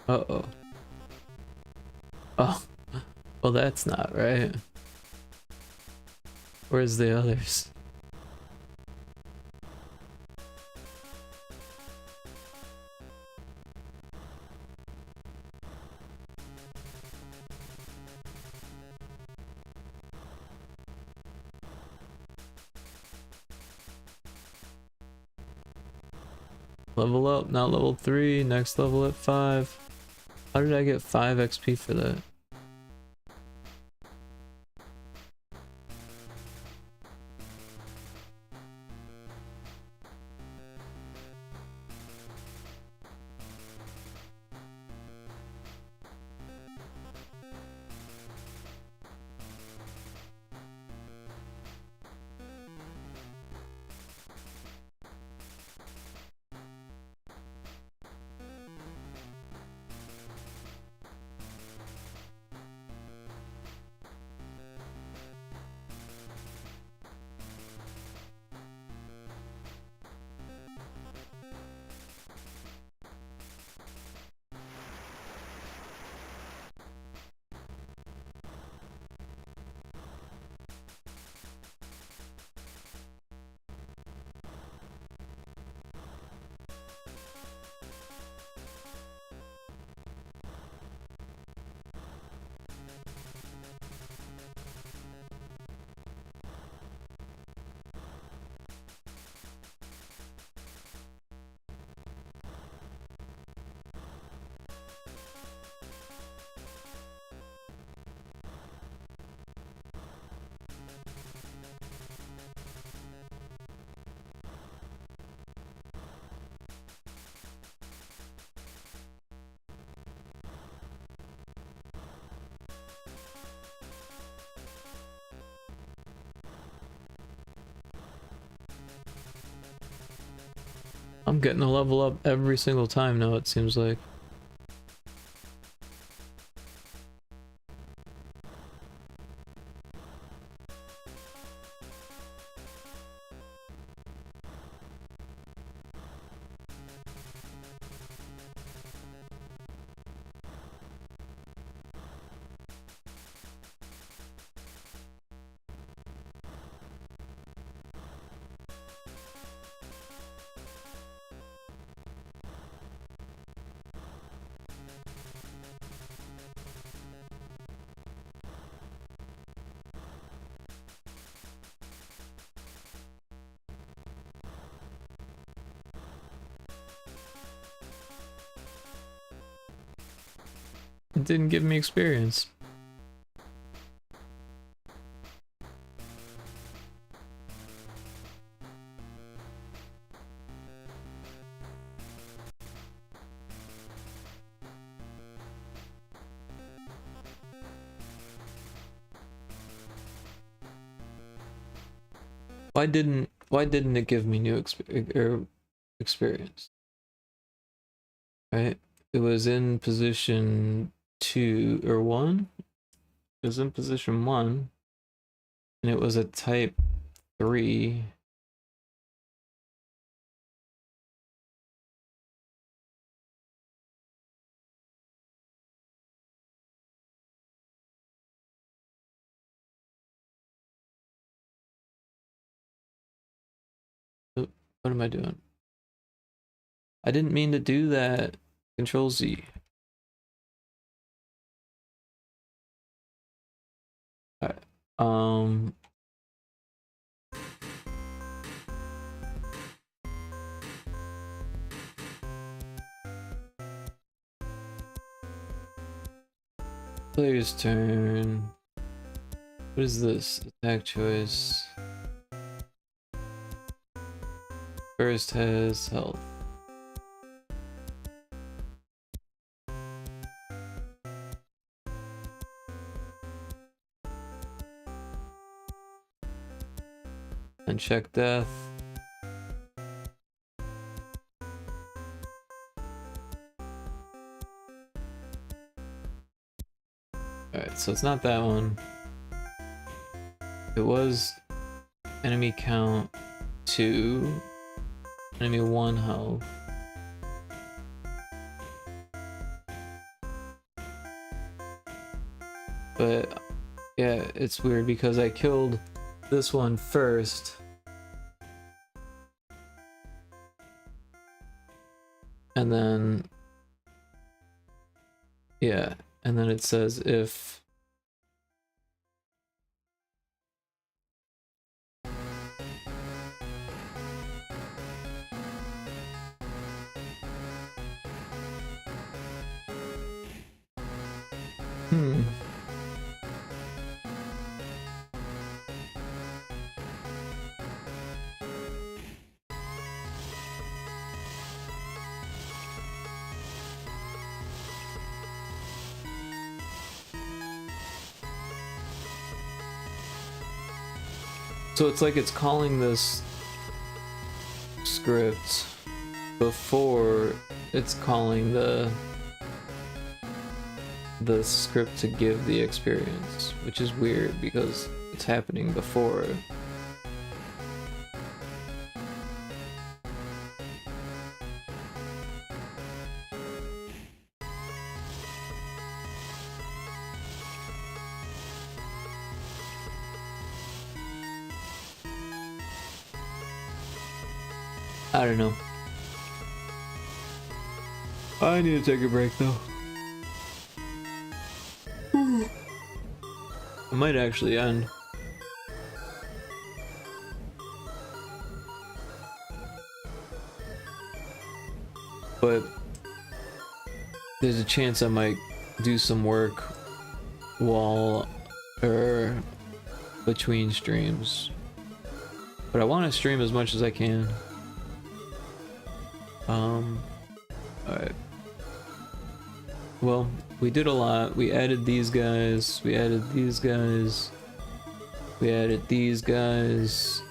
Uh-oh. Oh. Well, that's not right. Where's the others? Level up, now level 3, next level at 5. How did I get 5 XP for that? I'm getting a level up every single time now, it seems like. It didn't give me experience. Why didn't it give me new experience? Right? It was in position 2 or 1. It was in position 1 and it was a type 3. What am I doing? I didn't mean to do that. Control Z. Alright. Player's turn. What is this? Attack choice. First has health. Uncheck death. Alright, so it's not that one. It was enemy count 2, enemy 1 health. But yeah, it's weird because I killed this one first. And then, yeah, and then it says if so it's like it's calling this script before it's calling the script to give the experience, which is weird because it's happening before. I don't know. I need to take a break though. I might actually end. But there's a chance I might do some work while or between streams. But I want to stream as much as I can. Alright. Well, we did a lot. We added these guys. We added these guys. We added these guys.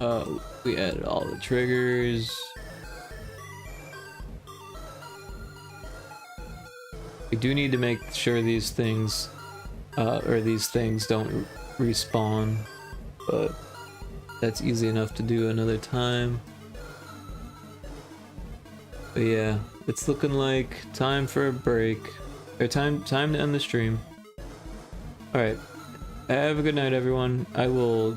We added all the triggers. do need to make sure these things don't respawn, but that's easy enough to do another time. But yeah, it's looking like time for a break, or time to end the stream. Alright, have a good night everyone. I will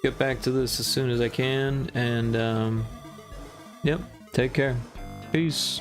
get back to this as soon as I can, and yep, take care. Peace.